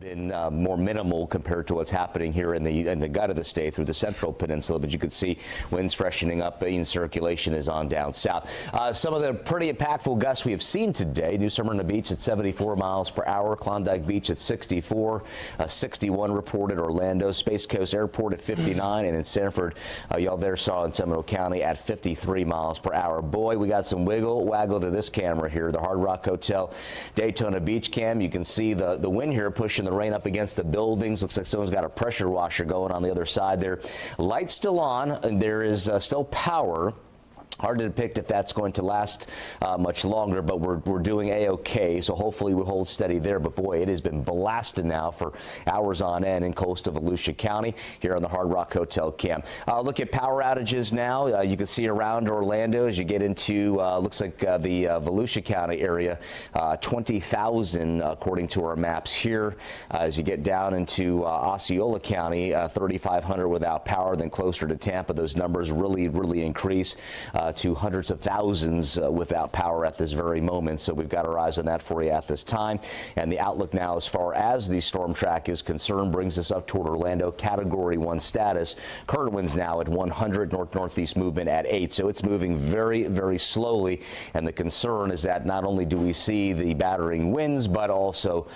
been more minimal compared to what's happening here in the gut of the state through the central peninsula, but you could see winds freshening up and circulation is on down south. Some of the pretty impactful gusts we have seen today: New Smyrna Beach at 74 miles per hour, Klondike Beach at 64, 61 reported Orlando, Space Coast Airport at 59, and in Sanford, y'all there saw in Seminole County at 53 miles per hour. Boy, we got some waggle to this camera here, the Hard Rock Hotel Daytona Beach cam. You can see the wind here pushing the rain up against the buildings. Looks like someone's got a pressure washer going on the other side there. Lights still on, and there is still power. Hard to depict if that's going to last much longer, but we're doing A-OK, so hopefully we hold steady there. But boy, it has been blasted now for hours on end in coastal Volusia County here on the Hard Rock Hotel cam. Look at power outages now. You can see around Orlando as you get into, looks like the Volusia County area, 20,000 according to our maps here. As you get down into Osceola County, 3,500 without power. Then closer to Tampa, those numbers really increase to hundreds of thousands without power at this very moment. So we've got our eyes on that for you at this time. And the outlook now, as far as the storm track is concerned, brings us up toward Orlando, Category 1 status. Current winds now at 100, north-northeast movement at 8. So it's moving very slowly. And the concern is that not only do we see the battering winds, but also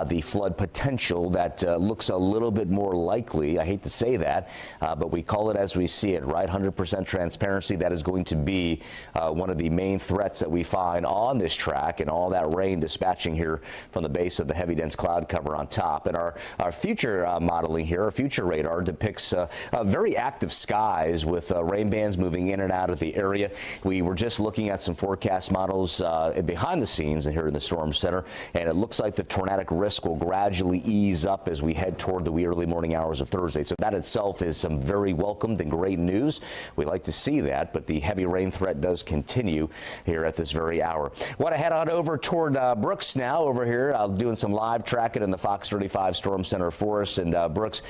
the flood potential that looks a little bit more likely. I hate to say that, but we call it as we see it, right? 100% transparency. That is going to be one of the main threats that we find on this track, and all that rain dispatching here from the base of the heavy dense cloud cover on top. And our future modeling here, our future radar depicts very active skies with rain bands moving in and out of the area. We were just looking at some forecast models behind the scenes here in the Storm Center, and it looks like the tornadic risk will gradually ease up as we head toward the wee early morning hours of Thursday. So that itself is some very welcomed and great news. We like to see that, but the heavy rain threat does continue here at this very hour. Want to head on over toward Brooks now over here, doing some live tracking in the Fox 35 Storm Center for us. And Brooks,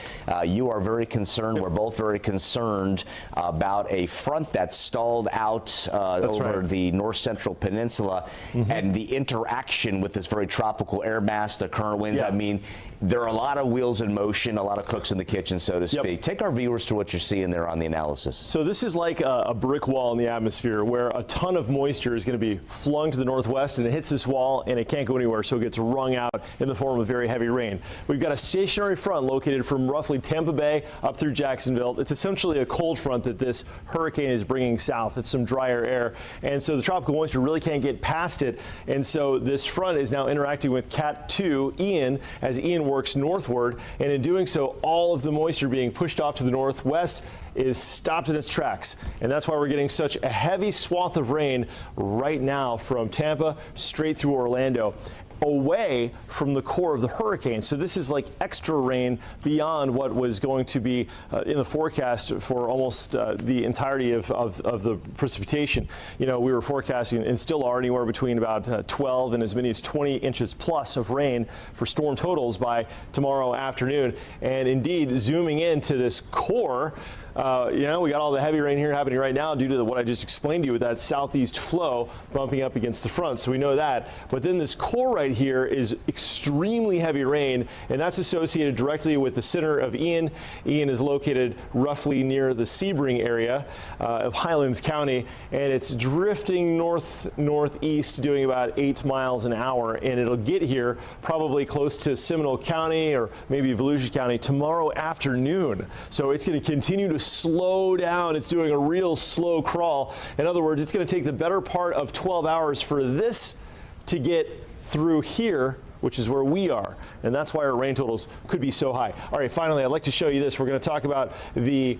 you are very concerned. We're both very concerned about a front that's stalled out over the north central peninsula and the interaction with this very tropical air mass, the current winds. I mean, there are a lot of wheels in motion, a lot of cooks in the kitchen, so to speak. Take our viewers to what you're seeing there on the analysis. So this is like a brick wall in the atmosphere where a ton of moisture is going to be flung to the northwest, and it hits this wall and it can't go anywhere, so it gets wrung out in the form of very heavy rain. We've got a stationary front located from roughly Tampa Bay up through Jacksonville. It's essentially a cold front that this hurricane is bringing south. It's some drier air, and so the tropical moisture really can't get past it, and so this front is now interacting with Cat 2 Ian as Ian works northward, and in doing so, all of the moisture being pushed off to the northwest is stopped in its tracks. And that's why we're getting such a heavy swath of rain right now from Tampa straight through Orlando, away from the core of the hurricane. So this is like extra rain beyond what was going to be in the forecast for almost the entirety of the precipitation. You know, we were forecasting, and still are, anywhere between about 12 and as many as 20 inches plus of rain for storm totals by tomorrow afternoon. And indeed, zooming into this core, you know, we got all the heavy rain here happening right now due to what I just explained to you with that southeast flow bumping up against the front. So we know that. But then this core right here is extremely heavy rain, and that's associated directly with the center of Ian. Ian is located roughly near the Sebring area of Highlands County, and it's drifting northeast, doing about 8 miles an hour, and it'll get here probably close to Seminole County or maybe Volusia County tomorrow afternoon. So it's going to continue to slow down. It's doing a real slow crawl. In other words, it's going to take the better part of 12 hours for this to get through here, which is where we are. And that's why our rain totals could be so high. All right, finally, I'd like to show you this. We're going to talk about the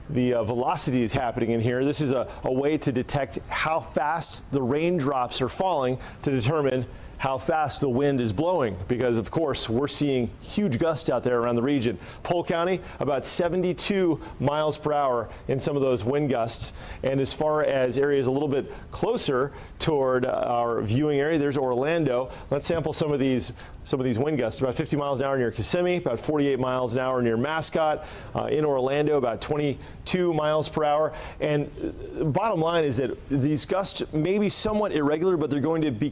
velocity is happening in here. This is a way to detect how fast the raindrops are falling to determine how fast the wind is blowing, because of course we're seeing huge gusts out there around the region. Polk County, about 72 miles per hour in some of those wind gusts. And as far as areas a little bit closer toward our viewing area, there's Orlando. Let's sample some of these wind gusts. About 50 miles an hour near Kissimmee, about 48 miles an hour near Mascot. In Orlando, about 22 miles per hour. And bottom line is that these gusts may be somewhat irregular, but they're going to be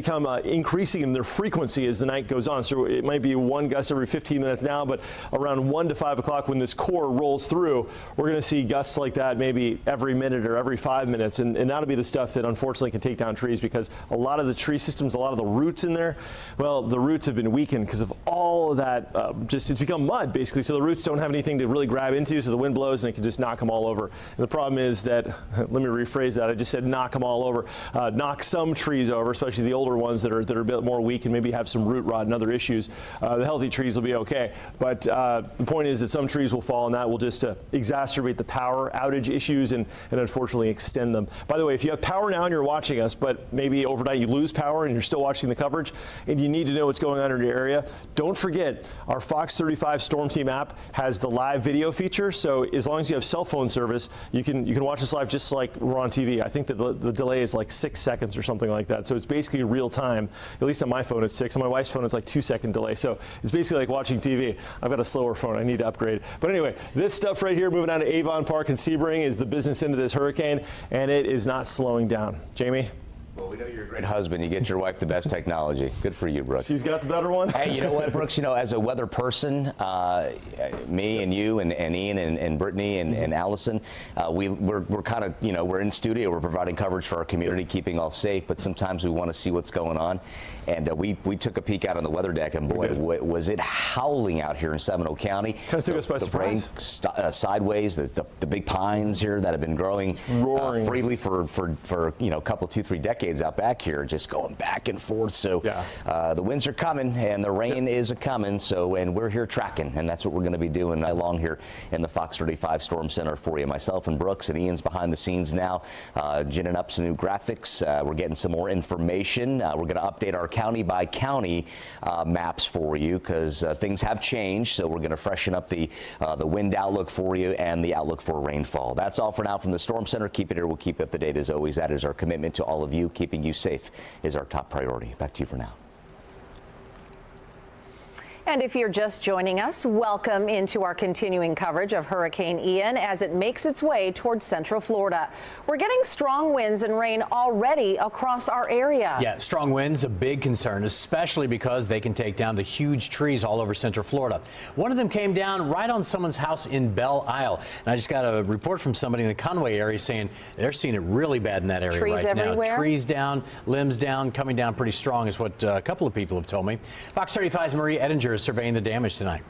become increasing in their frequency as the night goes on. So it might be one gust every 15 minutes now, but around 1 to 5 o'clock when this core rolls through, we're going to see gusts like that maybe every minute or every 5 minutes. And that'll be the stuff that unfortunately can take down trees, because a lot of the tree systems, a lot of the roots in there, well, the roots have been weakened because of all of that. It's become mud, basically. So the roots don't have anything to really grab into, so the wind blows and it can just knock them all over. And the problem is that, let me rephrase that, I just said knock them all over. Knock some trees over, especially the older ones that are a bit more weak and maybe have some root rot and other issues. The healthy trees will be okay. But the point is that some trees will fall, and that will just exacerbate the power outage issues and unfortunately extend them. By the way, if you have power now and you're watching us, but maybe overnight you lose power and you're still watching the coverage and you need to know what's going on in your area, don't forget our Fox 35 Storm Team app has the live video feature. So as long as you have cell phone service, you can watch us live just like we're on TV. I think that the delay is like 6 seconds or something like that. So it's basically real time. At least on my phone it's 6. On my wife's phone it's like 2-second delay. So it's basically like watching TV. I've got a slower phone. I need to upgrade. But anyway, this stuff right here moving on to Avon Park and Sebring is the business end of this hurricane, and it is not slowing down. Jamie? Well, we know you're a great husband. You get your wife the best technology. Good for you, Brooks. She's got the better one? Hey, you know what, Brooks? You know, as a weather person, me and you and Ian and Brittany and Allison, we're kind of, you know, we're in studio. We're providing coverage for our community, keeping all safe. But sometimes we want to see what's going on. And we took a peek out on the weather deck, and boy, was it howling out here in Seminole County. Kind of took us by surprise. Rain sideways, the big pines here that have been growing freely for you know, a couple, 2-3 decades out back here, just going back and forth. So yeah. The winds are coming and the rain is coming. So, and we're here tracking, and that's what we're going to be doing along here in the Fox 35 Storm Center for you. Myself and Brooks and Ian's behind the scenes now, ginning up some new graphics. We're getting some more information. We're going to update our county by county maps for you, because things have changed. So we're going to freshen up the wind outlook for you and the outlook for rainfall. That's all for now from the Storm Center. Keep it here. We'll keep you up to date as always. That is our commitment to all of you. Keeping you safe is our top priority. Back to you for now. And if you're just joining us, welcome into our continuing coverage of Hurricane Ian as it makes its way towards Central Florida. We're getting strong winds and rain already across our area. Yeah, strong winds, a big concern, especially because they can take down the huge trees all over Central Florida. One of them came down right on someone's house in Belle Isle. And I just got a report from somebody in the Conway area saying they're seeing it really bad in that area right now. Trees down, limbs down, coming down pretty strong is what a couple of people have told me. Fox 35's Marie Ettinger is surveying the damage tonight.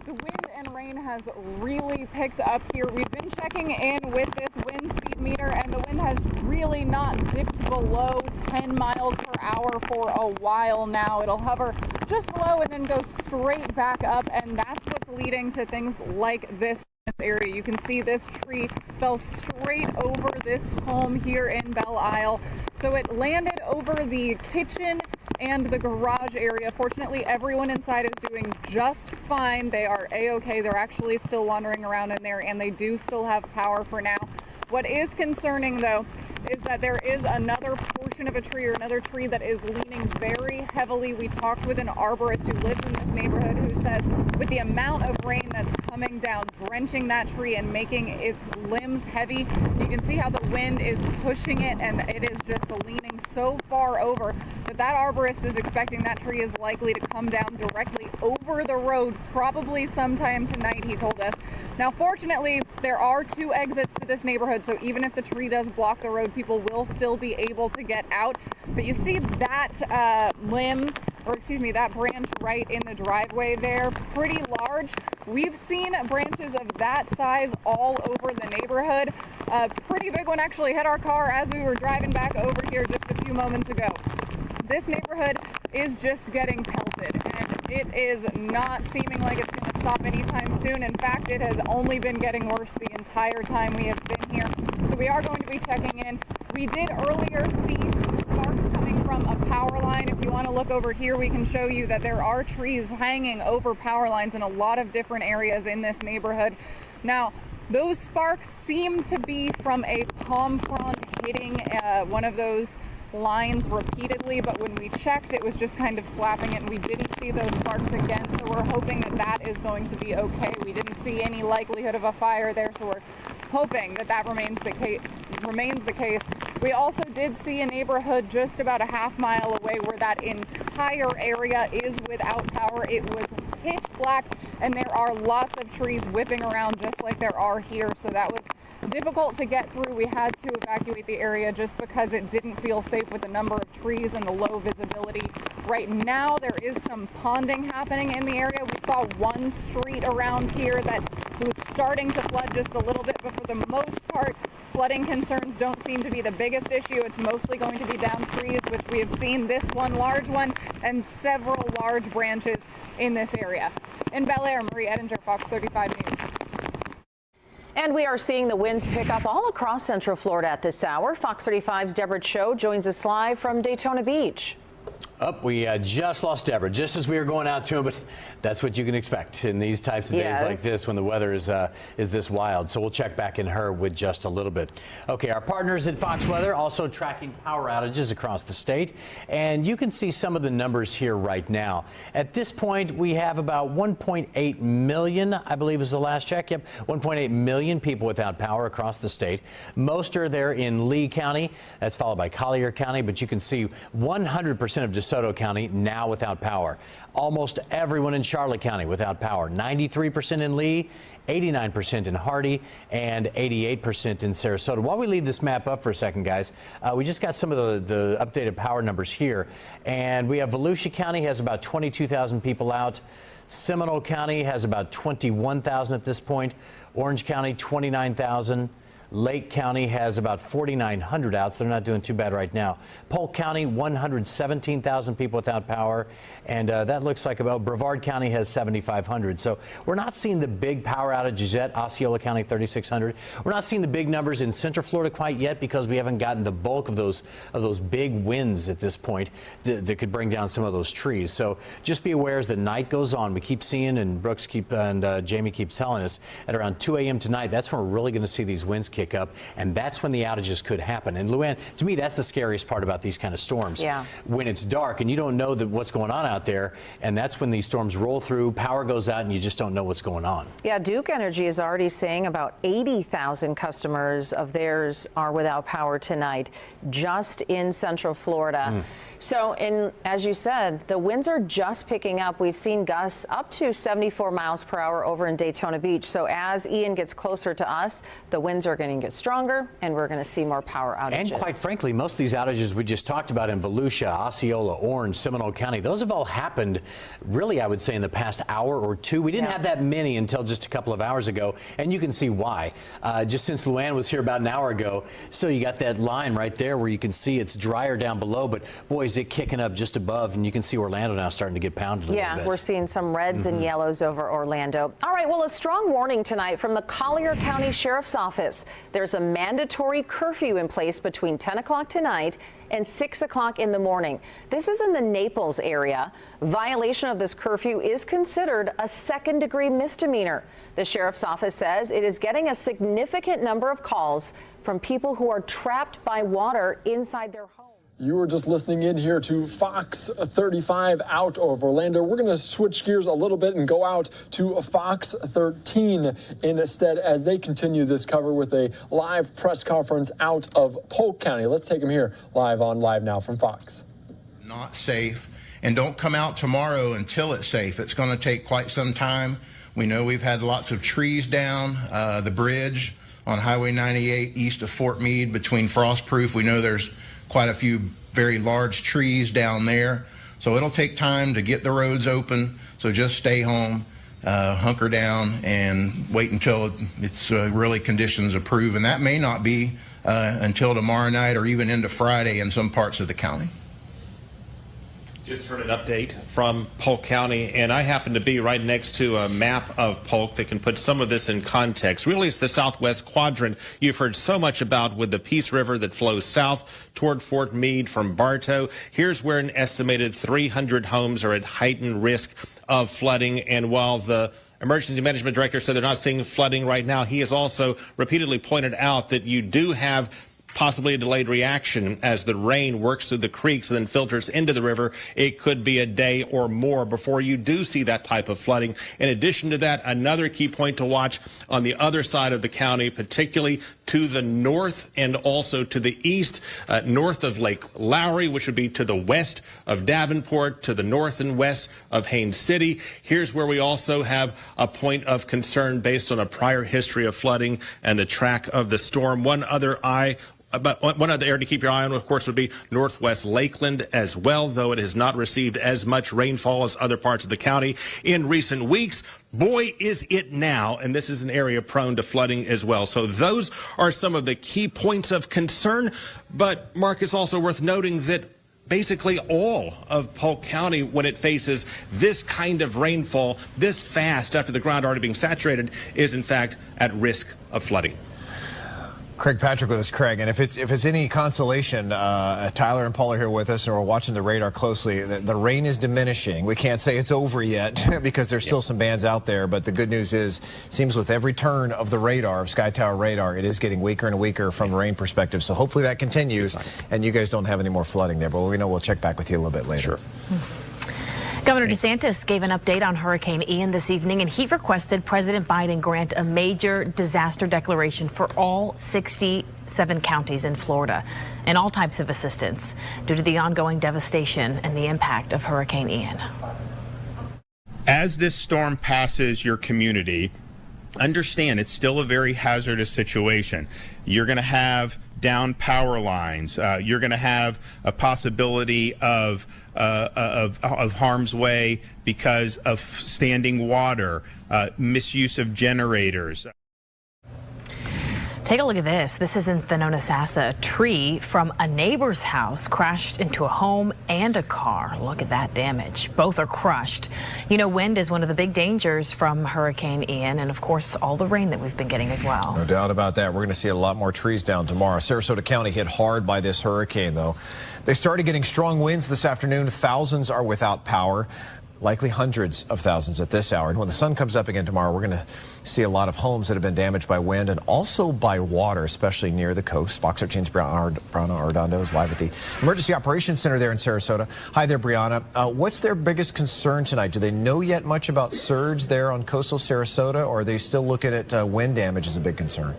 The wind and rain has really picked up here. We've been checking in with this wind speed meter, and the wind has really not dipped below 10 miles per hour for a while now. It'll hover just below and then go straight back up, and that's what's leading to things like this area. You can see this tree fell straight over this home here in Belle Isle. So it landed over the kitchen and the garage area. Fortunately, everyone inside is doing just fine. They are a-okay. They're actually still wandering around in there, and they do still have power for now. What is concerning, though, is that there is another portion of a tree, or another tree, that is leaning very heavily. We talked with an arborist who lives in this neighborhood who says with the amount of rain that's coming down, drenching that tree and making its limbs heavy, you can see how the wind is pushing it, and it is just leaning so far over that arborist is expecting that tree is likely to come down directly over the road, probably sometime tonight, he told us. Now, fortunately, there are 2 exits to this neighborhood, so even if the tree does block the road, people will still be able to get out. But you see that that branch right in the driveway there, pretty large. We've seen branches of that size all over the neighborhood. A pretty big one actually hit our car as we were driving back over here just a few moments ago. This neighborhood is just getting pelted, and it is not seeming like it's going to stop anytime soon. In fact, it has only been getting worse the entire time we have been here. So we are going to be checking in. We did earlier see some sparks coming from a power line. If you want to look over here, we can show you that there are trees hanging over power lines in a lot of different areas in this neighborhood. Now, those sparks seem to be from a palm front hitting one of those lines repeatedly, but when we checked, it was just kind of slapping it, and we didn't see those sparks again. So we're hoping that that is going to be okay. We didn't see any likelihood of a fire there, so we're hoping that that remains the remains the case. We also did see a neighborhood just about a half-mile away where that entire area is without power. It was pitch black, and there are lots of trees whipping around just like there are here, so that was difficult to get through. We had to evacuate the area just because it didn't feel safe with the number of trees and the low visibility. Right now there is some ponding happening in the area. We saw one street around here that was starting to flood just a little bit, but for the most part flooding concerns don't seem to be the biggest issue. It's mostly going to be down trees, which we have seen this one large one and several large branches in this area. In Bel Air, Marie Edinger, Fox 35 News. And we are seeing the winds pick up all across Central Florida at this hour. Fox 35's Deborah Cho joins us live from Daytona Beach. We just lost Deborah just as we were going out to him, but that's what you can expect in these types of days like this when the weather is this wild. So we'll check back in her with just a little bit. Okay, our partners at Fox Weather also tracking power outages across the state, and you can see some of the numbers here right now. At this point, we have about 1.8 million, I believe is the last check. Yep, 1.8 million people without power across the state. Most are there in Lee County. That's followed by Collier County, but you can see 100% of DeSoto County now without power. Almost everyone in Charlotte County without power. 93% in Lee, 89% in Hardy, and 88% in Sarasota. While we leave this map up for a second, guys, we just got some of the updated power numbers here. And we have Volusia County has about 22,000 people out. Seminole County has about 21,000 at this point. Orange County, 29,000. Lake County has about 4,900 out, so they're not doing too bad right now. Polk County, 117,000 people without power, and that looks like about Brevard County has 7,500. So we're not seeing the big power outages yet. Osceola County, 3,600. We're not seeing the big numbers in Central Florida quite yet because we haven't gotten the bulk of those big winds at this point that could bring down some of those trees. So just be aware as the night goes on. We keep seeing, and Brooks and Jamie keeps telling us, at around 2 a.m. tonight, that's when we're really going to see these winds kick up, and that's when the outages could happen. And Luann, to me, that's the scariest part about these kind of storms. Yeah. When it's dark and you don't know what's going on out there, and that's when these storms roll through, power goes out, and you just don't know what's going on. Yeah, Duke Energy is already saying about 80,000 customers of theirs are without power tonight, just in Central Florida. So, as you said, the winds are just picking up. We've seen gusts up to 74 miles per hour over in Daytona Beach. So as Ian gets closer to us, the winds are going to get stronger, and we're going to see more power outages. And quite frankly, most of these outages we just talked about in Volusia, Osceola, Orange, Seminole County, those have all happened, really, I would say, in the past hour or two. We didn't have that many until just a couple of hours ago, and you can see why. Just since Luann was here about an hour ago, still you got that line right there where you can see it's drier down below, but boy, is it kicking up just above, and you can see Orlando now starting to get pounded a little bit. Yeah, we're seeing some reds and yellows over Orlando. All right, well, a strong warning tonight from the Collier County Sheriff's Office. There's a mandatory curfew in place between 10 o'clock tonight and 6 o'clock in the morning. This is in the Naples area. Violation of this curfew is considered a second-degree misdemeanor. The Sheriff's Office says it is getting a significant number of calls from people who are trapped by water inside their homes. You were just listening in here to Fox 35 out of Orlando. We're going to switch gears a little bit and go out to Fox 13 instead as they continue this cover with a live press conference out of Polk County. Let's take them here live on LiveNOW from Fox. Not safe, and don't come out tomorrow until it's safe. It's going to take quite some time. We know we've had lots of trees down. The bridge on Highway 98 east of Fort Meade between Frostproof, we know there's quite a few very large trees down there. So it'll take time to get the roads open. So just stay home, hunker down, and wait until it's really conditions approve. And that may not be until tomorrow night or even into Friday in some parts of the county. Just heard an update from Polk County, and I happen to be right next to a map of Polk that can put some of this in context. Really, it's the southwest quadrant you've heard so much about with the Peace River that flows south toward Fort Meade from Bartow. Here's where an estimated 300 homes are at heightened risk of flooding, and while the Emergency Management Director said they're not seeing flooding right now, he has also repeatedly pointed out that you do have possibly a delayed reaction as the rain works through the creeks and then filters into the river. It could be a day or more before you do see that type of flooding. In addition to that, another key point to watch on the other side of the county, particularly to the north and also to the east, north of Lake Lowry, which would be to the west of Davenport, to the north and west of Haines City. Here's where we also have a point of concern based on a prior history of flooding and the track of the storm. One other area to keep your eye on, of course, would be northwest Lakeland as well, though it has not received as much rainfall as other parts of the county in recent weeks. Boy, is it now, and this is an area prone to flooding as well. So those are some of the key points of concern. But, Mark, it's also worth noting that basically all of Polk County, when it faces this kind of rainfall this fast after the ground already being saturated, is in fact at risk of flooding. Craig Patrick with us, Craig. And if it's any consolation, Tyler and Paul are here with us, and we're watching the radar closely. The rain is diminishing. We can't say it's over yet because there's still some bands out there. But the good news is, it seems with every turn of the radar, of Sky Tower radar, it is getting weaker and weaker from a rain perspective. So hopefully that continues, and you guys don't have any more flooding there. But we know we'll check back with you a little bit later. Sure. Governor DeSantis gave an update on Hurricane Ian this evening, and he requested President Biden grant a major disaster declaration for all 67 counties in Florida and all types of assistance due to the ongoing devastation and the impact of Hurricane Ian. As this storm passes your community, understand it's still a very hazardous situation. You're going to have down power lines. You're going to have a possibility of harm's way because of standing water, misuse of generators. Take a look at this. This is in Thonotosassa. A tree from a neighbor's house crashed into a home and a car. Look at that damage. Both are crushed. You know, wind is one of the big dangers from Hurricane Ian, and of course, all the rain that we've been getting as well. No doubt about that. We're going to see a lot more trees down tomorrow. Sarasota County hit hard by this hurricane, though. They started getting strong winds this afternoon. Thousands are without power. Likely hundreds of thousands at this hour. And when the sun comes up again tomorrow, we're going to see a lot of homes that have been damaged by wind and also by water, especially near the coast. Fox 13's Brianna Arredondo is live at the Emergency Operations Center there in Sarasota. Hi there, Brianna. What's their biggest concern tonight? Do they know yet much about surge there on coastal Sarasota, or are they still looking at wind damage as a big concern?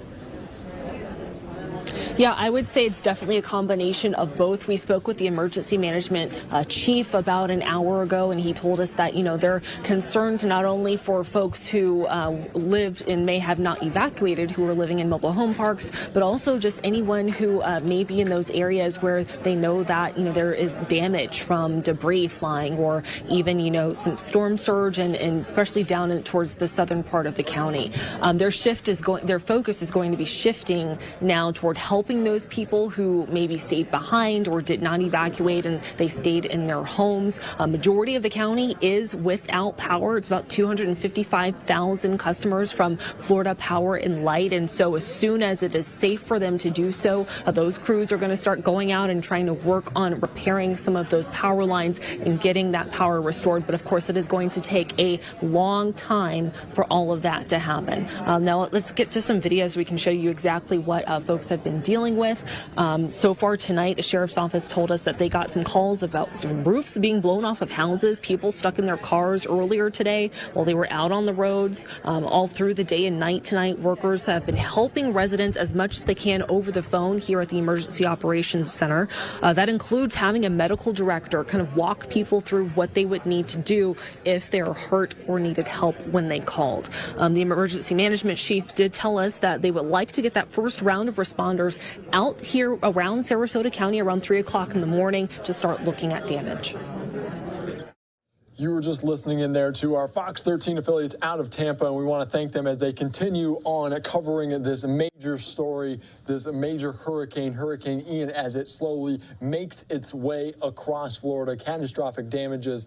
Yeah, I would say it's definitely a combination of both. We spoke with the emergency management chief about an hour ago, and he told us that, you know, they're concerned not only for folks who lived and may have not evacuated, who are living in mobile home parks, but also just anyone who may be in those areas where they know that, you know, there is damage from debris flying or even, you know, some storm surge and especially down towards the southern part of the county. Their focus is going to be shifting now toward helping those people who maybe stayed behind or did not evacuate and they stayed in their homes. A majority of the county is without power. It's about 255,000 customers from Florida Power and Light. And so as soon as it is safe for them to do so, those crews are going to start going out and trying to work on repairing some of those power lines and getting that power restored. But of course, it is going to take a long time for all of that to happen. Now let's get to some videos so we can show you exactly what folks have been dealing with. So far tonight, the sheriff's office told us that they got some calls about some roofs being blown off of houses, people stuck in their cars earlier today while they were out on the roads. All through the day and night tonight, workers have been helping residents as much as they can over the phone here at the Emergency Operations Center. That includes having a medical director kind of walk people through what they would need to do if they're hurt or needed help when they called. The emergency management chief did tell us that they would like to get that first round of responders out here around Sarasota County around 3 o'clock in the morning to start looking at damage. You were just listening in there to our Fox 13 affiliates out of Tampa, and we want to thank them as they continue on covering this major story, this major hurricane, Hurricane Ian, as it slowly makes its way across Florida. Catastrophic damages.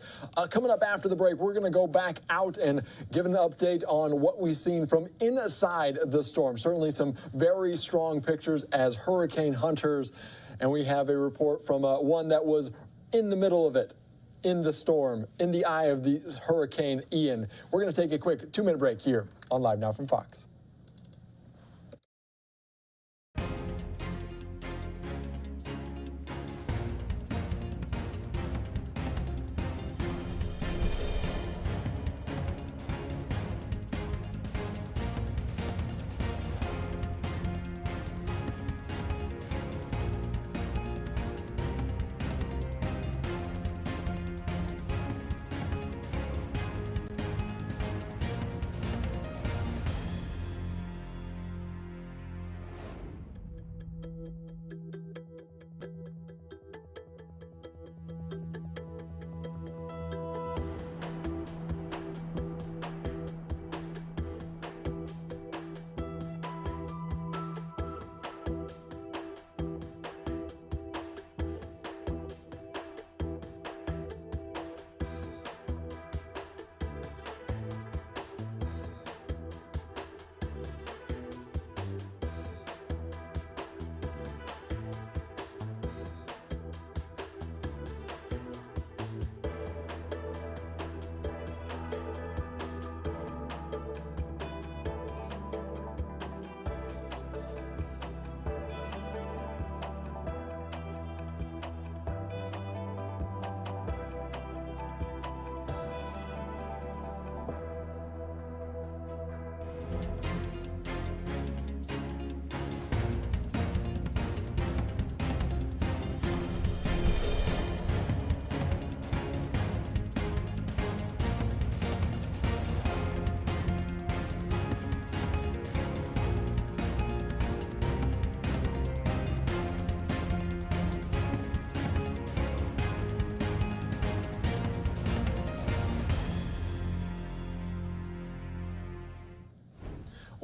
Coming up after the break, we're going to go back out and give an update on what we've seen from inside the storm. Certainly some very strong pictures as hurricane hunters, and we have a report from one that was in the middle of it, in the storm, in the eye of the Hurricane Ian. We're going to take a quick 2-minute break here on Live Now from Fox.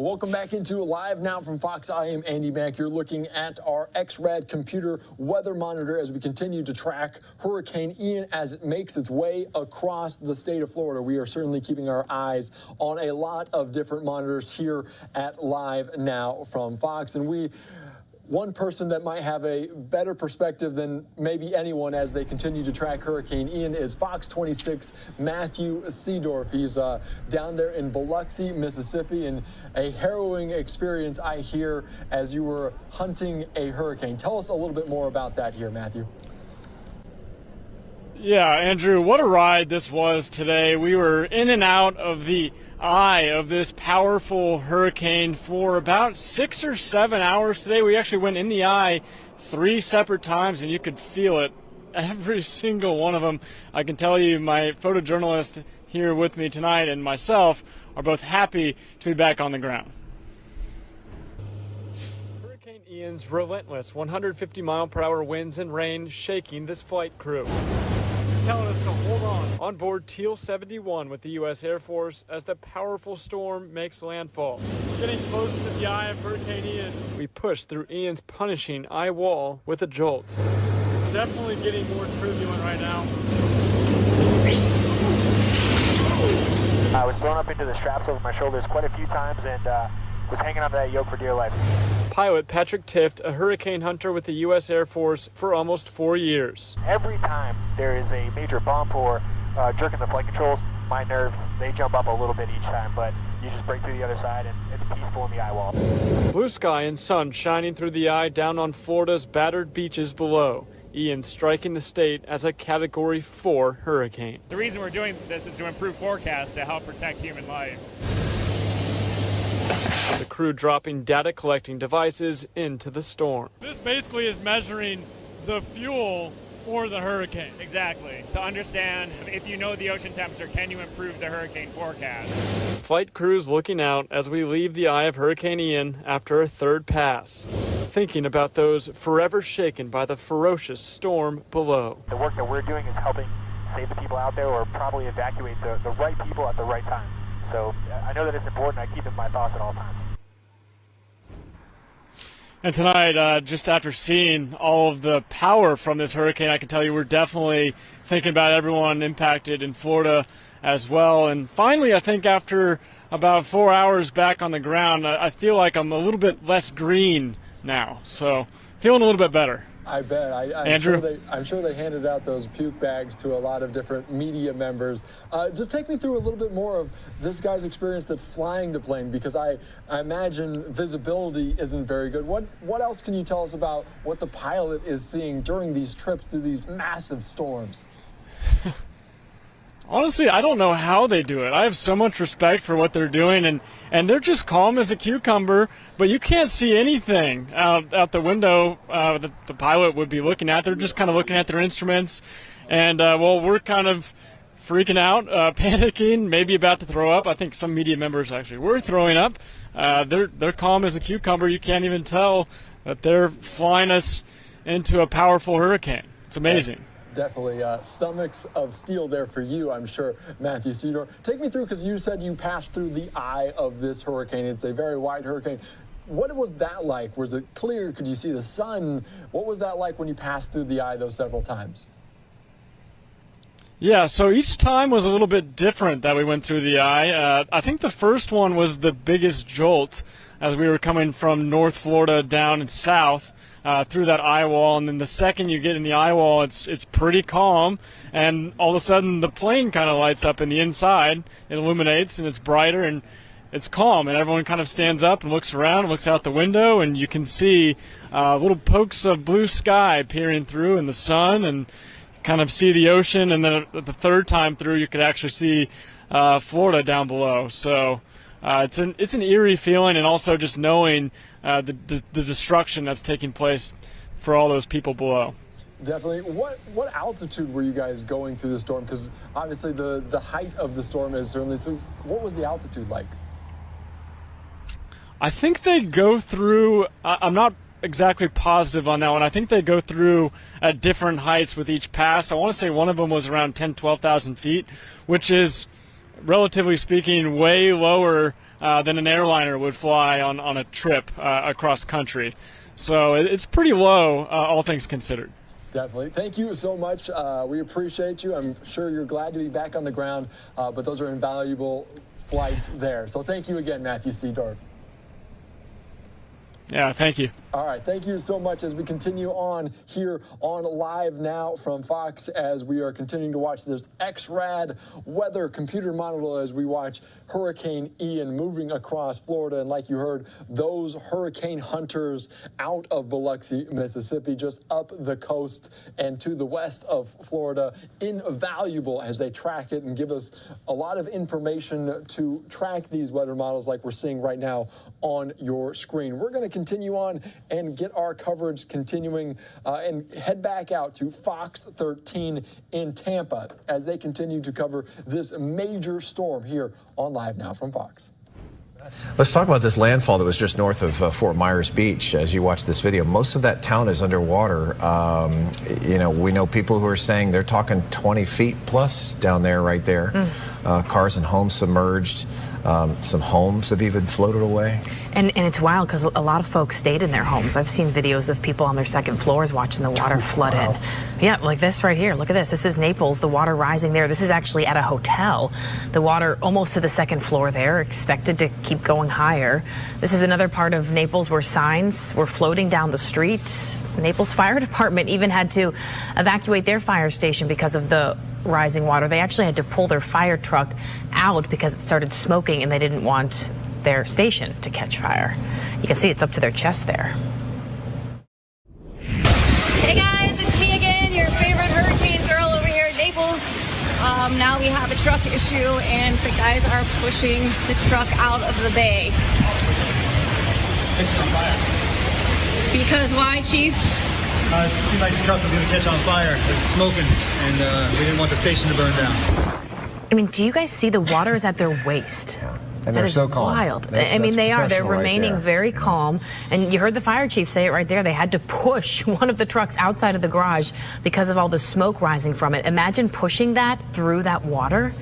Welcome back into Live Now from Fox. I am Andy Mack. You're looking at our XRAD computer weather monitor as we continue to track Hurricane Ian as it makes its way across the state of Florida. We are certainly keeping our eyes on a lot of different monitors here at Live Now from Fox. And one person that might have a better perspective than maybe anyone as they continue to track Hurricane Ian is Fox 26 Matthew Seedorf. He's down there in Biloxi, Mississippi, and a harrowing experience, I hear, as you were hunting a hurricane. Tell us a little bit more about that here, Matthew. Yeah, Andrew, what a ride this was today. We were in and out of the eye of this powerful hurricane for about 6 or 7 hours today. We actually went in the eye 3 separate times, and you could feel it, every single one of them. I can tell you my photojournalist here with me tonight and myself are both happy to be back on the ground. Hurricane Ian's relentless 150-mile-per-hour winds and rain shaking this flight crew, telling us to hold on board Teal 71 with the U.S. Air Force as the powerful storm makes landfall. Getting close to the eye of Hurricane Ian, we push through Ian's punishing eye wall with a jolt. Definitely getting more turbulent right now. I was thrown up into the straps over my shoulders quite a few times and was hanging onto that yoke for dear life. Pilot Patrick Tift, a hurricane hunter with the U.S. Air Force for almost 4 years. Every time there is a major bump or jerk in the flight controls, my nerves, they jump up a little bit each time, but you just break through the other side and it's peaceful in the eye wall. Blue sky and sun shining through the eye down on Florida's battered beaches below. Ian striking the state as a Category 4 hurricane. The reason we're doing this is to improve forecasts to help protect human life. The crew dropping data collecting devices into the storm. This basically is measuring the fuel for the hurricane. Exactly. To understand if you know the ocean temperature, can you improve the hurricane forecast? Flight crews looking out as we leave the eye of Hurricane Ian after a third pass, thinking about those forever shaken by the ferocious storm below. The work that we're doing is helping save the people out there or probably evacuate the right people at the right time. So I know that it's important. I keep it in my thoughts at all times. And tonight, just after seeing all of the power from this hurricane, I can tell you we're definitely thinking about everyone impacted in Florida as well. And finally, I think after about 4 hours back on the ground, I feel like I'm a little bit less green now. So feeling a little bit better. I bet. Andrew? I'm sure they handed out those puke bags to a lot of different media members. Just take me through a little bit more of this guy's experience that's flying the plane, because I imagine visibility isn't very good. What else can you tell us about what the pilot is seeing during these trips through these massive storms? Honestly, I don't know how they do it. I have so much respect for what they're doing, and they're just calm as a cucumber, but you can't see anything out the window that the pilot would be looking at. They're just kind of looking at their instruments, and we're kind of freaking out, panicking, maybe about to throw up. I think some media members actually were throwing up. They're calm as a cucumber. You can't even tell that they're flying us into a powerful hurricane. It's amazing. Definitely stomachs of steel there for you, I'm sure, Matthew Seedorf. Take me through, because you said you passed through the eye of this hurricane. It's a very wide hurricane. What was that like? Was it clear? Could you see the sun? What was that like when you passed through the eye those several times? Yeah, so each time was a little bit different that we went through the eye. I think the first one was the biggest jolt as we were coming from North Florida down and south. Through that eye wall, and then the second you get in the eye wall, it's pretty calm, and all of a sudden the plane kind of lights up in the inside. It illuminates and it's brighter and it's calm, and everyone kind of stands up and looks around, looks out the window, and you can see little pokes of blue sky peering through in the sun, and kind of see the ocean. And then the third time through, you could actually see Florida down below. So it's an eerie feeling, and also just knowing the destruction that's taking place for all those people below. Definitely. What altitude were you guys going through the storm? Because obviously the height of the storm is certainly. So what was the altitude like? I think they go through. I'm not exactly positive on that one. I think they go through at different heights with each pass. I want to say one of them was around 10,000, 12,000 feet, which is, relatively speaking, way lower than an airliner would fly on a trip across country. So it's pretty low, all things considered. Definitely. Thank you so much. We appreciate you. I'm sure you're glad to be back on the ground, but those are invaluable flights there. So thank you again, Matthew Seedorf. Yeah, thank you. All right, thank you so much as we continue on here on Live Now from Fox as we are continuing to watch this XRAD weather computer model as we watch Hurricane Ian moving across Florida. And like you heard, those hurricane hunters out of Biloxi, Mississippi, just up the coast and to the west of Florida, invaluable as they track it and give us a lot of information to track these weather models like we're seeing right now on your screen. We're going to continue on and get our coverage continuing and head back out to Fox 13 in Tampa as they continue to cover this major storm here on Live Now from Fox. Let's talk about this landfall that was just north of Fort Myers Beach. As you watch this video, most of that town is underwater. You know, we know people who are saying they're talking 20 feet plus down there, right there. Cars and homes submerged. Some homes have even floated away. And it's wild because a lot of folks stayed in their homes. I've seen videos of people on their second floors watching the water flood in. Yeah, like this right here. Look at this. This is Naples, the water rising there. This is actually at a hotel. The water almost to the second floor there, expected to keep going higher. This is another part of Naples where signs were floating down the street. Naples Fire Department even had to evacuate their fire station because of the rising water. They actually had to pull their fire truck out because it started smoking and they didn't want their station to catch fire. You can see it's up to their chest there. Hey guys, it's me again, your favorite hurricane girl over here in Naples. Now we have a truck issue and the guys are pushing the truck out of the bay. Because why, Chief? It seemed like the truck was going to catch on fire. It was smoking, and we didn't want the station to burn down. I mean, do you guys see the water is at their waist? And they're so calm. Wild. That's they are. They're right remaining there. very calm. And you heard the fire chief say it right there. They had to push one of the trucks outside of the garage because of all the smoke rising from it. Imagine pushing that through that water.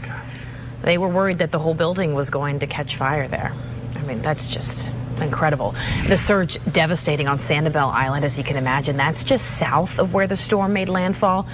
They were worried that the whole building was going to catch fire there. I mean, that's just incredible. The surge devastating on Sanibel Island, as you can imagine. That's just south of where the storm made landfall.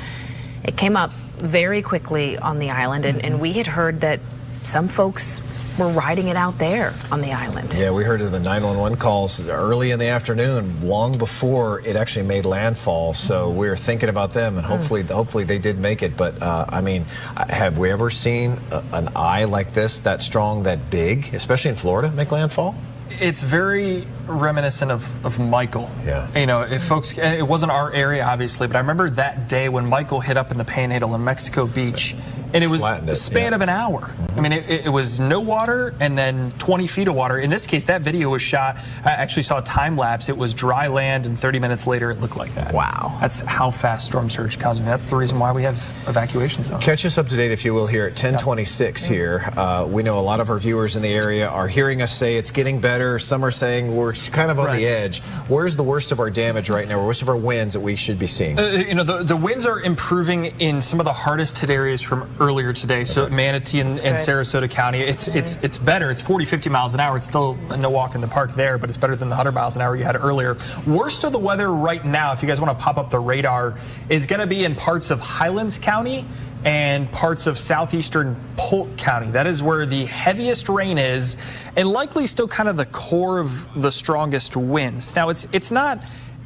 It came up very quickly on the island, and we had heard that some folks were riding it out there on the island. Yeah, we heard of the 911 calls early in the afternoon, long before it actually made landfall. So we were thinking about them, and hopefully they did make it. But I mean, have we ever seen an eye like this, that strong, that big, especially in Florida, make landfall? It's very reminiscent of Michael. Yeah. You know, if folks, it wasn't our area, obviously, but I remember that day when Michael hit up in the Panhandle in Mexico Beach, and it was the span of an hour. I mean, it was no water and then 20 feet of water. In this case, that video was shot. I actually saw a time lapse. It was dry land, and 30 minutes later, it looked like that. Wow. That's how fast storm surge comes. I mean, that's the reason why we have evacuation zones. Catch us up to date, if you will, here at 10:26 here. We know a lot of our viewers in the area are hearing us say it's getting better. Some are saying we're kind of on the edge. Where's the worst of our damage right now? Worst of our winds that we should be seeing? You know, the winds are improving in some of the hardest hit areas from earlier today. So Manatee and Sarasota County, it's better. It's 40, 50 miles an hour. It's still no walk in the park there, but it's better than the 100 miles an hour you had earlier. Worst of the weather right now, if you guys want to pop up the radar, is going to be in parts of Highlands County and parts of southeastern Polk County. That is where the heaviest rain is, and likely still kind of the core of the strongest winds. Now, it's not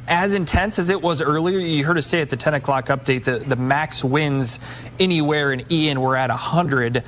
as intense as it was earlier. You heard us say at the 10 o'clock update that the max winds anywhere in Ian were at 100.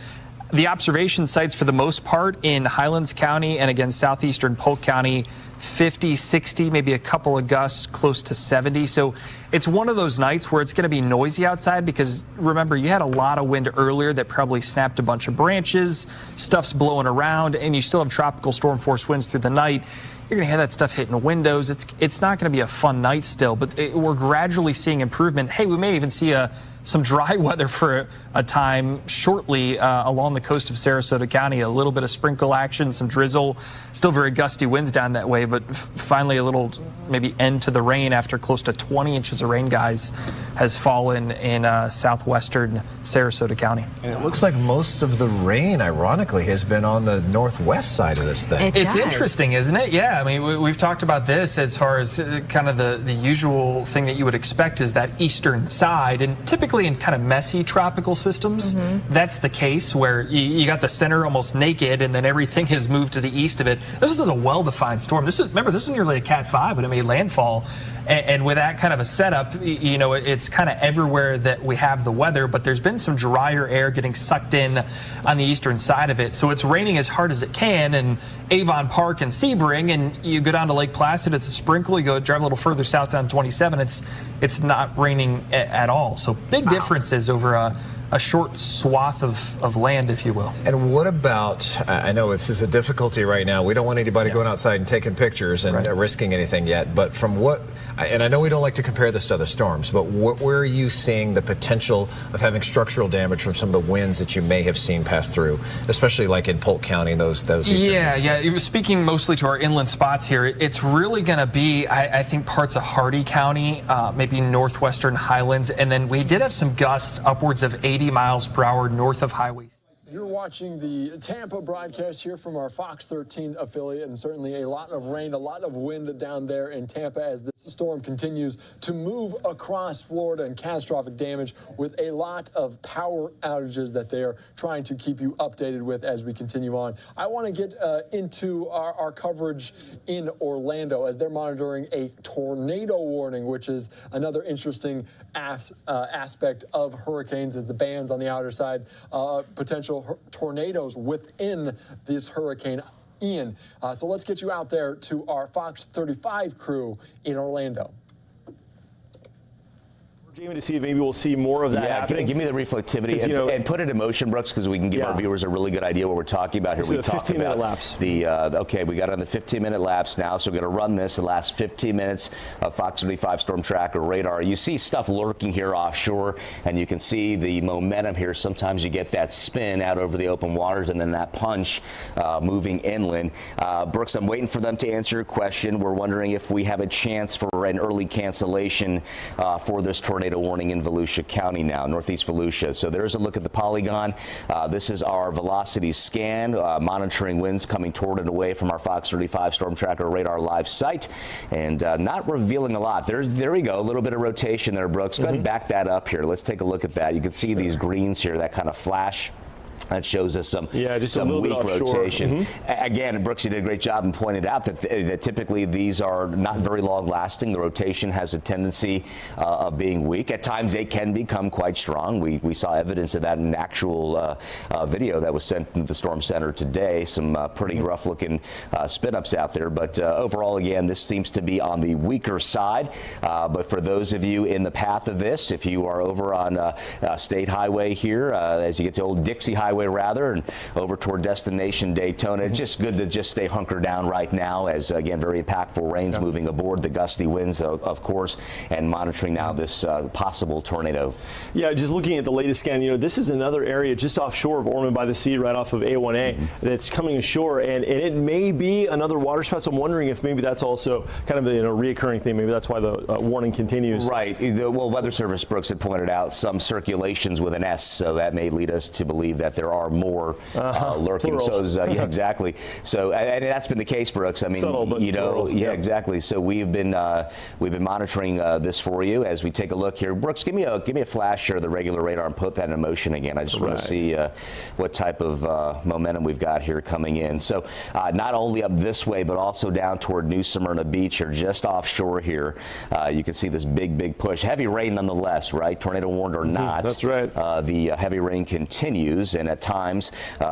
The observation sites for the most part in Highlands County and again southeastern Polk County, 50, 60, maybe a couple of gusts close to 70. So it's one of those nights where it's going to be noisy outside because remember, you had a lot of wind earlier that probably snapped a bunch of branches, stuff's blowing around, and you still have tropical storm force winds through the night. You're going to have that stuff hitting the windows. It's not going to be a fun night still, but we're gradually seeing improvement. Hey, we may even see a some dry weather for a time shortly along the coast of Sarasota County. A little bit of sprinkle action, some drizzle, still very gusty winds down that way, but finally a little maybe end to the rain after close to 20 inches of rain, guys, has fallen in southwestern Sarasota County. And it looks like most of the rain, ironically, has been on the northwest side of this thing. It's interesting, isn't it? Yeah, I mean, we've talked about this as far as kind of the usual thing that you would expect is that eastern side, and typically in kind of messy tropical systems, that's the case where you got the center almost naked and then everything has moved to the east of it. This is a well-defined storm. Remember, this is nearly a Cat 5 when it made landfall. And with that kind of a setup, you know, it's kind of everywhere that we have the weather, but there's been some drier air getting sucked in on the eastern side of it. So it's raining as hard as it can in Avon Park and Sebring, and you go down to Lake Placid, it's a sprinkle. You go drive a little further south down 27, it's not raining at all. So big differences over a short swath of land, if you will. And what about, I know this is a difficulty right now. We don't want anybody going outside and taking pictures and risking anything yet. But from what, and I know we don't like to compare this to other storms, but where are you seeing the potential of having structural damage from some of the winds that you may have seen pass through, especially like in Polk County, those Yeah. Speaking mostly to our inland spots here, it's really going to be, I think, parts of Hardy County, maybe northwestern Highlands, and then we did have some gusts upwards of 80 miles per hour north of highways. You're watching the Tampa broadcast here from our Fox 13 affiliate, and certainly a lot of rain, a lot of wind down there in Tampa as this storm continues to move across Florida, and catastrophic damage with a lot of power outages that they are trying to keep you updated with as we continue on. I want to get into our coverage in Orlando as they're monitoring a tornado warning, which is another interesting aspect of hurricanes, as the bands on the outer side, potential tornadoes within this Hurricane Ian. So let's get you out there to our Fox 35 crew in Orlando. Jamie, to see if maybe we'll see more of that happening. Give me the reflectivity and put it in motion, Brooks, because we can give our viewers a really good idea what we're talking about here. So we talked about lapse. Okay, we got on the 15-minute lapse now, so we're going to run this the last 15 minutes of Fox 35 Storm Tracker radar. You see stuff lurking here offshore, and you can see the momentum here. Sometimes you get that spin out over the open waters and then that punch moving inland. Brooks, I'm waiting for them to answer your question. We're wondering if we have a chance for an early cancellation for this tornado warning in Volusia County now, northeast Volusia. So there's a look at the polygon. This is our velocity scan, monitoring winds coming toward and away from our Fox 35 Storm Tracker radar live site, and not revealing a lot. There we go, a little bit of rotation there, Brooks. Go ahead and back that up here. Let's take a look at that. You can see these greens here, that kind of flash. That shows us some weak rotation. Again, Brooks, you did a great job and pointed out that typically these are not very long lasting. The rotation has a tendency of being weak. At times they can become quite strong. We saw evidence of that in actual video that was sent to the Storm Center today. Some pretty rough looking spin ups out there. But overall, again, this seems to be on the weaker side. But for those of you in the path of this, if you are over on State Highway here, as you get to Old Dixie Highway, and over toward destination Daytona, it's just good to just stay hunkered down right now, as again, very impactful rains moving aboard, the gusty winds of course, and monitoring now this possible tornado. Yeah, just looking at the latest scan, this is another area just offshore of Ormond by the Sea, right off of A1A, that's coming ashore, and it may be another water spout. So I'm wondering if maybe that's also kind of a reoccurring thing. Maybe that's why the warning continues. Right. Well, Weather Service, Brooks, had pointed out some circulations with an S, so that may lead us to believe that there are more lurking. So yeah, exactly. So and that's been the case, Brooks. I mean, subtle, but exactly. So we've been monitoring this for you as we take a look here. Brooks, give me a flash here of the regular radar and put that in motion again. I just want to see what type of momentum we've got here coming in. So not only up this way, but also down toward New Smyrna Beach, or just offshore here. You can see this big push. Heavy rain nonetheless, right? Tornado warned or not. That's right. The heavy rain continues, and at times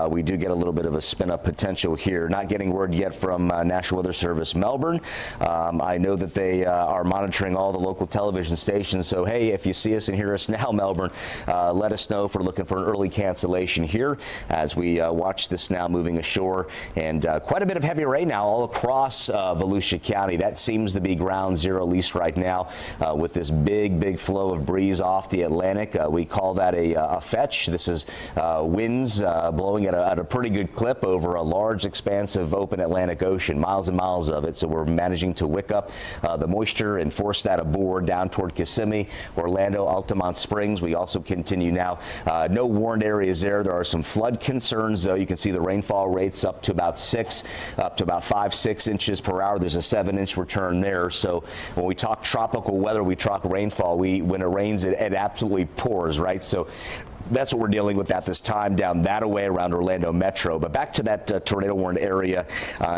we do get a little bit of a spin-up potential here. Not getting word yet from National Weather Service Melbourne. I know that they are monitoring all the local television stations, so hey, if you see us and hear us now, Melbourne, let us know if we're looking for an early cancellation here as we watch this now moving ashore. And quite a bit of heavy rain now all across Volusia County. That seems to be ground zero, at least right now, with this big flow of breeze off the Atlantic. We call that a fetch. This is winds blowing at a pretty good clip over a large expanse of open Atlantic Ocean, miles and miles of it. So we're managing to wick up the moisture and force that aboard down toward Kissimmee, Orlando, Altamonte Springs. We also continue now. No warned areas there. There are some flood concerns, though. You can see the rainfall rates up to about 5-6 inches per hour. There's a 7-inch return there. So when we talk tropical weather, we talk rainfall. When it rains, it absolutely pours, right? So that's what we're dealing with at this time down that away around Orlando Metro. But back to that tornado warned area,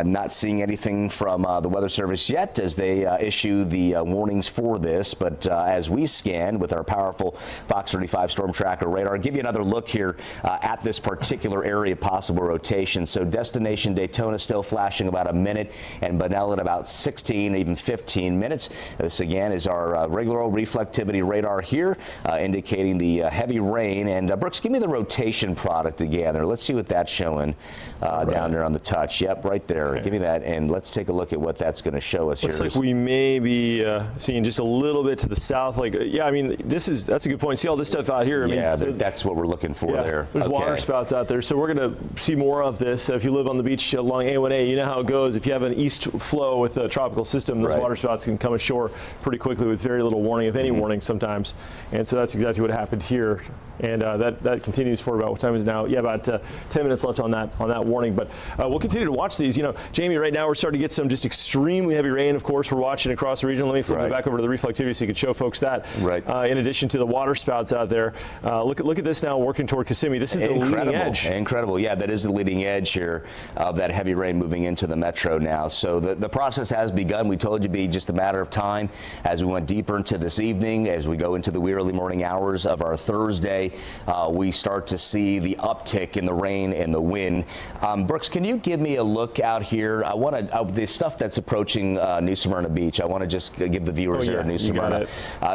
not seeing anything from the Weather Service yet as they issue the warnings for this. But as we scan with our powerful Fox 35 Storm Tracker radar, give you another look here at this particular area, possible rotation. So destination Daytona still flashing about a minute, and Bunnell at about 16, even 15 minutes. This again is our regular old reflectivity radar here, indicating the heavy rain. And Brooks, give me the rotation product again there. Let's see what that's showing down there on the touch. Yep, right there. Okay. Give me that, and let's take a look at what that's going to show us. Looks like we may be seeing just a little bit to the south. Like, yeah, I mean, that's a good point. See all this stuff out here? I mean, that's what we're looking for there. There's water spouts out there, so we're going to see more of this. If you live on the beach along A1A, you know how it goes. If you have an east flow with a tropical system, those water spouts can come ashore pretty quickly with very little warning, if any warning sometimes. And so that's exactly what happened here. And that continues for about, what time is it now? Yeah, about 10 minutes left on that warning. But we'll continue to watch these. You know, Jamie, right now we're starting to get some just extremely heavy rain. Of course, we're watching across the region. Let me flip it back over to the reflectivity so you can show folks that. Right. In addition to the water spouts out there, look at this now working toward Kissimmee. This is the leading edge. Incredible. Yeah, that is the leading edge here of that heavy rain moving into the metro now. So the process has begun. We told you it'd be just a matter of time as we went deeper into this evening, as we go into the wee early morning hours of our Thursday. We start to see the uptick in the rain and the wind. Brooks, can you give me a look out here? I want to the stuff that's approaching New Smyrna Beach. I want to just give the viewers there New Smyrna.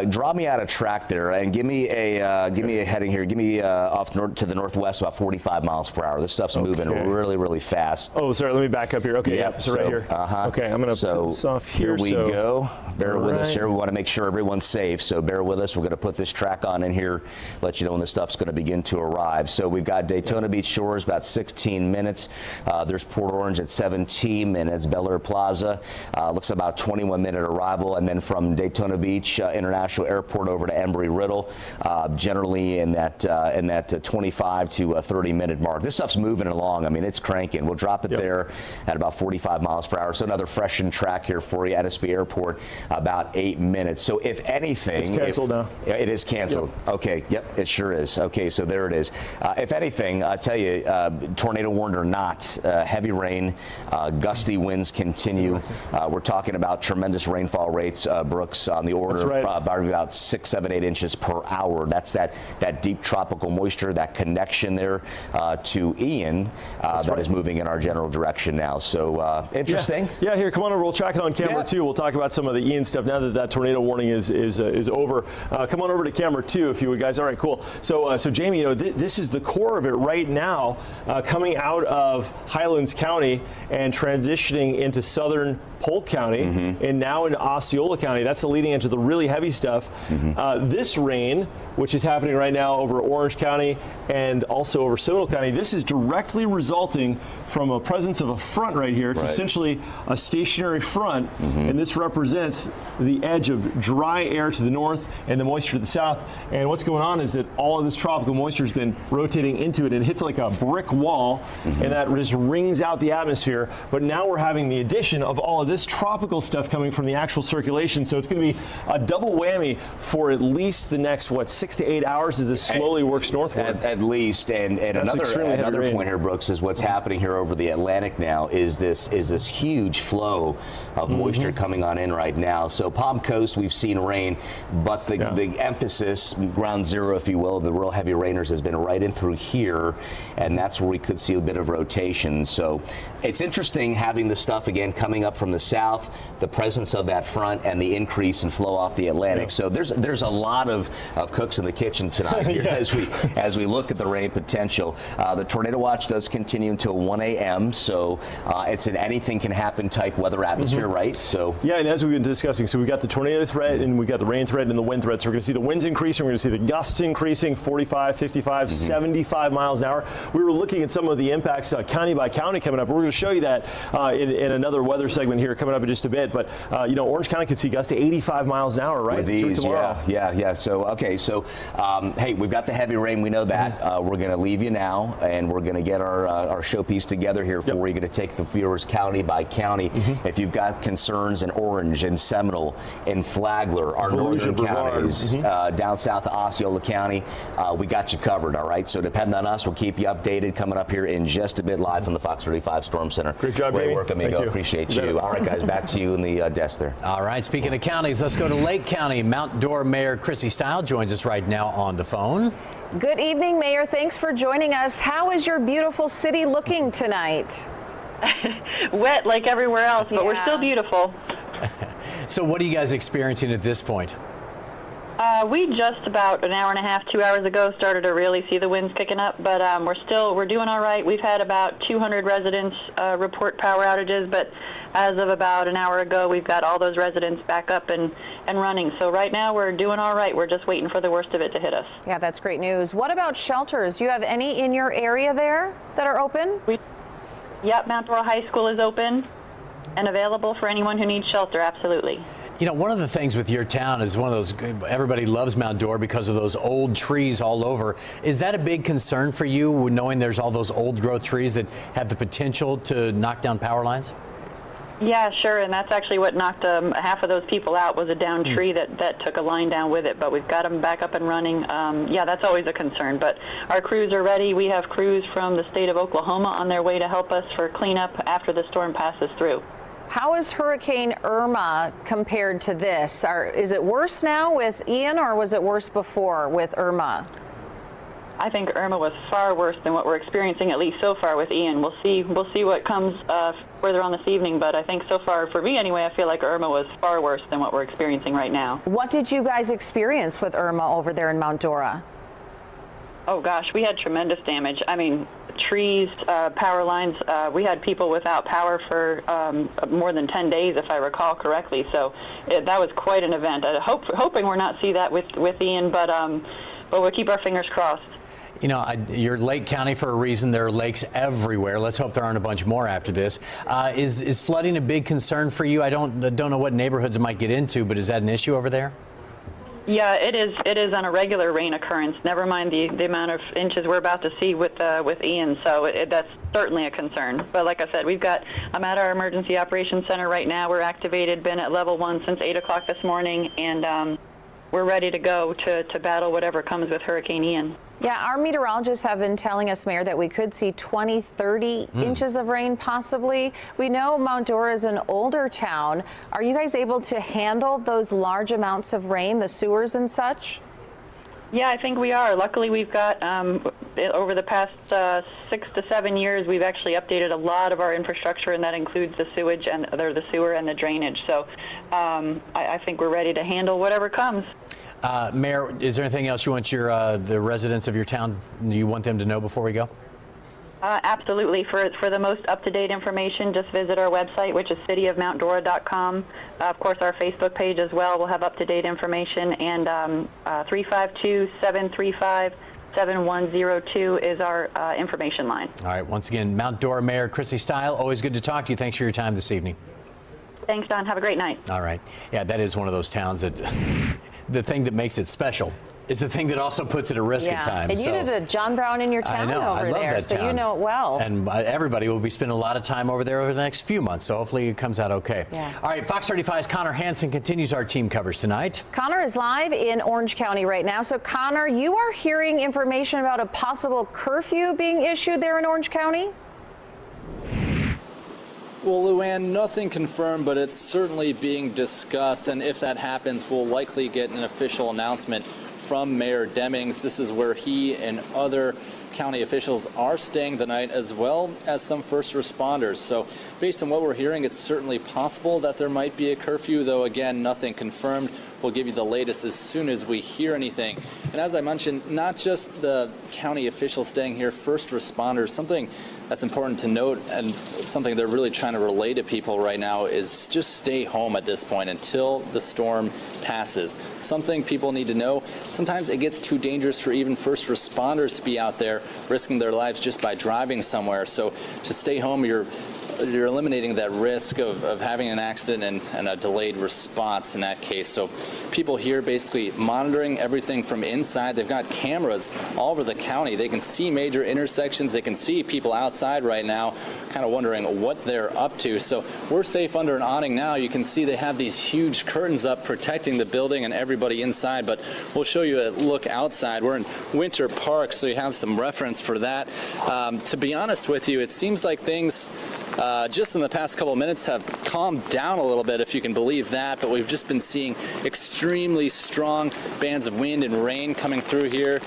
Draw me out a track there and give me a heading here. Give me off to the northwest about 45 miles per hour. This stuff's moving really fast. Oh, sorry. Let me back up here. Okay, yep. So right here. Okay, I'm going to put this off here. Here we go. Bear with us here. We want to make sure everyone's safe. So bear with us. We're going to put this track on in here. Let you know when this stuff's going to begin to arrive. So we've got Daytona Beach Shores about 16 minutes. There's Port Orange at 17 minutes. Bel Air Plaza looks about 21-minute arrival, and then from Daytona Beach International Airport over to Embry-Riddle, generally in that 25 to 30-minute mark. This stuff's moving along. I mean, it's cranking. We'll drop it there at about 45 miles per hour. So another freshened track here for you at SB Airport, about 8 minutes. So if anything, it's canceled now. It is canceled. Yep. Okay. Yep. It sure is. Okay. So there it is. If anything, I tell you, tornado warned or not, heavy rain, gusty winds continue. We're talking about tremendous rainfall rates, Brooks, on the order of about 6, 7, 8 inches per hour. That's that deep tropical moisture, that connection there to Ian that is moving in our general direction now. So interesting. Yeah. Here, come on over. We'll track it on camera too. We'll talk about some of the Ian stuff now that tornado warning is over. Come on over to camera 2 if you would, guys. All right, cool. So Jamie, you know, this is the core of it right now, coming out of Highlands County and transitioning into southern Polk County and now into Osceola County. That's the leading edge of the really heavy stuff. This rain, which is happening right now over Orange County and also over Seminole County, this is directly resulting from a presence of a front right here. It's essentially a stationary front, and this represents the edge of dry air to the north and the moisture to the south. And what's going on is that all of this tropical moisture has been rotating into it. It hits like a brick wall, and that just wrings out the atmosphere. But now we're having the addition of all of this tropical stuff coming from the actual circulation. So it's going to be a double whammy for at least the next, 6 6 to 8 hours as this slowly works northward. At least, and another point here, Brooks, is what's happening here over the Atlantic now is this huge flow of moisture coming on in right now. So Palm Coast, we've seen rain, but the emphasis, ground zero, if you will, of the real heavy rainers has been right in through here, and that's where we could see a bit of rotation. So it's interesting having the stuff again coming up from the south, the presence of that front, and the increase in flow off the Atlantic. So there's a lot of cooks in the kitchen tonight here as we look at the rain potential. The tornado watch does continue until 1 a.m. So it's an anything can happen type weather atmosphere, right? So and as we've been discussing, so we've got the tornado threat and we've got the rain threat and the wind threat. So we're going to see the winds increasing, we're going to see the gusts increasing, 45, 55, 75 miles an hour. We were looking at some of the impacts county by county coming up. We're going to show you that in another weather segment here coming up in just a bit. But Orange County could see gusts to 85 miles an hour, right? With these, yeah. So hey, we've got the heavy rain. We know that. We're going to leave you now, and we're going to get our showpiece together here for you. Going to take the viewers county by county. If you've got concerns in Orange, in Seminole, in Flagler, our northern counties, down south of Osceola County, we got you covered. All right. So depend on us. We'll keep you updated. Coming up here in just a bit, live from the Fox 35 Storm Center. Great job, Great Jamie. work, amigo. Appreciate you. All right, guys, back to you in the desk there. All right. Speaking of counties, let's go to Lake County. Mount Dora Mayor Chrissy Style joins us right now on the phone. Good evening, Mayor. Thanks for joining us. How is your beautiful city looking tonight? Wet like everywhere else, but we're still beautiful. So what are you guys experiencing at this point? We just about an hour and a half, 2 hours ago started to really see the winds kicking up, but we're doing all right. We've had about 200 residents report power outages, but as of about an hour ago, we've got all those residents back up and running. So right now we're doing all right. We're just waiting for the worst of it to hit us. Yeah, that's great news. What about shelters? Do you have any in your area there that are open? Yep, Mount Dora High School is open and available for anyone who needs shelter, absolutely. You know, one of the things with your town is one of those, everybody loves Mount Dora because of those old trees all over. Is that a big concern for you, knowing there's all those old growth trees that have the potential to knock down power lines? Yeah, sure, and that's actually what knocked half of those people out, was a downed tree that took a line down with it, but we've got them back up and running. Yeah, that's always a concern, but our crews are ready. We have crews from the state of Oklahoma on their way to help us for cleanup after the storm passes through. How is Hurricane Irma compared to this? Is it worse now with Ian, or was it worse before with Irma? I think Irma was far worse than what we're experiencing, at least so far with Ian. We'll see what comes further on this evening, but I think so far, for me anyway, I feel like Irma was far worse than what we're experiencing right now. What did you guys experience with Irma over there in Mount Dora? Oh gosh, we had tremendous damage. I mean, trees, power lines. We had people without power for more than 10 days, if I recall correctly. So that was quite an event. Hoping we're not see that with Ian, but we'll keep our fingers crossed. You know, you're Lake County for a reason. There are lakes everywhere. Let's hope there aren't a bunch more after this. Is flooding a big concern for you? I don't know what neighborhoods it might get into, but is that an issue over there? Yeah, it is. It is on a regular rain occurrence. Never mind the amount of inches we're about to see with Ian. So that's certainly a concern. But like I said, I'm at our emergency operations center right now. We're activated. Been at level 1 since 8 o'clock this morning, and we're ready to go to battle whatever comes with Hurricane Ian. Yeah, our meteorologists have been telling us, Mayor, that we could see 20, 30 inches of rain possibly. We know Mount Dora is an older town. Are you guys able to handle those large amounts of rain, the sewers and such? Yeah, I think we are. Luckily, we've got, over the past 6 to 7 years, we've actually updated a lot of our infrastructure, and that includes the sewage and the sewer and the drainage. So I think we're ready to handle whatever comes. Mayor, is there anything else you want the residents of your town, you want them to know before we go? Absolutely. For the most up-to-date information, just visit our website, which is cityofmountdora.com. Of course, our Facebook page as well will have up-to-date information, and 352-735-7102 is our information line. All right. Once again, Mount Dora Mayor Chrissy Style, always good to talk to you. Thanks for your time this evening. Thanks, Don. Have a great night. All right. Yeah, that is one of those towns that the thing that makes it special is the thing that also puts it at risk at times. And you did a John Brown in your town over there, so you know it well. And everybody will be spending a lot of time over there over the next few months, so hopefully it comes out okay. All right, Fox 35's Connor Hansen continues our team coverage tonight. Connor is live in Orange County right now. So Connor, you are hearing information about a possible curfew being issued there in Orange County? Well, Luann, nothing confirmed, but it's certainly being discussed. And if that happens, we'll likely get an official announcement from Mayor Demings. This is where he and other county officials are staying the night, as well as some first responders. So based on what we're hearing, it's certainly possible that there might be a curfew, though, again, nothing confirmed. We'll give you the latest as soon as we hear anything. And as I mentioned, not just the county officials staying here, first responders. Something that's important to note, and something they're really trying to relay to people right now, is just stay home at this point until the storm passes. Something people need to know, sometimes it gets too dangerous for even first responders to be out there risking their lives just by driving somewhere. So to stay home, you're eliminating that risk of having an accident and a delayed response in that case. So people here basically monitoring everything from inside. They've got cameras all over the county. They can see major intersections. They can see people outside right now kind of wondering what they're up to. So we're safe under an awning now. You can see they have these huge curtains up protecting the building and everybody inside, but we'll show you a look outside. We're in Winter Park, so you have some reference for that. To be honest with you, it seems like things just in the past couple of minutes have calmed down a little bit, if you can believe that, but we've just been seeing extremely strong bands of wind and rain coming through here,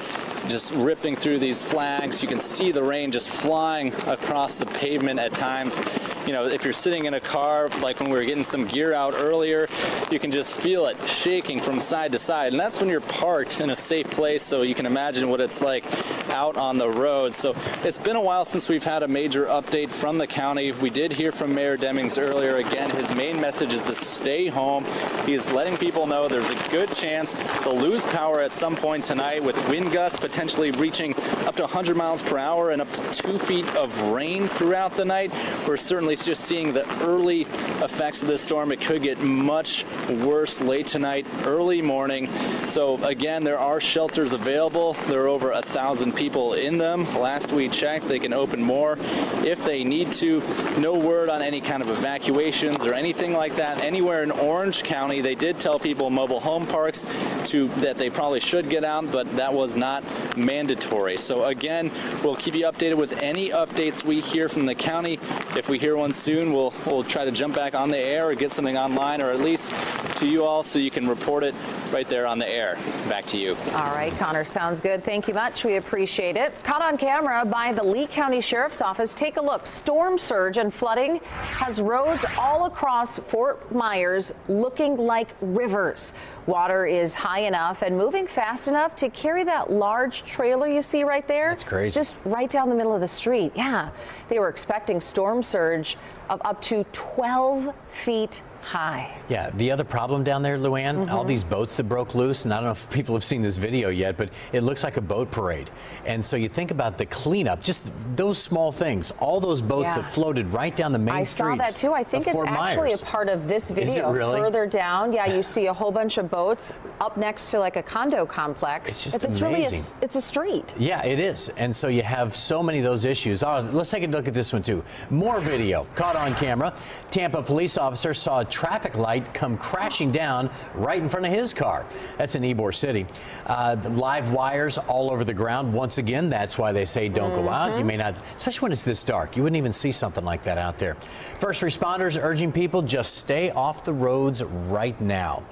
just ripping through these flags. You can see the rain just flying across the pavement at times. You know, if you're sitting in a car, like when we were getting some gear out earlier, you can just feel it shaking from side to side. And that's when you're parked in a safe place, so you can imagine what it's like out on the road. So it's been a while since we've had a major update from the county. We did hear from Mayor Demings earlier. Again, his main message is to stay home. He is letting people know there's a good chance they'll lose power at some point tonight, with wind gusts potentially reaching up to 100 miles per hour and up to 2 feet of rain throughout the night. We're certainly just seeing the early effects of this storm. It could get much worse late tonight, early morning. So again, there are shelters available. There are over 1,000 people in them. Last we checked, they can open more if they need to. No word on any kind of evacuations or anything like that anywhere in Orange County. They did tell people in mobile home parks that they probably should get out, but that was not mandatory. So again, we'll keep you updated with any updates we hear from the county. If we hear one soon, we'll try to jump back on the air or get something online, or at least to you all, so you can report it right there on the air. Back to you. All right, Connor, sounds good. Thank you much. We appreciate it. Caught on camera by the Lee County Sheriff's Office. Take a look. Storm surge and flooding has roads all across Fort Myers looking like rivers. Water is high enough and moving fast enough to carry that large trailer you see right there. That's crazy. Just right down the middle of the street. Yeah, they were expecting storm surge of up to 12 feet high. Yeah, the other problem down there, Luann, all these boats that broke loose, and I don't know if people have seen this video yet, but it looks like a boat parade. And so you think about the cleanup, just those small things, all those boats that floated right down the main streets. I saw that too. I think it's actually a part of this video. Is it really? Further down, yeah, you see a whole bunch of boats up next to like a condo complex. It's just it's amazing. Really it's a street. Yeah, it is. And so you have so many of those issues. Oh, let's take a look at this one too. More video caught on camera. Tampa police officer saw a traffic light come crashing down right in front of his car. That's in Ybor City. Live wires all over the ground. Once again, that's why they say don't go out. You may not, especially when it's this dark. You wouldn't even see something like that out there. First responders urging people just stay off the roads right now.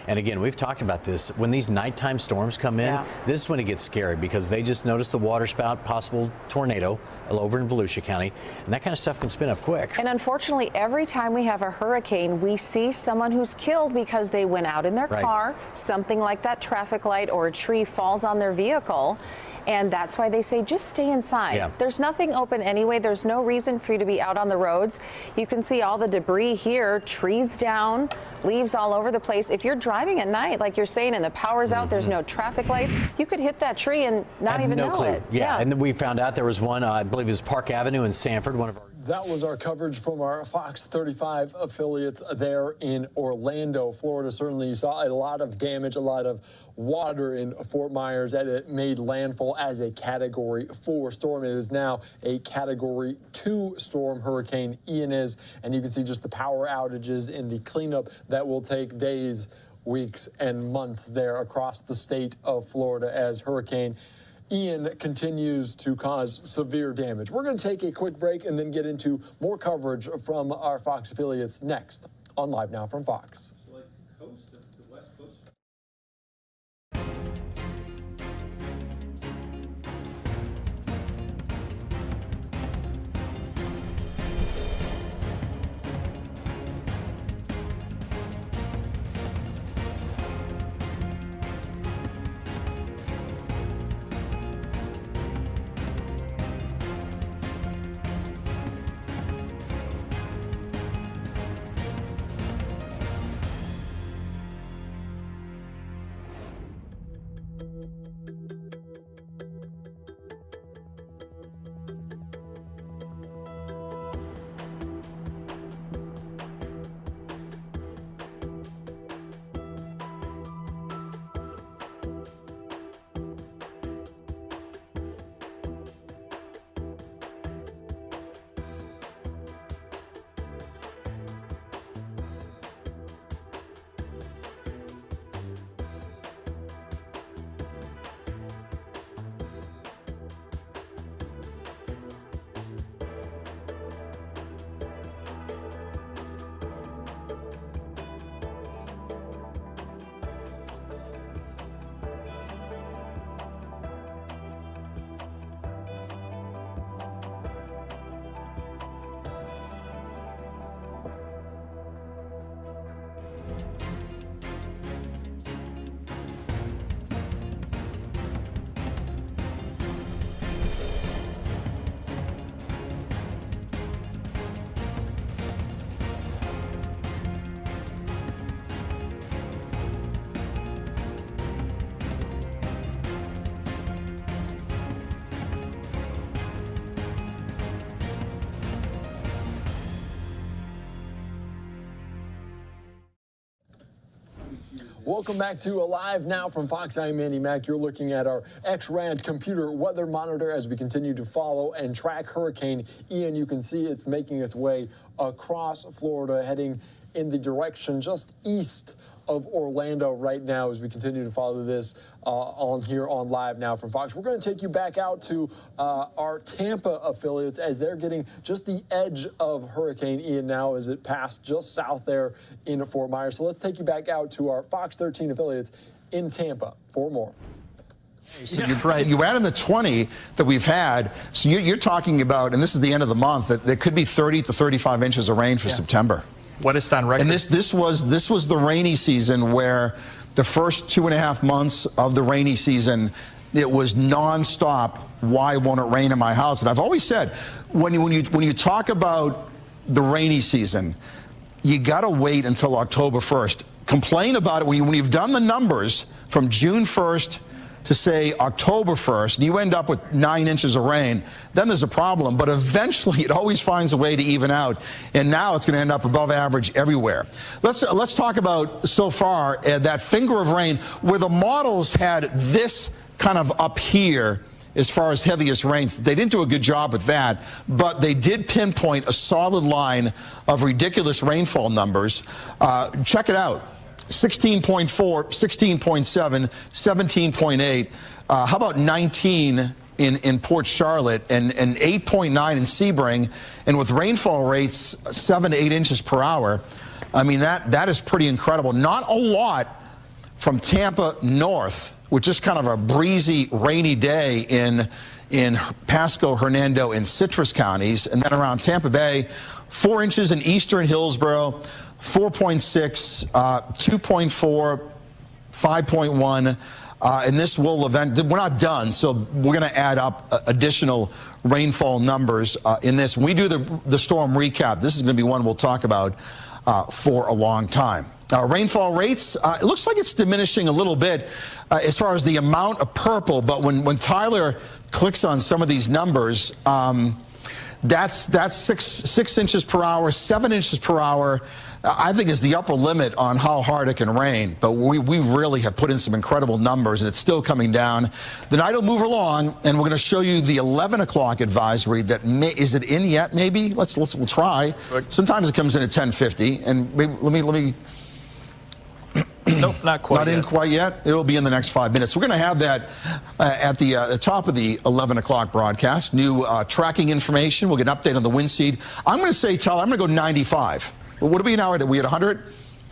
And again, we've talked about this. When these nighttime storms come in, this is when it gets scary, because they just noticed the water spout, possible tornado over in Volusia County, and that kind of stuff can spin up quick. And unfortunately, every time we have a hurricane, we see someone who's killed because they went out in their car, something like that traffic light or a tree falls on their vehicle. And that's why they say just stay inside. Yeah. There's nothing open anyway. There's no reason for you to be out on the roads. You can see all the debris here, trees down, leaves all over the place. If you're driving at night, like you're saying, and the power's out, there's no traffic lights, you could hit that tree and not even know it. Yeah, and then we found out there was one, I believe it was Park Avenue in Sanford, one of our That was our coverage from our Fox 35 affiliates there in Orlando, Florida. Certainly you saw a lot of damage, a lot of water in Fort Myers, and it made landfall as a Category 4 storm. It is now a Category 2 storm, Hurricane Ian is, and you can see just the power outages in the cleanup that will take days, weeks, and months there across the state of Florida as Hurricane Ian continues to cause severe damage. We're going to take a quick break and then get into more coverage from our Fox affiliates next on Live Now from Fox. Welcome back to Live Now from Fox. I'm Andy Mack. You're looking at our X-RAD computer weather monitor as we continue to follow and track Hurricane Ian. You can see it's making its way across Florida, heading in the direction just east of Orlando right now as we continue to follow this on Live Now from Fox. We're going to take you back out to our Tampa affiliates as they're getting just the edge of Hurricane Ian now as it passed just south there in Fort Myers. So let's take you back out to our Fox 13 affiliates in Tampa for more. So you add in the 20 that we've had, so you're talking about, and this is the end of the month, that there could be 30 to 35 inches of rain for September. What is on record? And this was the rainy season where the first 2.5 months of the rainy season, it was nonstop. Why won't it rain in my house? And I've always said, when you talk about the rainy season, you got to wait until October 1st. Complain about it when you've done the numbers from June 1st to say October 1st, and you end up with 9 inches of rain, then there's a problem. But eventually, it always finds a way to even out. And now it's going to end up above average everywhere. Let's talk about so far that finger of rain where the models had this kind of up here as far as heaviest rains. They didn't do a good job with that, but they did pinpoint a solid line of ridiculous rainfall numbers. Check it out. 16.4, 16.7, 17.8. How about 19 in Port Charlotte and 8.9 in Sebring, and with rainfall rates 7 to 8 inches per hour. I mean, that is pretty incredible. Not a lot from Tampa north, with just kind of a breezy, rainy day in Pasco, Hernando, and Citrus counties, and then around Tampa Bay, 4 inches in eastern Hillsborough, 4.6, 2.4, 5.1, and this will event. We're not done, so we're going to add up additional rainfall numbers in this. When we do the storm recap, this is going to be one we'll talk about for a long time. Rainfall rates, it looks like it's diminishing a little bit as far as the amount of purple, but when Tyler clicks on some of these numbers, That's 6 inches per hour, 7 inches per hour. I think is the upper limit on how hard it can rain. But we really have put in some incredible numbers, and it's still coming down. The night will move along, and we're going to show you the 11 o'clock advisory. Is it in yet? Maybe we'll try. Sometimes it comes in at 10:50, and maybe, let me. Nope, not quite. Not in quite yet. It'll be in the next 5 minutes. We're going to have that at the top of the 11 o'clock broadcast. New tracking information. We'll get an update on the wind speed. I'm going to say, Tyler, I'm going to go 95. What are we now? Are we at 100?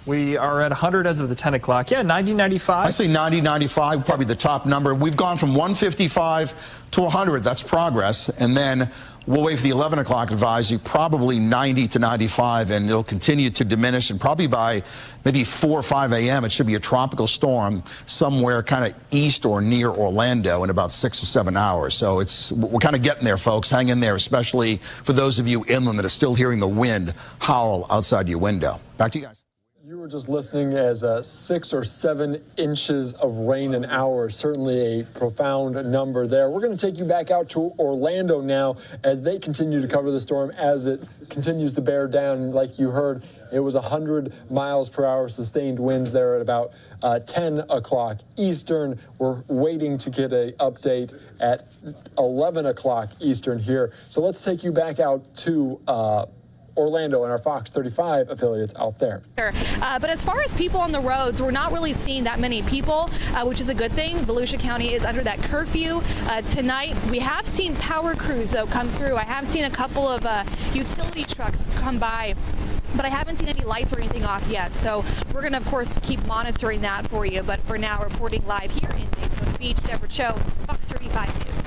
We are at 100 as of the 10 o'clock. Yeah, 90, 95. I say 90, 95, probably the top number. We've gone from 155 to 100. That's progress. And then we'll wait for the 11 o'clock advisory, probably 90 to 95, and it'll continue to diminish. And probably by maybe 4 or 5 a.m., it should be a tropical storm somewhere kind of east or near Orlando in about 6 or 7 hours. So we're kind of getting there, folks. Hang in there, especially for those of you inland that are still hearing the wind howl outside your window. Back to you guys. You were just listening as 6 or 7 inches of rain an hour. Certainly a profound number there. We're going to take you back out to Orlando now as they continue to cover the storm as it continues to bear down. Like you heard, it was 100 miles per hour sustained winds there at about 10 o'clock Eastern. We're waiting to get an update at 11 o'clock Eastern here. So let's take you back out to Orlando and our Fox 35 affiliates out there. But as far as people on the roads, we're not really seeing that many people, which is a good thing. Volusia County is under that curfew tonight. We have seen power crews, though, come through. I have seen a couple of utility trucks come by, but I haven't seen any lights or anything off yet. So we're going to, of course, keep monitoring that for you. But for now, reporting live here in Daytona Beach, Deborah Cho, Fox 35 News.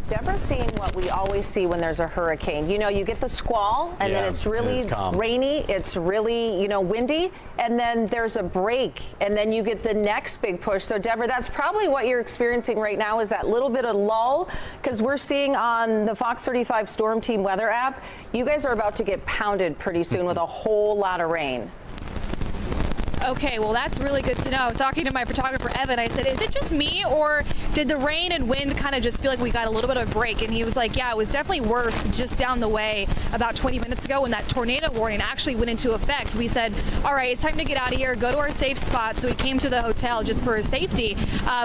Deborah's seeing what we always see when there's a hurricane. You know, you get the squall, and then it's really rainy, it's really, windy, and then there's a break, and then you get the next big push. So, Deborah, that's probably what you're experiencing right now is that little bit of lull, because we're seeing on the Fox 35 Storm Team weather app, you guys are about to get pounded pretty soon with a whole lot of rain. Okay, well, that's really good to know. I was talking to my photographer, Evan. I said, is it just me, or did the rain and wind kind of just feel like we got a little bit of a break? And he was like, yeah, it was definitely worse just down the way about 20 minutes ago when that tornado warning actually went into effect. We said, all right, it's time to get out of here, go to our safe spot. So we came to the hotel just for safety.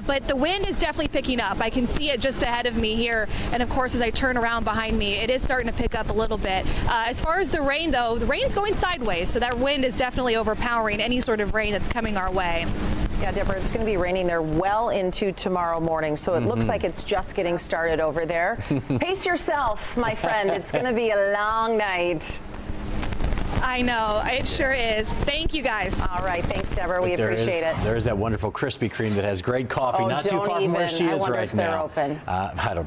But the wind is definitely picking up. I can see it just ahead of me here. And of course, as I turn around behind me, it is starting to pick up a little bit. As far as the rain, though, the rain's going sideways. So that wind is definitely overpowering any sort of rain that's coming our way. Yeah, Deborah, it's going to be raining there well into tomorrow morning, so it looks like it's just getting started over there. Pace yourself, my friend. It's going to be a long night. I know, it sure is. Thank you, guys. All right, thanks, Deborah. We appreciate it. There's that wonderful Krispy Kreme that has great coffee, not too far from where she is right now.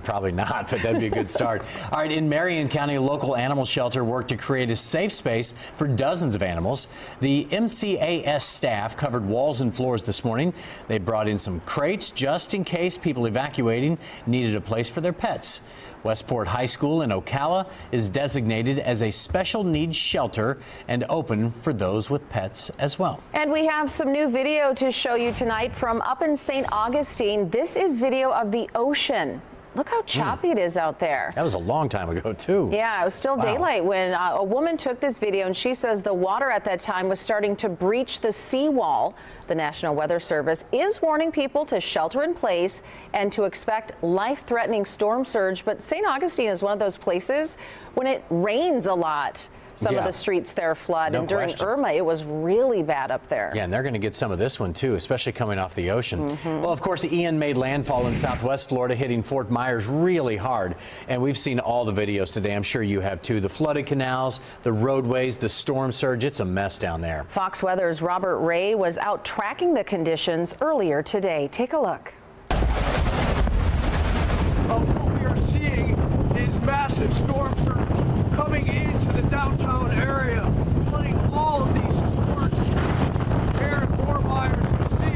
Probably not, but that'd be a good start. All right, in Marion County, a local animal shelter worked to create a safe space for dozens of animals. The MCAS staff covered walls and floors this morning. They brought in some crates just in case people evacuating needed a place for their pets. Westport High School in Ocala is designated as a special needs shelter and open for those with pets as well. And we have some new video to show you tonight from up in St. Augustine. This is video of the ocean. Look how choppy it is out there. That was a long time ago, too. Yeah, it was still daylight when a woman took this video, and she says the water at that time was starting to breach the seawall. The National Weather Service is warning people to shelter in place and to expect life-threatening storm surge. But St. Augustine is one of those places when it rains a lot. Some of the streets there flood, and during Irma, it was really bad up there. Yeah, and they're going to get some of this one, too, especially coming off the ocean. Well, of course, Ian made landfall in southwest Florida, hitting Fort Myers really hard. And we've seen all the videos today. I'm sure you have, too. The flooded canals, the roadways, the storm surge. It's a mess down there. Fox Weather's Robert Ray was out tracking the conditions earlier today. Take a look. What we are seeing is massive storm surge coming into the downtown area, flooding all of these sports here in Fort Myers. You see,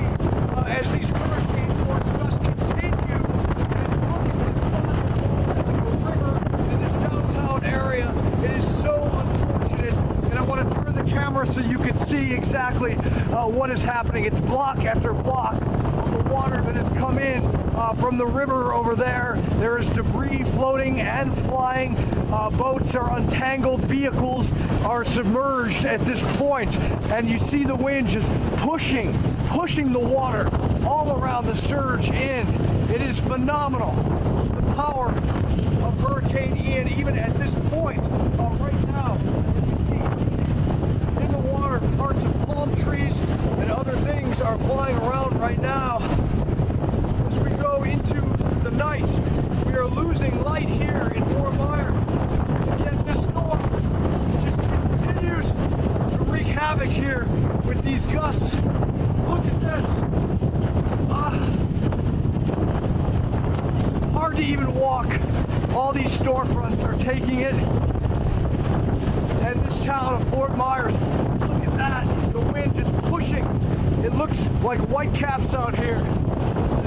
as these hurricane force gusts continue, and look at this river in this downtown area. It is so unfortunate, and I want to turn the camera so you can see exactly what is happening. It's block after block of the water that has come in from the river over there. There is debris floating and flying. Boats are untangled. Vehicles are submerged at this point. And you see the wind just pushing the water all around the surge in. It is phenomenal. The power of Hurricane Ian, even at this point, right now, you see in the water, parts of palm trees and other things are flying around right now. As we go into the night, we are losing light here in Fort Myers. Yet this storm just continues to wreak havoc here with these gusts. Look at this. Hard to even walk. All these storefronts are taking it. And this town of Fort Myers, look at that. The wind just pushing. It looks like white caps out here.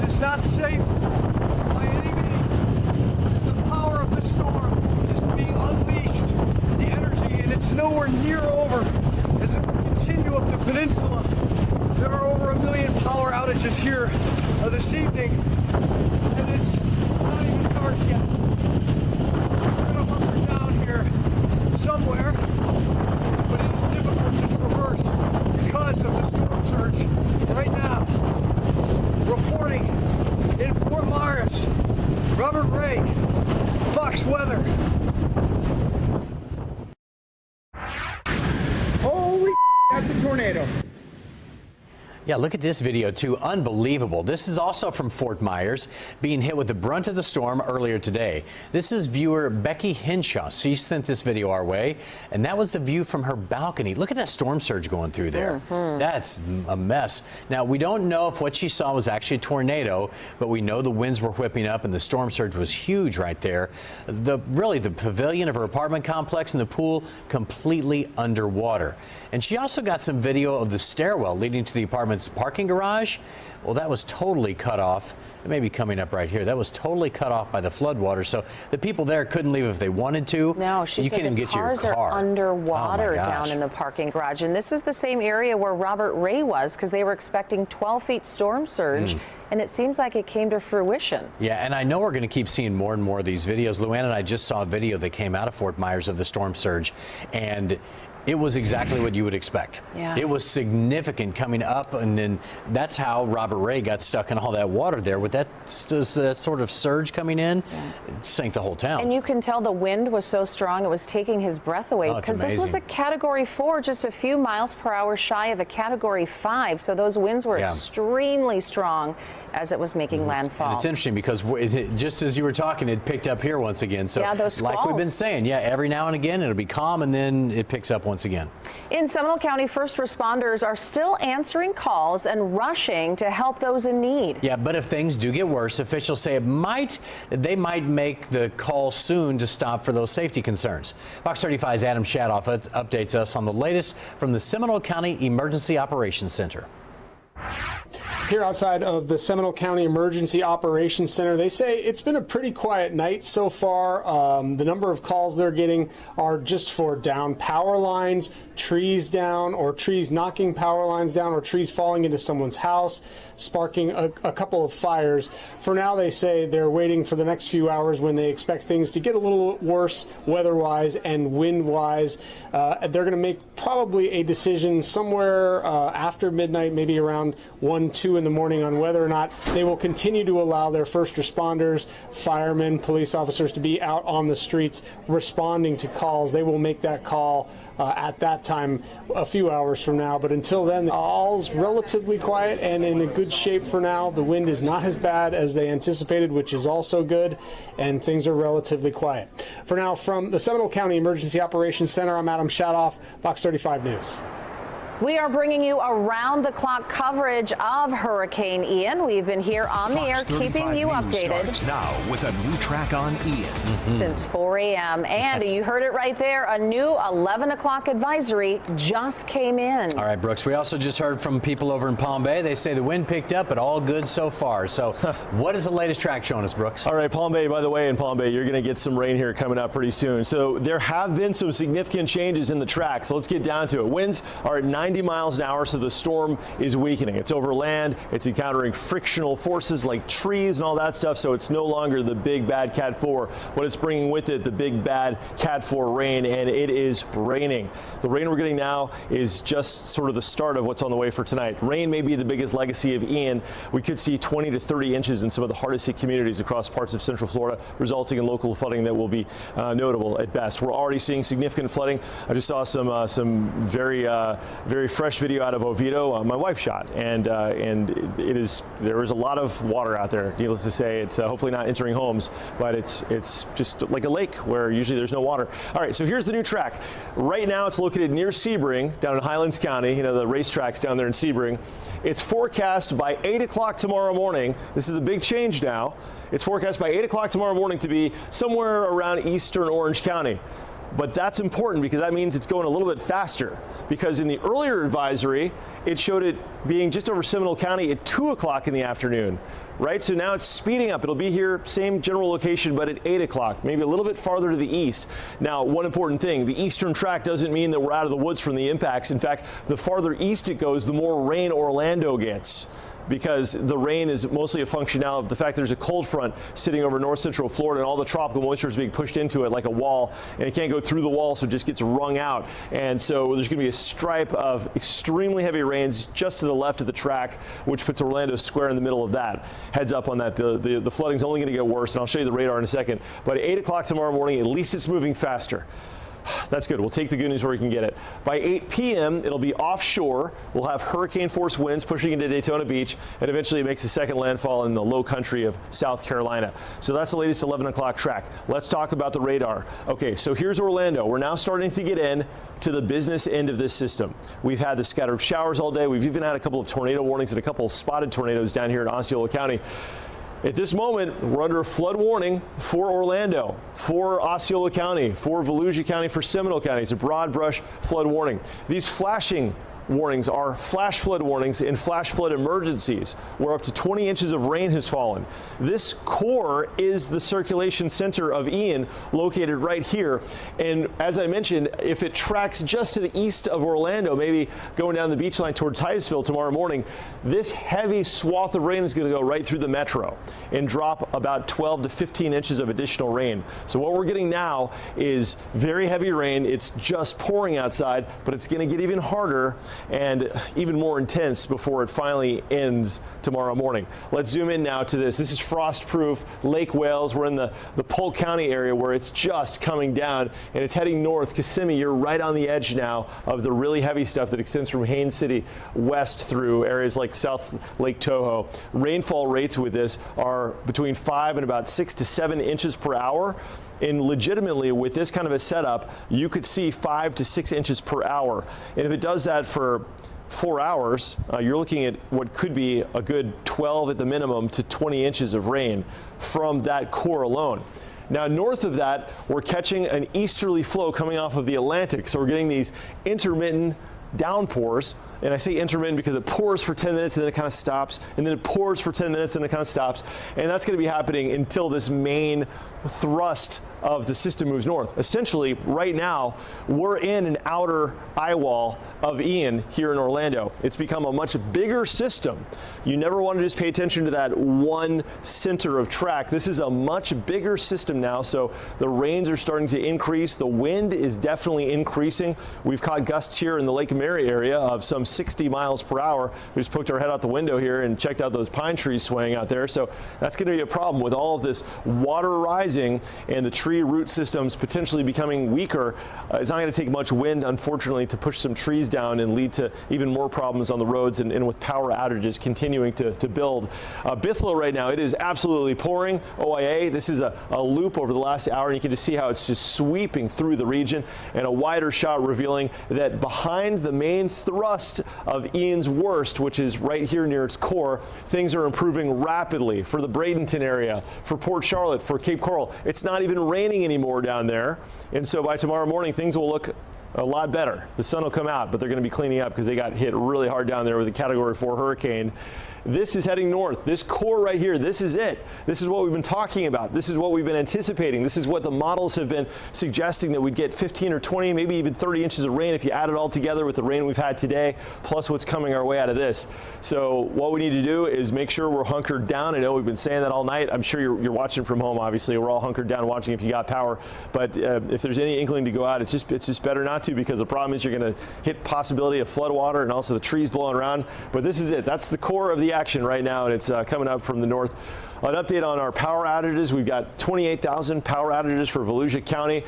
It's not safe by any means. The power of this storm is being unleashed. The energy, and it's nowhere near over. As it continue up the peninsula, there are over 1 million power outages here this evening, and it's not even dark yet. We're going to hunker down here somewhere, but it is difficult to traverse because of the storm surge. Right now, reporting in Fort Myers, Robert Ray, Fox Weather. Holy that's a tornado. Yeah, look at this video, too. Unbelievable. This is also from Fort Myers, being hit with the brunt of the storm earlier today. This is viewer Becky Henshaw. She sent this video our way, and that was the view from her balcony. Look at that storm surge going through there. That's a mess. Now, we don't know if what she saw was actually a tornado, but we know the winds were whipping up, and the storm surge was huge right there. Really, the pavilion of her apartment complex and the pool completely underwater. And she also got some video of the stairwell leading to the apartment's parking garage. Well, that was totally cut off. It may be coming up right here. That was totally cut off by the floodwater, so the people there couldn't leave if they wanted to. No, she you said can't even the get to your cars car. are underwater Oh, my down gosh. in the parking garage. And this is the same area where Robert Ray was, because they were expecting 12 feet storm surge. And it seems like it came to fruition. Yeah, and I know we're going to keep seeing more and more of these videos. Luann and I just saw a video that came out of Fort Myers of the storm surge, and it was exactly what you would expect. Yeah. It was significant coming up, and then that's how Robert Ray got stuck in all that water there. With that sort of surge coming in, it sank the whole town. And you can tell the wind was so strong it was taking his breath away, Oh, it's because this was a amazing. Category 4, just a few miles per hour shy of a Category 5. So those winds were Yeah. extremely strong as it was making landfall. And it's interesting because just as you were talking, it picked up here once again. So Yeah, those like we've been squalls. saying, yeah, every now and again it'll be calm, and then it picks up once again. In Seminole County, first responders are still answering calls and rushing to help those in need. Yeah, but if things do get worse, officials say they might make the call soon to stop for those safety concerns. Fox 35's Adam Shadoff updates us on the latest from the Seminole County Emergency Operations Center. Here outside of the Seminole County Emergency Operations Center, they say it's been a pretty quiet night so far. The number of calls they're getting are just for down power lines, trees down, or trees knocking power lines down, or trees falling into someone's house, sparking a couple of fires. For now, they say they're waiting for the next few hours when they expect things to get a little worse weather-wise and wind-wise. They're going to make probably a decision somewhere after midnight, maybe around 1, 2 in the morning, on whether or not they will continue to allow their first responders, firemen, police officers to be out on the streets responding to calls. They will make that call at that time a few hours from now. But until then, all's relatively quiet and in a good shape for now. The wind is not as bad as they anticipated, which is also good, and things are relatively quiet. For now, from the Seminole County Emergency Operations Center, I'm Adam Shadoff, Fox 35 News. We are bringing you around-the-clock coverage of Hurricane Ian. We've been here on the air keeping you updated. Starts now with a new track on Ian. Since 4 a.m. And you heard it right there, a new 11 o'clock advisory just came in. All right, Brooks, we also just heard from people over in Palm Bay. They say the wind picked up, but all good so far. So what is the latest track showing us, Brooks? All right, Palm Bay, by the way, in Palm Bay, you're going to get some rain here coming up pretty soon. So there have been some significant changes in the track. So let's get down to it. Winds are at 9 90 miles an hour, so the storm is weakening. It's over land. It's encountering frictional forces like trees and all that stuff, so it's no longer the big bad Cat 4, but it's bringing with it the big bad Cat 4 rain, and it is raining. The rain we're getting now is just sort of the start of what's on the way for tonight. Rain may be the biggest legacy of Ian. We could see 20 to 30 inches in some of the hardest hit communities across parts of Central Florida, resulting in local flooding that will be notable at best. We're already seeing significant flooding. I just saw some very fresh video out of Oviedo. My wife shot, and there is a lot of water out there. Needless to say, it's hopefully not entering homes, but it's just like a lake where usually there's no water. All right, so here's the new track. Right now, it's located near Sebring, down in Highlands County. You know, the racetrack's down there in Sebring. It's forecast by 8 o'clock tomorrow morning. This is a big change now. It's forecast by 8 o'clock tomorrow morning to be somewhere around eastern Orange County. But that's important because that means it's going a little bit faster. Because in the earlier advisory, it showed it being just over Seminole County at 2 o'clock in the afternoon. Right, so now it's speeding up. It'll be here, same general location, but at 8 o'clock, maybe a little bit farther to the east. Now, one important thing, the eastern track doesn't mean that we're out of the woods from the impacts. In fact, the farther east it goes, the more rain Orlando gets, because the rain is mostly a function now of the fact there's a cold front sitting over north central Florida, and all the tropical moisture is being pushed into it like a wall, and it can't go through the wall, so it just gets wrung out. And so there's going to be a stripe of extremely heavy rains just to the left of the track, which puts Orlando square in the middle of that. Heads up on that. The flooding's only going to get worse, and I'll show you the radar in a second. But at 8 o'clock tomorrow morning, at least it's moving faster. That's good. We'll take the good news where we can get it. By 8 p.m., it'll be offshore. We'll have hurricane force winds pushing into Daytona Beach, and eventually it makes a second landfall in the low country of South Carolina. So that's the latest 11 o'clock track. Let's talk about the radar. Okay, so here's Orlando. We're now starting to get in to the business end of this system. We've had the scattered showers all day. We've even had a couple of tornado warnings and a couple of spotted tornadoes down here in Osceola County. At this moment, we're under a flood warning for Orlando, for Osceola County, for Volusia County, for Seminole County. It's a broad brush flood warning. These flashing warnings are flash flood warnings and flash flood emergencies, where up to 20 inches of rain has fallen. This core is the circulation center of Ian, located right here. And as I mentioned, if it tracks just to the east of Orlando, maybe going down the beach line towards Titusville tomorrow morning, this heavy swath of rain is going to go right through the metro and drop about 12 to 15 inches of additional rain. So what we're getting now is very heavy rain. It's just pouring outside, but it's going to get even harder and even more intense before it finally ends tomorrow morning. Let's zoom in now to this. This is frost-proof Lake Wales. We're in the Polk County area where it's just coming down, and it's heading north. Kissimmee, you're right on the edge now of the really heavy stuff that extends from Haines City west through areas like South Lake Tahoe. Rainfall rates with this are between 5 and about 6 to 7 inches per hour. And legitimately, with this kind of a setup, you could see 5 to 6 inches per hour. And if it does that for 4 hours, you're looking at what could be a good 12 at the minimum to 20 inches of rain from that core alone. Now, north of that, we're catching an easterly flow coming off of the Atlantic. So we're getting these intermittent downpours. And I say intermittent because it pours for 10 minutes and then it kind of stops, and then it pours for 10 minutes and it kind of stops. And that's going to be happening until this main thrust of the system moves north. Essentially, right now, we're in an outer eye wall of Ian here in Orlando. It's become a much bigger system. You never want to just pay attention to that one center of track. This is a much bigger system now, so the rains are starting to increase. The wind is definitely increasing. We've caught gusts here in the Lake Mary area of some 60 miles per hour. We just poked our head out the window here and checked out those pine trees swaying out there. So that's going to be a problem with all of this water rising and the tree root systems potentially becoming weaker. It's not going to take much wind, unfortunately, to push some trees down and lead to even more problems on the roads and with power outages continuing to build. Bithlo right now, it is absolutely pouring. OIA, this is a loop over the last hour, and you can just see how it's just sweeping through the region, and a wider shot revealing that behind the main thrust of Ian's worst, which is right here near its core, things are improving rapidly for the Bradenton area, for Port Charlotte, for Cape Coral. It's not even raining anymore down there, and so by tomorrow morning things will look a lot better. The sun will come out, but they're going to be cleaning up because they got hit really hard down there with a Category 4 hurricane. This is heading north. This core right here, this is it. This is what we've been talking about. This is what we've been anticipating. This is what the models have been suggesting, that we'd get 15 or 20, maybe even 30 inches of rain if you add it all together with the rain we've had today, plus what's coming our way out of this. So what we need to do is make sure we're hunkered down. I know we've been saying that all night. I'm sure you're watching from home, obviously. We're all hunkered down watching if you got power. But if there's any inkling to go out, it's just better not to, because the problem is you're going to hit possibility of flood water and also the trees blowing around. But this is it. That's the core of the action right now, and it's coming up from the north. An update on our power outages. We've got 28,000 power outages for Volusia County,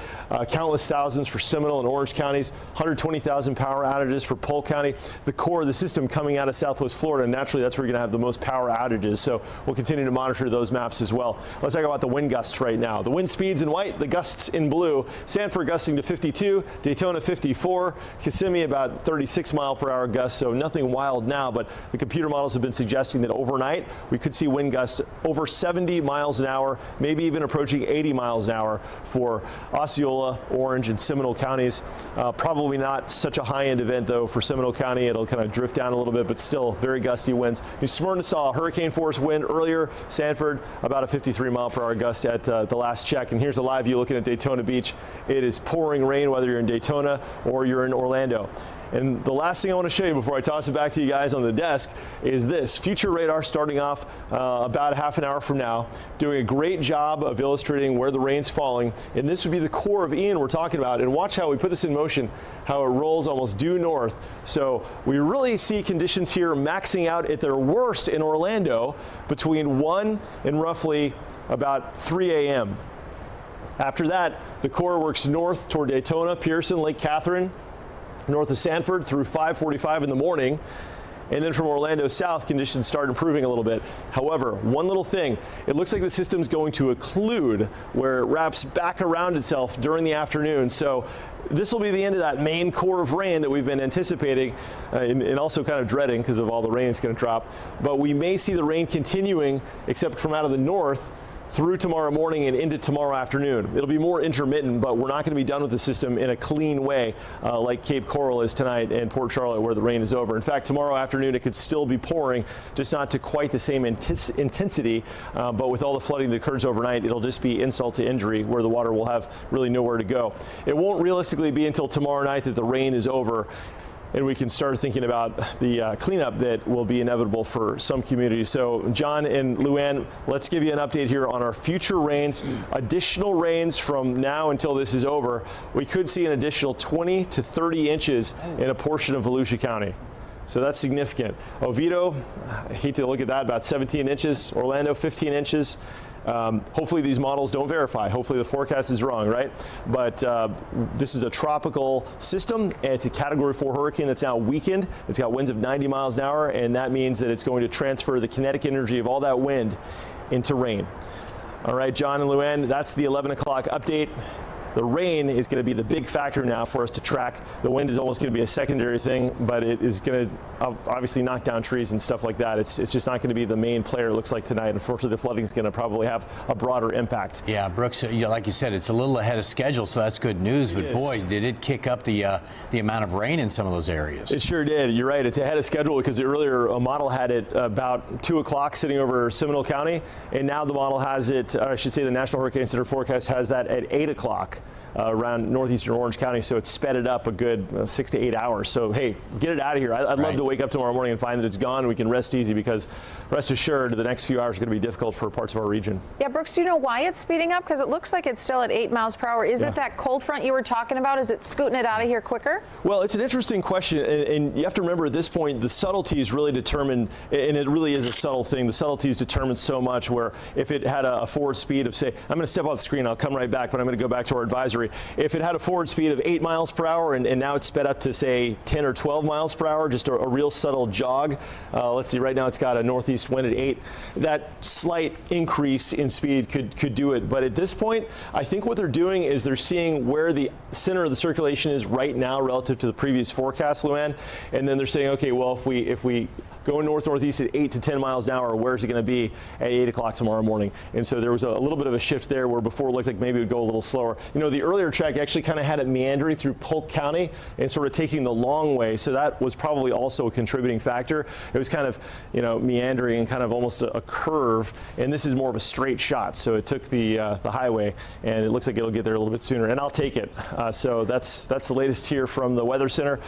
countless thousands for Seminole and Orange counties, 120,000 power outages for Polk County. The core of the system coming out of Southwest Florida, and naturally that's where you're going to have the most power outages. So we'll continue to monitor those maps as well. Let's talk about the wind gusts right now. The wind speeds in white, the gusts in blue. Sanford gusting to 52, Daytona 54, Kissimmee about 36 mile-per-hour gusts, so nothing wild now, but the computer models have been suggesting that overnight we could see wind gusts over 70 miles an hour, maybe even approaching 80 miles an hour for Osceola, Orange, and Seminole counties. Probably not such a high-end event, though, for Seminole County. It'll kind of drift down a little bit, but still very gusty winds. New Smyrna saw a hurricane-force wind earlier. Sanford, about a 53 mile-per-hour gust at the last check. And here's a live view looking at Daytona Beach. It is pouring rain, whether you're in Daytona or you're in Orlando. And the last thing I want to show you before I toss it back to you guys on the desk is this. Future radar starting off about half an hour from now, doing a great job of illustrating where the rain's falling. And this would be the core of Ian we're talking about. And watch how we put this in motion, how it rolls almost due north. So we really see conditions here maxing out at their worst in Orlando between 1 and roughly about 3 a.m. After that, the core works north toward Daytona, Pearson, Lake Catherine, north of Sanford through 5:45 in the morning. And then from Orlando south, conditions start improving a little bit. However, one little thing, it looks like the system's going to occlude, where it wraps back around itself during the afternoon. So this will be the end of that main core of rain that we've been anticipating and also kind of dreading because of all the rain it's going to drop. But we may see the rain continuing, except from out of the north, through tomorrow morning and into tomorrow afternoon. It'll be more intermittent, but we're not going to be done with the system in a clean way like Cape Coral is tonight and Port Charlotte, where the rain is over. In fact, tomorrow afternoon it could still be pouring, just not to quite the same intensity, but with all the flooding that occurs overnight, it'll just be insult to injury, where the water will have really nowhere to go. It won't realistically be until tomorrow night that the rain is over, and we can start thinking about the cleanup that will be inevitable for some communities. So, John and Luann, let's give you an update here on our future rains. Additional rains from now until this is over. We could see an additional 20 to 30 inches in a portion of Volusia County. So that's significant. Oviedo, I hate to look at that, about 17 inches. Orlando, 15 inches. Hopefully these models don't verify. Hopefully the forecast is wrong, right? But this is a tropical system. And it's a Category 4 hurricane that's now weakened. It's got winds of 90 miles an hour, and that means that it's going to transfer the kinetic energy of all that wind into rain. All right, John and Luann, that's the 11 o'clock update. The rain is going to be the big factor now for us to track. The wind is almost going to be a secondary thing, but it is going to obviously knock down trees and stuff like that. It's just not going to be the main player, it looks like, tonight. Unfortunately, the flooding is going to probably have a broader impact. Yeah, Brooks, like you said, it's a little ahead of schedule, so that's good news. But boy, did it kick up the amount of rain in some of those areas. It sure did. You're right. It's ahead of schedule because earlier a model had it about 2 o'clock sitting over Seminole County, and now the model has it, or I should say the National Hurricane Center forecast has that at 8 o'clock. Around northeastern Orange County, so it's sped it up a good 6 to 8 hours. So hey, get it out of here. I'd love to wake up tomorrow morning and find that it's gone and we can rest easy, because rest assured the next few hours are going to be difficult for parts of our region. Yeah, Brooks, do you know why it's speeding up? Because it looks like it's still at 8 miles per hour. Is it that cold front you were talking about? Is it scooting it out of here quicker? Well, it's an interesting question, and you have to remember at this point the subtleties really determine, and it really is a subtle thing, the subtleties determine so much, where if it had a forward speed of, say, I'm going to step off the screen, I'll come right back, but I'm going to go back to our advisory. If it had a forward speed of 8 miles per hour and now it's sped up to, say, 10 or 12 miles per hour, just a real subtle jog. Let's see, right now it's got a northeast wind at 8. That slight increase in speed could do it. But at this point, I think what they're doing is they're seeing where the center of the circulation is right now relative to the previous forecast, Luann, and then they're saying, okay, well, if we going north-northeast at 8 to 10 miles an hour. Where's it going to be at 8 o'clock tomorrow morning? And so there was a little bit of a shift there where before it looked like maybe it would go a little slower. You know, the earlier track actually kind of had it meandering through Polk County and sort of taking the long way. So that was probably also a contributing factor. It was kind of, you know, meandering and kind of almost a curve. And this is more of a straight shot. So it took the highway, and it looks like it'll get there a little bit sooner. And I'll take it. So that's the latest here from the Weather Center.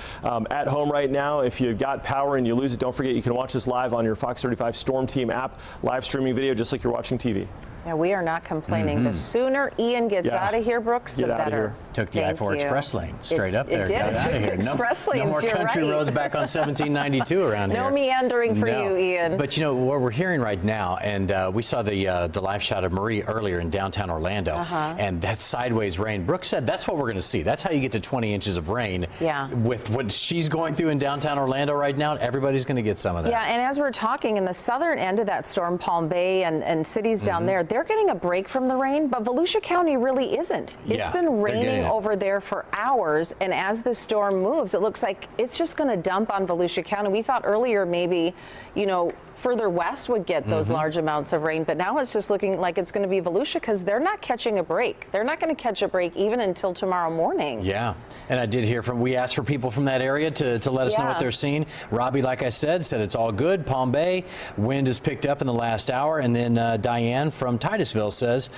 At home right now, if you've got power and you lose it, don't forget you can watch this live on your Fox 35 Storm Team app, live streaming video, just like you're watching TV. Yeah, we are not complaining. The sooner Ian gets out of here, Brooks, the better. Took the I-4 express lane straight up there. It did. Got out of here. Express lanes, no more country roads back on 1792 around here. No meandering for you, Ian. But you know what we're hearing right now, and we saw the live shot of Marie earlier in downtown Orlando, and that sideways rain. Brooks said that's what we're going to see. That's how you get to 20 inches of rain. Yeah. With what she's going through in downtown Orlando right now, everybody's going to get some of that. Yeah, and as we're talking, in the southern end of that storm, Palm Bay and cities down there, they're getting a break from the rain, but Volusia County really isn't. It's been raining over there for hours, and as the storm moves, it looks like it's just going to dump on Volusia County. We thought earlier maybe, you know, further west would get those large amounts of rain, but now it's just looking like it's going to be Volusia because they're not catching a break. They're not going to catch a break even until tomorrow morning. Yeah, and I did hear we asked for people from that area to let us know what they're seeing. Robbie, like I said it's all good. Palm Bay, wind has picked up in the last hour, and then Diane from Titusville says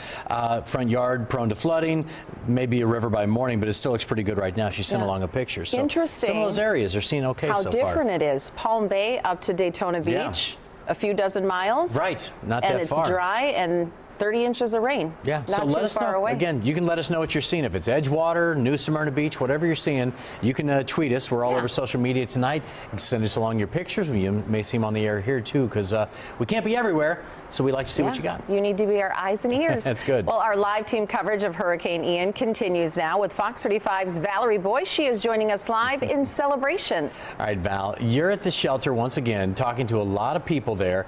front yard prone to flooding, maybe a river by morning, but it still looks pretty good right now. She sent along a picture. So interesting. Some of those areas are seeing okay so far. How different it is. Palm Bay up to Daytona Beach. A few dozen miles. Right, not that far. And it's dry and 30 inches of rain. Yeah, not so let too us far know. away. Again, you can let us know what you're seeing. If it's Edgewater, New Smyrna Beach, whatever you're seeing, you can tweet us. We're all over social media tonight. You can send us along your pictures. You may see them on the air here, too, because we can't be everywhere, so we like to see what you got. You need to be our eyes and ears. That's good. Well, our live team coverage of Hurricane Ian continues now with Fox 35's Valerie Boyce. She is joining us live in celebration. All right, Val, you're at the shelter once again, talking to a lot of people there.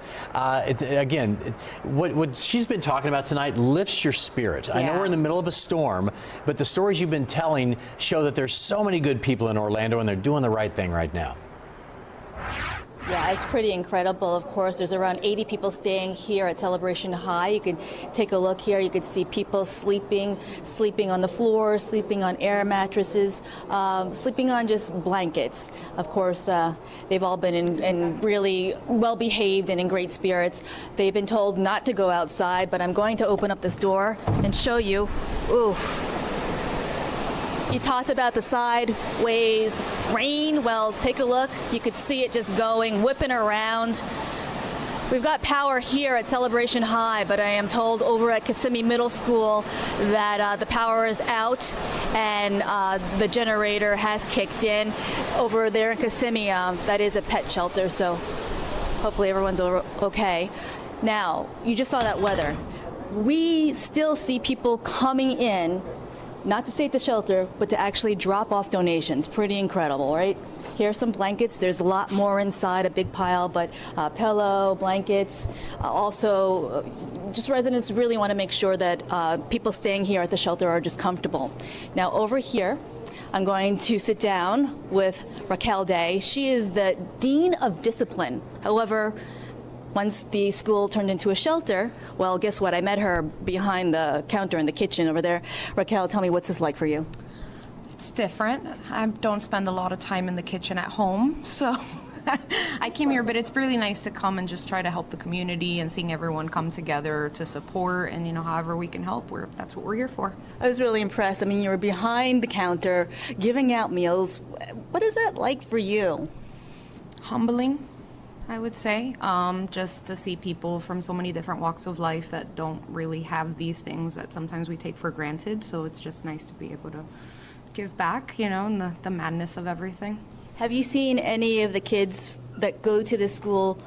What she's been talking about tonight lifts your spirit. I know we're in the middle of a storm, but the stories you've been telling show that there's so many good people in Orlando, and they're doing the right thing right now. Yeah, it's pretty incredible. Of course, there's around 80 people staying here at Celebration High. You can take a look here. You can see people sleeping on the floor, sleeping on air mattresses, sleeping on just blankets. Of course, they've all been in really well behaved and in great spirits. They've been told not to go outside, but I'm going to open up this door and show you. Oof. You talked about the sideways rain. Well, take a look. You could see it just going, whipping around. We've got power here at Celebration High, but I am told over at Kissimmee Middle School that the power is out and the generator has kicked in. Over there in Kissimmee, that is a pet shelter, so hopefully everyone's okay. Now, you just saw that weather. We still see people coming in, not to stay at the shelter, but to actually drop off donations. Pretty incredible, right? Here's some blankets. There's a lot more inside, a big pile, but pillow, blankets. Also, just residents really want to make sure that people staying here at the shelter are just comfortable. Now, over here, I'm going to sit down with Raquel Day. She is the Dean of Discipline. However, once the school turned into a shelter, well, guess what? I met her behind the counter in the kitchen over there. Raquel, tell me, what's this like for you? It's different. I don't spend a lot of time in the kitchen at home, so I came here, but it's really nice to come and just try to help the community and seeing everyone come together to support and, however we can help, that's what we're here for. I was really impressed. I mean, you were behind the counter giving out meals. What is that like for you? Humbling, I would say, just to see people from so many different walks of life that don't really have these things that sometimes we take for granted. So it's just nice to be able to give back, in the madness of everything. Have you seen any of the kids that go to this school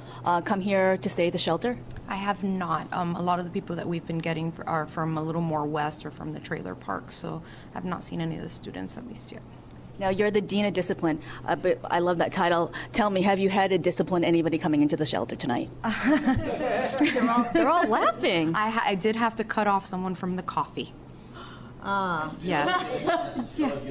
come here to stay at the shelter? I have not. A lot of the people that we've been getting are from a little more west or from the trailer park. So I've not seen any of the students at least yet. Now, you're the Dean of Discipline, but I love that title. Tell me, have you had to discipline anybody coming into the shelter tonight? They're all laughing. I did have to cut off someone from the coffee. Yes. Yes.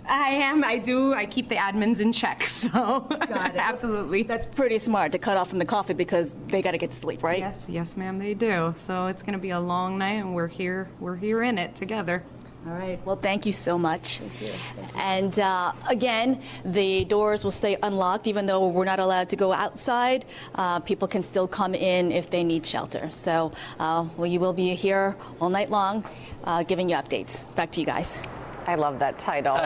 I am. I do. I keep the admins in check. So absolutely. That's pretty smart to cut off from the coffee because they got to get to sleep, right? Yes. Yes, ma'am. They do. So it's going to be a long night, and we're here. We're here in it together. All right. Well, thank you so much. Thank you. And again, the doors will stay unlocked, even though we're not allowed to go outside. People can still come in if they need shelter. So we will be here all night long, giving you updates. Back to you guys. I love that title.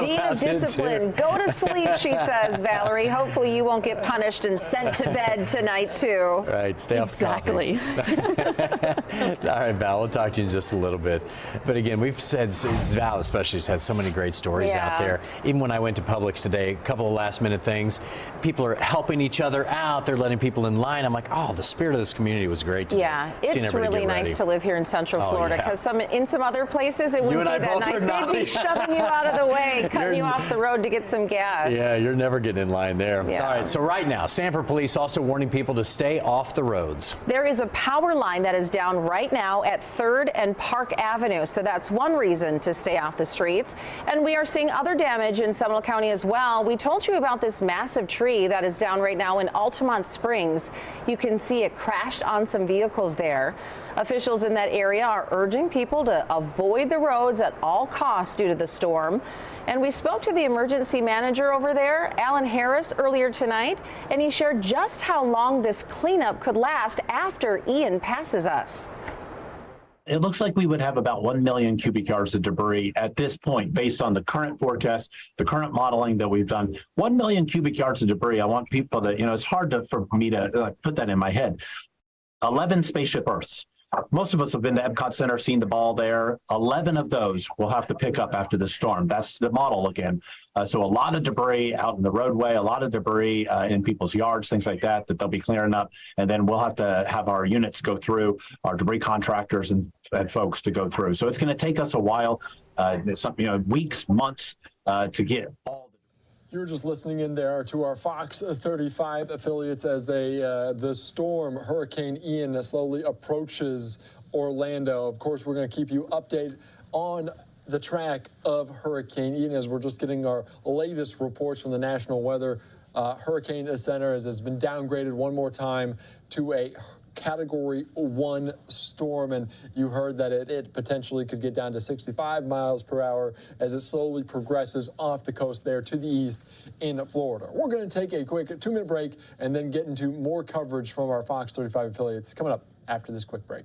Dean of Discipline. Go to sleep, she says, Valerie. Hopefully you won't get punished and sent to bed tonight, too. Right. Stay off coffee. All right, Val, we'll talk to you in just a little bit. But again, we've said, Val especially has had so many great stories out there. Even when I went to Publix today, a couple of last-minute things. People are helping each other out. They're letting people in line. I'm like, oh, the spirit of this community was great today. Yeah, it's really nice to live here in Central Florida because in some other places it wouldn't be that nice. They'd be shoving you out of the way, cutting you off the road to get some gas. Yeah, you're never getting in line there. Yeah. All right, so right now, Sanford police also warning people to stay off the roads. There is a power line that is down right now at 3rd and Park Avenue, so that's one reason to stay off the streets. And we are seeing other damage in Seminole County as well. We told you about this massive tree that is down right now in Altamonte Springs. You can see it crashed on some vehicles there. Officials in that area are urging people to avoid the roads at all costs due to the storm. And we spoke to the emergency manager over there, Alan Harris, earlier tonight, and he shared just how long this cleanup could last after Ian passes us. It looks like we would have about 1 million cubic yards of debris at this point, based on the current forecast, the current modeling that we've done. 1 million cubic yards of debris. I want people to, it's hard for me to put that in my head. 11 spaceship Earths. Most of us have been to Epcot Center, seen the ball there. 11 of those we'll have to pick up after the storm. That's the model again. So a lot of debris out in the roadway, a lot of debris in people's yards, things like that they'll be clearing up. And then we'll have to have our units go through, our debris contractors and folks to go through. So it's going to take us a while, weeks, months to get all. You were just listening in there to our Fox 35 affiliates as the storm, Hurricane Ian, slowly approaches Orlando. Of course, we're going to keep you updated on the track of Hurricane Ian as we're just getting our latest reports from the National Weather Hurricane Center as it's been downgraded one more time to a Category 1 storm, and you heard that it potentially could get down to 65 miles per hour as it slowly progresses off the coast there to the east in Florida. We're going to take a quick 2-minute break and then get into more coverage from our Fox 35 affiliates coming up after this quick break.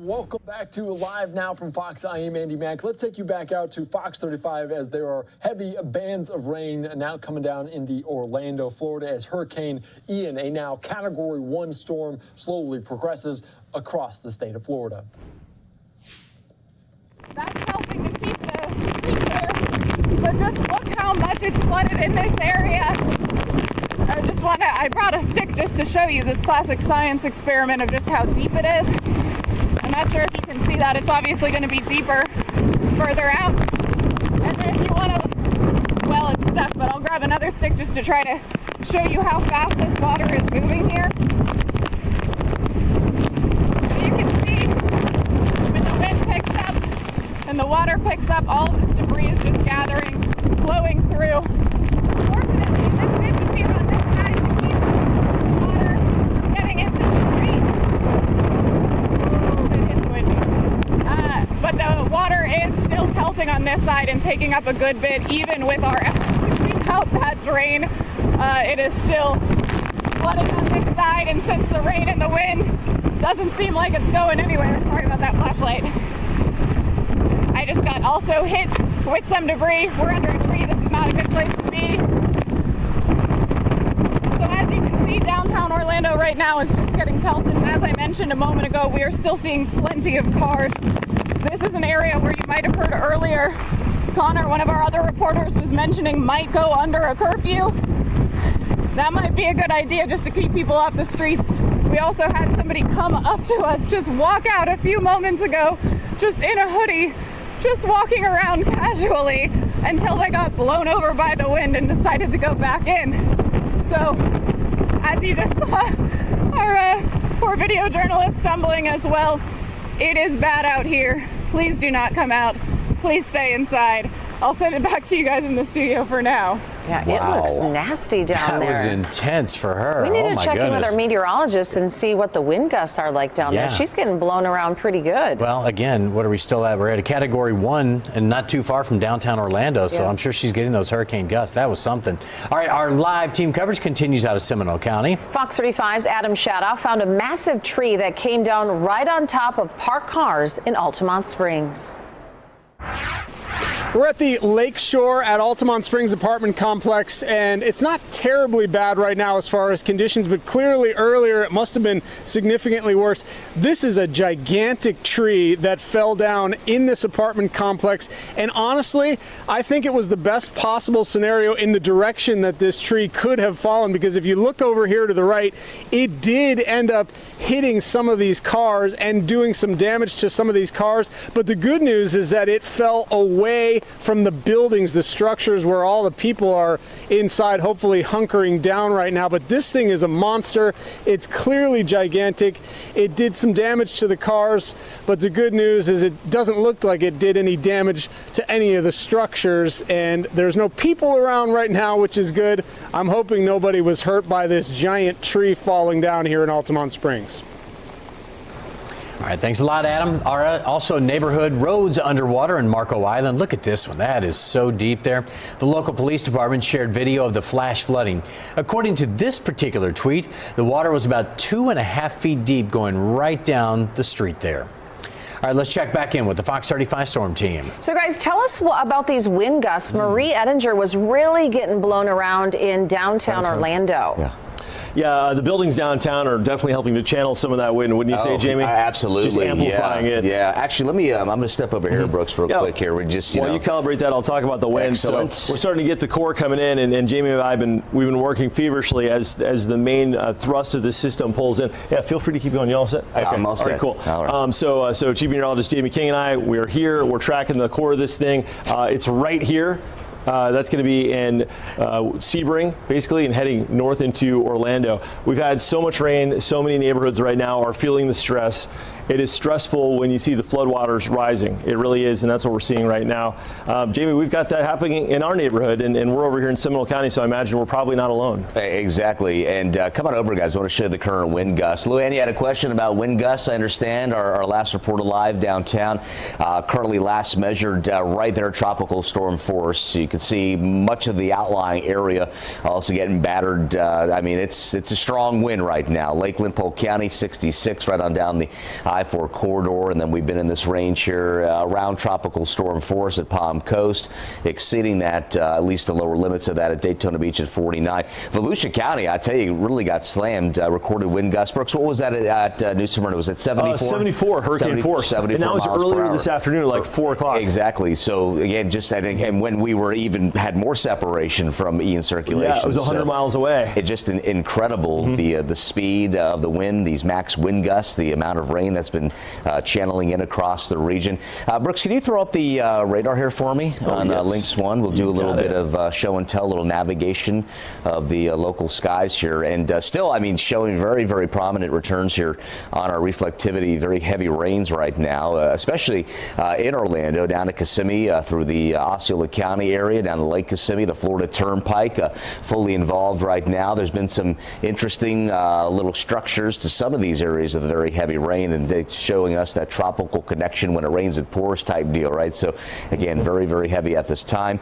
Welcome back to Live Now from Fox. I am Andy Mack. Let's take you back out to Fox 35 as there are heavy bands of rain now coming down in the Orlando, Florida, as Hurricane Ian, a now Category 1 storm, slowly progresses across the state of Florida. That's helping to keep the street clear, but just look how much it's flooded in this area. I brought a stick just to show you this classic science experiment of just how deep it is. I'm not sure if you can see that. It's obviously going to be deeper further out. And then if you want to, well, it's stuck, but I'll grab another stick just to try to show you how fast this water is moving here. So you can see when the wind picks up and the water picks up, all of this debris is just gathering, flowing through. So fortunately, this ditch is here on this side to keep the water getting into the street. Ooh, it is windy. But the water is still pelting on this side and taking up a good bit, even with our efforts to clean out that drain. It is still flooding on this side, and since the rain and the wind doesn't seem like it's going anywhere, sorry about that flashlight. I just got also hit with some debris. We're under a tree. This is not a good place to be. So as you can see, downtown Orlando right now is just getting pelted. And as I mentioned a moment ago, we are still seeing plenty of cars. This is an area where you might have heard earlier, Connor, one of our other reporters, was mentioning might go under a curfew. That might be a good idea just to keep people off the streets. We also had somebody come up to us, just walk out a few moments ago, just in a hoodie, just walking around casually until they got blown over by the wind and decided to go back in. So, as you just saw, our poor video journalist stumbling as well. It is bad out here. Please do not come out. Please stay inside. I'll send it back to you guys in the studio for now. Yeah, Wow. It looks nasty down there. That was intense for her. We need to my check in with goodness. our meteorologist and see what the wind gusts are like down there. She's getting blown around pretty good. Well, again, what are we still at? We're at a Category 1 and not too far from downtown Orlando, so I'm sure she's getting those hurricane gusts. That was something. All right, our live team coverage continues out of Seminole County. Fox 35's Adam Shadow found a massive tree that came down right on top of parked cars in Altamonte Springs. We're at the lake shore at Altamonte Springs apartment complex, and it's not terribly bad right now as far as conditions, but clearly earlier it must have been significantly worse. This is a gigantic tree that fell down in this apartment complex, and honestly, I think it was the best possible scenario in the direction that this tree could have fallen, because if you look over here to the right, it did end up hitting some of these cars and doing some damage to some of these cars, but the good news is that it fell away from the buildings, the structures where all the people are inside, hopefully hunkering down right now. But this thing is a monster. It's clearly gigantic. It did some damage to the cars, but the good news is it doesn't look like it did any damage to any of the structures, and there's no people around right now, which is good. I'm hoping nobody was hurt by this giant tree falling down here in Altamonte Springs. All right, thanks a lot, Adam. All right, also neighborhood roads underwater in Marco Island. Look at this one. That is so deep there. The local police department shared video of the flash flooding. According to this particular tweet, the water was about 2.5 feet deep going right down the street there. All right, let's check back in with the Fox 35 storm team. So, guys, tell us about these wind gusts. Marie Ettinger was really getting blown around in downtown Orlando. Yeah, the buildings downtown are definitely helping to channel some of that wind, wouldn't you say, Jamie? Absolutely. Just amplifying it. Yeah, actually, let me, I'm going to step over here, Brooks, real quick here. We just, While you calibrate that, I'll talk about the wind. Excellent. So we're starting to get the core coming in, and Jamie and I we've been working feverishly as the main thrust of the system pulls in. Yeah, feel free to keep going. You all set? Okay. I'm all set. All right, cool. All right. So Chief Meteorologist Jamie King and I, we're here. We're tracking the core of this thing. It's right here. That's going to be in Sebring, basically, and heading north into Orlando. We've had so much rain, so many neighborhoods right now are feeling the stress. It is stressful when you see the floodwaters rising. It really is, and that's what we're seeing right now. Jamie, we've got that happening in our neighborhood, and we're over here in Seminole County, so I imagine we're probably not alone. Exactly, and come on over, guys. I want to show you the current wind gusts. Luann, you had a question about wind gusts, I understand. Our last report live downtown, currently last measured right there, tropical storm force. So you can see much of the outlying area also getting battered. I mean, it's a strong wind right now. Lakeland, Polk County, 66, right on down the I-4 corridor, and then we've been in this range here around tropical storm force at Palm Coast, exceeding that, at least the lower limits of that at Daytona Beach at 49. Volusia County, I tell you, really got slammed. Recorded wind gusts. Brooks, what was that at New Smyrna? Was it 74? 74, hurricane force. 74 and that was earlier this afternoon, like 4 o'clock. Exactly. So again, and when we were had more separation from Ian circulation. Yeah, it was 100 miles away. It's just incredible, the speed of the wind, these max wind gusts, the amount of rain that's been channeling in across the region. Brooks, can you throw up the radar here for me on Lynx 1? We'll do a little bit of show and tell, a little navigation of the local skies here. And still, I mean, showing very, very prominent returns here on our reflectivity, very heavy rains right now, especially in Orlando, down to Kissimmee, through the Osceola County area, down to Lake Kissimmee, the Florida Turnpike, fully involved right now. There's been some interesting little structures to some of these areas of the very heavy rain, and it's showing us that tropical connection when it rains it pours type deal, right? So again, very, very heavy at this time.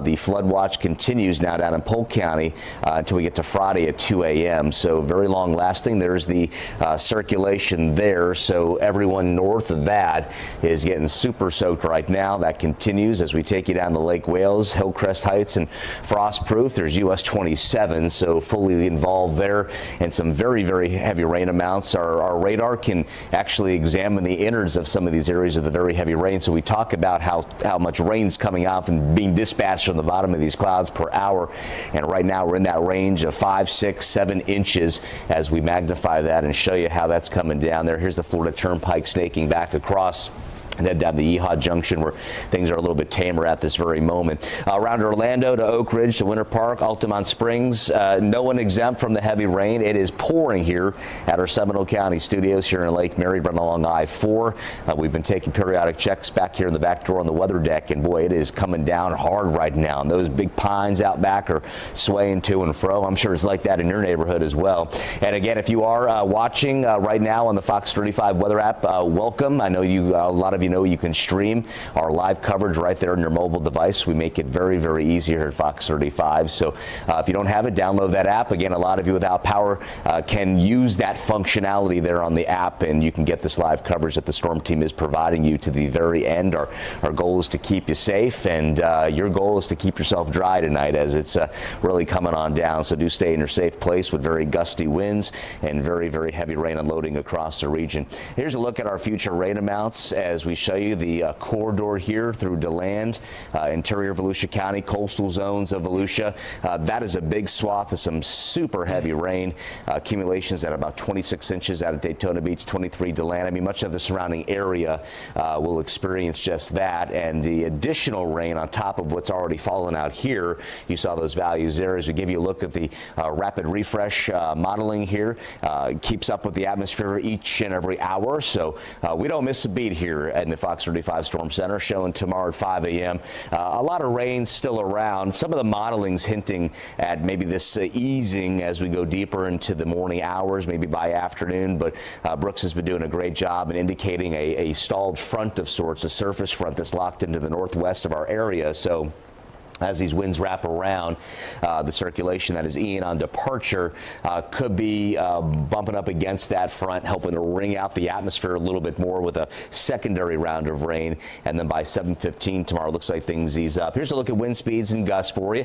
The flood watch continues now down in Polk County until we get to Friday at 2 a.m. So very long lasting. There's the circulation there. So everyone north of that is getting super soaked right now. That continues as we take you down to Lake Wales, Hillcrest Heights, and Frostproof. There's US 27, so fully involved there, and some very, very heavy rain amounts. Our radar can actually examine the innards of some of these areas of the very heavy rain. So we talk about how much rain's coming off and being dispatched from the bottom of these clouds per hour. And right now we're in that range of 5, 6, 7 inches as we magnify that and show you how that's coming down there. Here's the Florida Turnpike snaking back across. And then down the Yeehaw Junction, where things are a little bit tamer at this very moment. Around Orlando to Oak Ridge to Winter Park, Altamonte Springs, no one exempt from the heavy rain. It is pouring here at our Seminole County studios here in Lake Mary, right along I-4. We've been taking periodic checks back here in the back door on the weather deck, and boy, it is coming down hard right now. And those big pines out back are swaying to and fro. I'm sure it's like that in your neighborhood as well. And again, if you are watching right now on the Fox 35 weather app, welcome. I know a lot of you know you can stream our live coverage right there on your mobile device. We make it very, very easy here at Fox 35. So if you don't have it, download that app. Again, a lot of you without power can use that functionality there on the app, and you can get this live coverage that the storm team is providing you to the very end. Our goal is to keep you safe, and your goal is to keep yourself dry tonight as it's really coming on down. So do stay in your safe place with very gusty winds and very, very heavy rain unloading across the region. Here's a look at our future rain amounts as we show you the corridor here through DeLand, interior Volusia County, coastal zones of Volusia. That is a big swath of some super heavy rain. Accumulations at about 26 inches out of Daytona Beach, 23 DeLand. I mean, much of the surrounding area will experience just that. And the additional rain on top of what's already fallen out here, you saw those values there. As we give you a look at the rapid refresh modeling here, keeps up with the atmosphere each and every hour. So we don't miss a beat here in the Fox 35 Storm Center, showing tomorrow at 5 a.m. A lot of rain still around. Some of the modeling's hinting at maybe this easing as we go deeper into the morning hours, maybe by afternoon. But Brooks has been doing a great job in indicating a stalled front of sorts, a surface front that's locked into the northwest of our area. So as these winds wrap around, the circulation that is Ian on departure could be bumping up against that front, helping to wring out the atmosphere a little bit more with a secondary round of rain. And then by 7:15 tomorrow, looks like things ease up. Here's a look at wind speeds and gusts for you.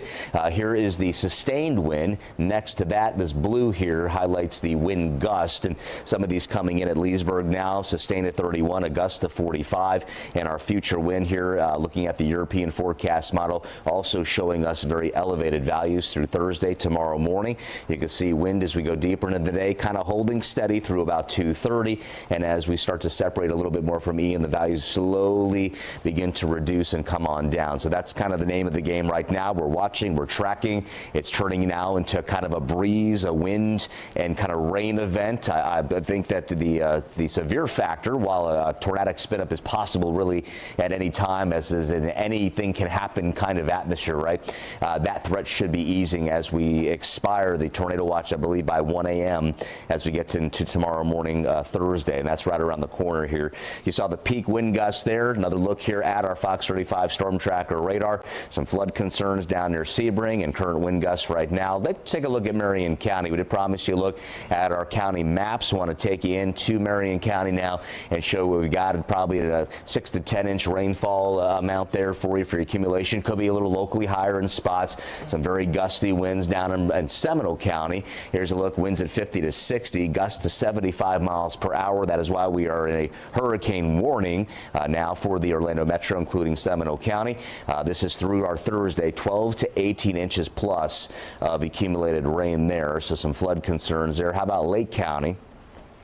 Here is the sustained wind. Next to that, this blue here highlights the wind gust, and some of these coming in at Leesburg now, sustained at 31, a gust of 45. And our future wind here, looking at the European forecast model, also showing us very elevated values through Thursday, tomorrow morning. You can see wind as we go deeper into the day, kind of holding steady through about 2:30. And as we start to separate a little bit more from Ian, the values slowly begin to reduce and come on down. So that's kind of the name of the game right now. We're watching, we're tracking. It's turning now into kind of a breeze, a wind, and kind of rain event. I think that the severe factor, while a tornadic spin up is possible really at any time, as in anything can happen kind of atmosphere, atmosphere, right? That threat should be easing as we expire the tornado watch, I believe, by 1 a.m. as we get into tomorrow morning, Thursday, and that's right around the corner here. You saw the peak wind gusts there. Another look here at our Fox 35 storm tracker radar. Some flood concerns down near Sebring and current wind gusts right now. Let's take a look at Marion County. We did promise you a look at our county maps. Want to take you into Marion County now and show what we got. Probably a 6 to 10 inch rainfall amount there for you for your accumulation. Could be a little locally higher in spots. Some very gusty winds down in Seminole County. Here's a look. Winds at 50 to 60, gusts to 75 miles per hour. That is why we are in a hurricane warning now for the Orlando Metro, including Seminole County. This is through our Thursday, 12 to 18 inches plus of accumulated rain there. So some flood concerns there. How about Lake County?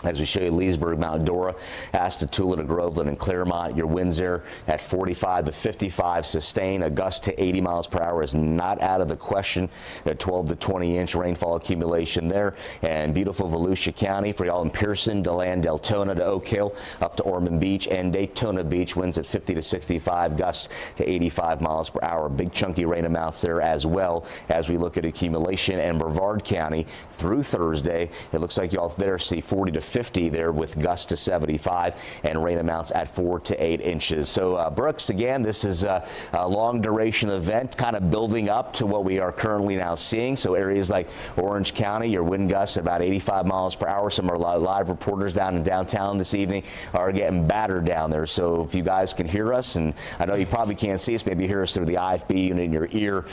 As we show you, Leesburg, Mount Dora, Astatula to Groveland and Claremont. Your winds there at 45 to 55 sustain. A gust to 80 miles per hour is not out of the question. A 12 to 20 inch rainfall accumulation there. And beautiful Volusia County for y'all in Pearson, DeLand, Deltona to Oak Hill, up to Ormond Beach and Daytona Beach. Winds at 50 to 65, gusts to 85 miles per hour. Big chunky rain amounts there as well as we look at accumulation. And Brevard County through Thursday, it looks like y'all there see 40 to 50 there with gusts to 75 and rain amounts at 4 to 8 inches. So Brooks, again, this is a long duration event kind of building up to what we are currently now seeing. So areas like Orange County, your wind gusts about 85 miles per hour. Some of our live reporters down in downtown this evening are getting battered down there. So if you guys can hear us, and I know you probably can't see us, maybe hear us through the IFB unit in your ear,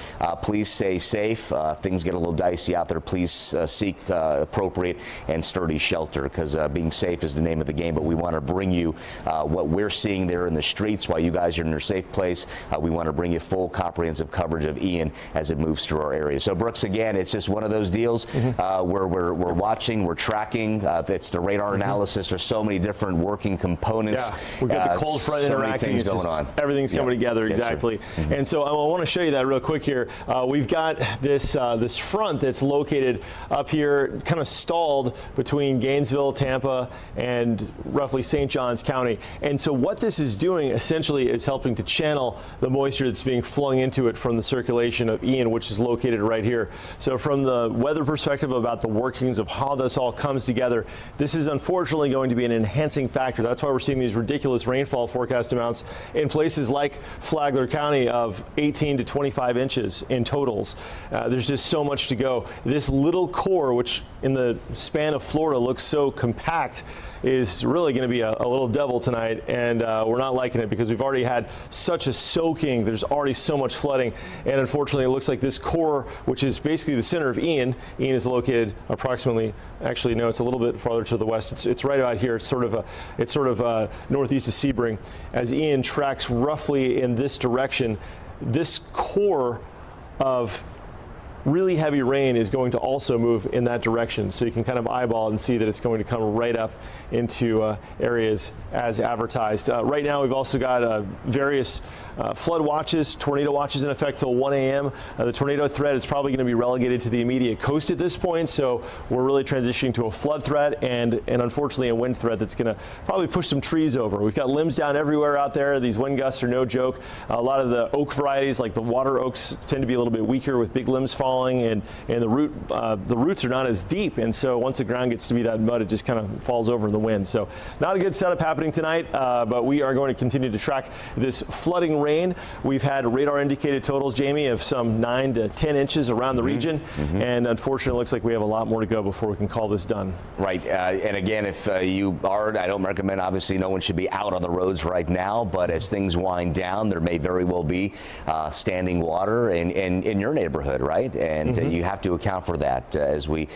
please stay safe. If things get a little dicey out there, please seek appropriate and sturdy shelter, because being safe is the name of the game. But we want to bring you what we're seeing there in the streets while you guys are in your safe place. We want to bring you full comprehensive coverage of Ian as it moves through our area. So Brooks, again, it's just one of those deals where we're watching, we're tracking. It's the radar analysis. There's so many different working components. Yeah, we've got the cold front interacting. Things going on. Everything's coming together, exactly. And so I want to show you that real quick here. We've got this this front that's located up here, kind of stalled between Gainesville, Tampa, and roughly St. Johns County. And so what this is doing essentially is helping to channel the moisture that's being flung into it from the circulation of Ian, which is located right here. So from the weather perspective about the workings of how this all comes together, this is unfortunately going to be an enhancing factor. That's why we're seeing these ridiculous rainfall forecast amounts in places like Flagler County of 18 to 25 inches in totals. There's just so much to go. This little core, which in the span of Florida looks so compact, is really going to be a little devil tonight, and we're not liking it because we've already had such a soaking. There's already so much flooding, and unfortunately it looks like this core, which is basically the center of Ian is located approximately, actually no, it's a little bit farther to the west. It's right about here. It's sort of northeast of Sebring. As Ian tracks roughly in this direction, this core of really heavy rain is going to also move in that direction. So you can kind of eyeball and see that it's going to come right up into areas as advertised. Right now we've also got various flood watches, tornado watches in effect till 1 a.m. The tornado threat is probably going to be relegated to the immediate coast at this point. So we're really transitioning to a flood threat and unfortunately a wind threat that's going to probably push some trees over. We've got limbs down everywhere out there. These wind gusts are no joke. A lot of the oak varieties, like the water oaks, tend to be a little bit weaker with big limbs falling, and the roots are not as deep, and so once the ground gets to be that mud, it just kind of falls over in the wind. So not a good setup happening tonight, but we are going to continue to track this flooding rain. We've had radar indicated totals, Jamie, of some 9 to 10 inches around the region, and unfortunately it looks like we have a lot more to go before we can call this done. Right, and again, if you are, I don't recommend, obviously no one should be out on the roads right now, but as things wind down, there may very well be standing water in your neighborhood, right? And you have to account for that. As we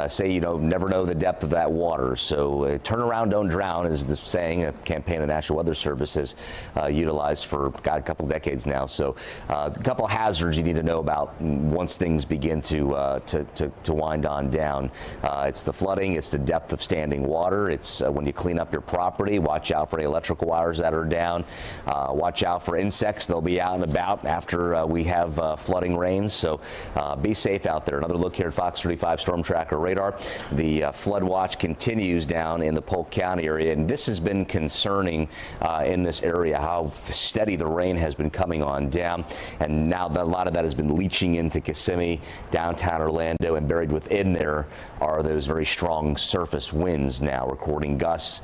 say, you know, never know the depth of that water. So turn around, don't drown is the saying, a campaign the National Weather Service has utilized for, God, a couple decades now. So a couple hazards you need to know about once things begin to wind on down. It's the flooding, it's the depth of standing water, it's when you clean up your property, watch out for any electrical wires that are down, watch out for insects. They'll be out and about after we have flooding rains. So Be safe out there. Another look here at Fox 35 Storm Tracker radar. The flood watch continues down in the Polk County area, and this has been concerning in this area, how steady the rain has been coming on down. And now a lot of that has been leaching into Kissimmee, downtown Orlando, and buried within there are those very strong surface winds now, recording gusts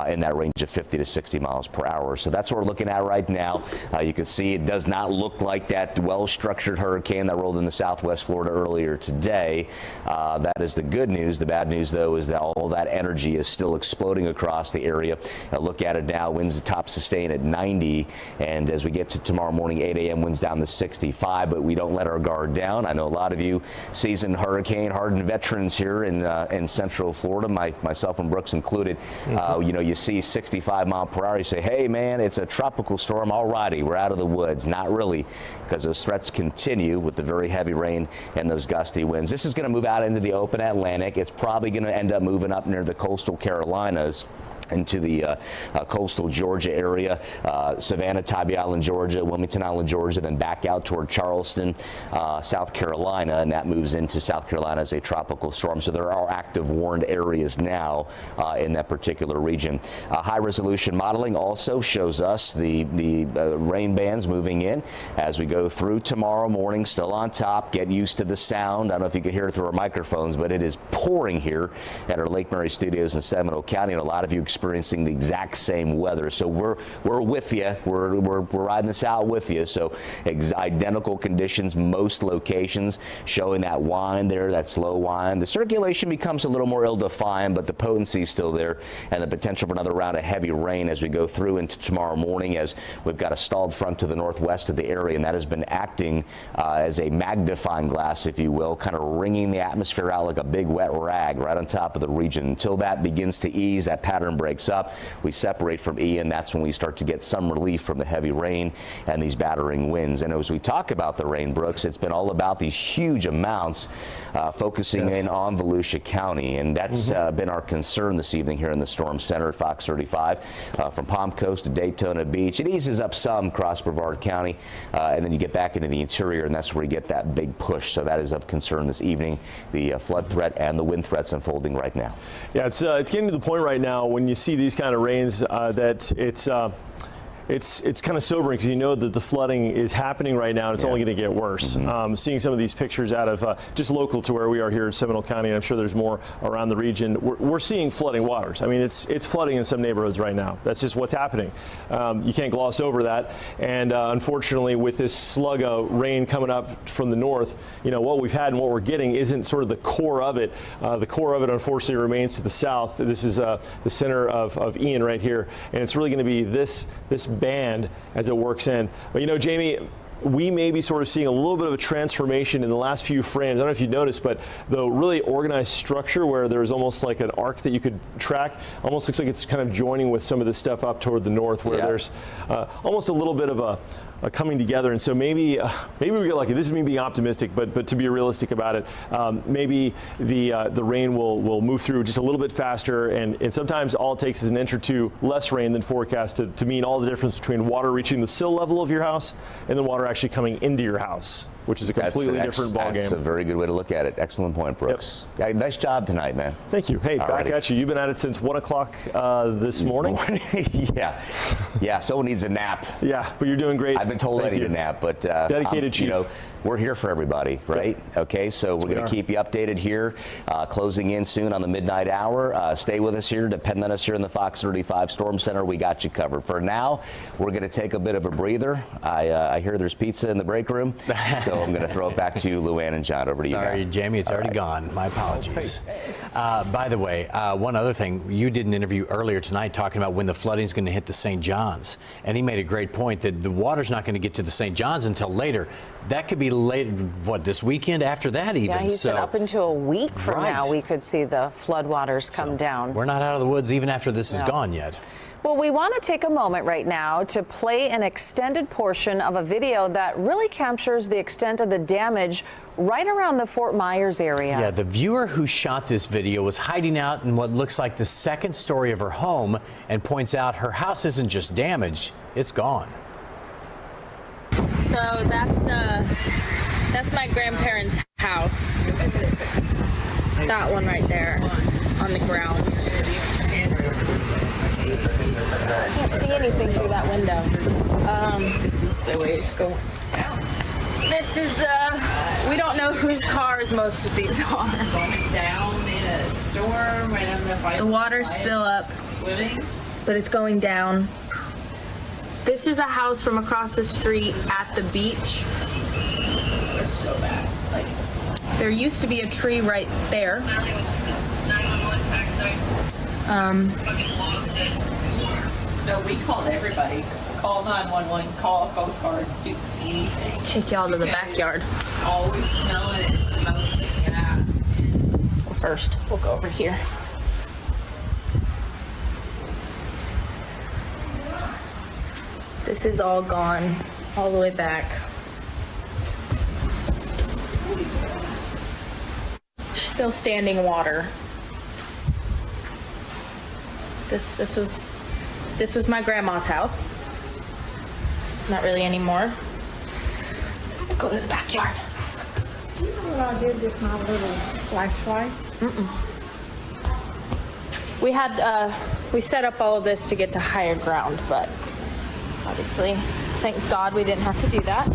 in that range of 50 to 60 miles per hour. So that's what we're looking at right now. You can see it does not look like that well-structured hurricane that rolled into southwest Florida earlier today. That is the good news. The bad news, though, is that all that energy is still exploding across the area. Look at it now. Winds top sustain at 90, and as we get to tomorrow morning, 8 a.m., winds down to 65, but we don't let our guard down. I know a lot of you seasoned hurricane hardened veterans here in Central Florida, myself and Brooks included. You know, you see 65 mile per hour, you say, hey man, it's a tropical storm, all righty, we're out of the woods. Not really, because those threats continue with the very heavy rain and those gusty winds. This is going to move out into the open Atlantic. It's probably going to end up moving up near the coastal Carolinas, into the coastal Georgia area, Savannah, Tybee Island, Georgia, Wilmington Island, Georgia, then back out toward Charleston, South Carolina, and that moves into South Carolina as a tropical storm. So there are active warned areas now in that particular region. High resolution modeling also shows us the rain bands moving in as we go through tomorrow morning, still on top. Get used to the sound. I don't know if you can hear it through our microphones, but it is pouring here at our Lake Mary studios in Seminole County, and a lot of you experiencing the exact same weather. So we're with you. We're riding this out with you. So identical conditions, most locations, showing that wind there, that slow wind. The circulation becomes a little more ill-defined, but the potency is still there, and the potential for another round of heavy rain as we go through into tomorrow morning, as we've got a stalled front to the northwest of the area, and that has been acting as a magnifying glass, if you will, kind of wringing the atmosphere out like a big wet rag right on top of the region. Until that begins to ease, that pattern breaks up, we separate from Ian. That's when we start to get some relief from the heavy rain and these battering winds. And as we talk about the rain, Brooks, it's been all about these huge amounts focusing in on Volusia County, and that's been our concern this evening here in the Storm Center at Fox 35. From Palm Coast to Daytona Beach, it eases up some across Brevard County, and then you get back into the interior, and that's where you get that big push. So that is of concern this evening, the flood threat and the wind threats unfolding right now. Yeah, it's getting to the point right now when you see these kind of rains that it's kind of sobering, because you know that the flooding is happening right now, and it's only going to get worse. Seeing some of these pictures out of just local to where we are here in Seminole County, and I'm sure there's more around the region, we're seeing flooding waters. I mean, it's flooding in some neighborhoods right now. That's just what's happening. You can't gloss over that. And unfortunately, with this slug of rain coming up from the north, you know, what we've had and what we're getting isn't sort of the core of it. The core of it, unfortunately, remains to the south. This is the center of Ian right here, and it's really going to be this band as it works in. But you know, Jamie, we may be sort of seeing a little bit of a transformation in the last few frames. I don't know if you noticed, but the really organized structure where there's almost like an arc that you could track, almost looks like it's kind of joining with some of this stuff up toward the north, where there's almost a little bit of a coming together. And so maybe we get lucky. This is me being optimistic, but to be realistic about it, maybe the rain will move through just a little bit faster, and sometimes all it takes is an inch or two less rain than forecast to mean all the difference between water reaching the sill level of your house and then water actually coming into your house, which is a completely different ballgame. That's a very good way to look at it. Excellent point, Brooks. Yep. Nice job tonight, man. Thank you. Hey, back at you. You've been at it since 1 o'clock this morning. Yeah, someone needs a nap. Yeah, but you're doing great. I've been told I need a nap, but dedicated chief. You know, we're here for everybody, right? Yep. Okay, so we're going to keep you updated here. Closing in soon on the midnight hour. Stay with us here. Depend on us here in the Fox 35 Storm Center. We got you covered. For now, we're going to take a bit of a breather. I hear there's pizza in the break room, so I'm going to throw it back to you, Luann and John. Over to you now. Sorry, Jamie, it's already gone. My apologies. By the way, one other thing. You did an interview earlier tonight talking about when the flooding is going to hit the St. Johns, and he made a great point that the water's not going to get to the St. Johns until later. That could be late, what, this weekend after that even? Yeah, he said up into a week from now we could see the floodwaters come down. We're not out of the woods even after this is gone yet. Well, we want to take a moment right now to play an extended portion of a video that really captures the extent of the damage right around the Fort Myers area. Yeah, the viewer who shot this video was hiding out in what looks like the second story of her home and points out her house isn't just damaged, it's gone. So that's my grandparents' house. That one right there on the ground. I can't see anything through that window. This is the way it's going down. This is, we don't know whose cars most of these are. Going down in a storm. The water's still up, but it's going down. This is a house from across the street at the beach. It's so bad. There used to be a tree right there. No, we called everybody. Call 911, call Coast Guard, do anything. Take y'all to the backyard. Always smelling it, smoking gas. Well, first, we'll go over here. This is all gone, all the way back. Still standing water. This was my grandma's house. Not really anymore. Go to the backyard. You know what I did with my little flashlight? We set up all of this to get to higher ground, but obviously, thank God we didn't have to do that.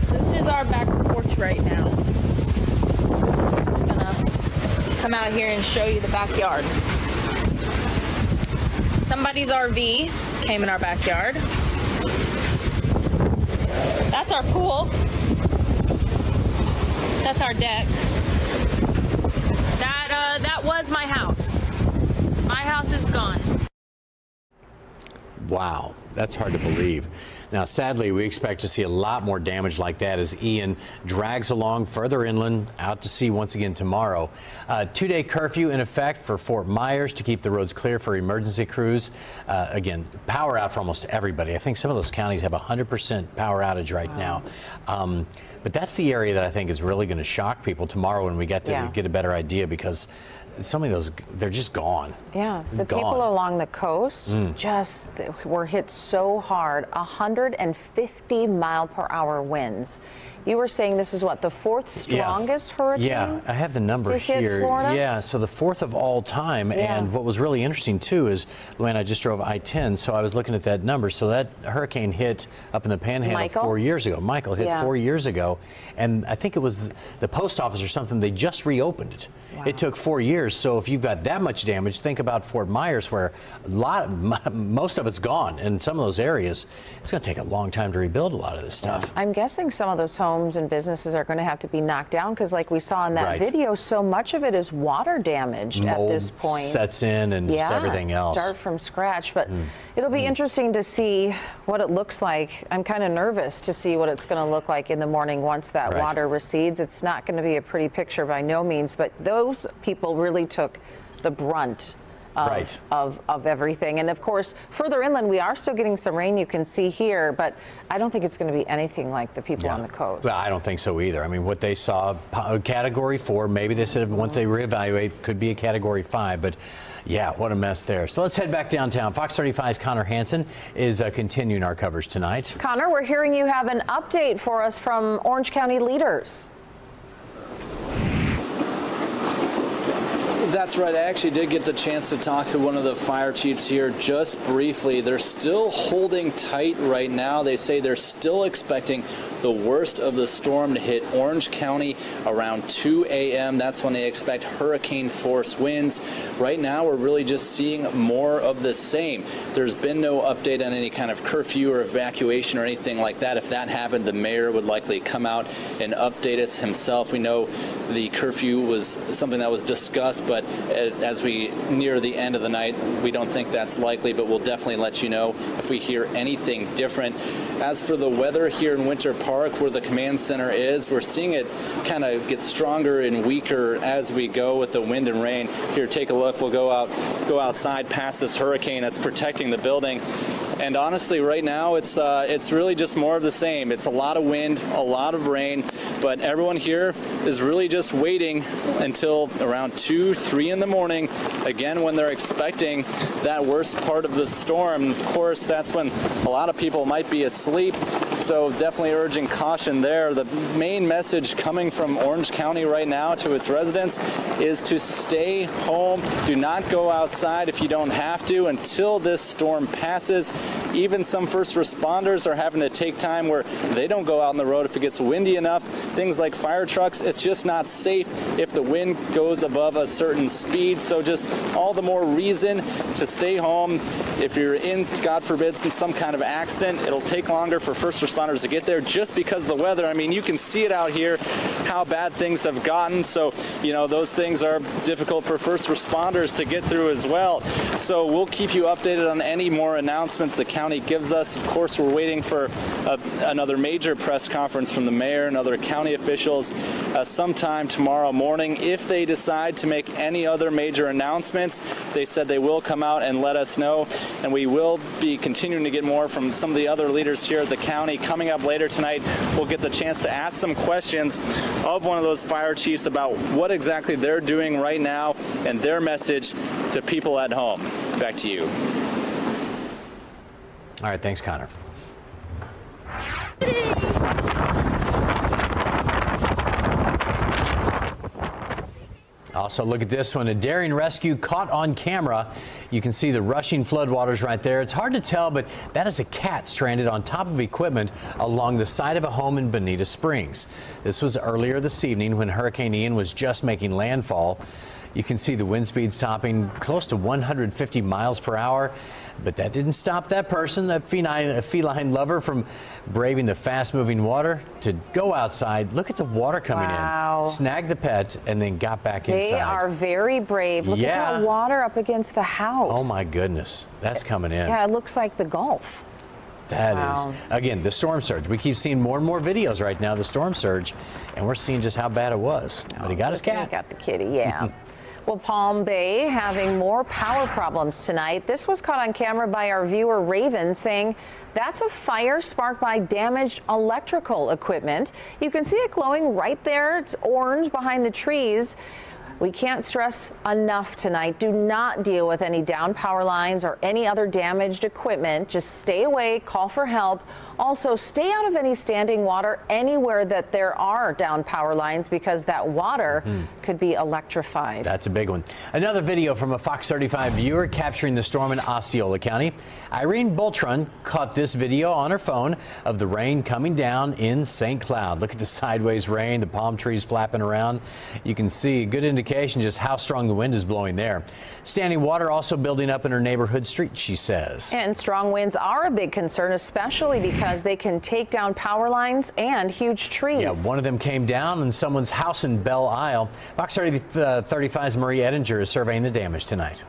So this is our back porch right now. I'm just gonna come out here and show you the backyard. Somebody's RV came in our backyard. That's our pool. That's our deck. That was my house. My house is gone. Wow, that's hard to believe. Now, sadly, we expect to see a lot more damage like that as Ian drags along further inland, out to sea once again tomorrow. Two-day curfew in effect for Fort Myers to keep the roads clear for emergency crews. Again, power out for almost everybody. I think some of those counties have 100% power outage right now. But that's the area that I think is really going to shock people tomorrow when we get to get a better idea, because some of those, they're just gone. Yeah, the people along the coast just were hit so hard. 150-mile-per-hour winds. You were saying this is what, the fourth strongest hurricane? Yeah, I have the number here. Yeah, so the fourth of all time. Yeah. And what was really interesting too is when I just drove I-10, so I was looking at that number. So that hurricane hit up in the Panhandle 4 years ago. Michael hit 4 years ago, and I think it was the post office or something. They just reopened it. Wow. It took 4 years. So if you've got that much damage, think about Fort Myers, where most of it's gone in some of those areas. It's going to take a long time to rebuild a lot of this stuff. I'm guessing some of those homes and businesses are going to have to be knocked down because, like we saw in that video, so much of it is water damaged at this point. Sets in and just everything else. Start from scratch, but it'll be interesting to see what it looks like. I'm kind of nervous to see what it's going to look like in the morning once that water recedes. It's not going to be a pretty picture by no means, but those people really took the brunt of everything. And of course, further inland, we are still getting some rain, you can see here, but I don't think it's going to be anything like the people on the coast. Well, I don't think so either. I mean, what they saw, Category 4, maybe they said once they reevaluate, could be a Category 5, but yeah, what a mess there. So let's head back downtown. Fox 35's Connor Hansen is continuing our coverage tonight. Connor, we're hearing you have an update for us from Orange County leaders. That's right. I actually did get the chance to talk to one of the fire chiefs here just briefly. They're still holding tight right now. They say they're still expecting the worst of the storm to hit Orange County around 2 a.m. That's when they expect hurricane force winds. Right now, we're really just seeing more of the same. There's been no update on any kind of curfew or evacuation or anything like that. If that happened, the mayor would likely come out and update us himself. We know the curfew was something that was discussed, but as we near the end of the night, we don't think that's likely, but we'll definitely let you know if we hear anything different. As for the weather here in Winter Park, where the command center is, we're seeing it kind of get stronger and weaker as we go with the wind and rain. Here, take a look. We'll go outside past this hurricane that's protecting the building. And honestly, right now, it's really just more of the same. It's a lot of wind, a lot of rain, but everyone here is really just waiting until around 2, 3 in the morning, again, when they're expecting that worst part of the storm. Of course, that's when a lot of people might be asleep. So definitely urging caution there. The main message coming from Orange County right now to its residents is to stay home. Do not go outside if you don't have to until this storm passes. Even some first responders are having to take time where they don't go out on the road if it gets windy enough. Things like fire trucks, it's just not safe if the wind goes above a certain speed. So just all the more reason to stay home. If you're in, God forbid, some kind of accident, it'll take longer for first responders to get there just because of the weather. I mean, you can see it out here, how bad things have gotten. So, you know, those things are difficult for first responders to get through as well. So we'll keep you updated on any more announcements the county gives us. Of course, we're waiting for another major press conference from the mayor and other county officials sometime tomorrow morning. If they decide to make any other major announcements, they said they will come out and let us know. And we will be continuing to get more from some of the other leaders here at the county. Coming up later tonight, we'll get the chance to ask some questions of one of those fire chiefs about what exactly they're doing right now and their message to people at home. Back to you. All right, thanks, Connor. Also, look at this one, a daring rescue caught on camera. You can see the rushing floodwaters right there. It's hard to tell, but that is a cat stranded on top of equipment along the side of a home in Bonita Springs. This was earlier this evening when Hurricane Ian was just making landfall. You can see the wind speeds topping close to 150 miles per hour. But that didn't stop that person, that feline lover, from braving the fast-moving water to go outside. Look at the water coming in. Snagged the pet and then got back inside. They are very brave. Look at that water up against the house. Oh, my goodness. That's coming in. Yeah, it looks like the Gulf. That is, again, the storm surge. We keep seeing more and more videos right now, the storm surge, and we're seeing just how bad it was. But he got his cat. He got the kitty, yeah. Well, Palm Bay having more power problems tonight. This was caught on camera by our viewer Raven, saying that's a fire sparked by damaged electrical equipment. You can see it glowing right there. It's orange behind the trees. We can't stress enough tonight. Do not deal with any down power lines or any other damaged equipment. Just stay away, call for help. Also, stay out of any standing water anywhere that there are down power lines, because that water could be electrified. That's a big one. Another video from a Fox 35 viewer capturing the storm in Osceola County. Irene Boltron caught this video on her phone of the rain coming down in St. Cloud. Look at the sideways rain, the palm trees flapping around. You can see a good indication just how strong the wind is blowing there. Standing water also building up in her neighborhood street, she says. And strong winds are a big concern, especially because they can take down power lines and huge trees. Yeah, one of them came down in someone's house in Belle Isle. Fox 35's Marie Edinger is surveying the damage tonight.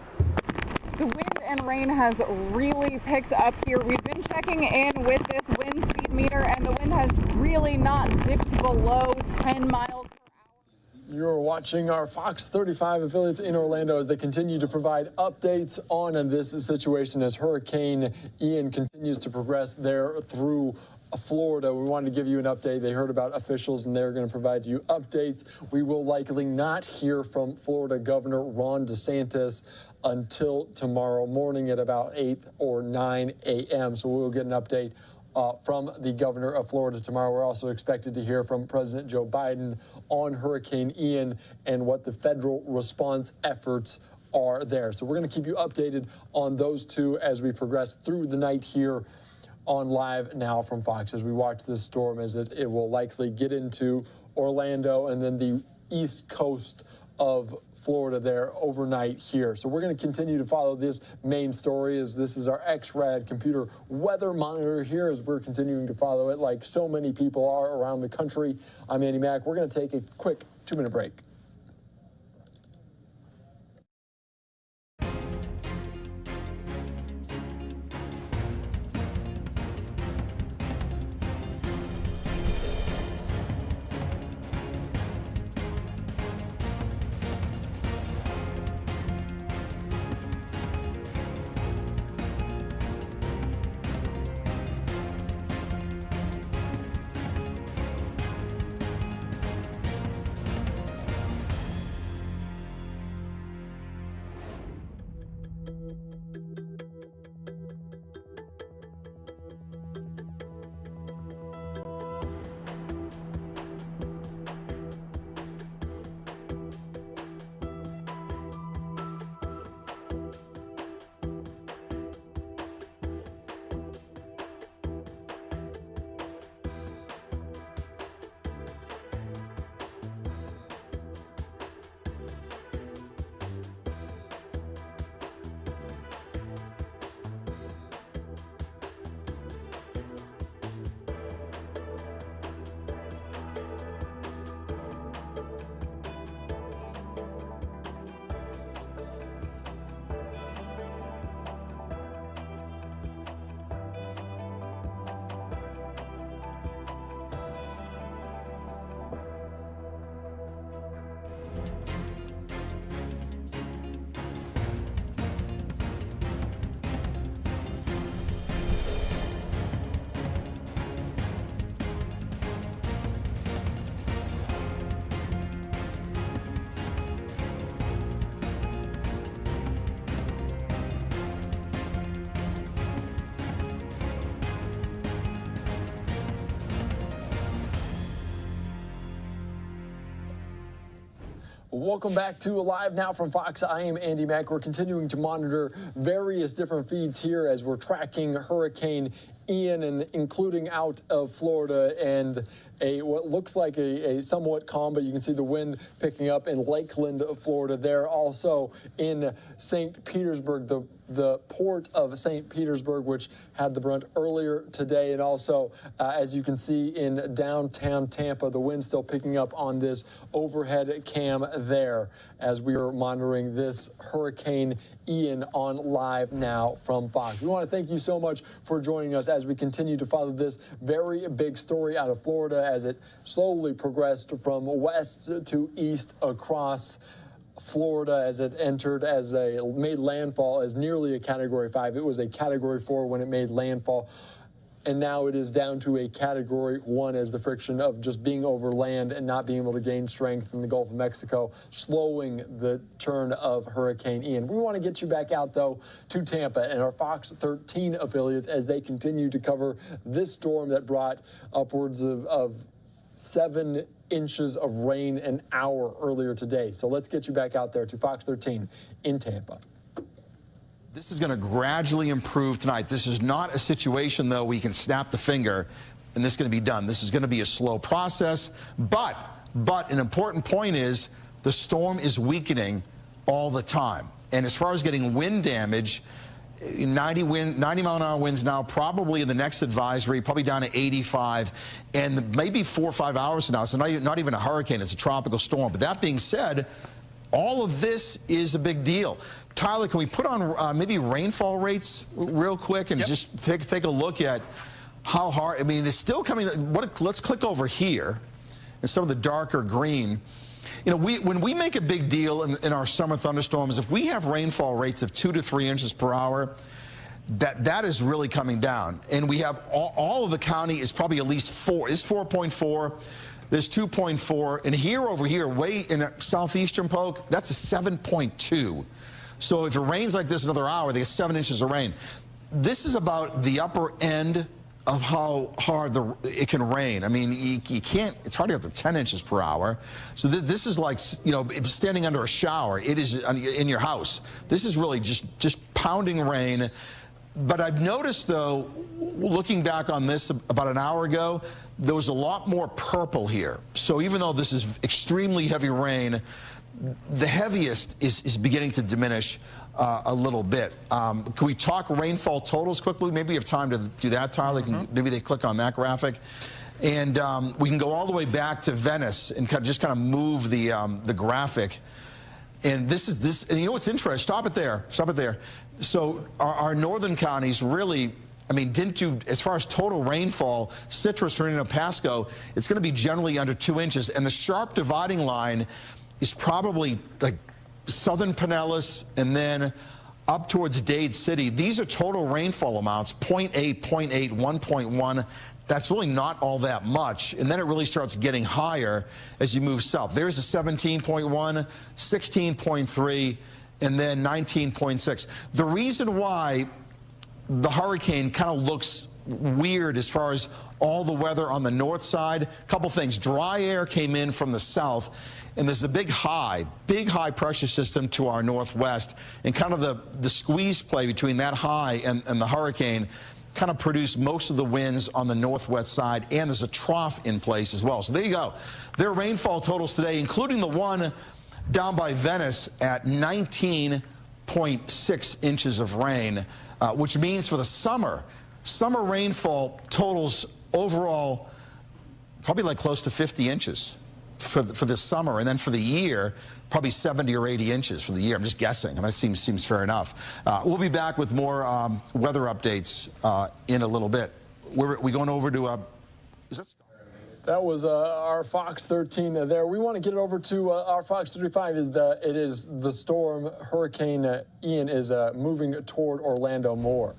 The wind and rain has really picked up here. We've been checking in with this wind speed meter, and the wind has really not dipped below 10 miles. You're watching our Fox 35 affiliates in Orlando as they continue to provide updates on this situation as Hurricane Ian continues to progress there through Florida. We wanted to give you an update. They heard about officials and they're going to provide you updates. We will likely not hear from Florida Governor Ron DeSantis until tomorrow morning at about 8 or 9 a.m. So we'll get an update from the governor of Florida tomorrow. We're also expected to hear from President Joe Biden on Hurricane Ian and what the federal response efforts are there. So we're going to keep you updated on those two as we progress through the night here on Live Now from Fox as we watch this storm as it will likely get into Orlando and then the east coast of Florida there overnight here. So we're going to continue to follow this main story as this is our XRAD computer weather monitor here as we're continuing to follow it like so many people are around the country. I'm Andy Mack. We're going to take a quick 2-minute break. Welcome back to Live Now from Fox. I am Andy Mack. We're continuing to monitor various different feeds here as we're tracking Hurricane Ian, and including out of Florida, and what looks like a somewhat calm, but you can see the wind picking up in Lakeland, Florida. There also in St. Petersburg, the port of St. Petersburg, which had the brunt earlier today, and also as you can see in downtown Tampa, the wind still picking up on this overhead cam there as we are monitoring this Hurricane Ian on Live Now from Fox. We want to thank you so much for joining us as we continue to follow this very big story out of Florida as it slowly progressed from west to east across Florida as it made landfall as nearly a Category 5. It was a Category 4 when it made landfall. And now it is down to a Category 1 as the friction of just being over land and not being able to gain strength in the Gulf of Mexico, slowing the turn of Hurricane Ian. We want to get you back out, though, to Tampa and our Fox 13 affiliates as they continue to cover this storm that brought upwards of 7 inches of rain an hour earlier today. So let's get you back out there to Fox 13 in Tampa. This is going to gradually improve tonight. This is not a situation, though, where you can snap the finger and this is going to be done. This is going to be a slow process. But an important point is the storm is weakening all the time. And as far as getting wind damage, 90 mile an hour winds now, probably in the next advisory, probably down to 85, and maybe 4 or 5 hours from now. So not even a hurricane, it's a tropical storm. But that being said, all of this is a big deal. Tyler, can we put on maybe rainfall rates real quick and just take a look at how hard? I mean, it's still coming. Let's click over here and some of the darker green. You know, when we make a big deal in our summer thunderstorms, if we have rainfall rates of 2 to 3 inches per hour, that is really coming down. And we have all of the county is probably at least 4. It's 4.4. There's 2.4. And over here, way in southeastern Polk, that's a 7.2. So if it rains like this another hour, they get 7 inches of rain. This is about the upper end of how hard it can rain. I mean, you can't, it's hardly up to 10 inches per hour. So this is like, you know, standing under a shower. It is in your house. This is really just pounding rain. But I've noticed, though, looking back on this about an hour ago, there was a lot more purple here. So even though this is extremely heavy rain, the heaviest is beginning to diminish a little bit. Can we talk rainfall totals quickly? Maybe we have time to do that, Tyler. Maybe they click on that graphic. And we can go all the way back to Venice and just kind of move the graphic. And and you know what's interesting? Stop it there. So our northern counties really, I mean, didn't do, as far as total rainfall, Citrus, Fernando, Pasco, it's going to be generally under 2 inches. And the sharp dividing line is probably like southern Pinellas and then up towards Dade City. These are total rainfall amounts, 0.8, 0.8, 1.1. That's really not all that much. And then it really starts getting higher as you move south. There's a 17.1, 16.3, and then 19.6. The reason why the hurricane kind of looks weird as far as all the weather on the north side, a couple things. Dry air came in from the south, and there's a big high pressure system to our northwest, and kind of the squeeze play between that high and the hurricane kind of produced most of the winds on the northwest side, and there's a trough in place as well. So there you go. Their rainfall totals today, including the one down by Venice at 19.6 inches of rain, which means for the summer rainfall totals overall probably like close to 50 inches for this summer, and then for the year probably 70 or 80 inches for the year. I'm just guessing, and that seems fair enough. We'll be back with more weather updates in a little bit. We going over to that was our Fox 13 there. We want to get it over to our Fox 35. It is the storm Hurricane Ian is moving toward Orlando more.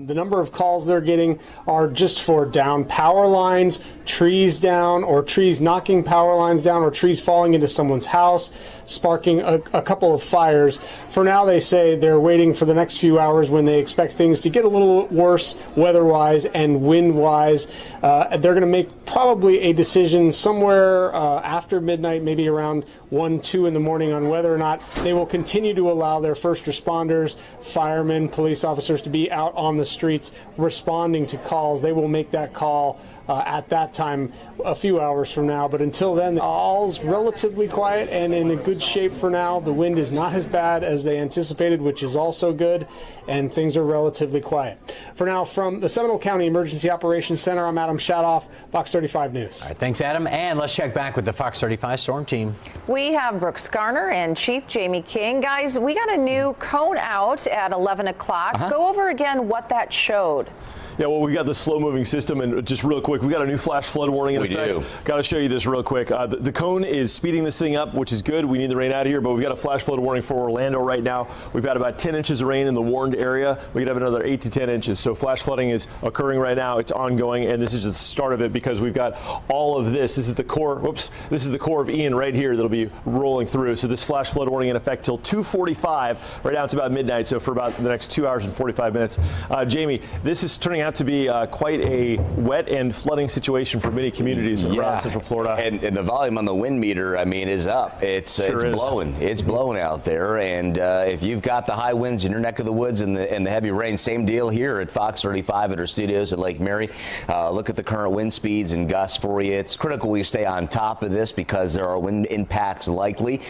The number of calls they're getting are just for down power lines, trees down, or trees knocking power lines down, or trees falling into someone's house, sparking a couple of fires. For now, they say they're waiting for the next few hours when they expect things to get a little worse weather-wise and wind-wise. They're going to make probably a decision somewhere after midnight, maybe around 1, 2 in the morning, on whether or not they will continue to allow their first responders, firemen, police officers to be out on the streets responding to calls. They will make that call at that time a few hours from now. But until then, all's relatively quiet and in a good shape for now. The wind is not as bad as they anticipated, which is also good, and things are relatively quiet. For now, from the Seminole County Emergency Operations Center, I'm Adam Shadoff, Fox 35 News. All right, thanks, Adam. And let's check back with the Fox 35 storm team. We have Brooks Garner and Chief Jamie King. Guys, we got a new cone out at 11 o'clock. Go over again what that showed. Yeah, well, we got the slow-moving system, and just real quick, we got a new flash flood warning in effect. Got to show you this real quick. The cone is speeding this thing up, which is good. We need the rain out of here, but we've got a flash flood warning for Orlando right now. We've got about 10 inches of rain in the warned area. We could have another 8 to 10 inches. So flash flooding is occurring right now. It's ongoing, and this is just the start of it because we've got all of this. This is the core. Whoops. This is the core of Ian right here that'll be rolling through. So this flash flood warning in effect till 2:45. Right now it's about midnight. So for about the next 2 hours and 45 minutes. Jamie, this is turning out to be quite a wet and flooding situation for many communities around Central Florida. And the volume on the wind meter, I mean, is up. It's blowing. It's blowing out there. And if you've got the high winds in your neck of the woods and the heavy rain, same deal here at Fox 35 at our studios at Lake Mary. Look at the current wind speeds and gusts for you. It's critical we stay on top of this because there are wind impacts likely.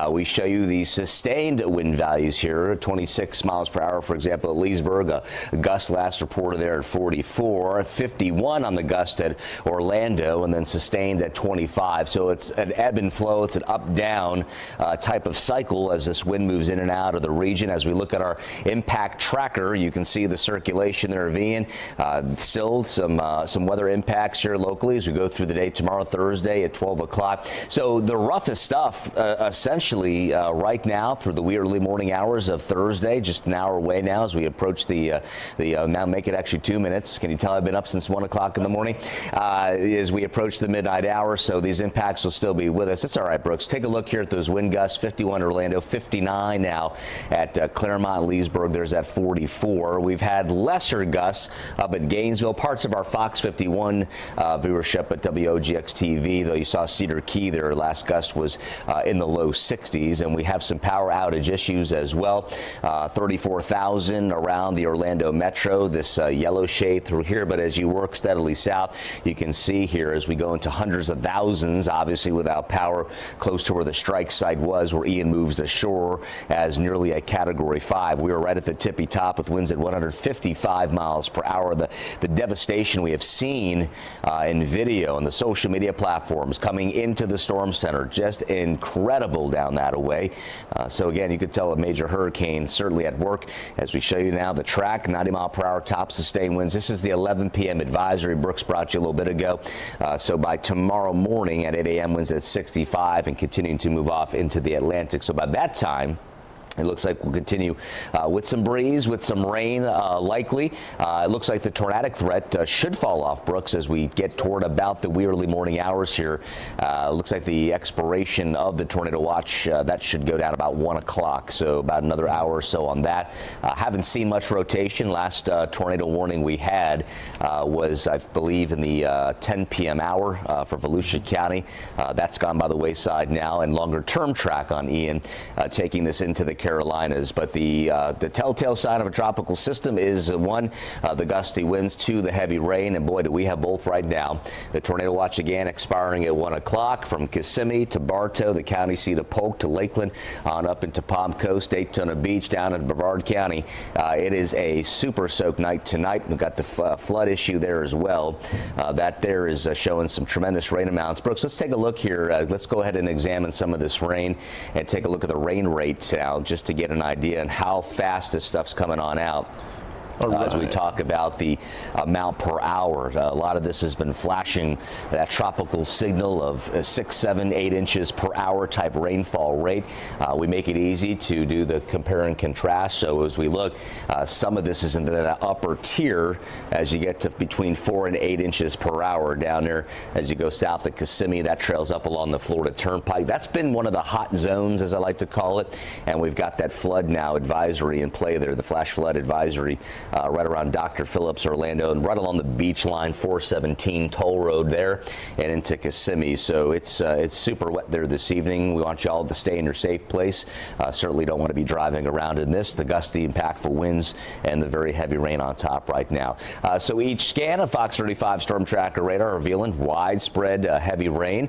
We show you the sustained wind values here, 26 miles per hour, for example, at Leesburg. A gust last reported there at 44. 51 on the gust at Orlando, and then sustained at 25. So it's an ebb and flow. It's an up-down type of cycle as this wind moves in and out of the region. As we look at our impact tracker, you can see the circulation there of Ian. Still some weather impacts here locally as we go through the day tomorrow, Thursday at 12 o'clock. So the roughest stuff essentially right now through the wee early morning hours of Thursday, just an hour away now as we approach the now make it actually 2 minutes. Can you tell I've been up since 1 o'clock in the morning as we approach the midnight hour, so these impacts will still be with us. It's all right, Brooks. Take a look here at those wind gusts. 51 Orlando, 59 now at Claremont, Leesburg. There's at 44. We've had lesser gusts up at Gainesville. Parts of our Fox 51 viewership at WOGX TV, though you saw Cedar Key there. Last gust was in the low 60s, and we have some power outage issues as well. 34,000 around the Orlando metro. This yellow shade through here, but as you work steadily south, you can see here as we go into hundreds of thousands, obviously without power, close to where the strike site was, where Ian moves ashore as nearly a Category 5. We were right at the tippy top with winds at 155 miles per hour. The devastation we have seen in video and the social media platforms coming into the storm center, just incredible down that way. So again, you could tell a major hurricane certainly at work. As we show you now, the track, 90 mile per hour top sustained winds. This is the 11 p.m. advisory Brooks brought you a little bit ago. So by tomorrow morning at 8 a.m. winds at 65 and continuing to move off into the Atlantic. So by that time, it looks like we'll continue with some breeze, with some rain likely. It looks like the tornadic threat should fall off, Brooks, as we get toward about the wee early morning hours here. Looks like the expiration of the tornado watch, that should go down about 1 o'clock, so about another hour or so on that. Haven't seen much rotation. Last tornado warning we had was, I believe, in the 10 p.m. hour for Volusia County. That's gone by the wayside now, and longer-term track on Ian taking this into the Carolinas. But the telltale sign of a tropical system is one, the gusty winds, two, the heavy rain, and boy, do we have both right now. The tornado watch again expiring at 1 o'clock from Kissimmee to Bartow, the county seat of Polk, to Lakeland, on up into Palm Coast, Daytona Beach, down in Brevard County. It is a super soaked night tonight. We've got the flood issue there as well. That there is showing some tremendous rain amounts. Brooks, let's take a look here. Let's go ahead and examine some of this rain and take a look at the rain rates now, just to get an idea on how fast this stuff's coming on out. As we talk about the amount per hour, a lot of this has been flashing that tropical signal of 6, 7, 8 inches per hour type rainfall rate. We make it easy to do the compare and contrast. So as we look, some of this is in the upper tier as you get to between 4 and 8 inches per hour down there. As you go south of Kissimmee, that trails up along the Florida Turnpike. That's been one of the hot zones, as I like to call it. And we've got that flood now advisory in play there, the flash flood advisory. Right around Dr. Phillips, Orlando, and right along the beach line, 417 toll road there, and into Kissimmee. So it's super wet there this evening. We want you all to stay in your safe place. Certainly don't want to be driving around in this. The gusty, impactful winds and the very heavy rain on top right now. So each scan of Fox 35 Storm Tracker radar revealing widespread heavy rain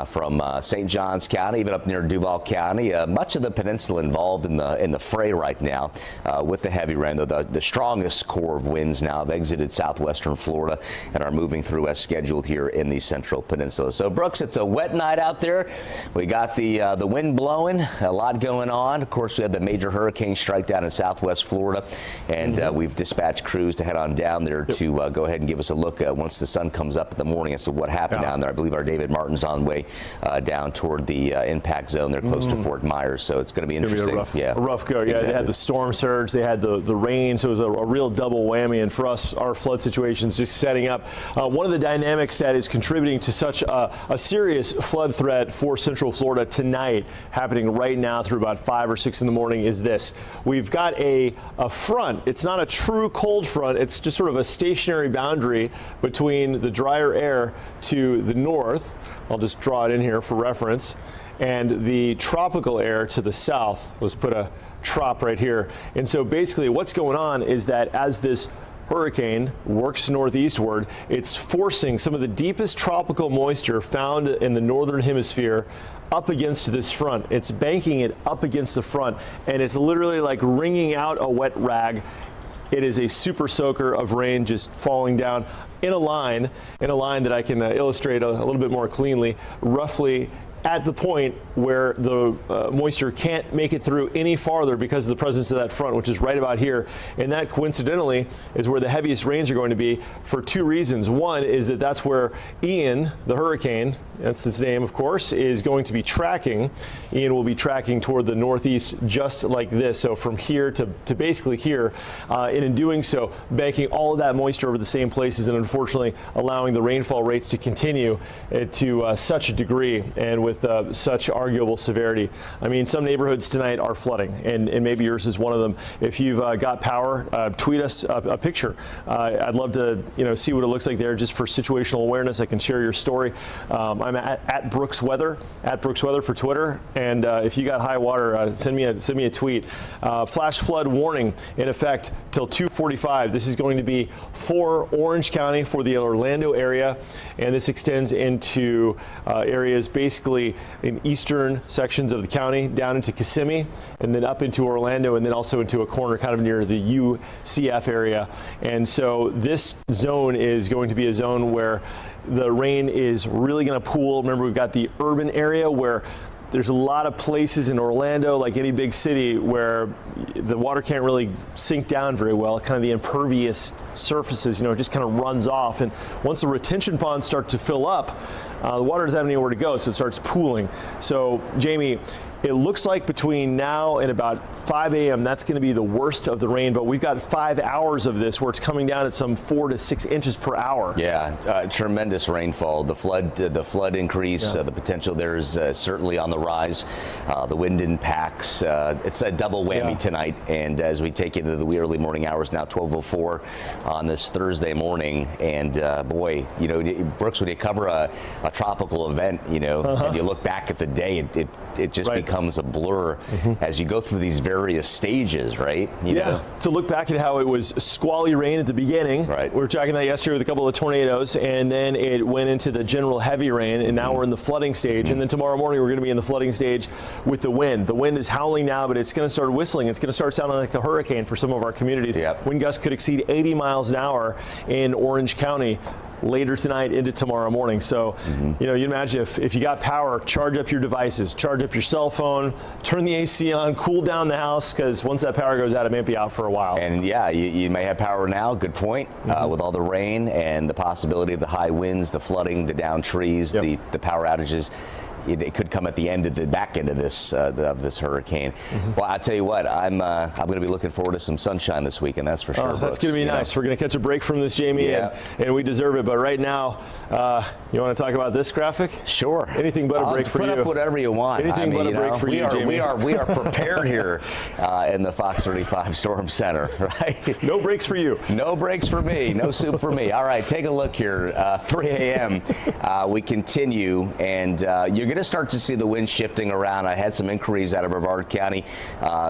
from St. Johns County, even up near Duval County. Much of the peninsula involved in the fray right now with the heavy rain, though the strongest core of winds now have exited southwestern Florida and are moving through as scheduled here in the central peninsula. So Brooks, it's a wet night out there. We got the wind blowing, a lot going on. Of course, we had the major hurricane strike down in southwest Florida, and we've dispatched crews to head on down there to go ahead and give us a look once the sun comes up in the morning as to what happened down there. I believe our David Martin's on the way down toward the impact zone. They're close to Fort Myers, so it's going to be interesting. A rough go. Yeah, exactly. They had the storm surge, they had the rain, so it was a real double whammy. And for us, our flood situation is just setting up. One of the dynamics that is contributing to such a serious flood threat for Central Florida tonight, happening right now through about 5 or 6 in the morning, is this. We've got a front. It's not a true cold front. It's just sort of a stationary boundary between the drier air to the north. I'll just draw it in here for reference. And the tropical air to the south. Let's put a trop right here. And so basically what's going on is that as this hurricane works northeastward, it's forcing some of the deepest tropical moisture found in the northern hemisphere up against this front. It's banking it up against the front, and it's literally like wringing out a wet rag. It is a super soaker of rain just falling down in a line that I can illustrate a little bit more cleanly, roughly at the point where the moisture can't make it through any farther because of the presence of that front, which is right about here. And that coincidentally is where the heaviest rains are going to be for 2 reasons. One is that that's where Ian, the hurricane, that's its name, of course, is going to be tracking. Ian will be tracking toward the northeast just like this. So from here to basically here. And in doing so, banking all of that moisture over the same places and unfortunately allowing the rainfall rates to continue to such a degree and with such arguable severity. I mean, some neighborhoods tonight are flooding, and maybe yours is one of them. If you've got power, tweet us a picture. I'd love to see what it looks like there just for situational awareness. I can share your story. I'm at Brooks Weather for Twitter, and if you got high water, send me a tweet. Flash flood warning in effect till 2:45. This is going to be for Orange County, for the Orlando area, and this extends into areas basically in eastern sections of the county, down into Kissimmee, and then up into Orlando, and then also into a corner kind of near the UCF area. And so this zone is going to be a zone where the rain is really going to pool. Remember, we've got the urban area where there's a lot of places in Orlando, like any big city, where the water can't really sink down very well. Kind of the impervious surfaces, it just kind of runs off. And once the retention ponds start to fill up, the water doesn't have anywhere to go, so it starts pooling. So, Jamie, it looks like between now and about 5 a.m., that's going to be the worst of the rain, but we've got 5 hours of this where it's coming down at some 4 to 6 inches per hour. Yeah, tremendous rainfall. The flood increase, the potential there is certainly on the rise. The wind impacts, it's a double whammy tonight, and as we take into the wee early morning hours now, 12:04 on this Thursday morning, and boy, Brooks, when you cover a tropical event, and you look back at the day, it just becomes a blur as you go through these various stages, right? You know? To look back at how it was squally rain at the beginning. Right. We were tracking that yesterday with a couple of tornadoes, and then it went into the general heavy rain, and now we're in the flooding stage. And then tomorrow morning we're going to be in the flooding stage with the wind. The wind is howling now, but it's going to start whistling. It's going to start sounding like a hurricane for some of our communities. Wind gusts could exceed 80 miles an hour in Orange County. later tonight into tomorrow morning. So, you know, you imagine if you got power, charge up your devices, charge up your cell phone, turn the AC on, cool down the house, because once that power goes out, it may be out for a while. And yeah, you may have power now. Good point. With all the rain and the possibility of the high winds, the flooding, the downed trees, the power outages. It could come at the end of the back end of this hurricane. Well, I'll tell you what, I'm going to be looking forward to some sunshine this weekend. That's for sure. That's going to be nice. We're going to catch a break from this, Jamie, and we deserve it. But right now, you want to talk about this graphic? Sure. Anything but a break for you. Put up whatever you want. Anything but a break for you, Jamie. We are prepared here in the Fox 35 Storm Center, right? No breaks for you. No breaks for me. No soup for me. All right, take a look here. 3 a.m. We continue, and you're going to start to see the wind shifting around. I had some inquiries out of Brevard County.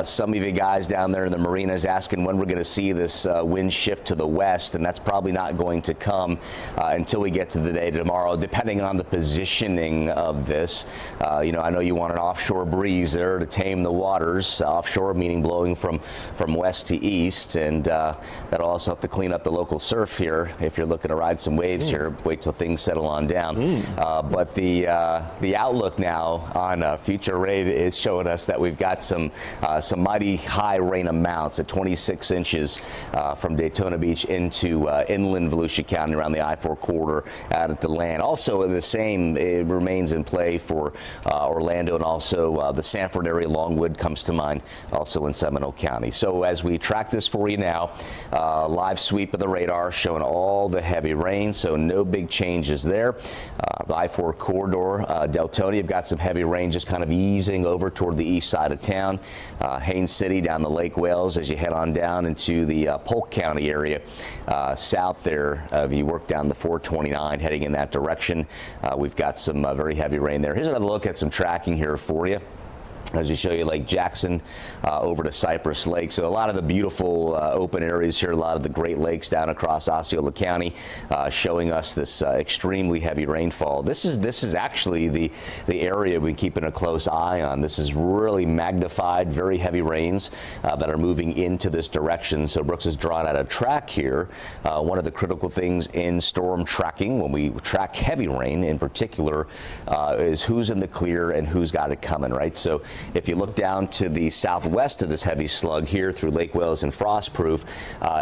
Some of you guys down there in the marinas asking when we're going to see this wind shift to the west, and that's probably not going to come until we get to the day tomorrow, depending on the positioning of this. You know, I know you want an offshore breeze there to tame the waters. Offshore meaning blowing from west to east, and that'll also have to clean up the local surf here if you're looking to ride some waves here. Wait till things settle on down. But the outlook now on future rain is showing us that we've got some mighty high rain amounts at 26 inches from Daytona Beach into inland Volusia County around the I-4 corridor out at the land. Also the same, it remains in play for Orlando, and also the Sanford area. Longwood comes to mind, also in Seminole County. So as we track this for you now, live sweep of the radar showing all the heavy rain, so no big changes there. The I-4 corridor, Deltona, you've got some heavy rain just kind of easing over toward the east side of town. Haines City down the Lake Wales as you head on down into the Polk County area. South there, if you work down the 429 heading in that direction, we've got some very heavy rain there. Here's another look at some tracking here for you, as we show you Lake Jackson over to Cypress Lake. So a lot of the beautiful open areas here, a lot of the Great Lakes down across Osceola County, showing us this extremely heavy rainfall. This is actually the area we're keeping a close eye on. This is really magnified, very heavy rains that are moving into this direction. So Brooks has drawn out a track here. One of the critical things in storm tracking, when we track heavy rain in particular, is who's in the clear and who's got it coming, right? So if you look down to the southwest of this heavy slug here through Lake Wales and Frostproof,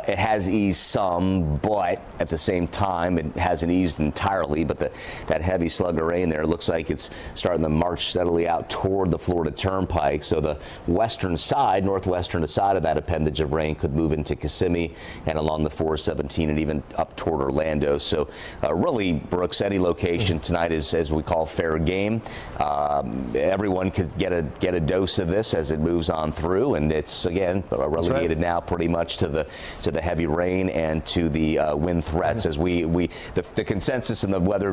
it has eased some, but at the same time, it hasn't eased entirely. But that heavy slug of rain there looks like it's starting to march steadily out toward the Florida Turnpike. So the western side, northwestern side of that appendage of rain could move into Kissimmee and along the 417 and even up toward Orlando. So really, Brooks, any location tonight is, as we call, fair game. Everyone could get a dose of this as it moves on through, and it's again relegated now pretty much to the heavy rain and to the wind threats. As the consensus in the weather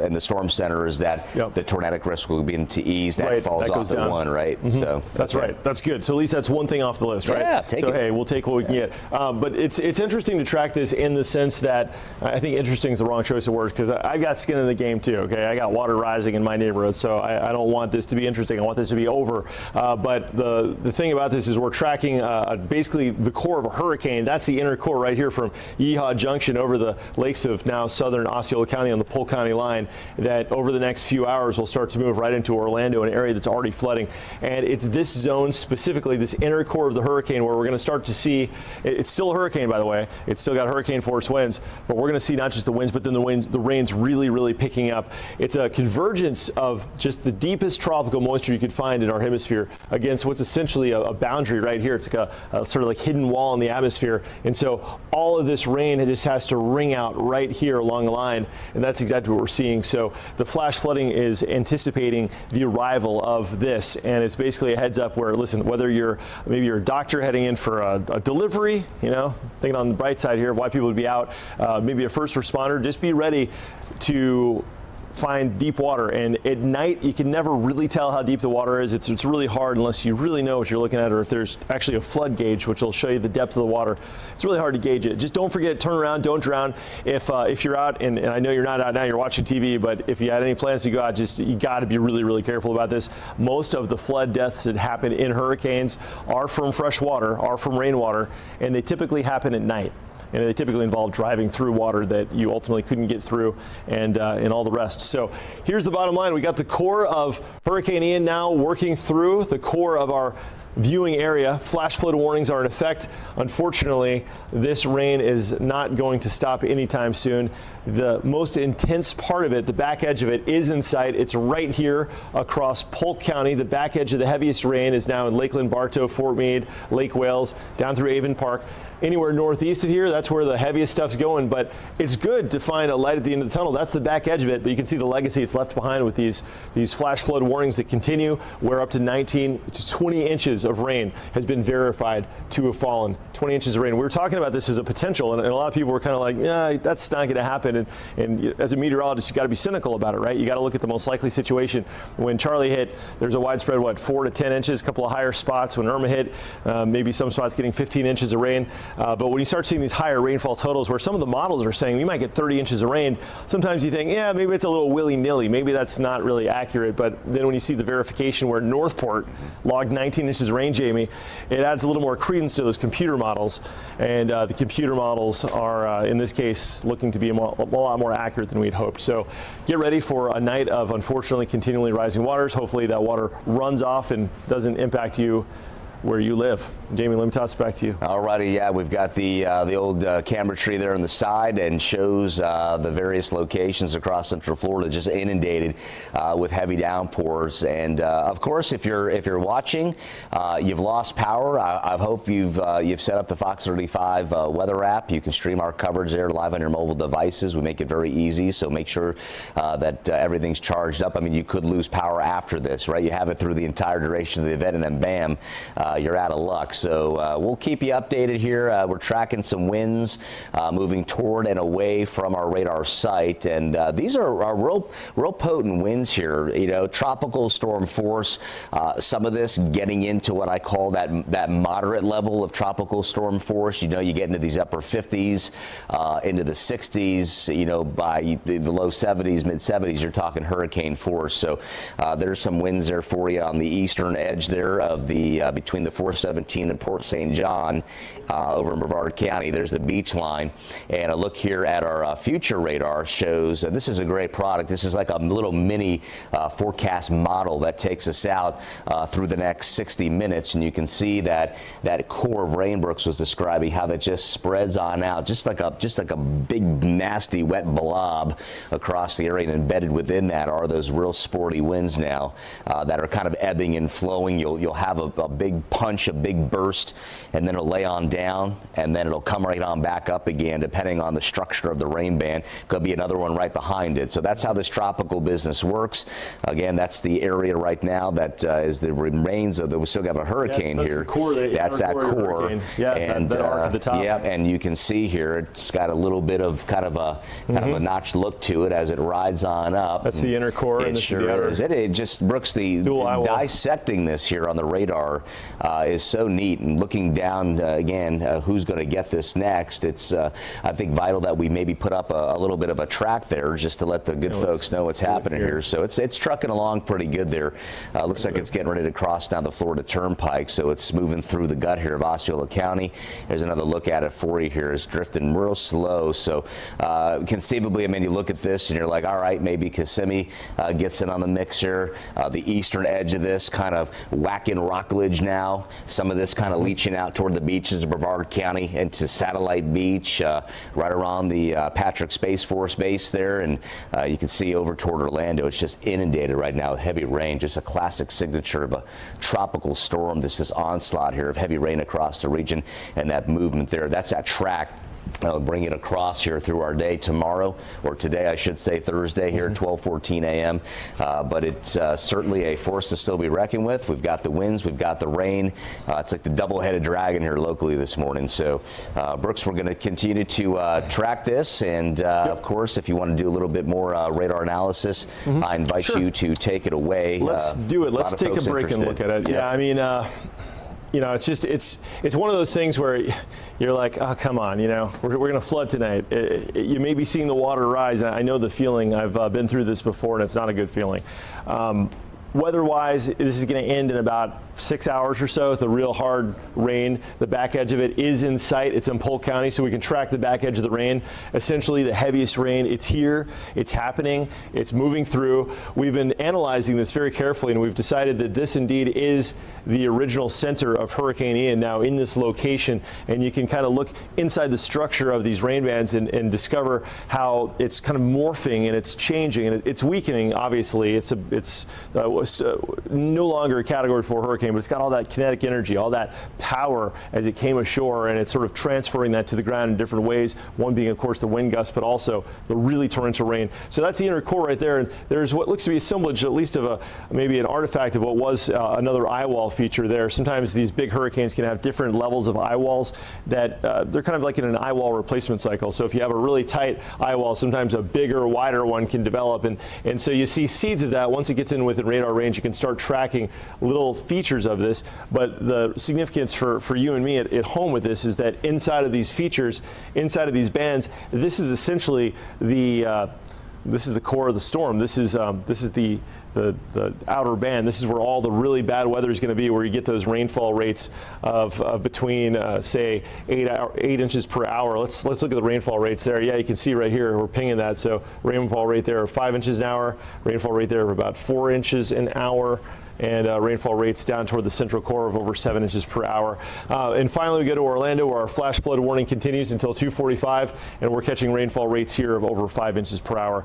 and the storm center is that the tornadic risk will begin to ease. That falls off at 1, right? So that's right. That's good. So at least that's one thing off the list, right? Yeah, take it. Hey, we'll take what we can get. But it's interesting to track this in the sense that I think interesting is the wrong choice of words, because I got skin in the game too. Okay, I got water rising in my neighborhood, so I don't want this to be interesting. I want this to be over. But the thing about this is we're tracking basically the core of a hurricane. That's the inner core right here from Yeehaw Junction over the lakes of now southern Osceola County on the Polk County line, that over the next few hours will start to move right into Orlando, an area that's already flooding. And it's this zone specifically, this inner core of the hurricane, where we're going to start to see, it's still a hurricane, by the way. It's still got hurricane force winds, but we're going to see not just the winds, but then the rain's really, really picking up. It's a convergence of just the deepest tropical moisture you could find in our hemisphere against what's essentially a boundary right here. It's like a sort of like hidden wall in the atmosphere. And so all of this rain, it just has to ring out right here along the line. And that's exactly what we're seeing. So the flash flooding is anticipating the arrival of this. And it's basically a heads up where, listen, whether maybe you're a doctor heading in for a delivery, thinking on the bright side here, why people would be out, maybe a first responder, just be ready to find deep water. And at night, you can never really tell how deep the water is. It's really hard unless you really know what you're looking at, or if there's actually a flood gauge, which will show you the depth of the water. It's really hard to gauge it. Just don't forget, turn around, don't drown. If you're out, and I know you're not out now, you're watching TV, but if you had any plans to go out, you got to be really, really careful about this. Most of the flood deaths that happen in hurricanes are from fresh water, are from rainwater, and they typically happen at night. and they typically involve driving through water that you ultimately couldn't get through, and all the rest. So here's the bottom line. We got the core of Hurricane Ian now working through the core of our viewing area. Flash flood warnings are in effect. Unfortunately, this rain is not going to stop anytime soon. The most intense part of it, the back edge of it, is in sight. It's right here across Polk County. The back edge of the heaviest rain is now in Lakeland, Bartow, Fort Meade, Lake Wales, down through Avon Park. Anywhere northeast of here, that's where the heaviest stuff's going, but it's good to find a light at the end of the tunnel. That's the back edge of it, but you can see the legacy it's left behind with these flash flood warnings that continue, where up to 19 to 20 inches of rain has been verified to have fallen. 20 inches of rain. We were talking about this as a potential, and a lot of people were kind of like, yeah, that's not going to happen. And as a meteorologist, you've got to be cynical about it, right? You got to look at the most likely situation. When Charlie hit, there's a widespread, 4 to 10 inches, a couple of higher spots. When Irma hit, maybe some spots getting 15 inches of rain. But when you start seeing these higher rainfall totals where some of the models are saying we might get 30 inches of rain, sometimes you think, yeah, maybe it's a little willy-nilly. Maybe that's not really accurate. But then when you see the verification where Northport logged 19 inches of rain, Jamie, it adds a little more credence to those computer models. And the computer models are, in this case, looking to be a lot more accurate than we'd hoped. So get ready for a night of, unfortunately, continually rising waters. Hopefully that water runs off and doesn't impact you where you live. Jamie, let me toss it back to you. All righty, yeah, we've got the old camera tree there on the side and shows the various locations across Central Florida just inundated with heavy downpours. And of course, if you're watching, you've lost power. I hope you've set up the Fox 35 weather app. You can stream our coverage there live on your mobile devices. We make it very easy, so make sure that everything's charged up. I mean, you could lose power after this, right? You have it through the entire duration of the event, and then bam, you're out of luck. So we'll keep you updated here. We're tracking some winds moving toward and away from our radar site, and these are real potent winds here. You know, tropical storm force. Some of this getting into what I call that moderate level of tropical storm force. You know, you get into these upper 50s, into the 60s. You know, by the low 70s, mid 70s, you're talking hurricane force. So there's some winds there for you on the eastern edge there of the between the 417 and Port St. John over in Brevard County. There's the beach line. And a look here at our future radar shows this is a great product. This is like a little mini forecast model that takes us out through the next 60 minutes. And you can see that core of rain Brooks was describing, how that just spreads on out, just like a big, nasty, wet blob across the area. And embedded within that are those real sporty winds now that are kind of ebbing and flowing. You'll have a big punch, a big burst, and then it'll lay on down, and then it'll come right on back up again, depending on the structure of the rain band. Could be another one right behind it. So that's how this tropical business works. Again, that's the area right now that is the remains of we still have a hurricane here. That's that core. Yeah, and that arc at the top. Yeah, and you can see here it's got a little bit of kind of a notch look to it as it rides on up. That's the inner core, and this sure is the outer. Is. It just Brooks, the dissecting this here on the radar is so neat, and looking down again, who's going to get this next? It's I think vital that we maybe put up a little bit of a track there just to let the good folks know what's happening here. So it's trucking along pretty good there. Looks like it's getting ready to cross down the Florida Turnpike, so it's moving through the gut here of Osceola County. There's another look at it for you here. It's drifting real slow, so conceivably, I mean, you look at this and you're like, all right, maybe Kissimmee gets in on the mix here. The eastern edge of this kind of whacking Rockledge now. Some of this kind of leaching out toward the beaches of Brevard County into Satellite Beach, right around the Patrick Space Force Base there, and you can see over toward Orlando. It's just inundated right now with heavy rain. Just a classic signature of a tropical storm. This onslaught here of heavy rain across the region, and that movement there. That's that track. I'll bring it across here through our day tomorrow, or today, I should say, Thursday here at 12:14 a.m. But it's certainly a force to still be reckoned with. We've got the winds, we've got the rain. It's like the double-headed dragon here locally this morning. So, Brooks, we're going to continue to track this. And, of course, if you want to do a little bit more radar analysis, I invite you to take it away. Let's do it. Let's take a break and look at it. Yeah, I mean, you know, it's just it's one of those things where you're like, oh, come on, you know, we're going to flood tonight. You may be seeing the water rise. I know the feeling. I've been through this before, and it's not a good feeling. weather-wise, this is going to end in about 6 hours or so. The real hard rain, the back edge of it is in sight. It's in Polk County, so we can track the back edge of the rain. Essentially, the heaviest rain, it's here, it's happening, it's moving through. We've been analyzing this very carefully, and we've decided that this indeed is the original center of Hurricane Ian now in this location. And you can kind of look inside the structure of these rain bands and discover how it's kind of morphing and it's changing and it's weakening. Obviously, it's no longer a Category 4 hurricane, but it's got all that kinetic energy, all that power as it came ashore, and it's sort of transferring that to the ground in different ways. One being, of course, the wind gusts, but also the really torrential rain. So that's the inner core right there. And there's what looks to be a assemblage, at least of maybe an artifact of what was another eye wall feature there. Sometimes these big hurricanes can have different levels of eye walls that they're kind of like in an eye wall replacement cycle. So if you have a really tight eye wall, sometimes a bigger, wider one can develop. And so you see seeds of that. Once it gets in within radar range, you can start tracking little features of this. But the significance for you and me at home with this is that inside of these features, inside of these bands, this is essentially this is the core of the storm. This is the outer band. This is where all the really bad weather is going to be, where you get those rainfall rates of between say 8 inches per hour. Let's look at the rainfall rates there. Yeah, you can see right here we're pinging that. So rainfall rate there of 5 inches an hour. Rainfall rate there of about 4 inches an hour. And rainfall rates down toward the central core of over 7 inches per hour. And finally, we go to Orlando, where our flash flood warning continues until 2:45, and we're catching rainfall rates here of over 5 inches per hour.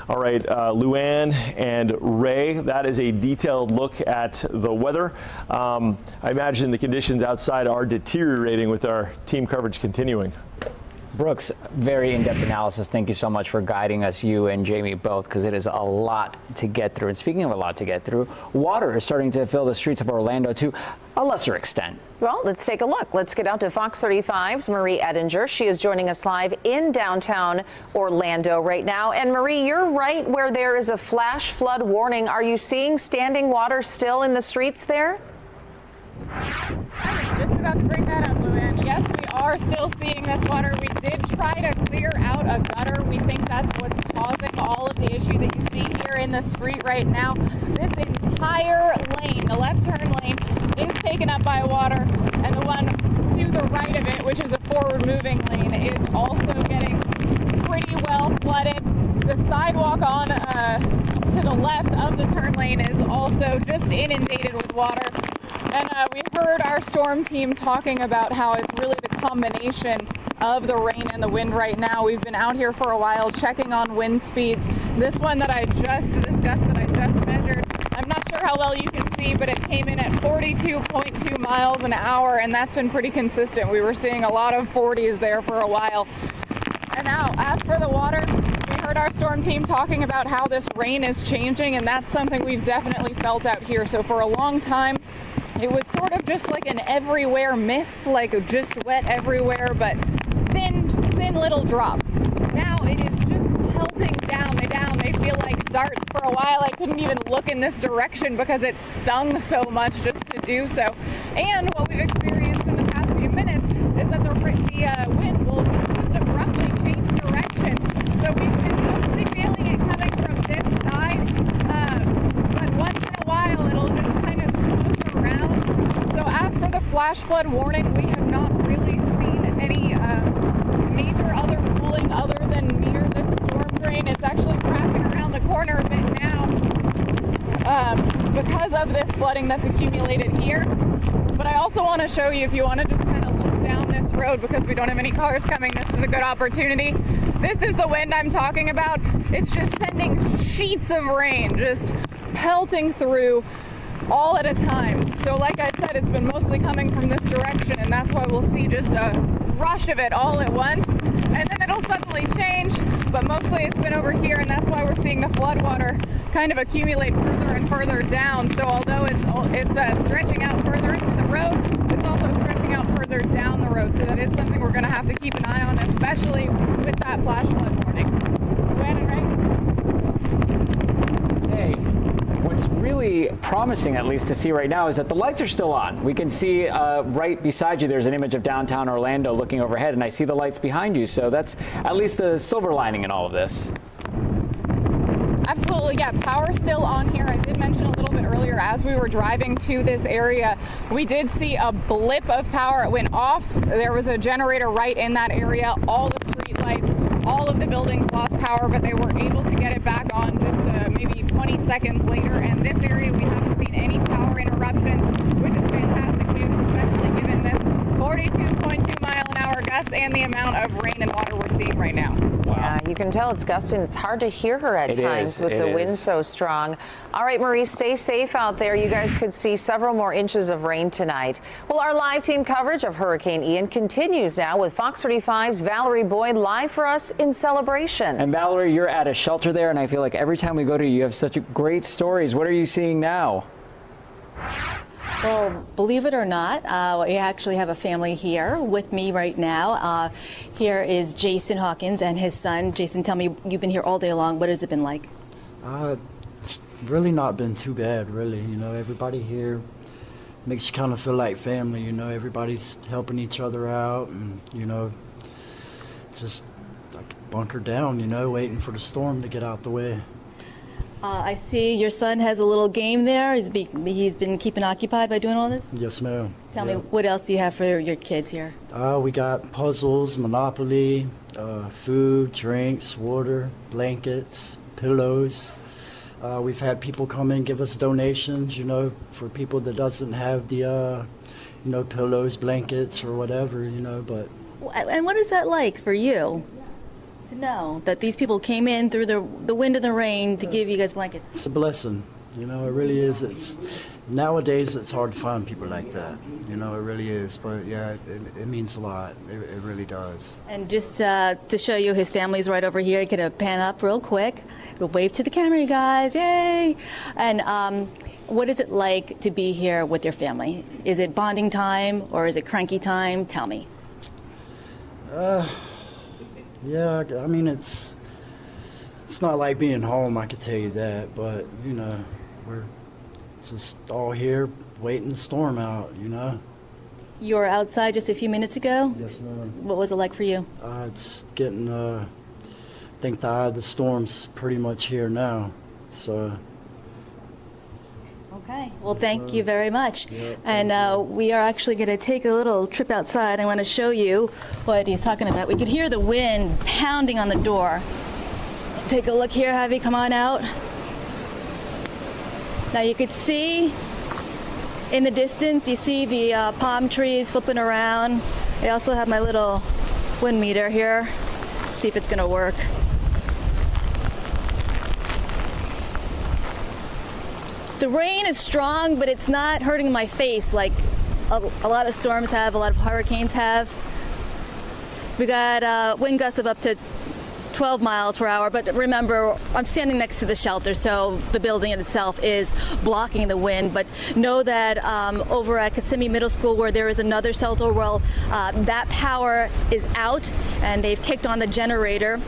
All right, Luann and Ray, that is a detailed look at the weather. I imagine the conditions outside are deteriorating with our team coverage continuing. Brooks, very in-depth analysis. Thank you so much for guiding us, you and Jamie both, because it is a lot to get through. And speaking of a lot to get through, water is starting to fill the streets of Orlando to a lesser extent. Well, let's take a look. Let's get out to Fox 35's Marie Edinger. She is joining us live in downtown Orlando right now. And Marie, you're right where there is a flash flood warning. Are you seeing standing water still in the streets there? I was just about to bring that up, Luann. Yes, we are still seeing this water. We did try to clear out a gutter. We think that's what's causing all of the issue that you see here in the street right now. This entire lane, the left turn lane, is taken up by water, and the one to the right of it, which is a forward-moving lane, is also getting pretty well flooded. The sidewalk on to the left of the turn lane is also just inundated with water. And we've heard our storm team talking about how it's really the combination of the rain and the wind right now. We've been out here for a while checking on wind speeds. This gust that I just measured, I'm not sure how well you can see, but it came in at 42.2 miles an hour, and that's been pretty consistent. We were seeing a lot of 40s there for a while. And now, as for the water, we heard our storm team talking about how this rain is changing, and that's something we've definitely felt out here. So for a long time, it was sort of just like an everywhere mist, like just wet everywhere, but thin little drops. Now it is just pelting down. They feel like darts. For a while, I couldn't even look in this direction because it stung so much just to do so. And what we've experienced in the past few minutes is that the wind will just abruptly change direction. So we've been mostly feeling it coming from this side, but once in a while it'll just kind of swoop around. So as for the flash flood warning, we have not really seen any major other cooling other than near this storm drain. It's actually wrapping around the corner a bit now because of this flooding that's accumulated here. But I also want to show you, if you want to just kind of look down this road, because we don't have any cars coming, this is a good opportunity. This is the wind I'm talking about. It's just sending sheets of rain, just pelting through all at a time. So like I said, it's been mostly coming from this direction, and that's why we'll see just a rush of it all at once, and then it'll suddenly change, but mostly it's been over here, and that's why we're seeing the flood water kind of accumulate further and further down. So although it's stretching out further into the road, it's also stretching out further down the road. So that is something we're going to have to keep an eye on, especially with that flash flood warning. Luann and Ray? What's really promising, at least to see right now, is that the lights are still on. We can see right beside you, there's an image of downtown Orlando looking overhead, and I see the lights behind you. So that's at least the silver lining in all of this. Absolutely, yeah. Power still on here. I did mention a little bit earlier as we were driving to this area, we did see a blip of power. It went off. There was a generator right in that area. All the street lights, all of the buildings lost power, but they were able to get it back on just maybe 20 seconds later. And this area, we haven't seen any power interruptions, which is fantastic news, especially given this 42.2 mile-an-hour gusts and the amount of rain and water we're seeing right now. Yeah, you can tell it's gusting. It's hard to hear her at times with the wind so strong. All right, Marie, stay safe out there. You guys could see several more inches of rain tonight. Well, our live team coverage of Hurricane Ian continues now with Fox 35's Valerie Boyd live for us in celebration. And Valerie, you're at a shelter there, and I feel like every time we go to you have such great stories. What are you seeing now? Well, believe it or not, we actually have a family here with me right now. Here is Jason Hawkins and his son. Jason, tell me, you've been here all day long. What has it been like? It's really not been too bad, really. You know, everybody here makes you kind of feel like family. You know, everybody's helping each other out, and you know, just like bunker down. You know, waiting for the storm to get out the way. I see your son has a little game there. He's been keeping occupied by doing all this? Yes, ma'am. Tell me, what else do you have for your kids here? We got puzzles, Monopoly, food, drinks, water, blankets, pillows. We've had people come in, give us donations, you know, for people that doesn't have the, you know, pillows, blankets, or whatever, you know, but... And what is that like for you? To know that these people came in through the wind and the rain to give you guys blankets. It's a blessing, you know, it really is. It's nowadays it's hard to find people like that, you know, it really is. But yeah, it means a lot. It really does. And just to show you, his family's right over here. You can pan up real quick. We'll wave to the camera, you guys, yay! And what is it like to be here with your family? Is it bonding time or is it cranky time? Tell me. Yeah, I mean, it's not like being home, I can tell you that, but, you know, we're just all here waiting the storm out, you know? You were outside just a few minutes ago? Yes, ma'am. What was it like for you? It's getting, I think the eye of the storm's pretty much here now, so... Okay, well, thank you very much. And we are actually going to take a little trip outside. I want to show you what he's talking about. We could hear the wind pounding on the door. Take a look here, Javi, come on out. Now you could see in the distance, you see the palm trees flipping around. I also have my little wind meter here. See if it's going to work. The rain is strong, but it's not hurting my face like a lot of storms have, a lot of hurricanes have. We got wind gusts of up to 12 miles per hour, but remember, I'm standing next to the shelter, so the building itself is blocking the wind. But know that over at Kissimmee Middle School, where there is another shelter, well, that power is out, and they've kicked on the generator.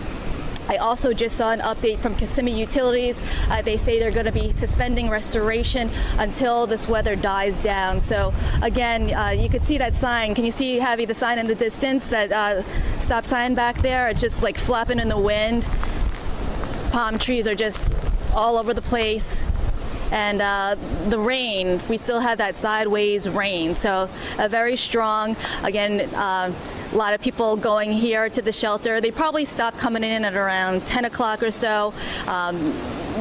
I also just saw an update from Kissimmee Utilities. They say they're going to be suspending restoration until this weather dies down. So again, you could see that sign. Can you see, Javi, the sign in the distance, that stop sign back there? It's just like flapping in the wind. Palm trees are just all over the place. And the rain, we still have that sideways rain. So very strong. Again, a lot of people going here to the shelter. They probably stopped coming in at around 10 o'clock or so.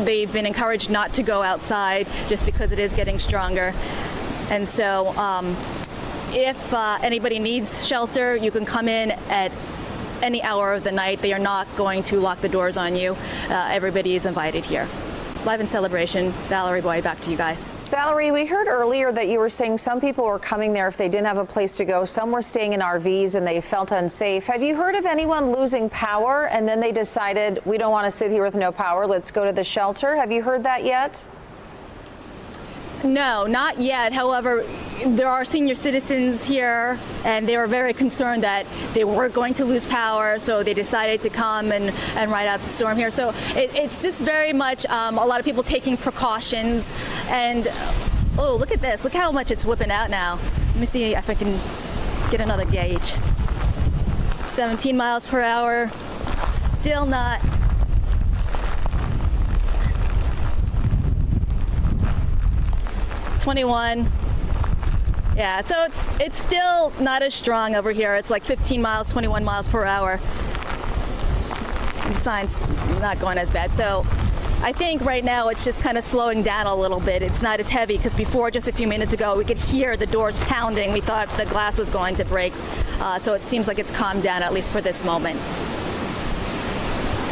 They've been encouraged not to go outside just because it is getting stronger. And so if anybody needs shelter, you can come in at any hour of the night. They are not going to lock the doors on you. Everybody is invited here. Live in celebration, Valerie Boyd, back to you guys. Valerie, we heard earlier that you were saying some people were coming there if they didn't have a place to go. Some were staying in RVs and they felt unsafe. Have you heard of anyone losing power and then they decided, we don't want to sit here with no power, let's go to the shelter? Have you heard that yet? No, not yet. However, there are senior citizens here, and they were very concerned that they were going to lose power, so they decided to come and ride out the storm here. So it's just very much a lot of people taking precautions. And, oh, look at this. Look how much it's whipping out now. Let me see if I can get another gauge. 17 miles per hour. Still not 21. Yeah, so it's still not as strong over here. It's like 15 miles, 21 miles per hour. The sign's not going as bad. So I think right now it's just kind of slowing down a little bit. It's not as heavy because before, just a few minutes ago, we could hear the doors pounding. We thought the glass was going to break. So it seems like it's calmed down, at least for this moment.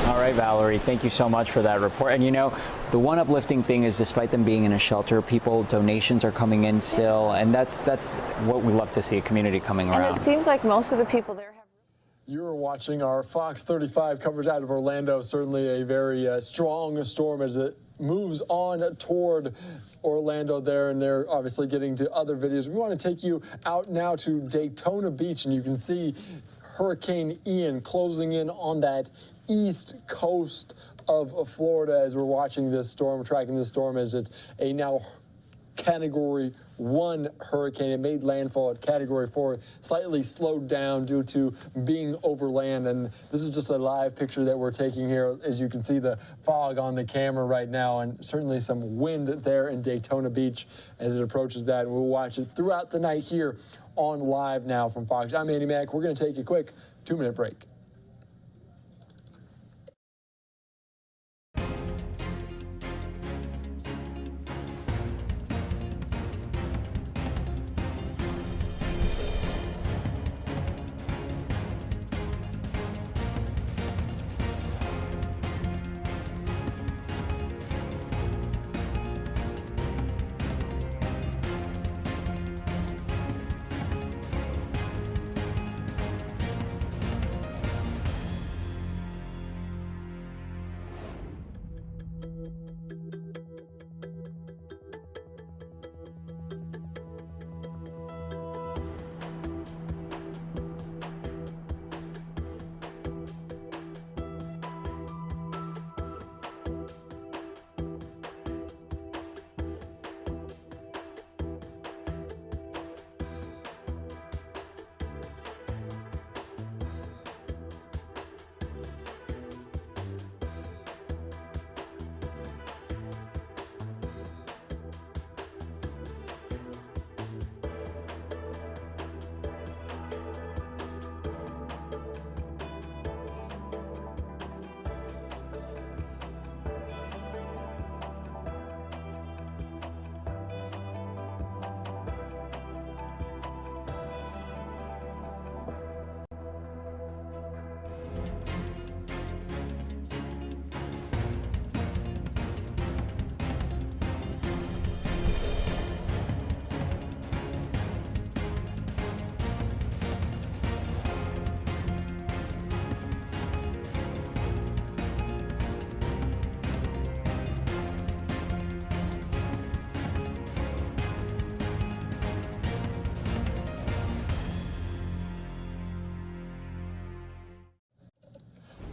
All right, Valerie, thank you so much for that report. And you know, the one uplifting thing is despite them being in a shelter, donations are coming in still. And that's what we love to see, a community coming around. And it seems like most of the people there have... You're watching our Fox 35 coverage out of Orlando. Certainly a very strong storm as it moves on toward Orlando there, and they're obviously getting to other videos. We want to take you out now to Daytona Beach, and you can see Hurricane Ian closing in on that east coast of Florida as we're watching this storm, tracking this storm as it's a now Category 1 hurricane. It made landfall at Category 4, slightly slowed down due to being over land. And this is just a live picture that we're taking here. As you can see, the fog on the camera right now, and certainly some wind there in Daytona Beach as it approaches that. And we'll watch it throughout the night here on Live Now from Fox. I'm Andy Mack. We're going to take a quick 2-minute break.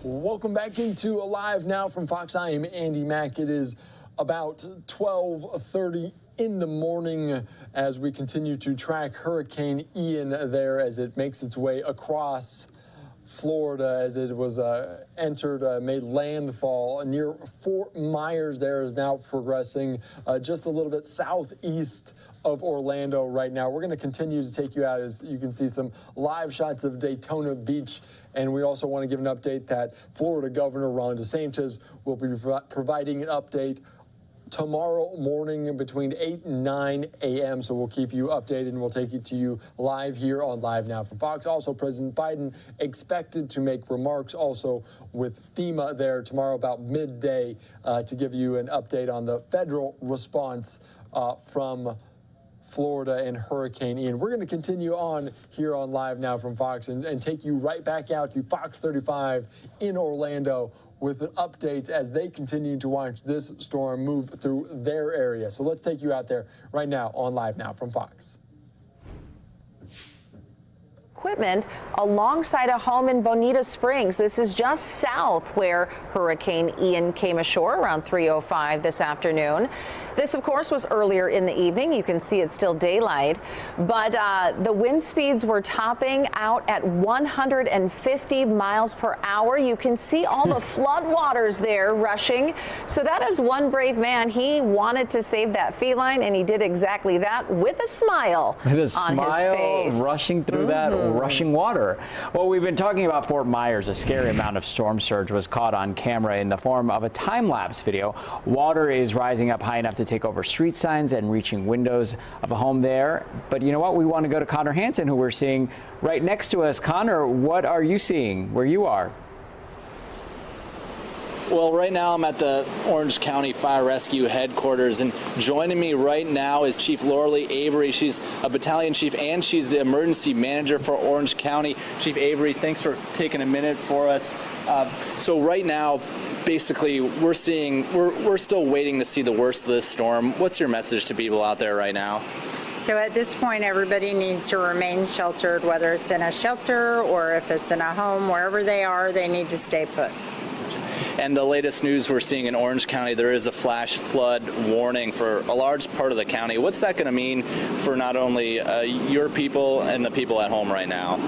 Welcome back into Live Now from Fox. I am Andy Mack. It is about 12:30 in the morning as we continue to track Hurricane Ian there as it makes its way across Florida as it was made landfall near Fort Myers. There is now progressing just a little bit southeast of Orlando right now. We're going to continue to take you out as you can see some live shots of Daytona Beach. And we also want to give an update that Florida Governor Ron DeSantis will be providing an update tomorrow morning between 8 and 9 a.m. So we'll keep you updated and we'll take it to you live here on Live Now from Fox. Also, President Biden expected to make remarks also with FEMA there tomorrow about midday to give you an update on the federal response from Florida and Hurricane Ian. We're going to continue on here on Live Now from Fox and take you right back out to Fox 35 in Orlando with updates as they continue to watch this storm move through their area. So let's take you out there right now on Live Now from Fox. equipment alongside a home in Bonita Springs. This is just south where Hurricane Ian came ashore around 3:05 this afternoon. This, of course, was earlier in the evening. You can see it's still daylight, but the wind speeds were topping out at 150 miles per hour. You can see all the floodwaters there rushing. So that is one brave man. He wanted to save that feline, and he did exactly that with a smile on his face. Rushing through that rushing water. Well, we've been talking about Fort Myers. A scary amount of storm surge was caught on camera in the form of a time-lapse video. Water is rising up high enough to take over street signs and reaching windows of a home there. But you know what? We want to go to Connor Hansen, who we're seeing right next to us. Connor, what are you seeing where you are? Well, right now I'm at the Orange County Fire Rescue Headquarters, and joining me right now is Chief Lauralee Avery. She's a battalion chief, and she's the emergency manager for Orange County. Chief Avery, thanks for taking a minute for us. So right now, basically, we're still waiting to see the worst of this storm. What's your message to people out there right now? So at this point, everybody needs to remain sheltered, whether it's in a shelter or if it's in a home, wherever they are, they need to stay put. And the latest news we're seeing in Orange County, there is a flash flood warning for a large part of the county. What's that going to mean for not only your people and the people at home right now?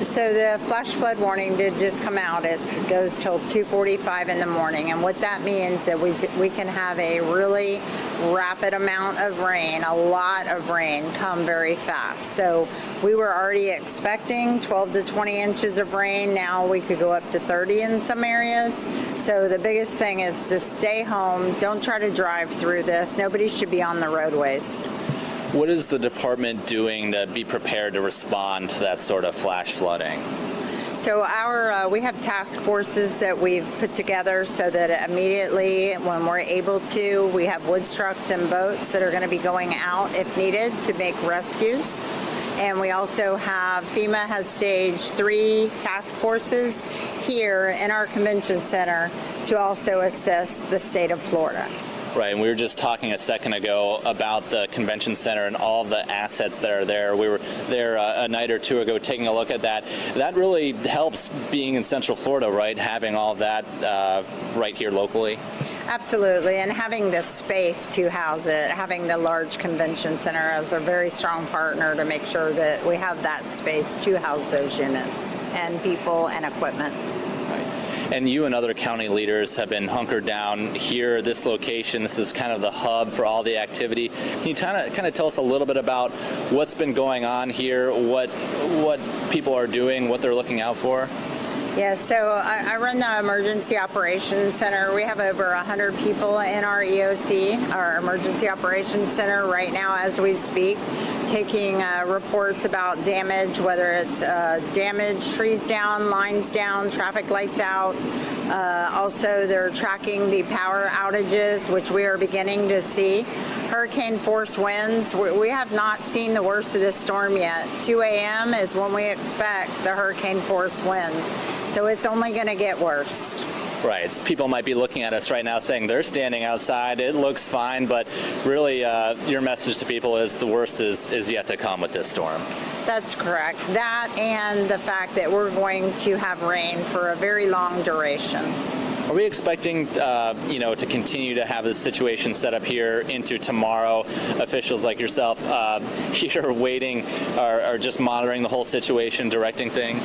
So the flash flood warning did just come out. It goes till 2:45 in the morning, and what that means that we can have a really rapid amount of rain, a lot of rain come very fast. So we were already expecting 12 to 20 inches of rain. Now we could go up to 30 in some areas. So the biggest thing is to stay home. Don't try to drive through this. Nobody should be on the roadways. What is the department doing to be prepared to respond to that sort of flash flooding? So we have task forces that we've put together so that immediately when we're able to, we have wood trucks and boats that are going to be going out if needed to make rescues. And we also have, FEMA has staged 3 task forces here in our convention center to also assist the state of Florida. Right, and we were just talking a second ago about the convention center and all the assets that are there. We were there a night or two ago taking a look at that. That really helps being in Central Florida, right? Having all of that right here locally. Absolutely, and having the space to house it, having the large convention center as a very strong partner to make sure that we have that space to house those units and people and equipment. And you and other county leaders have been hunkered down here, this location. This is kind of the hub for all the activity. Can you kind of tell us a little bit about what's been going on here, what people are doing, what they're looking out for? Yeah, so I run the Emergency Operations Center. We have over 100 people in our EOC, our Emergency Operations Center, right now as we speak, taking reports about damage, whether it's damage, trees down, lines down, traffic lights out. Also, they're tracking the power outages, which we are beginning to see. Hurricane force winds. We have not seen the worst of this storm yet. 2 a.m. is when we expect the hurricane force winds. So it's only going to get worse. Right. People might be looking at us right now saying they're standing outside. It looks fine, but really your message to people is the worst is yet to come with this storm. That's correct. That and the fact that we're going to have rain for a very long duration. Are we expecting, to continue to have this situation set up here into tomorrow? Officials like yourself here waiting are just monitoring the whole situation, directing things?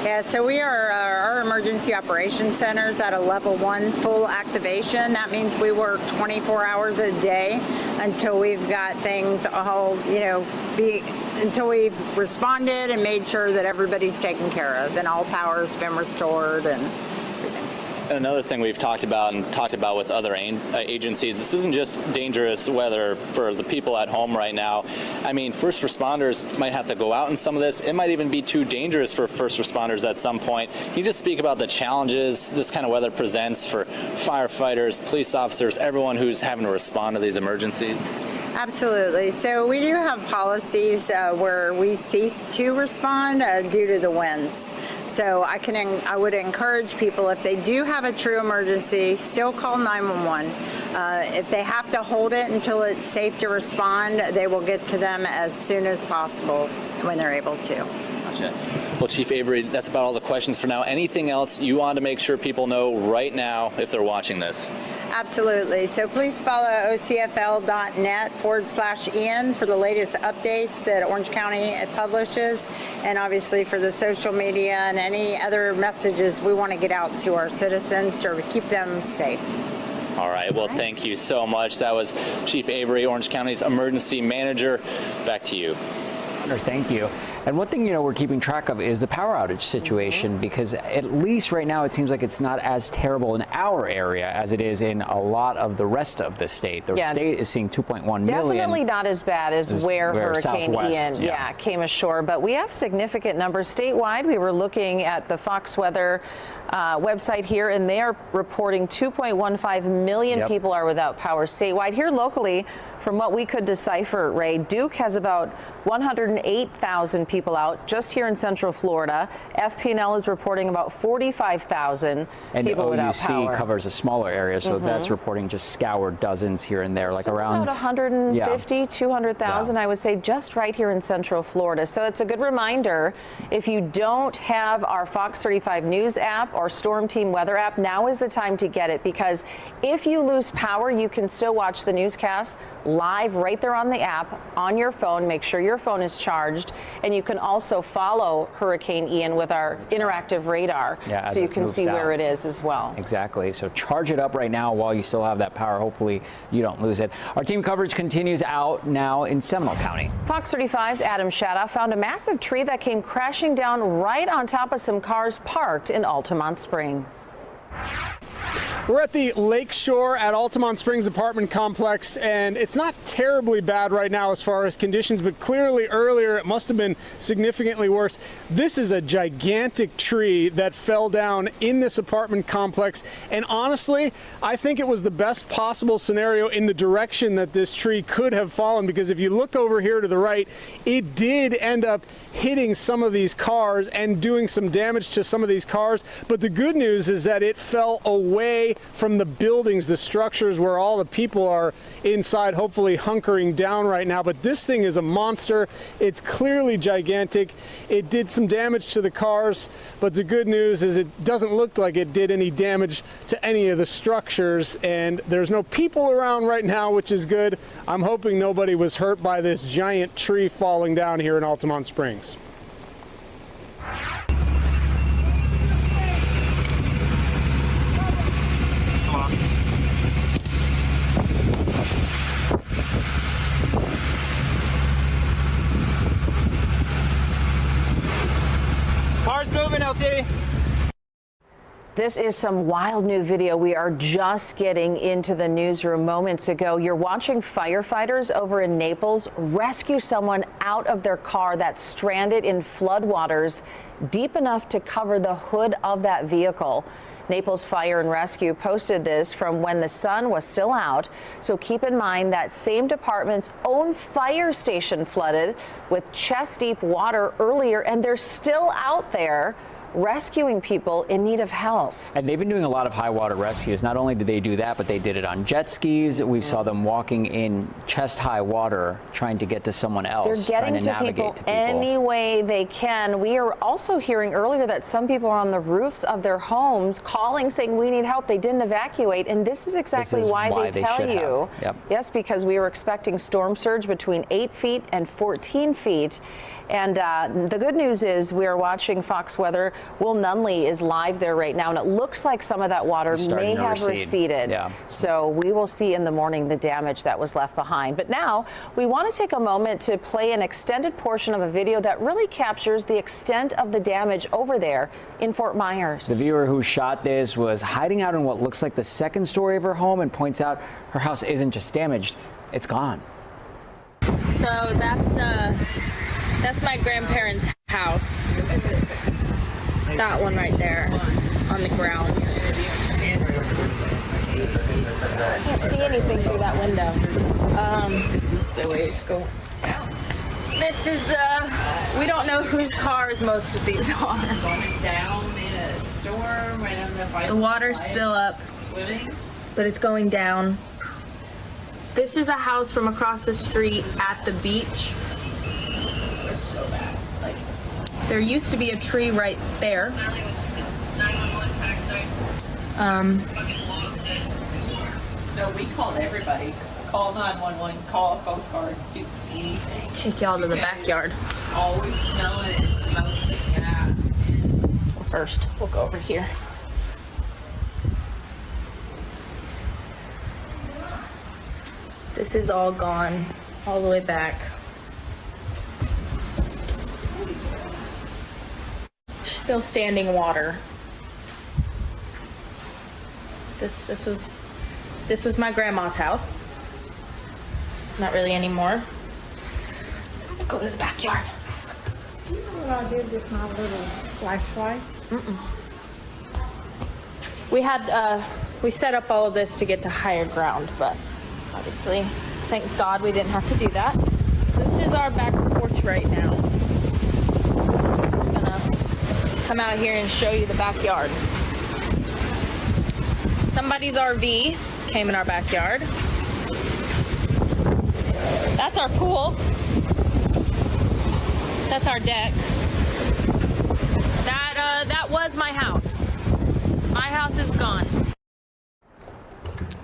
Yeah, so we are, our Emergency Operations Center is at a level 1 full activation. That means we work 24 hours a day until we've got things all, until we've responded and made sure that everybody's taken care of and all power's been restored and Another thing we've talked about with other agencies, this isn't just dangerous weather for the people at home right now. I mean, first responders might have to go out in some of this. It might even be too dangerous for first responders at some point. Can you just speak about the challenges this kind of weather presents for firefighters, police officers, everyone who's having to respond to these emergencies? Absolutely. So we do have policies where we cease to respond due to the winds. So I would encourage people, if they do have a true emergency, still call 911. If they have to hold it until it's safe to respond, they will get to them as soon as possible when they're able to. Gotcha. Well, Chief Avery, that's about all the questions for now. Anything else you want to make sure people know right now if they're watching this? Absolutely. So please follow ocfl.net/Ian for the latest updates that Orange County publishes, and obviously for the social media and any other messages we want to get out to our citizens to keep them safe. All right. Well, thank you so much. That was Chief Avery, Orange County's emergency manager. Back to you. Thank you. And one thing, we're keeping track of is the power outage situation, because at least right now it seems like it's not as terrible in our area as it is in a lot of the rest of the state. The state is seeing 2.1 million. Definitely not as bad as where Hurricane Ian came ashore, but we have significant numbers statewide. We were looking at the Fox Weather website here, and they are reporting 2.15 million people are without power statewide. Here locally, from what we could decipher, Ray, Duke has about 108,000 people out just here in Central Florida. FP&L is reporting about 45,000 people without power. And OUC covers a smaller area, so that's reporting just scoured dozens here and there, like around about 150, 200,000, I would say, just right here in Central Florida. So it's a good reminder, if you don't have our Fox 35 News app or Storm Team Weather app, now is the time to get it, because if you lose power, you can still watch the newscast live right there on the app on your phone. Make sure your phone is charged, and you can also follow Hurricane Ian with our interactive radar, so you can see where it is as well. Exactly. So charge it up right now while you still have that power. Hopefully you don't lose it. Our team coverage continues out now in Seminole County. Fox 35's Adam Shadow found a massive tree that came crashing down right on top of some cars parked in Altamonte Springs. We're at the Lakeshore at Altamonte Springs apartment complex, and it's not terribly bad right now as far as conditions, but clearly earlier it must have been significantly worse. This is a gigantic tree that fell down in this apartment complex, and honestly, I think it was the best possible scenario in the direction that this tree could have fallen, because if you look over here to the right, it did end up hitting some of these cars and doing some damage to some of these cars, but the good news is that it fell away from the buildings, the structures where all the people are inside, hopefully hunkering down right now. But this thing is a monster. It's clearly gigantic. It did some damage to the cars, but the good news is it doesn't look like it did any damage to any of the structures, and there's no people around right now, which is good. I'm hoping nobody was hurt by this giant tree falling down here in Altamonte Springs. Car's moving, LT. This is some wild new video. We are just getting into the newsroom moments ago. You're watching firefighters over in Naples rescue someone out of their car that's stranded in floodwaters deep enough to cover the hood of that vehicle. Naples Fire and Rescue posted this from when the sun was still out. So keep in mind that same department's own fire station flooded with chest-deep water earlier, and they're still out there rescuing people in need of help. And they've been doing a lot of high water rescues. Not only did they do that, but they did it on jet skis. We saw them walking in chest high water trying to get to someone else. They're getting to people any way they can. We are also hearing earlier that some people are on the roofs of their homes calling, saying we need help. They didn't evacuate, and this is exactly why they tell you. Yes, because we were expecting storm surge between 8 feet and 14 feet. And the good news is we are watching Fox Weather. Will Nunley is live there right now, and it looks like some of that water may have receded. So we will see in the morning the damage that was left behind. But now we want to take a moment to play an extended portion of a video that really captures the extent of the damage over there in Fort Myers. The viewer who shot this was hiding out in what looks like the second story of her home and points out her house isn't just damaged, it's gone. So that's my grandparents' house. That one right there on the ground. I can't see anything through that window. This is the way it's going down. This is, we don't know whose cars most of these are. Going down in a storm, right on the water's still up, but it's going down. This is a house from across the street at the beach. So bad. Like, There used to be a tree right there. No, we called everybody. Call 911, call Coast Guard, do anything. Take y'all to the backyard. Always smelling it, smoking gas. Well, first, we'll go over here. This is all gone, all the way back. Still standing water. This was my grandma's house. Not really anymore. Go to the backyard. You know what I did with my little flashlight? We set up all of this to get to higher ground, but obviously, thank God we didn't have to do that. So this is our back porch right now. I'm just gonna come out here and show you the backyard. Somebody's RV came in our backyard. That's our pool. That's our deck. That was my house. My house is gone.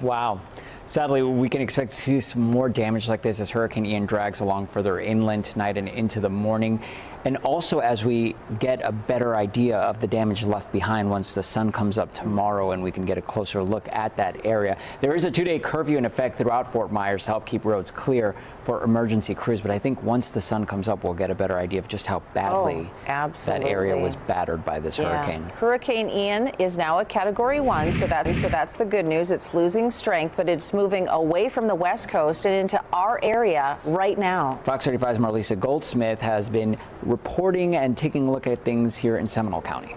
Wow. Sadly, we can expect to see some more damage like this as Hurricane Ian drags along further inland tonight and into the morning. And also as we get a better idea of the damage left behind once the sun comes up tomorrow and we can get a closer look at that area. There is a 2-day curfew in effect throughout Fort Myers to help keep roads clear for emergency crews. But I think once the sun comes up, we'll get a better idea of just how badly that area was battered by this hurricane. Hurricane Ian is now a Category 1, so that's the good news. It's losing strength, but it's moving away from the west coast and into our area right now. Fox 35's Marlisa Goldsmith has been reporting and taking a look at things here in Seminole County.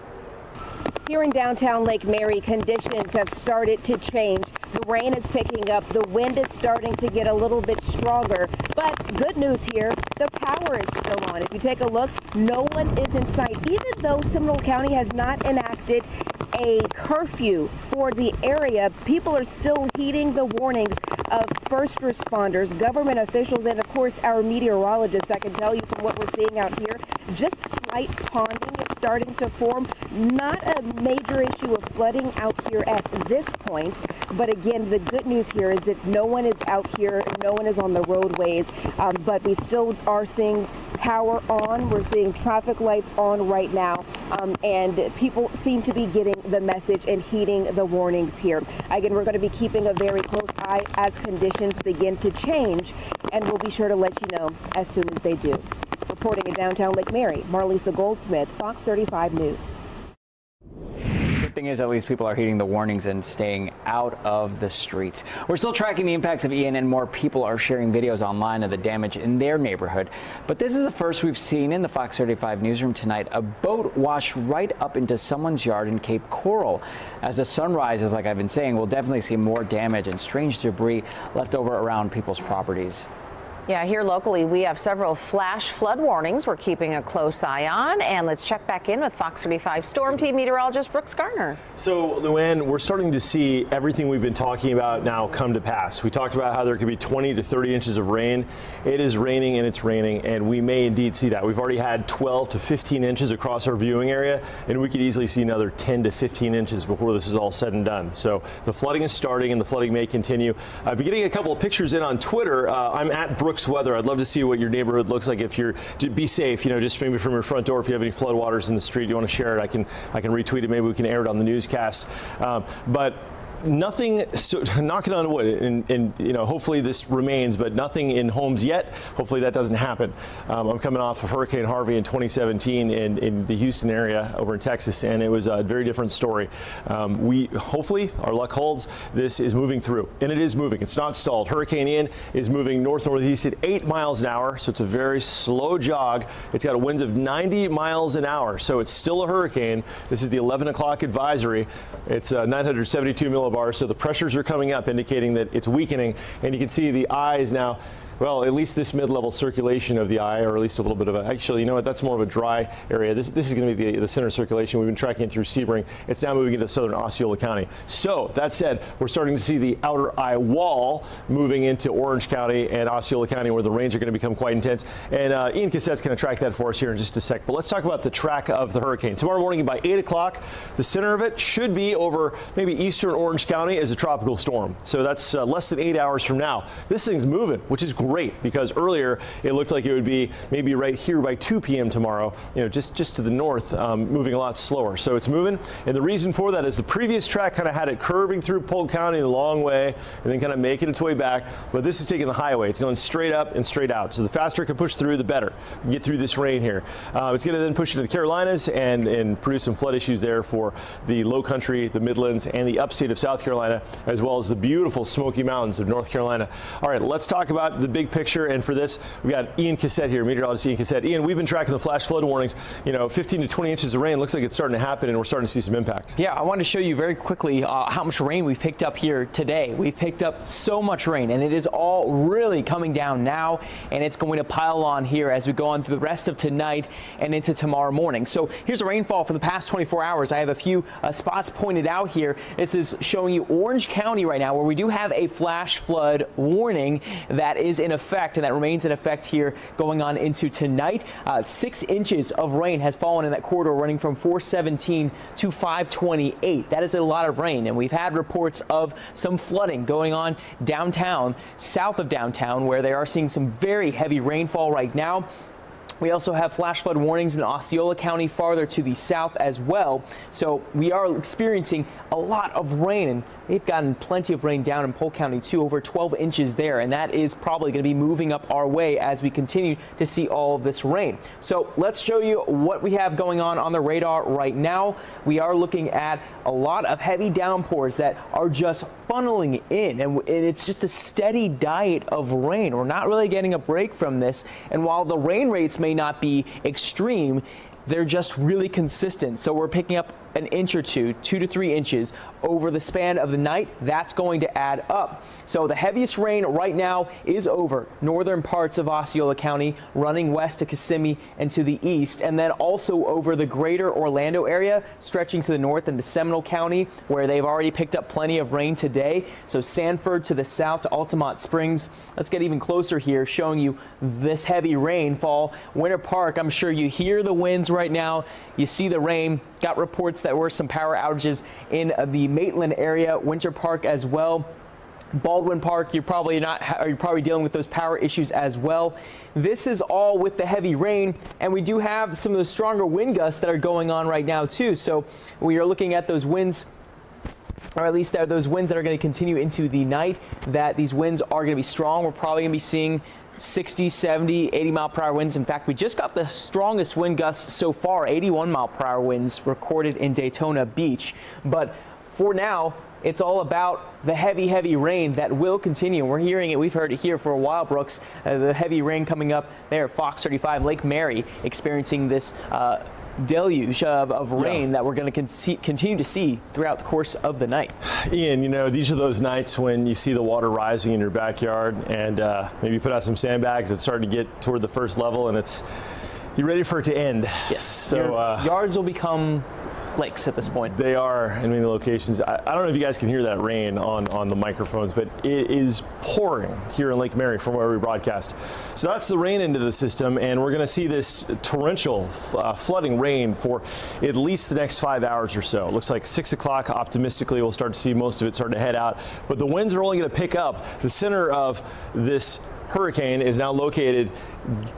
Here in downtown Lake Mary, conditions have started to change. The rain is picking up. The wind is starting to get a little bit stronger. But good news here, the power is still on. If you take a look, no one is in sight. Even though Seminole County has not enacted a curfew for the area, people are still heeding the warnings of first responders, government officials, and of course our meteorologist. I can tell you from what we're seeing out here, just slight ponding is starting to form. Not a major issue of flooding out here at this point, but again, the good news here is that no one is out here, no one is on the roadways, but we still are seeing power on. We're seeing traffic lights on right now, and people seem to be getting the message and heeding the warnings here. Again, we're going to be keeping a very close eye as conditions begin to change, and we'll be sure to let you know as soon as they do. Reporting in downtown Lake Mary, Marlisa Goldsmith, Fox 35 News. Good thing is at least people are heeding the warnings and staying out of the streets. We're still tracking the impacts of Ian, and more people are sharing videos online of the damage in their neighborhood. But this is the first we've seen in the Fox 35 newsroom tonight. A boat washed right up into someone's yard in Cape Coral. As the sun rises, like I've been saying, we'll definitely see more damage and strange debris left over around people's properties. Yeah, here locally, we have several flash flood warnings we're keeping a close eye on. And let's check back in with Fox 35 Storm Team meteorologist Brooks Garner. So, Luann, we're starting to see everything we've been talking about now come to pass. We talked about how there could be 20 to 30 inches of rain. It is raining and it's raining, and we may indeed see that. We've already had 12 to 15 inches across our viewing area, and we could easily see another 10 to 15 inches before this is all said and done. So the flooding is starting, and the flooding may continue. I've been getting a couple of pictures in on Twitter. I'm at Brooks Weather. I'd love to see what your neighborhood looks like. If you're, be safe, just maybe from your front door. If you have any floodwaters in the street, you want to share it, I can retweet it. Maybe we can air it on the newscast. But nothing, knocking on wood, and hopefully this remains, but nothing in homes yet. Hopefully that doesn't happen. I'm coming off of Hurricane Harvey in 2017 in the Houston area over in Texas, and it was a very different story. Hopefully, our luck holds, this is moving through, and it is moving. It's not stalled. Hurricane Ian is moving north-northeast at 8 miles an hour, so it's a very slow jog. It's got winds of 90 miles an hour, so it's still a hurricane. This is the 11 o'clock advisory. It's 972 millibars, so the pressures are coming up, indicating that it's weakening, and you can see the eyes now Well, at least this mid-level circulation of the eye, or at least a little bit of a, actually, you know what, that's more of a dry area. This is going to be the center circulation. We've been tracking it through Sebring. It's now moving into southern Osceola County. So that said, we're starting to see the outer eye wall moving into Orange County and Osceola County, where the rains are going to become quite intense. And Ian Cassette's going to track that for us here in just a sec. But let's talk about the track of the hurricane. Tomorrow morning by 8 o'clock, the center of it should be over maybe eastern Orange County as a tropical storm. So that's less than 8 hours from now. This thing's moving, which is great, because earlier it looked like it would be maybe right here by 2 p.m. tomorrow, you know, just to the north, moving a lot slower. So it's moving, and the reason for that is the previous track kind of had it curving through Polk County the long way and then kind of making its way back, but this is taking the highway. It's going straight up and straight out. So the faster it can push through, the better. We can get through this rain here. It's going to then push into the Carolinas and produce some flood issues there for the low country, the Midlands, and the upstate of South Carolina, as well as the beautiful Smoky Mountains of North Carolina. All right, let's talk about the big picture, and for this, we've got Ian Cassette here, meteorologist Ian Cassette. Ian, we've been tracking the flash flood warnings. You know, 15 to 20 inches of rain looks like it's starting to happen, and we're starting to see some impacts. Yeah, I wanted to show you very quickly how much rain we've picked up here today. We've picked up so much rain, and it is all really coming down now, and it's going to pile on here as we go on through the rest of tonight and into tomorrow morning. So here's the rainfall for the past 24 hours. I have a few spots pointed out here. This is showing you Orange County right now, where we do have a flash flood warning that is in effect, and that remains in effect here going on into tonight. 6 inches of rain has fallen in that corridor running from 417 to 528. That is a lot of rain, and we've had reports of some flooding going on downtown, south of downtown, where they are seeing some very heavy rainfall right now. We also have flash flood warnings in Osceola County farther to the south as well. So we are experiencing a lot of rain, and they've gotten plenty of rain down in Polk County too, over 12 inches there, and that is probably going to be moving up our way as we continue to see all of this rain. So let's show you what we have going on the radar right now. We are looking at a lot of heavy downpours that are just funneling in, and it's just a steady diet of rain. We're not really getting a break from this, and while the rain rates may not be extreme, they're just really consistent. So we're picking up an inch or 2 to 3 inches over the span of the night. That's going to add up. So the heaviest rain right now is over northern parts of Osceola County, running west to Kissimmee and to the east, and then also over the greater Orlando area, stretching to the north into Seminole County, where they've already picked up plenty of rain today. So Sanford to the south to Altamonte Springs. Let's get even closer here, showing you this heavy rainfall. Winter Park, I'm sure you hear the winds right now. You see the rain. Got reports that were some power outages in the Maitland area, Winter Park as well. Baldwin Park, you're probably dealing with those power issues as well. This is all with the heavy rain, and we do have some of the stronger wind gusts that are going on right now too. So we are looking at those winds, or at least those winds that are going to continue into the night, that these winds are going to be strong. We're probably going to be seeing 60, 70, 80 mile per hour winds. In fact, we just got the strongest wind gusts so far, 81 mile per hour winds recorded in Daytona Beach. But for now, it's all about the heavy rain that will continue. We're hearing it. We've heard it here for a while, Brooks. The heavy rain coming up there at Fox 35, Lake Mary, experiencing this deluge of rain that we're going to continue to see throughout the course of the night. Ian, you know, these are those nights when you see the water rising in your backyard, and maybe put out some sandbags. It's starting to get toward the first level, and you're ready for it to end. Yes. So yards will become lakes at this point. They are in many locations. I don't know if you guys can hear that rain on the microphones, but it is pouring here in Lake Mary from where we broadcast. So that's the rain into the system, and we're going to see this torrential flooding rain for at least the next 5 hours or so. It looks like 6 o'clock, optimistically, we'll start to see most of it starting to head out. But the winds are only going to pick up. The center of this hurricane is now located,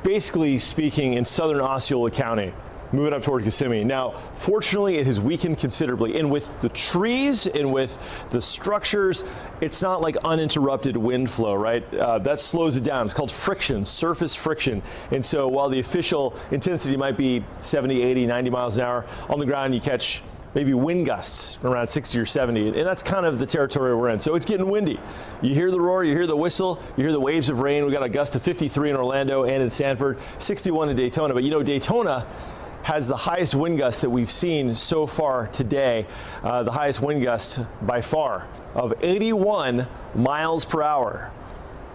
basically speaking, in southern Osceola County, moving up toward Kissimmee. Now, fortunately, it has weakened considerably. And with the trees and with the structures, it's not like uninterrupted wind flow, right? That slows it down. It's called friction, surface friction. And so while the official intensity might be 70, 80, 90 miles an hour, on the ground you catch maybe wind gusts around 60 or 70. And that's kind of the territory we're in. So it's getting windy. You hear the roar, you hear the whistle, you hear the waves of rain. We got a gust of 53 in Orlando and in Sanford, 61 in Daytona. But you know, Daytona has the highest wind gust that we've seen so far today, the highest wind gust by far of 81 miles per hour.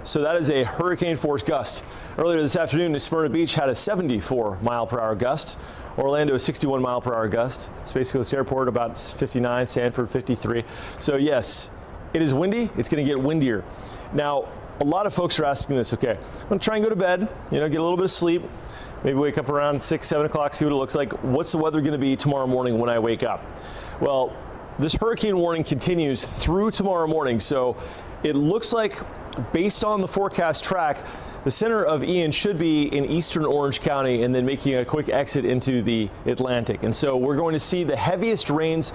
So that is a hurricane force gust. Earlier this afternoon, Smyrna Beach had a 74-mile-per-hour gust. Orlando, a 61-mile-per-hour gust. Space Coast Airport, about 59. Sanford, 53. So yes, it is windy. It's going to get windier. Now, a lot of folks are asking this. Okay, I'm going to try and go to bed, get a little bit of sleep. Maybe wake up around 6, 7 o'clock, see what it looks like. What's the weather going to be tomorrow morning when I wake up? Well, this hurricane warning continues through tomorrow morning. So it looks like, based on the forecast track, the center of Ian should be in eastern Orange County and then making a quick exit into the Atlantic. And so we're going to see the heaviest rains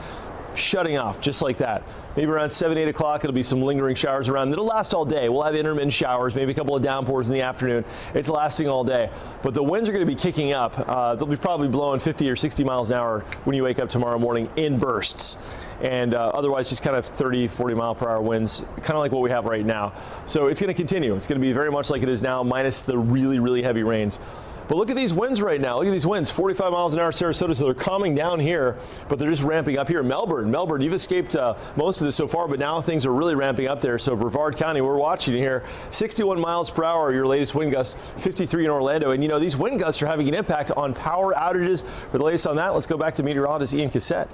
shutting off just like that. Maybe around 7, 8 o'clock, it'll be some lingering showers around. It'll last all day. We'll have intermittent showers, maybe a couple of downpours in the afternoon. It's lasting all day. But the winds are going to be kicking up. They'll be probably blowing 50 or 60 miles an hour when you wake up tomorrow morning in bursts. And otherwise just kind of 30, 40 mile per hour winds, kind of like what we have right now. So it's going to continue. It's going to be very much like it is now, minus the really, really heavy rains. But look at these winds right now. Look at these winds, 45 miles an hour Sarasota, so they're calming down here, but they're just ramping up here. Melbourne, you've escaped most of this so far, but now things are really ramping up there. So Brevard County, we're watching here, 61 miles per hour, your latest wind gust, 53 in Orlando. And these wind gusts are having an impact on power outages. For the latest on that, let's go back to meteorologist Ian Cassette.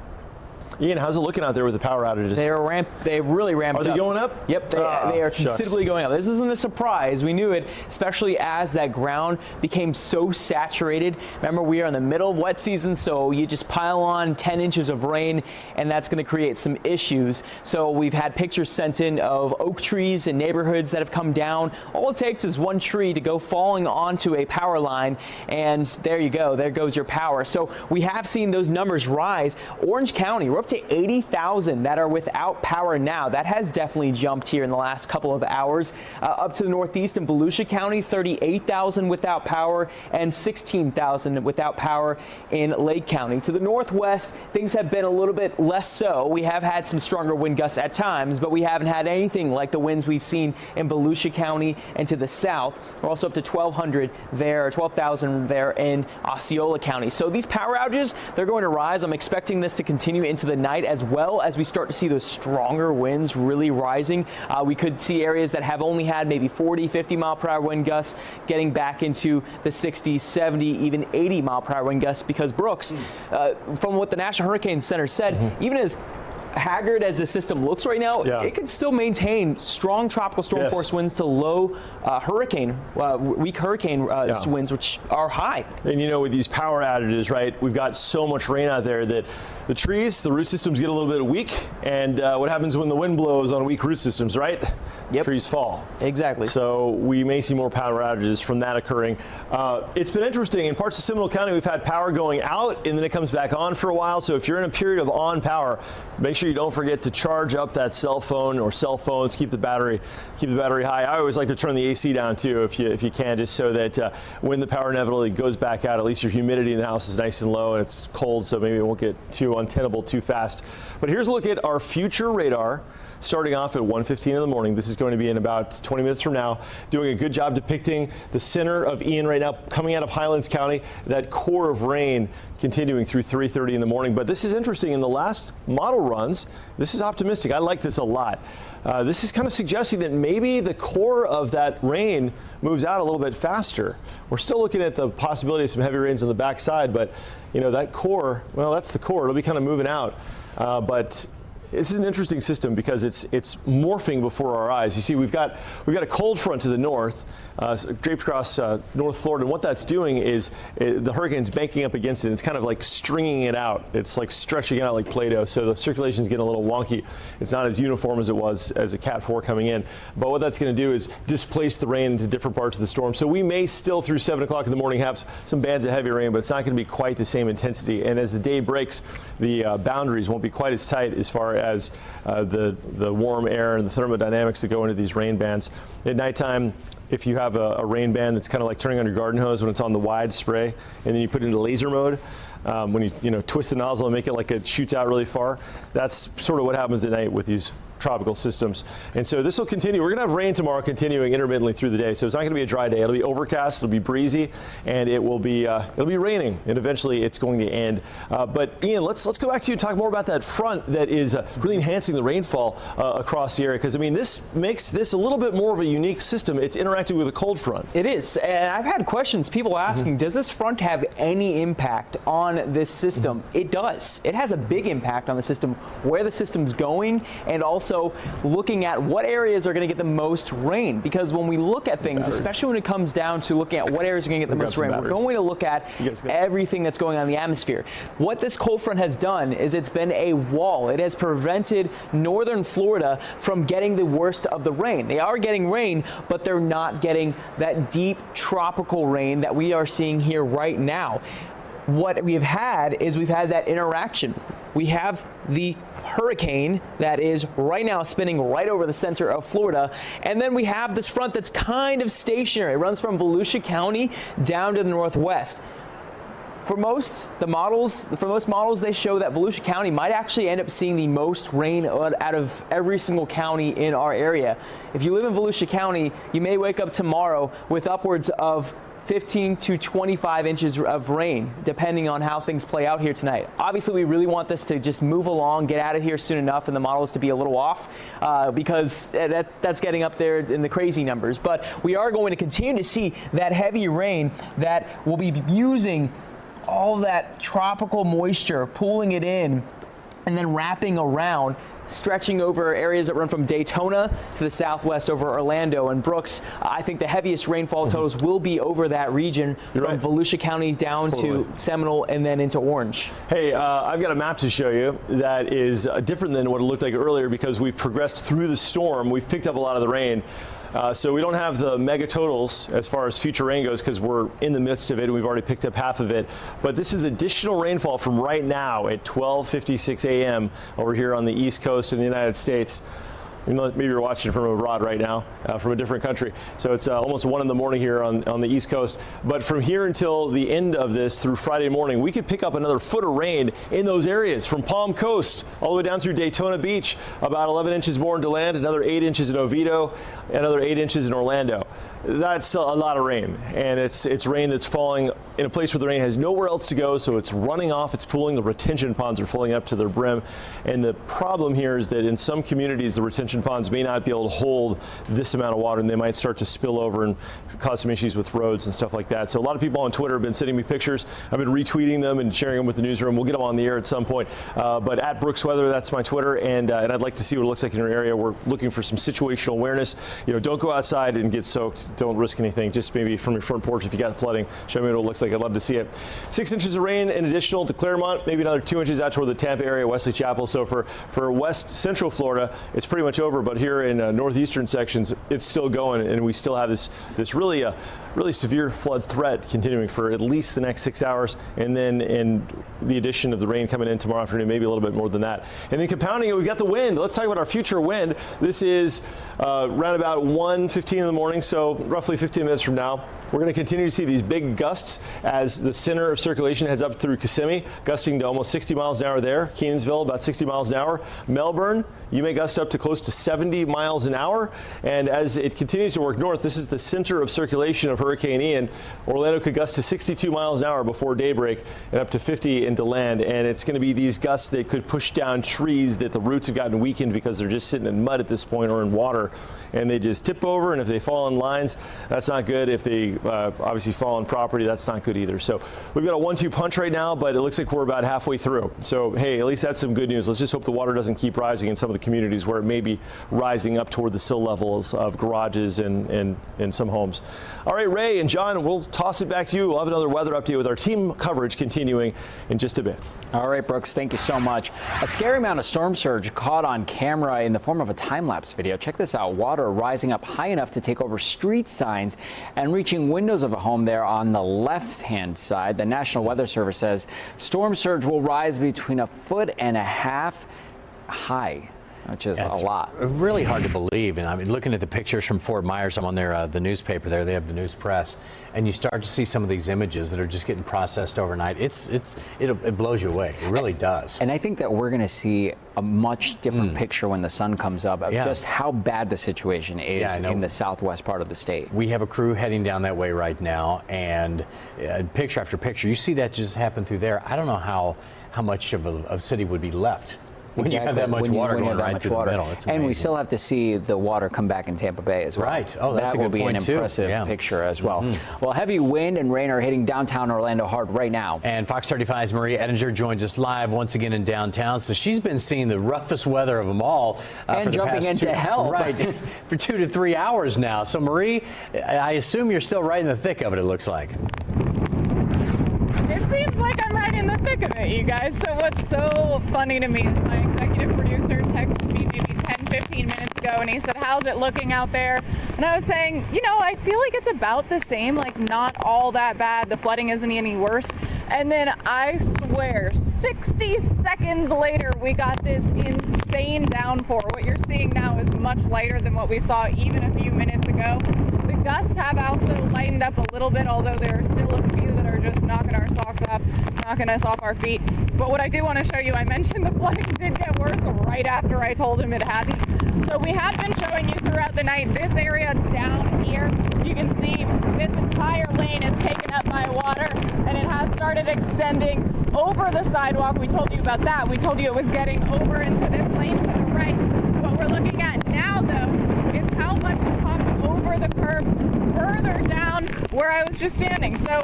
Ian, how's it looking out there with the power outages? They really ramped up. Are they going up? Yep, they are considerably going up. This isn't a surprise. We knew it, especially as that ground became so saturated. Remember, we are in the middle of wet season, so you just pile on 10 inches of rain, and that's going to create some issues. So we've had pictures sent in of oak trees in neighborhoods that have come down. All it takes is one tree to go falling onto a power line, and there you go. There goes your power. So we have seen those numbers rise. Orange County, we're up to 80,000 that are without power now. That has definitely jumped here in the last couple of hours. Up to the northeast in Volusia County, 38,000 without power and 16,000 without power in Lake County. To the northwest, things have been a little bit less so. We have had some stronger wind gusts at times, but we haven't had anything like the winds we've seen in Volusia County and to the south. We're also up to 1,200 there, or 12,000 there in Osceola County. So these power outages, they're going to rise. I'm expecting this to continue into the night as well as we start to see those stronger winds really rising. We could see areas that have only had maybe 40, 50 mile per hour wind gusts getting back into the 60, 70, even 80 mile per hour wind gusts because Brooks, from what the National Hurricane Center said, even as haggard as the system looks right now, it could still maintain strong tropical storm force winds to low weak hurricane winds, which are high. And with these power outages, right, we've got so much rain out there that the trees, the root systems get a little bit weak. And what happens when the wind blows on weak root systems, right? Trees fall. Exactly. So we may see more power outages from that occurring. It's been interesting. In parts of Seminole County, we've had power going out and then it comes back on for a while. So if you're in a period of on power, make sure you don't forget to charge up that cell phone or cell phones. Keep the battery high. I always like to turn the AC down too, if you can, just so that when the power inevitably goes back out, at least your humidity in the house is nice and low and it's cold, so maybe it won't get too untenable too fast. But here's a look at our future radar. Starting off at 1:15 in the morning. This is going to be in about 20 minutes from now. Doing a good job depicting the center of Ian right now, coming out of Highlands County, that core of rain continuing through 3:30 in the morning. But this is interesting. In the last model runs, this is optimistic. I like this a lot. This is kind of suggesting that maybe the core of that rain moves out a little bit faster. We're still looking at the possibility of some heavy rains on the backside, but that core, well, that's the core. It'll be kind of moving out. But this is an interesting system because it's morphing before our eyes. You see, we've got a cold front to the north, draped across North Florida, and what that's doing is the hurricane's banking up against it. It's kind of like stringing it out. It's like stretching out like Play-Doh, so the circulation's getting a little wonky. It's not as uniform as it was as a Cat 4 coming in. But what that's going to do is displace the rain into different parts of the storm. So we may still, through 7 o'clock in the morning, have some bands of heavy rain, but it's not going to be quite the same intensity. And as the day breaks, the boundaries won't be quite as tight as far as the warm air and the thermodynamics that go into these rain bands. At nighttime, if you have a rain band that's kind of like turning on your garden hose when it's on the wide spray, and then you put it into laser mode, when you twist the nozzle and make it like it shoots out really far, that's sort of what happens at night with these tropical systems. And so this will continue. We're going to have rain tomorrow continuing intermittently through the day. So it's not going to be a dry day. It'll be overcast, it'll be breezy, and it'll be raining, and eventually it's going to end. But Ian, let's go back to you and talk more about that front that is really enhancing the rainfall across the area, because I mean this makes this a little bit more of a unique system. It's interacting with a cold front. It is, and I've had questions, people asking, does this front have any impact on this system? It does. It has a big impact on the system, where the system's going, and also looking at what areas are going to get the most rain. Because when we look at things, especially when it comes down to looking at what areas are going to get the most rain, we're going to look at everything that's going on in the atmosphere. What this cold front has done is it's been a wall. It has prevented northern Florida from getting the worst of the rain. They are getting rain, but they're not getting that deep tropical rain that we are seeing here right now. What we've had is we've had that interaction. We have the hurricane that is right now spinning right over the center of Florida, and then we have this front that's kind of stationary. It runs from Volusia County down to the northwest. For most models, they show that Volusia County might actually end up seeing the most rain out of every single county in our area. If you live in Volusia County, you may wake up tomorrow with upwards of 15 to 25 inches of rain, depending on how things play out here tonight. Obviously, we really want this to just move along, get out of here soon enough, and the models to be a little off because that's getting up there in the crazy numbers. But we are going to continue to see that heavy rain that will be using all that tropical moisture, pulling it in, and then wrapping around, stretching over areas that run from Daytona to the southwest over Orlando and Brooks. I think the heaviest rainfall totals will be over that region from Volusia County down to Seminole and then into Orange. Hey, I've got a map to show you that is different than what it looked like earlier because we've progressed through the storm. We've picked up a lot of the rain. So we don't have the mega totals as far as future rain goes because we're in the midst of it and we've already picked up half of it. But this is additional rainfall from right now at 12:56 a.m. over here on the East Coast in the United States. Maybe you're watching from abroad right now, from a different country. So it's almost 1 in the morning here on the East Coast. But from here until the end of this through Friday morning, we could pick up another foot of rain in those areas from Palm Coast all the way down through Daytona Beach, about 11 inches more in DeLand, another 8 inches in Oviedo, another 8 inches in Orlando. That's a lot of rain, and it's rain that's falling in a place where the rain has nowhere else to go, so it's running off, it's pooling, the retention ponds are filling up to their brim. And the problem here is that in some communities, the retention ponds may not be able to hold this amount of water, and they might start to spill over and cause some issues with roads and stuff like that. So a lot of people on Twitter have been sending me pictures. I've been retweeting them and sharing them with the newsroom. We'll get them on the air at some point. But at Brooks Weather, that's my Twitter, and I'd like to see what it looks like in your area. We're looking for some situational awareness. Don't go outside and get soaked. Don't risk anything. Just maybe from your front porch if you got flooding. Show me what it looks like. I'd love to see it. 6 inches of rain in additional to Claremont. Maybe another 2 inches out toward the Tampa area, Wesley Chapel. So for west central Florida, it's pretty much over. But here in northeastern sections, it's still going, and we still have this really severe flood threat continuing for at least the next 6 hours, and then in the addition of the rain coming in tomorrow afternoon, maybe a little bit more than that. And then compounding it, we've got the wind. Let's talk about our future wind. This is around about 1:15 in the morning, so roughly 15 minutes from now. We're going to continue to see these big gusts as the center of circulation heads up through Kissimmee, gusting to almost 60 miles an hour there. Kenansville, about 60 miles an hour. Melbourne, you may gust up to close to 70 miles an hour. And as it continues to work north, this is the center of circulation of Hurricane Ian. Orlando could gust to 62 miles an hour before daybreak and up to 50 in DeLand. And it's going to be these gusts that could push down trees that the roots have gotten weakened because they're just sitting in mud at this point or in water. And they just tip over, and if they fall in lines, that's not good. If they obviously fall on property, that's not good either. So we've got a 1-2 punch right now, but it looks like we're about halfway through. So, hey, at least that's some good news. Let's just hope the water doesn't keep rising in some of the communities where it may be rising up toward the sill levels of garages and some homes. All right, Ray and John, we'll toss it back to you. We'll have another weather update with our team coverage continuing in just a bit. All right, Brooks, thank you so much. A scary amount of storm surge caught on camera in the form of a time-lapse video. Check this out. Water rising up high enough to take over street signs and reaching windows of a home there on the left-hand side. The National Weather Service says storm surge will rise between 1.5 feet high. which is a lot. Really hard to believe. And I mean, looking at the pictures from Fort Myers, I'm on their the newspaper there. They have the news press, and you start to see some of these images that are just getting processed overnight. It blows you away. It really does. And I think that we're going to see a much different picture when the sun comes up of just how bad the situation is in the southwest part of the state. We have a crew heading down that way right now, and picture after picture, you see that just happen through there. I don't know how much of a city would be left when you have that much water going right through the middle. It's and we still have to see the water come back in Tampa Bay as well. Right. Oh, that's a good point, too. That will be an impressive picture as well. Well, heavy wind and rain are hitting downtown Orlando hard right now. And Fox 35's Marie Ettinger joins us live once again in downtown. So she's been seeing the roughest weather of them all and for the jumping past into hell. Right. For 2 to 3 hours now. So, Marie, I assume you're still right in the thick of it, it looks like. It seems like I'm right in the thick of it, you guys. So what's so funny to me is my executive producer texted me maybe 10-15 minutes ago, and he said, how's it looking out there? And I was saying, you know, I feel like it's about the same, like not all that bad. The flooding isn't any worse. And then I swear, 60 seconds later, we got this insane downpour. What you're seeing now is much lighter than what we saw even a few minutes ago. The gusts have also lightened up a little bit, although there are still a few that are just knocking our socks off, knocking us off our feet. But what I do want to show you, I mentioned the flooding did get worse right after I told him it hadn't. So we have been showing you throughout the night, this area down here, you can see this entire lane is taken up by water, and it has started extending over the sidewalk. We told you about that. We told you it was getting over into this lane to the right. What we're looking at now, though, is how much is hopped over the curb further down where I was just standing. So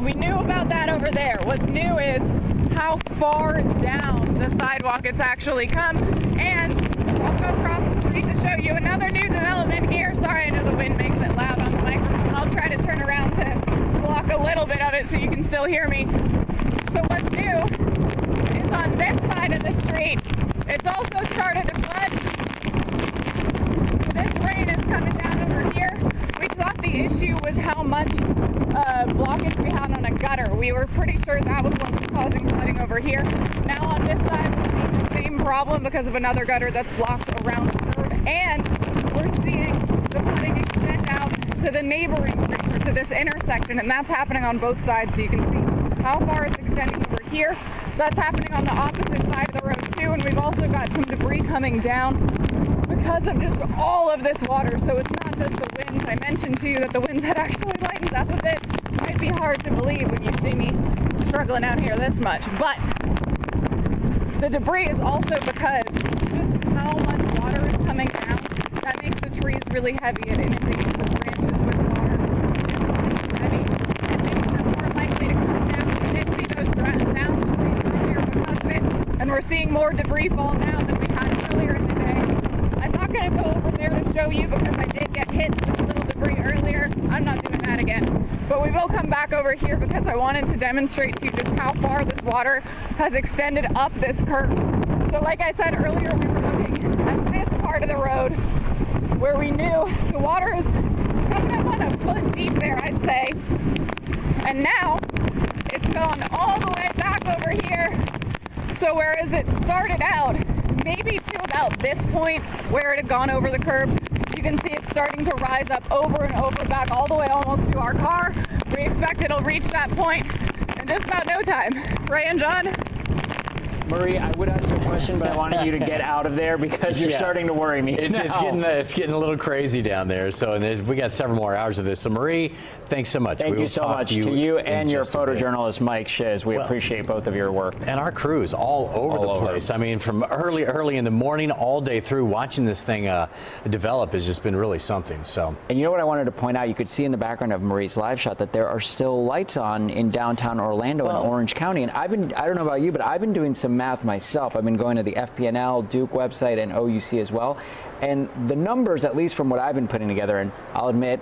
we knew about that over there. What's new is how far down the sidewalk it's actually come. And I'll go across the street to show you another new development here. Sorry, I know the wind makes it loud on the microphone. I'll try to turn around to block a little bit of it so you can still hear me. So what's new is on this side of the street, it's also started to flood. So this rain is coming down over here. We thought the issue was how much blockage we had on a gutter. We were pretty sure that was what was causing flooding over here. Now on this side, we're seeing the same problem because of another gutter that's blocked around the curve. And we're seeing the flooding extend out to the neighboring street, or to this intersection, and that's happening on both sides. So you can see how far it's extending over here. That's happening on the opposite side of the road too, and we've also got some debris coming down because of just all of this water. So it's not just the winds. I mentioned to you that the winds had actually lightened up a bit. Might be hard to believe when you see me struggling out here this much, but the debris is also because just how much water is coming down. That makes the trees really heavy and inundates the branches with water. It's heavy. It makes them more likely to come down. We did see those downstream earlier because of it, and we're seeing more debris fall now than we had earlier in the day. I'm not going to go over there to show you because I did get hit with little debris earlier. I'm not doing that again. But we will come back over here because I wanted to demonstrate to you just how far this water has extended up this curve. So like I said earlier, we were looking at this part of the road where we knew the water is coming up on a foot deep there, I'd say. And now it's gone all the way back over here. So whereas it started out maybe to about this point where it had gone over the curb, you can see it's starting to rise up over and over back all the way almost to our car. We expect it'll reach that point in just about no time. Ray and John? Marie, I would ask you a question, but I wanted you to get out of there because you're starting to worry me. It's getting a little crazy down there. So we got several more hours of this. So Marie, thanks so much. Thank you so much to you and your photojournalist, Mike Shiz. We appreciate both of your work. And our crews all over the place. I mean, from early in the morning all day through, watching this thing develop has just been really something. So. And you know what I wanted to point out? You could see in the background of Marie's live shot that there are still lights on in downtown Orlando and Orange County. And I don't know about you, but I've been doing some math myself. I've been going to the FPNL, Duke website, and OUC as well. And the numbers, at least from what I've been putting together, and I'll admit,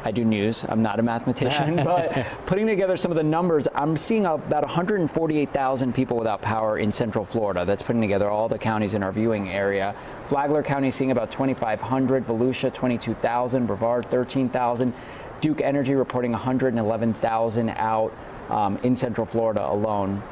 I do news. I'm not a mathematician, but putting together some of the numbers, I'm seeing about 148,000 people without power in Central Florida. That's putting together all the counties in our viewing area. Flagler County seeing about 2,500, Volusia 22,000, Brevard 13,000, Duke Energy reporting 111,000 out in Central Florida alone.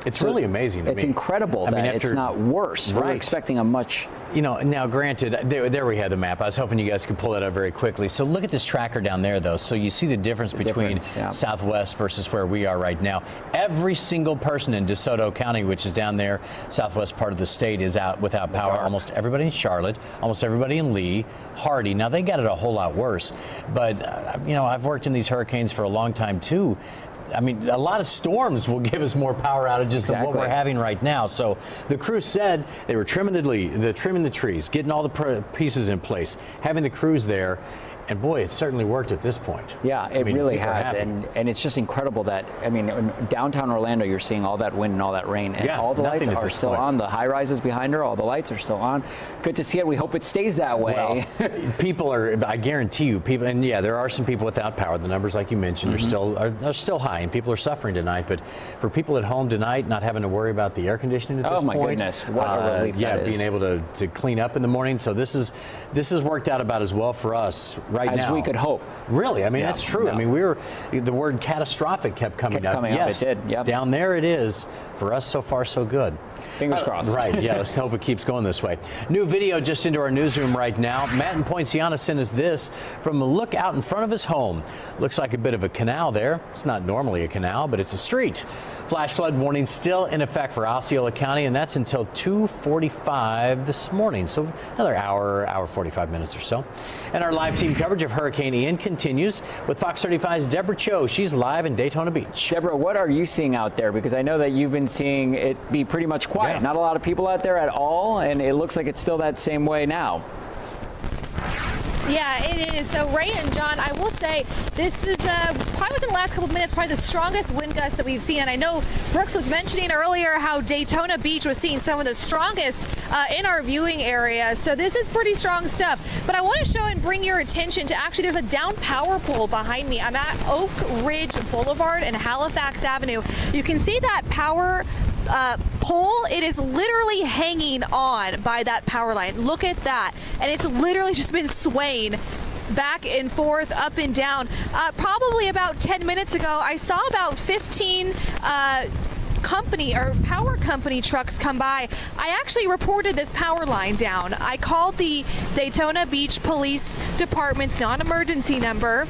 It's really amazing to It's me. incredible that it's not worse. We're expecting a much... You know, now granted, there we had the map. I was hoping you guys could pull that up very quickly. So look at this tracker down there, though. So you see the difference between Southwest versus where we are right now. Every single person in DeSoto County, which is down there, southwest part of the state, is out without power. Almost everybody in Charlotte, almost everybody in Lee, Hardy. Now, they got it a whole lot worse. But, you know, I've worked in these hurricanes for a long time, too. I mean, a lot of storms will give us more power outages than what we're having right now. So the crew said they were trimming the trees, getting all the pieces in place, having the crews there. And boy, it certainly worked at this point. Yeah, it really has. And it's just incredible that, I mean, in downtown Orlando, you're seeing all that wind and all that rain. And all the lights are still on. The high rises behind her, all the lights are still on. Good to see it. We hope it stays that way. Well, people are, I guarantee you, people, and yeah, there are some people without power. The numbers, like you mentioned, are still high, and people are suffering tonight. But for people at home tonight, not having to worry about the air conditioning at this point. Oh, my goodness. What a relief that is. Being able to clean up in the morning. So this has worked out about as well for us right now. As we could hope. Really, I mean, that's true. I mean, the word catastrophic kept coming up. Yes, it did. Yep. Down there it is. For us, so far, so good. Fingers crossed. Right, yeah, let's hope it keeps going this way. New video just into our newsroom right now. Matt in Poinciana sent us this from a look out in front of his home. Looks like a bit of a canal there. It's not normally a canal, but it's a street. Flash flood warning still in effect for Osceola County, and that's until 2:45 this morning. So another hour 45 minutes or so. And our live team coverage of Hurricane Ian continues with Fox 35's Deborah Cho. She's live in Daytona Beach. Deborah, what are you seeing out there? Because I know that you've been seeing it be pretty much quiet. Not a lot of people out there at all, and it looks like it's still that same way now. Yeah, it is. So Ray and John, I will say this is probably within the last couple of minutes, probably the strongest wind gusts that we've seen. And I know Brooks was mentioning earlier how Daytona Beach was seeing some of the strongest in our viewing area. So this is pretty strong stuff. But I want to show and bring your attention to actually there's a down power pole behind me. I'm at Oak Ridge Boulevard and Halifax Avenue. You can see that power pole. It is literally hanging on by that power line. Look at that. And it's literally just been swaying back and forth, up and down. Probably about 10 minutes ago, I saw about 15 power company trucks come by. I actually reported this power line down. I called the Daytona Beach Police Department's non-emergency number,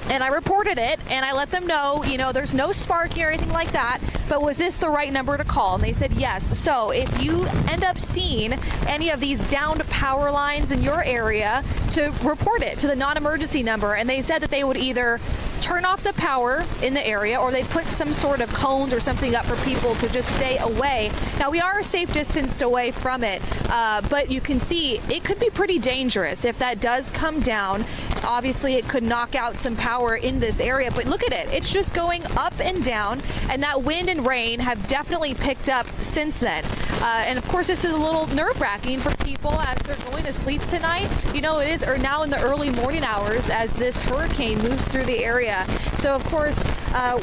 and I reported it, and I let them know, you know, there's no sparking or anything like that, but was this the right number to call? And they said yes. So if you end up seeing any of these downed power lines in your area, to report it to the non-emergency number. And they said that they would either turn off the power in the area, or they put some sort of cones or something up for people to just stay away. Now, we are a safe distance away from it, but you can see it could be pretty dangerous if that does come down. Obviously, it could knock out some power in this area, but look at it. It's just going up and down, and that wind and rain have definitely picked up since then. And of course, this is a little nerve-wracking for people as they're going to sleep tonight. You know, it is now in the early morning hours as this hurricane moves through the area. So, of course,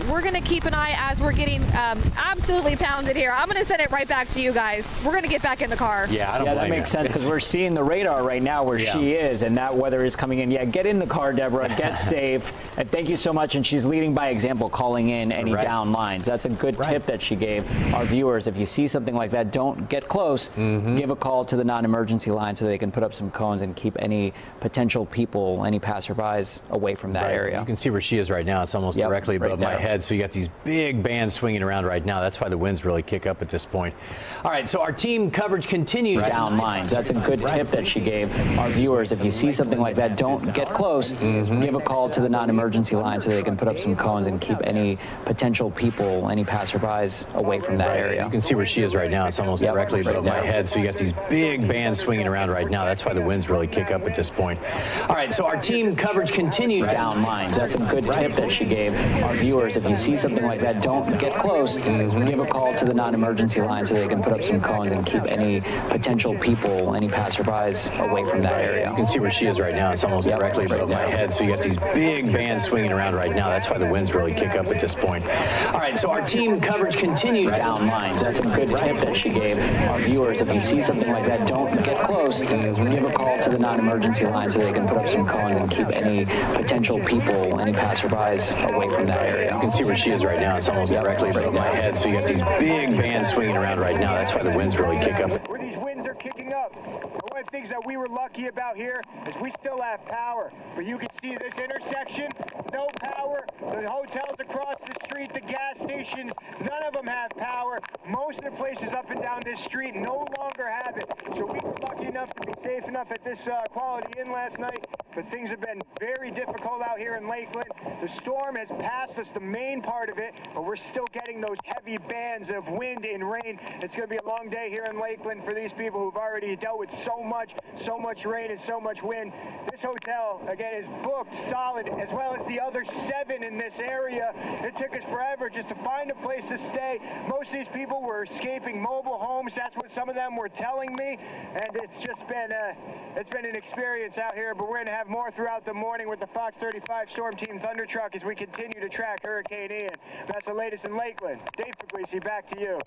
we're going to keep an eye as we're getting absolutely pounded here. I'm going to send it right back to you guys. We're going to get back in the car. Yeah, I don't blame that makes sense, because we're seeing the radar right now where she is, and that weather is coming in. Yeah, get in the car, Deborah. Get safe. And thank you so much. And she's leading by example, calling in any down lines. That's a good tip that she gave our viewers. If you see something like that, don't get close. Give a call to the non-emergency line so they can put up some cones and keep any potential people, any passerbys away from that area. You can see where she is right now. It's almost directly above my head. So you got these big bands swinging around right now. That's why the winds really kick up at this point. All right, so our team coverage continues. Down lines. That's a good tip that she gave our viewers. If you see something like that, don't get close. Give a call to the non-emergency line so they can put up some cones and keep any potential people, any passerbys away from that area. You can see where she is right now. It's almost directly above my head. So you got these big bands swinging around right now. That's why the winds really kick up at this point. All right, so our team coverage continues. Down lines. That's a good tip that she gave our viewers. If you see something like that, don't get close. Give a call to the non-emergency line so they can put up some cones and keep any potential people, any passerbys away from that area. You can see where she is right now. It's almost directly above my head. So you got these big bands swinging around right now. That's why the winds really kick up at this point. All right, so our team coverage continues. Down lines. That's a good tip that she gave our viewers. If you see something like that, don't get close. Give a call to the non-emergency line so they can put up some cones and keep any potential people, any passerbys away from that area. You can see where she is right now. It's almost directly above my head. So you got these big bands swinging around right now. That's why the winds really kick up. Where these winds are kicking up. One of the things that we were lucky about here is we still have power. But you can see this intersection, no power. The hotels across the street, the gas stations, none of them have power. Most of the places up and down this street no longer have it. So we were lucky enough to be safe enough at this Quality Inn last night. But things have been very difficult out here in Lakeland. The storm has passed us, the main part of it, but we're still getting those heavy bands of wind and rain. It's going to be a long day here in Lakeland for these people who've already dealt with so much rain and so much wind. This hotel, again, is booked solid, as well as the other 7 in this area. It took us forever just to find a place to stay. Most of these people were escaping mobile homes. That's what some of them were telling me, and it's just been an experience out here. But we're going to have more throughout the morning with the Fox 35 Storm Team Thunder Truck as we continue to track Hurricane Ian. That's the latest in Lakeland. Dave Puglisi, back to you.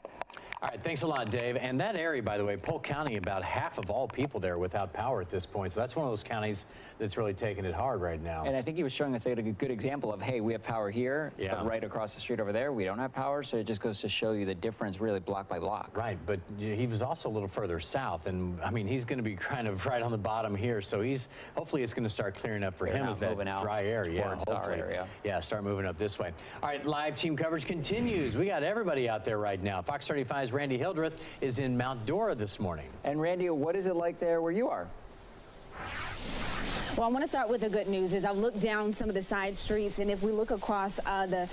All right, thanks a lot, Dave. And that area, by the way, Polk County, about half of all people there without power at this point. So that's one of those counties that's really taking it hard right now. And I think he was showing us a good example of, hey, we have power here, but right across the street over there, we don't have power. So it just goes to show you the difference really block by block. Right, but he was also a little further south. And, I mean, he's going to be kind of right on the bottom here. So hopefully it's going to start clearing up for him as that dry air. Yeah, hopefully. Yeah, start moving up this way. All right, live team coverage continues. We got everybody out there right now. Fox 35's Randy Hildreth is in Mount Dora this morning. And Randy, what is it like there where you are? Well, I want to start with the good news. As I've looked down some of the side streets, and if we look across the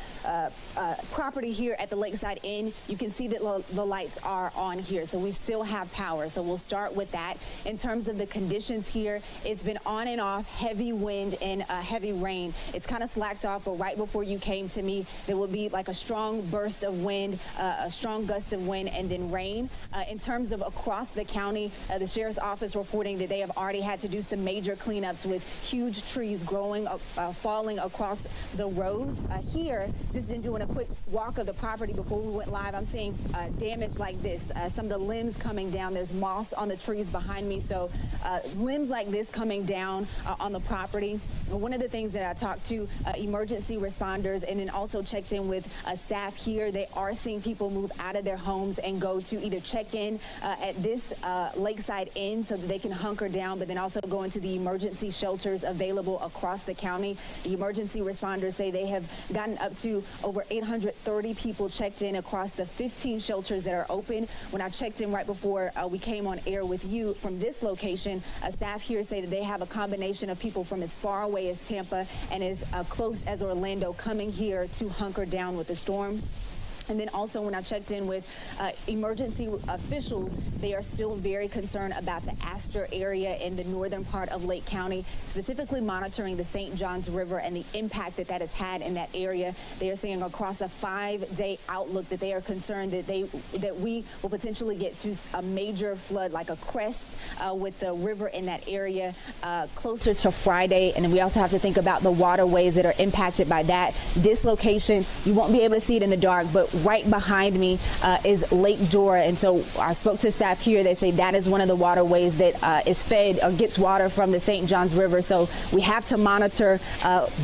property here at the Lakeside Inn, you can see that the lights are on here. So we still have power. So we'll start with that. In terms of the conditions here, it's been on and off, heavy wind and heavy rain. It's kind of slacked off, but right before you came to me, there will be like a strong burst of wind, a strong gust of wind, and then rain. In terms of across the county, the sheriff's office reporting that they have already had to do some major cleanups with huge trees growing, falling across the roads. Here, just in doing a quick walk of the property before we went live, I'm seeing damage like this. Some of the limbs coming down. There's moss on the trees behind me. So limbs like this coming down on the property. One of the things that I talked to emergency responders and then also checked in with staff here, they are seeing people move out of their homes and go to either check in at this Lakeside Inn so that they can hunker down, but then also go into the emergency shelters available across the county. The emergency responders say they have gotten up to over 830 people checked in across the 15 shelters that are open. When I checked in right before we came on air with you from this location, staff here say that they have a combination of people from as far away as Tampa and as close as Orlando coming here to hunker down with the storm. And then also when I checked in with emergency officials, they are still very concerned about the Astor area in the northern part of Lake County, specifically monitoring the St. Johns River and the impact that has had in that area. They are saying across a 5-day outlook that they are concerned that we will potentially get to a major flood, like a crest with the river in that area closer to Friday. And then we also have to think about the waterways that are impacted by that. This location, you won't be able to see it in the dark, but right behind me is Lake Dora. And so I spoke to staff here. They say that is one of the waterways that is fed or gets water from the St. Johns River. So we have to monitor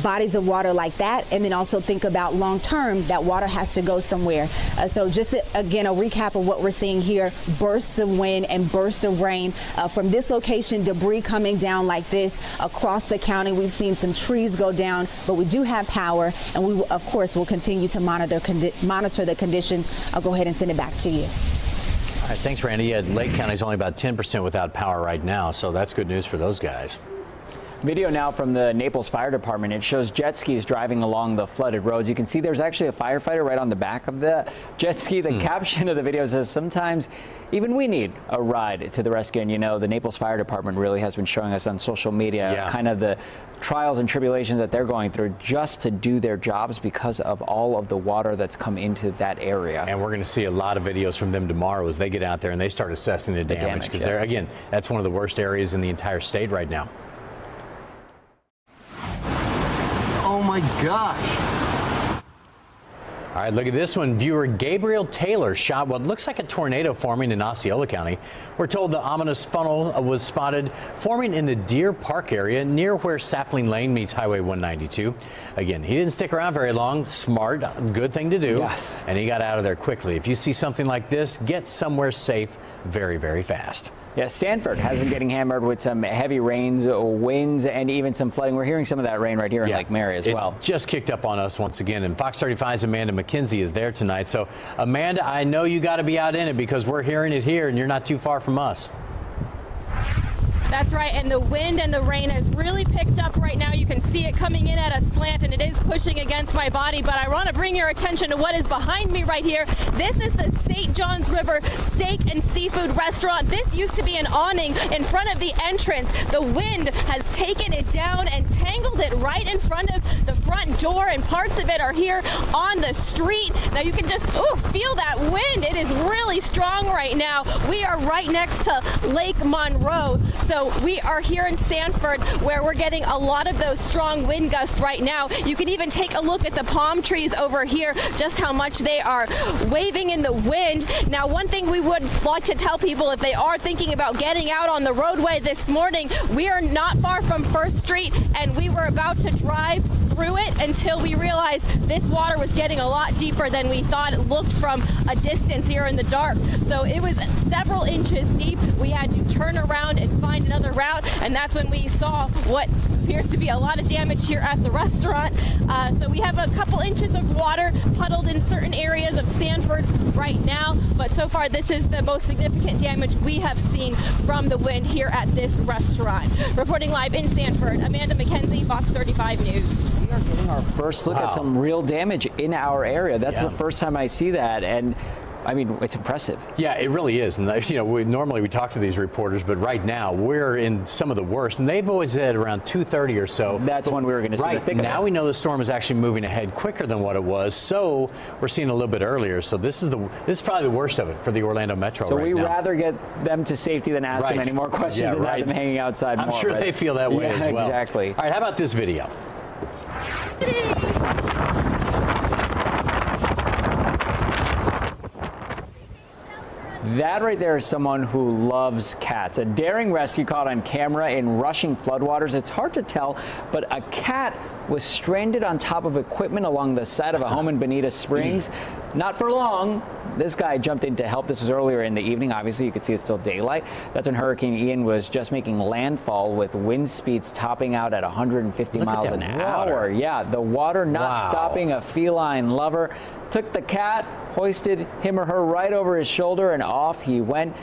bodies of water like that, and then also think about long term that water has to go somewhere. So just again, a recap of what we're seeing here: bursts of wind and bursts of rain from this location, debris coming down like this across the county. We've seen some trees go down, but we do have power, and we of course will continue to monitor the conditions. I'll go ahead and send it back to you. All right, thanks, Randy. Yeah, Lake County's only about 10% without power right now, so that's good news for those guys. Video now from the Naples Fire Department. It shows jet skis driving along the flooded roads. You can see there's actually a firefighter right on the back of the jet ski. The caption of the video says, "Sometimes even we need a ride to the rescue." And you know, the Naples Fire Department really has been showing us on social media kind of the trials and tribulations that they're going through just to do their jobs because of all of the water that's come into that area. And we're going to see a lot of videos from them tomorrow as they get out there and they start assessing the damage, because they're, again, that's one of the worst areas in the entire state right now. Oh my gosh. All right, look at this one. Viewer Gabriel Taylor shot what looks like a tornado forming in Osceola County. We're told the ominous funnel was spotted forming in the Deer Park area near where Sapling Lane meets Highway 192. Again, he didn't stick around very long. Smart, good thing to do. Yes. And he got out of there quickly. If you see something like this, get somewhere safe very, very fast. Yeah, Sanford has been getting hammered with some heavy rains, winds, and even some flooding. We're hearing some of that rain right here in Lake Mary as well. It just kicked up on us once again, and Fox 35's Amanda McKenzie is there tonight. So, Amanda, I know you got to be out in it because we're hearing it here, and you're not too far from us. That's right, and the wind and the rain has really picked up right now. You can see it coming in at a slant, and it is pushing against my body, but I want to bring your attention to what is behind me right here. This is the St. Johns River Steak and Seafood Restaurant. This used to be an awning in front of the entrance. The wind has taken it down and tangled it right in front of the front door, and parts of it are here on the street. Now you can just feel that wind. It is really strong right now. We are right next to Lake Monroe, so we are here in Sanford where we're getting a lot of those strong wind gusts right now. You can even take a look at the palm trees over here, just how much they are waving in the wind. Now, one thing we would like to tell people if they are thinking about getting out on the roadway this morning, we are not far from First Street, and we were about to drive through it until we realized this water was getting a lot deeper than we thought. It looked from a distance here in the dark. So it was several inches deep. We had to turn around and find another route, and that's when we saw what appears to be a lot of damage here at the restaurant. So we have a couple inches of water puddled in certain areas of Sanford right now, but so far this is the most significant damage we have seen from the wind here at this restaurant. Reporting live in Sanford, Amanda McKenzie, Fox 35 News. We are getting our first look at some real damage in our area. That's the first time I see that, and I mean, it's impressive. Yeah, it really is. And, normally we talk to these reporters, but right now we're in some of the worst. And they've always said around 2:30 or so. That's when we were going to see the thick of it. Now we know the storm is actually moving ahead quicker than what it was. So we're seeing a little bit earlier. So this is probably the worst of it for the Orlando Metro right now. So we rather get them to safety than ask them any more questions and have them hanging outside I'm sure they feel that way as well. Exactly. All right, how about this video? That right there is someone who loves cats. A daring rescue caught on camera in rushing floodwaters. It's hard to tell, but a cat was stranded on top of equipment along the side of a home in Bonita Springs. Not for long. This guy jumped in to help. This was earlier in the evening. Obviously, you could see it's still daylight. That's when Hurricane Ian was just making landfall with wind speeds topping out at 150 miles an hour. Yeah, the water not stopping. A feline lover took the cat, hoisted him or her right over his shoulder, and off he went,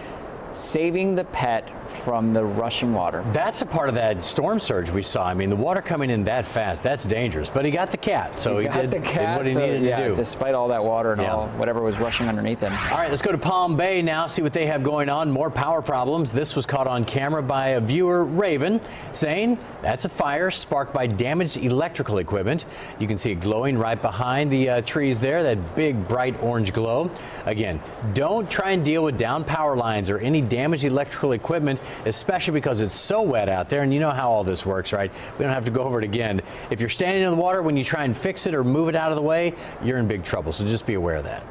saving the pet from the rushing water. That's a part of that storm surge we saw. I mean, the water coming in that fast, that's dangerous. But he got the cat, so he did what he needed to do. Despite all that water and all whatever was rushing underneath him. All right, let's go to Palm Bay now, see what they have going on. More power problems. This was caught on camera by a viewer, Raven, saying that's a fire sparked by damaged electrical equipment. You can see it glowing right behind the trees there, that big bright orange glow. Again, don't try and deal with down power lines or any damaged electrical equipment, especially because it's so wet out there, and you know how all this works, right? We don't have to go over it again. If you're standing in the water when you try and fix it or move it out of the way, you're in big trouble, so just be aware of that.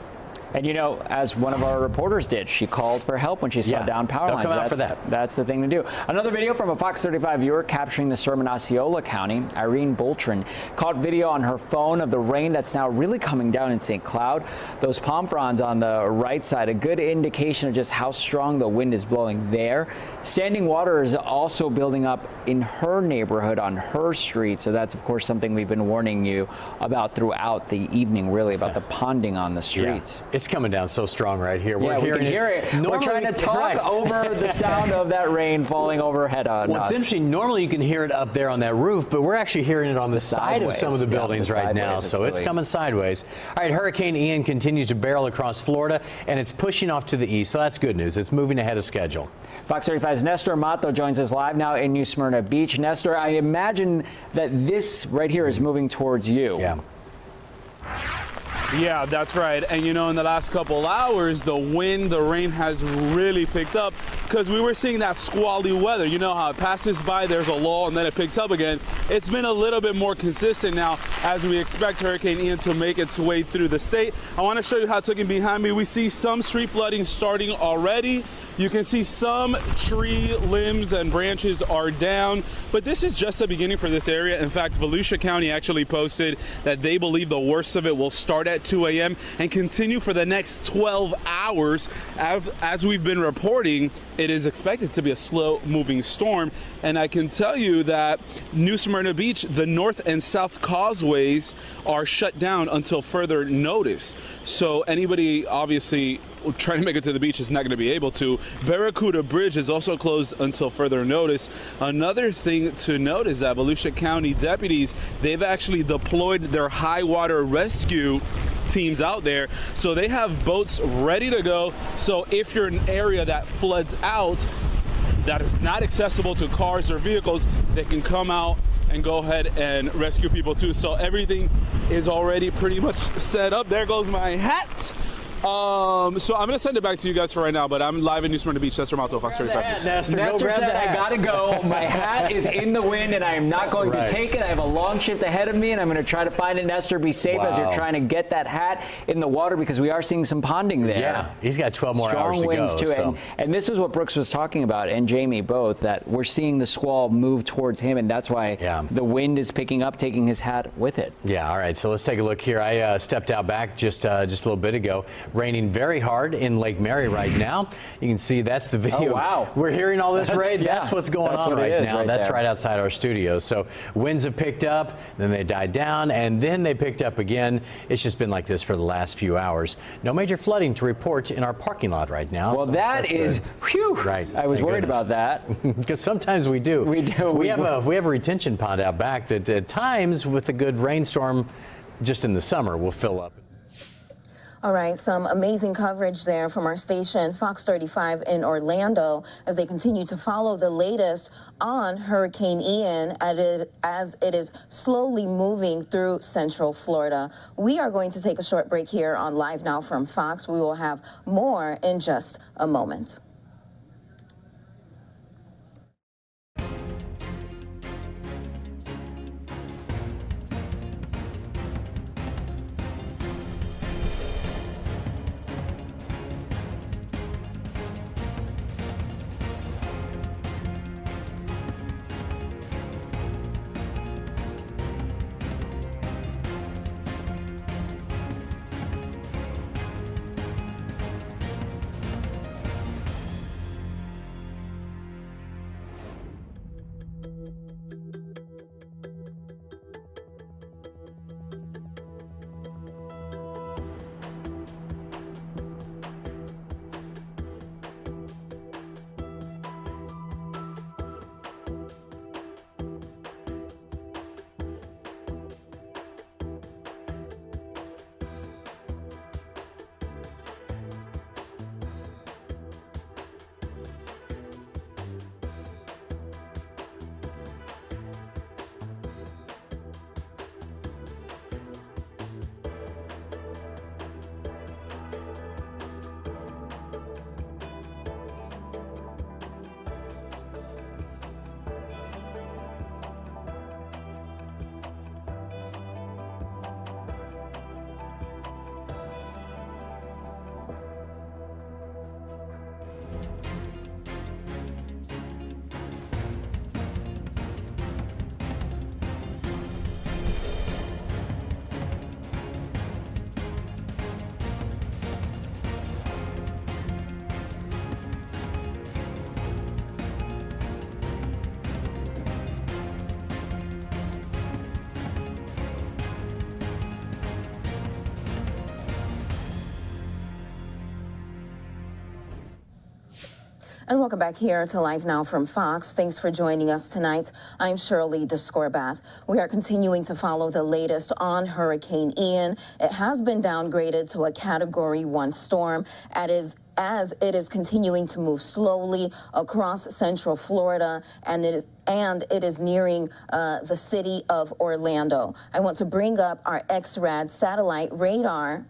And, you know, as one of our reporters did, she called for help when she saw down power lines. Come out for that. That's the thing to do. Another video from a Fox 35 viewer capturing the storm in Osceola County. Irene Boltrin caught video on her phone of the rain that's now really coming down in St. Cloud. Those palm fronds on the right side, a good indication of just how strong the wind is blowing there. Standing water is also building up in her neighborhood on her street. So that's, of course, something we've been warning you about throughout the evening, really, about the ponding on the streets. Yeah. It's coming down so strong right here. We're hearing we can hear it. We're trying to talk over the sound of that rain falling overhead on us. It's interesting. Normally you can hear it up there on that roof, but we're actually hearing it on the side of some of the buildings right now. So it's coming sideways. All right, Hurricane Ian continues to barrel across Florida, and it's pushing off to the east. So that's good news. It's moving ahead of schedule. Fox 35's Nestor Mato joins us live now in New Smyrna Beach. Nestor, I imagine that this right here is moving towards you. Yeah. Yeah, that's right. And in the last couple hours, the wind, the rain has really picked up because we were seeing that squally weather. You know how it passes by, there's a lull, and then it picks up again. It's been a little bit more consistent now as we expect Hurricane Ian to make its way through the state. I want to show you how it's looking behind me. We see some street flooding starting already. You can see some tree limbs and branches are down, but this is just the beginning for this area. In fact, Volusia County actually posted that they believe the worst of it will start at 2 a.m. and continue for the next 12 hours. As we've been reporting, it is expected to be a slow-moving storm, and I can tell you that New Smyrna Beach, the north and south causeways are shut down until further notice. So anybody obviously trying to make it to the beach is not going to be able to. Barracuda Bridge is also closed until further notice. Another thing to note is that Volusia County deputies, they've actually deployed their high water rescue teams out there. So they have boats ready to go. So if you're in an area that floods out, that is not accessible to cars or vehicles, they can come out and go ahead and rescue people too. So everything is already pretty much set up. There goes my hat. So I'm going to send it back to you guys for right now, but I'm live in New Smyrna Beach. That's from Alto Fox 35 News. Nestor said, I gotta go. My hat is in the wind and I am not going to take it. I have a long shift ahead of me and I'm going to try to find it. Nestor, be safe as you're trying to get that hat in the water because we are seeing some ponding there. Yeah, he's got 12 more hours to go. Strong winds too. So. And this is what Brooks was talking about, and Jamie both, that we're seeing the squall move towards him, and that's why the wind is picking up, taking his hat with it. Yeah, all right, so let's take a look here. I stepped out back just a little bit ago. Raining very hard in Lake Mary right now. You can see that's the video. Oh, wow. We're hearing all this rain. That's what's going on right now. That's right outside our studio. So winds have picked up, then they died down, and then they picked up again. It's just been like this for the last few hours. No major flooding to report in our parking lot right now. Well, so that is, whew, right. I was worried about that. Because sometimes we do. We do. We have a retention pond out back that at times with a good rainstorm just in the summer will fill up. All right, some amazing coverage there from our station, Fox 35 in Orlando, as they continue to follow the latest on Hurricane Ian as it is slowly moving through Central Florida. We are going to take a short break here on Live Now from Fox. We will have more in just a moment. And welcome back here to Live Now from Fox. Thanks for joining us tonight. I'm Shirley DeScorbath. We are continuing to follow the latest on Hurricane Ian. It has been downgraded to a Category 1 storm as it is continuing to move slowly across central Florida, and it is nearing the city of Orlando. I want to bring up our XRAD satellite radar.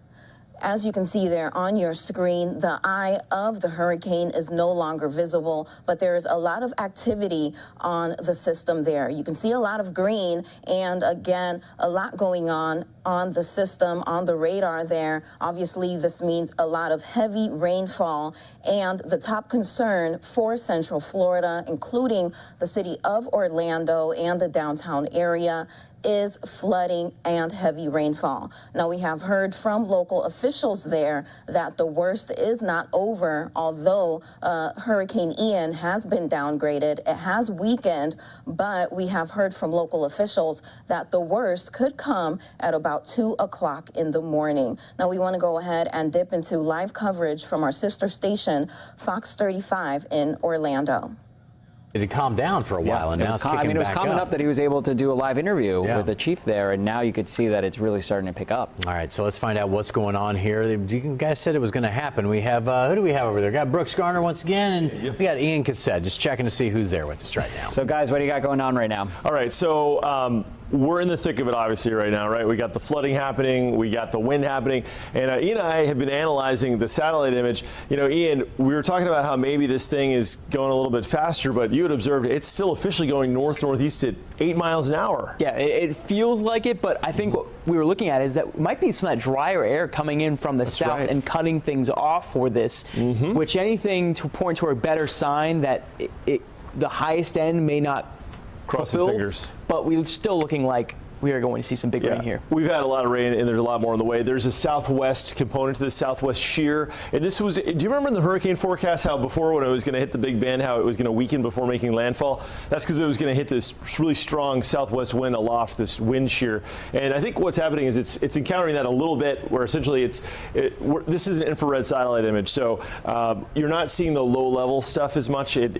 As you can see there on your screen, the eye of the hurricane is no longer visible, but there is a lot of activity on the system there. You can see a lot of green, and again, a lot going on the system, on the radar there. Obviously, this means a lot of heavy rainfall, and the top concern for Central Florida, including the city of Orlando and the downtown area, is flooding and heavy rainfall. Now, we have heard from local officials there that the worst is not over, although Hurricane Ian has been downgraded. It has weakened, but we have heard from local officials that the worst could come at about 2 o'clock in the morning. Now, we want to go ahead and dip into live coverage from our sister station, Fox 35 in Orlando. It had calmed down for a while, and now it's kicking back up. It was calm enough that he was able to do a live interview with the chief there, and now you could see that it's really starting to pick up. All right, so let's find out what's going on here. You guys said it was going to happen. We have, who do we have over there? We got Brooks Garner once again, and we got Ian Cassett, just checking to see who's there with us right now. So, guys, what do you got going on right now? All right, so we're in the thick of it, obviously, right now, right? We got the flooding happening, we got the wind happening, and Ian and I have been analyzing the satellite image. You know, Ian, we were talking about how maybe this thing is going a little bit faster, but you had observed it's still officially going north-northeast at 8 miles an hour. Yeah, it feels like it, but I think what we were looking at is that might be some of that drier air coming in from the south and cutting things off for this, which anything to point to a better sign that the highest end may not Crossing fingers. But we're still looking like we are going to see some big rain here. We've had a lot of rain, and there's a lot more on the way. There's a southwest component to the southwest shear. And this was, do you remember in the hurricane forecast how before when it was going to hit the Big Bend, how it was going to weaken before making landfall? That's because it was going to hit this really strong southwest wind aloft, this wind shear. And I think what's happening is it's encountering that a little bit, where essentially this is an infrared satellite image. So you're not seeing the low level stuff as much. It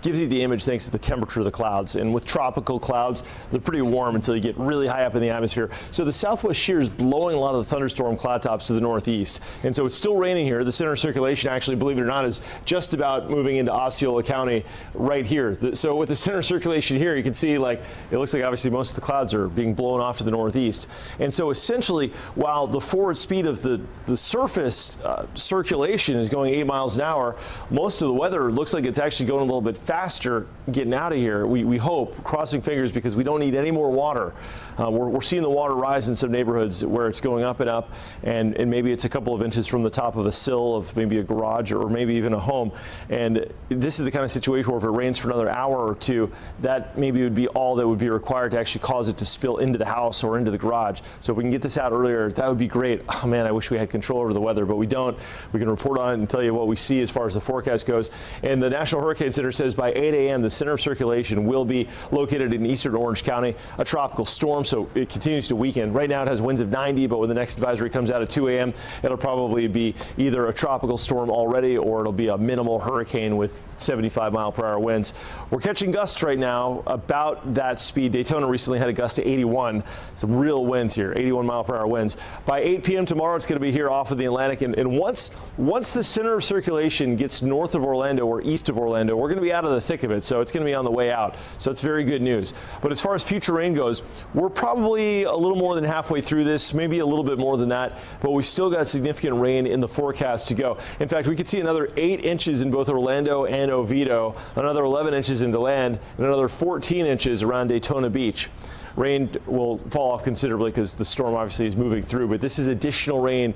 gives you the image thanks to the temperature of the clouds. And with tropical clouds, they're pretty warm until you get really high up in the atmosphere. So the southwest shear is blowing a lot of the thunderstorm cloud tops to the northeast. And so it's still raining here. The center of circulation, actually, believe it or not, is just about moving into Osceola County right here. So with the center of circulation here, you can see like it looks like obviously most of the clouds are being blown off to the northeast. And so essentially, while the forward speed of the surface circulation is going 8 miles an hour, most of the weather looks like it's actually going a little bit faster getting out of here. We hope, crossing fingers, because we don't need any more water. We're seeing the water rise in some neighborhoods where it's going up and up, and maybe it's a couple of inches from the top of a sill of maybe a garage or maybe even a home. And this is the kind of situation where if it rains for another hour or two, that maybe would be all that would be required to actually cause it to spill into the house or into the garage. So if we can get this out earlier, that would be great. Oh man, I wish we had control over the weather, but we don't. We can report on it and tell you what we see as far as the forecast goes. And the National Hurricane Center says by 8 a.m. the center of circulation will be located in eastern Orange County, a tropical storm, so it continues to weaken. Right now it has winds of 90, but when the next advisory comes out at 2 a.m., it'll probably be either a tropical storm already or it'll be a minimal hurricane with 75-mile-per-hour winds. We're catching gusts right now about that speed. Daytona recently had a gust to 81. Some real winds here, 81-mile-per-hour winds. By 8 p.m. tomorrow, it's going to be here off of the Atlantic. And once the center of circulation gets north of Orlando or east of Orlando, we're going to be out of the thick of it. So it's going to be on the way out. So it's very good news. But as far as future rain goes, we're probably a little more than halfway through this, maybe a little bit more than that, but we've still got significant rain in the forecast to go. In fact, we could see another 8 inches in both Orlando and Oviedo, another 11 inches in DeLand, and another 14 inches around Daytona Beach. Rain will fall off considerably because the storm obviously is moving through, but this is additional rain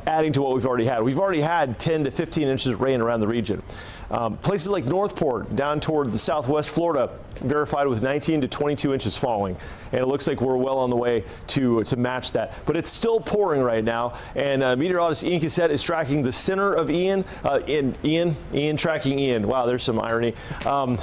adding to what we've already had. We've already had 10 to 15 inches of rain around the region. Places like Northport, down toward the southwest Florida, verified with 19 to 22 inches falling, and it looks like we're well on the way to match that. But it's still pouring right now, and meteorologist Ian Cassette is tracking the center of Ian. Ian tracking Ian. Wow, there's some irony. Don't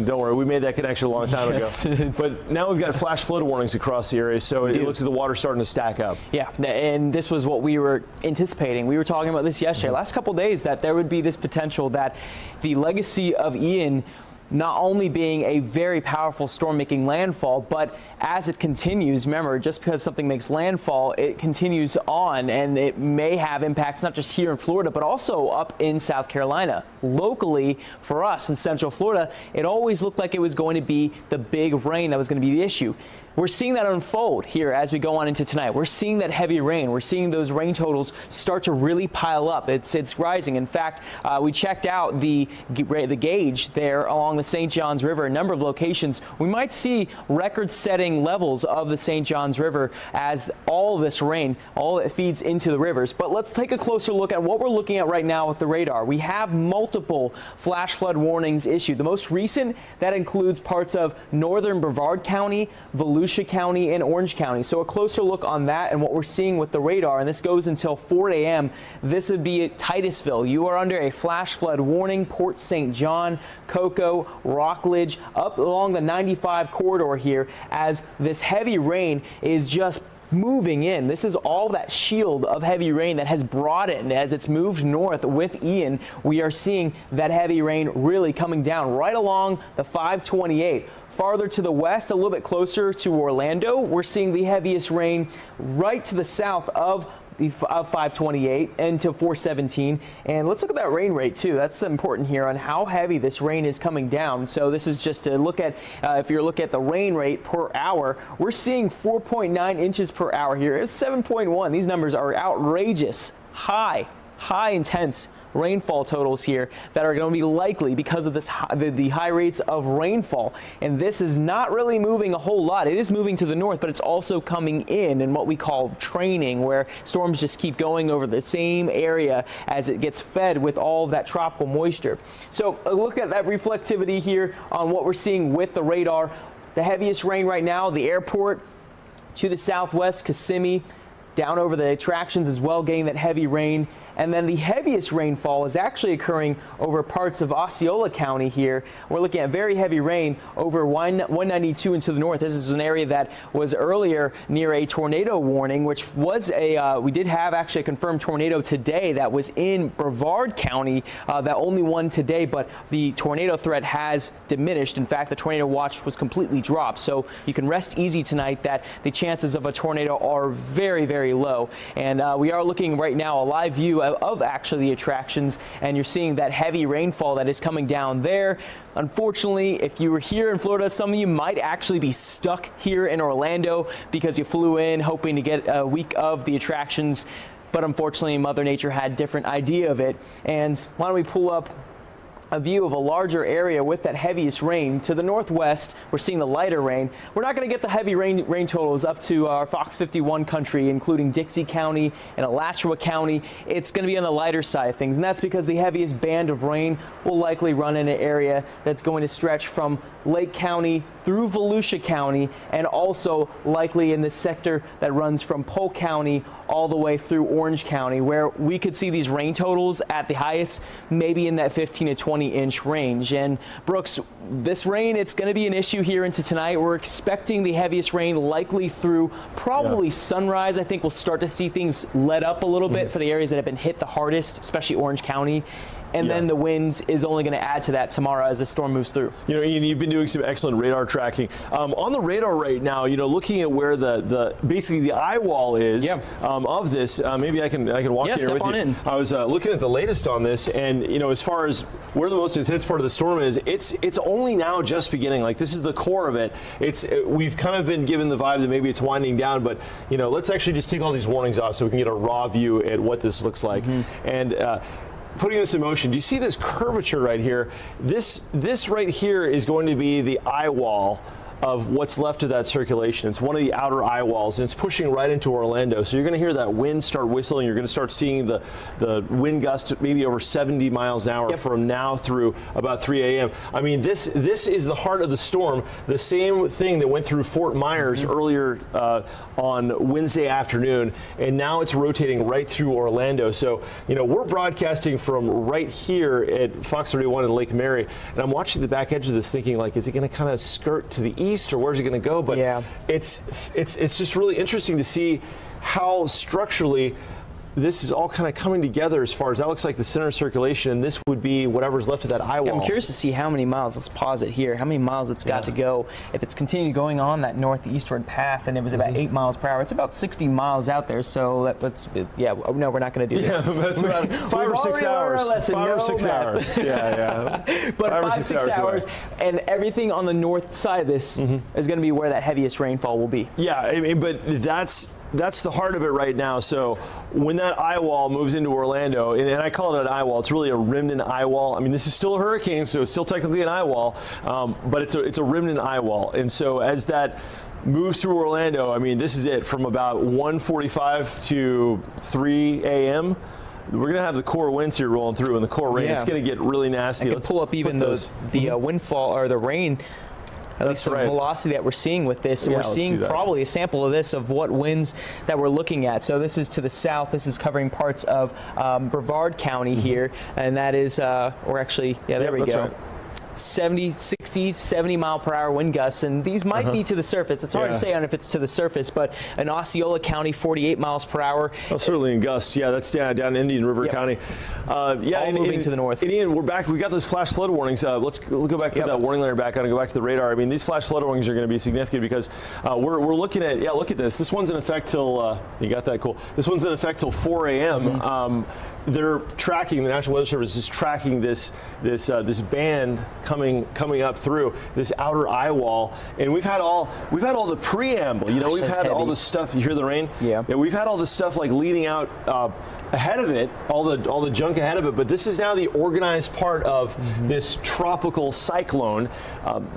worry, we made that connection a long time ago. But now we've got flash flood warnings across the area, so it looks like the water's starting to stack up. Yeah, and this was what we were anticipating. We were talking about this yesterday, last couple of days, that there would be this potential that the legacy of Ian not only being a very powerful storm making landfall, but as it continues, remember, just because something makes landfall, it continues on, and it may have impacts not just here in Florida, but also up in South Carolina. Locally, for us in Central Florida, it always looked like it was going to be the big rain that was going to be the issue. We're seeing that unfold here as we go on into tonight. We're seeing that heavy rain. We're seeing those rain totals start to really pile up. It's rising. In fact, we checked out the gauge there along the St. Johns River, a number of locations. We might see record-setting levels of the St. Johns River as all of this rain, all it feeds into the rivers. But let's take a closer look at what we're looking at right now with the radar. We have multiple flash flood warnings issued. The most recent, that includes parts of northern Brevard County, Volusia County, and Orange County. So a closer look on that and what we're seeing with the radar, and this goes until 4 a.m. This would be at Titusville. You are under a flash flood warning. Port St. John, Cocoa, Rockledge, up along the 95 corridor here, as this heavy rain is just moving in. This is all that shield of heavy rain that has brought it, and as it's moved north with Ian, we are seeing that heavy rain really coming down right along the 528. Farther to the west, a little bit closer to Orlando, we're seeing the heaviest rain right to the south of 528 into 417. And let's look at that rain rate too. That's important here on how heavy this rain is coming down. So this is just to look at, if you're looking at the rain rate per hour, we're seeing 4.9 inches per hour here. It's 7.1. These numbers are outrageous, high intense rainfall totals here that are going to be likely because of this the high rates of rainfall. And this is not really moving a whole lot. It is moving to the north, but it's also coming in what we call training, where storms just keep going over the same area as it gets fed with all of that tropical moisture. So look at that reflectivity here on what we're seeing with the radar. The heaviest rain right now, the airport to the southwest, Kissimmee, down over the attractions as well, getting that heavy rain. And then the heaviest rainfall is actually occurring over parts of Osceola County here. We're looking at very heavy rain over 192 into the north. This is an area that was earlier near a tornado warning, which was we did have actually a confirmed tornado today that was in Brevard County, that only one today, but the tornado threat has diminished. In fact, the tornado watch was completely dropped. So you can rest easy tonight that the chances of a tornado are very, very low. And we are looking right now a live view of actually the attractions, and you're seeing that heavy rainfall that is coming down there. Unfortunately, if you were here in Florida, some of you might actually be stuck here in Orlando because you flew in hoping to get a week of the attractions, but unfortunately Mother Nature had a different idea of it. And why don't we pull up a view of a larger area with that heaviest rain. To the northwest, we're seeing the lighter rain. We're not going to get the heavy rain totals up to our Fox 51 country, including Dixie County and Alachua County. It's going to be on the lighter side of things, and that's because the heaviest band of rain will likely run in an area that's going to stretch from Lake County through Volusia County, and also likely in the sector that runs from Polk County all the way through Orange County, where we could see these rain totals at the highest maybe in that 15 to 20 inch range. And Brooks, this rain, it's going to be an issue here into tonight. We're expecting the heaviest rain likely through probably sunrise. I think we'll start to see things let up a little bit for the areas that have been hit the hardest, especially Orange County. And then the winds is only going to add to that tomorrow as the storm moves through. You know, Ian, you've been doing some excellent radar tracking. On the radar right now, you know, looking at where the basically the eye wall is of this, maybe I can walk in here with you. I was looking at the latest on this, and you know, as far as where the most intense part of the storm is, it's only now just beginning. Like, this is the core of it. We've kind of been given the vibe that maybe it's winding down, but you know, let's actually just take all these warnings off so we can get a raw view at what this looks like. And putting this in motion, do you see this curvature right here? This right here is going to be the eye wall of what's left of that circulation. It's one of the outer eye walls, and it's pushing right into Orlando. So you're going to hear that wind start whistling. You're going to start seeing the wind gust maybe over 70 miles an hour from now through about 3 a.m. I mean, this is the heart of the storm. The same thing that went through Fort Myers earlier on Wednesday afternoon, and now it's rotating right through Orlando. So, you know, we're broadcasting from right here at Fox 31 in Lake Mary, and I'm watching the back edge of this thinking, like, is it going to kind of skirt to the east, or where's it going to go? But it's just really interesting to see how structurally this is all kind of coming together. As far as that looks like the center of circulation, and this would be whatever's left of that eye wall. I'm curious to see how many miles, let's pause it here, how many miles it's got to go. If it's continued going on that northeastward path, and it was about 8 miles per hour, it's about 60 miles out there. So no, we're not going to do this. Yeah, that's about 5 or 6 hours. 5 or 6 hours. Yeah. But 5 or 6 hours, and everything on the north side of this is going to be where that heaviest rainfall will be. Yeah, I mean, but that's the heart of it right now. So when that eye wall moves into Orlando, and I call it an eye wall, it's really a remnant eye wall. I mean, this is still a hurricane, so it's still technically an eye wall, but it's a remnant eye wall. And so as that moves through Orlando, I mean, this is it from about 1:45 to 3 a.m. We're going to have the core winds here rolling through, and the core rain. It's going to get really nasty. Let's pull up even the windfall or the rain. At least the velocity that we're seeing with this. And we're seeing probably a sample of this, of what winds that we're looking at. So this is to the south. This is covering parts of Brevard County here. And that is, we're actually, there we go. 70, 60, 70 mile per hour wind gusts, and these might be to the surface. It's hard to say on if it's to the surface, but in Osceola County, 48 miles per hour. Oh, certainly in gusts. Yeah, that's down in Indian River County. All moving to the north. And Ian, we're back. We got those flash flood warnings. Let's go back, put that warning layer back on, and go back to the radar. I mean, these flash flood warnings are going to be significant because we're looking at, look at this. This one's in effect till, you got that, cool. This one's in effect till 4 a.m. They're tracking, the National Weather Service is tracking this band coming up through this outer eye wall, and we've had all the preamble. You know, we've had all the stuff. You hear the rain? Yeah. We've had all this stuff like leading out ahead of it, all the junk ahead of it. But this is now the organized part of this tropical cyclone.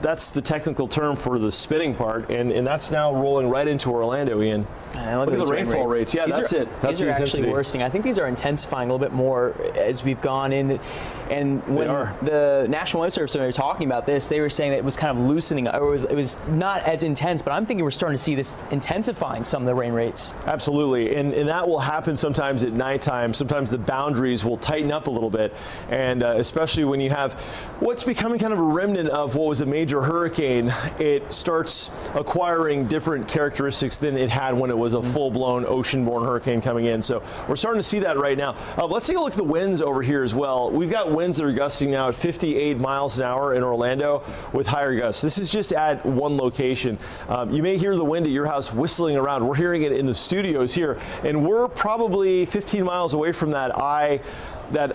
That's the technical term for the spinning part, and that's now rolling right into Orlando, Ian. Look at the rainfall rates. Yeah, that's it. That's these are actually worsening. I think these are intensifying a little bit more as we've gone in. And when the National Weather Service were talking about this, they were saying that it was kind of loosening, or it was not as intense. But I'm thinking we're starting to see this intensifying some of the rain rates. Absolutely, and that will happen sometimes at nighttime. Sometimes the boundaries will tighten up a little bit, and especially when you have what's becoming kind of a remnant of what was a major hurricane, it starts acquiring different characteristics than it had when it was a full-blown ocean-borne hurricane coming in. So we're starting to see that right now. Let's take a look at the winds over here as well. We've got winds that are gusting now at 58 miles an hour in Orlando with higher gusts. This is just at one location. You may hear the wind at your house whistling around. We're hearing it in the studios here, and we're probably 15 miles away from that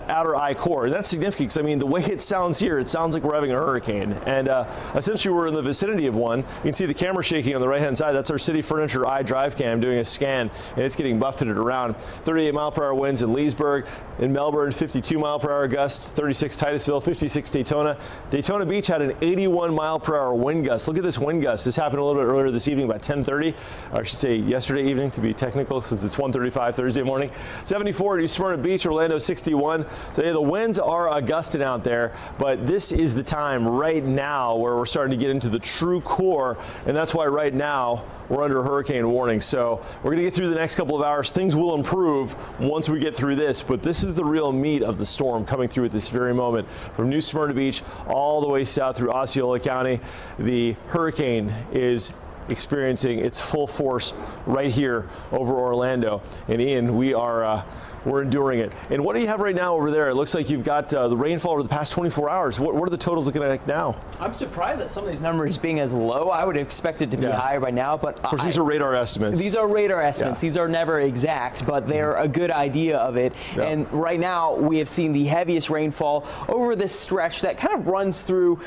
outer eye core. And that's significant because, I mean, the way it sounds here, it sounds like we're having a hurricane. And essentially we're in the vicinity of one. You can see the camera shaking on the right-hand side. That's our City Furniture iDrive cam doing a scan, and it's getting buffeted around. 38 mile per hour winds in Leesburg. In Melbourne, 52 mile per hour gusts, 36 Titusville, 56 Daytona. Daytona Beach had an 81 mile per hour wind gust. Look at this wind gust. This happened a little bit earlier this evening, about 10:30. Or I should say yesterday evening to be technical, since it's 1:35 Thursday morning. 74 at Smyrna Beach, Orlando 61. So yeah, the winds are gusting out there, but this is the time right now where we're starting to get into the true core, and that's why right now we're under hurricane warning. So we're going to get through the next couple of hours. Things will improve once we get through this, but this is the real meat of the storm coming through at this very moment. From New Smyrna Beach all the way south through Osceola County, the hurricane is experiencing its full force right here over Orlando. And Ian, we're enduring it. And what do you have right now over there? It looks like you've got the rainfall over the past 24 hours. What are the totals looking like now? I'm surprised at some of these numbers being as low. I would expect it to be higher by now, but of course, these are radar estimates. These are radar estimates. These are never exact, but they're a good idea of it. And right now, we have seen the heaviest rainfall over this stretch that kind of runs through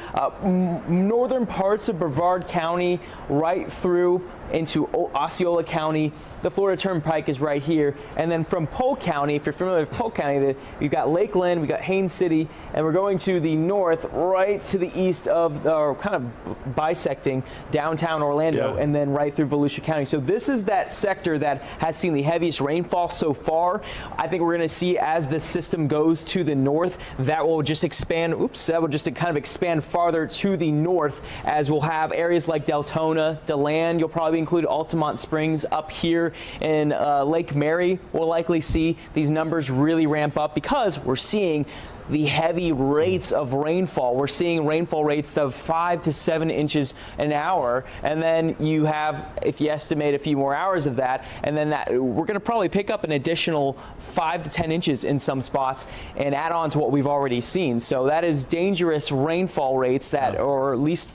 northern parts of Brevard County, right through into Osceola County. The Florida Turnpike is right here. And then from Polk County, if you're familiar with Polk County, you've got Lakeland, we've got Haines City, and we're going to the north, right to the east of, or kind of bisecting downtown Orlando, and then right through Volusia County. So this is that sector that has seen the heaviest rainfall so far. I think we're going to see as the system goes to the north, that will just expand, that will just kind of expand farther to the north, as we'll have areas like Daytona, DeLand, you'll probably include Altamonte Springs up here in Lake Mary. We'll likely see these numbers really ramp up because we're seeing the heavy rates of rainfall. We're seeing rainfall rates of 5 to 7 inches an hour, and then you have, if you estimate a few more hours of that, and then that we're going to probably pick up an additional 5 to 10 inches in some spots and add on to what we've already seen. So that is dangerous rainfall rates that, or at least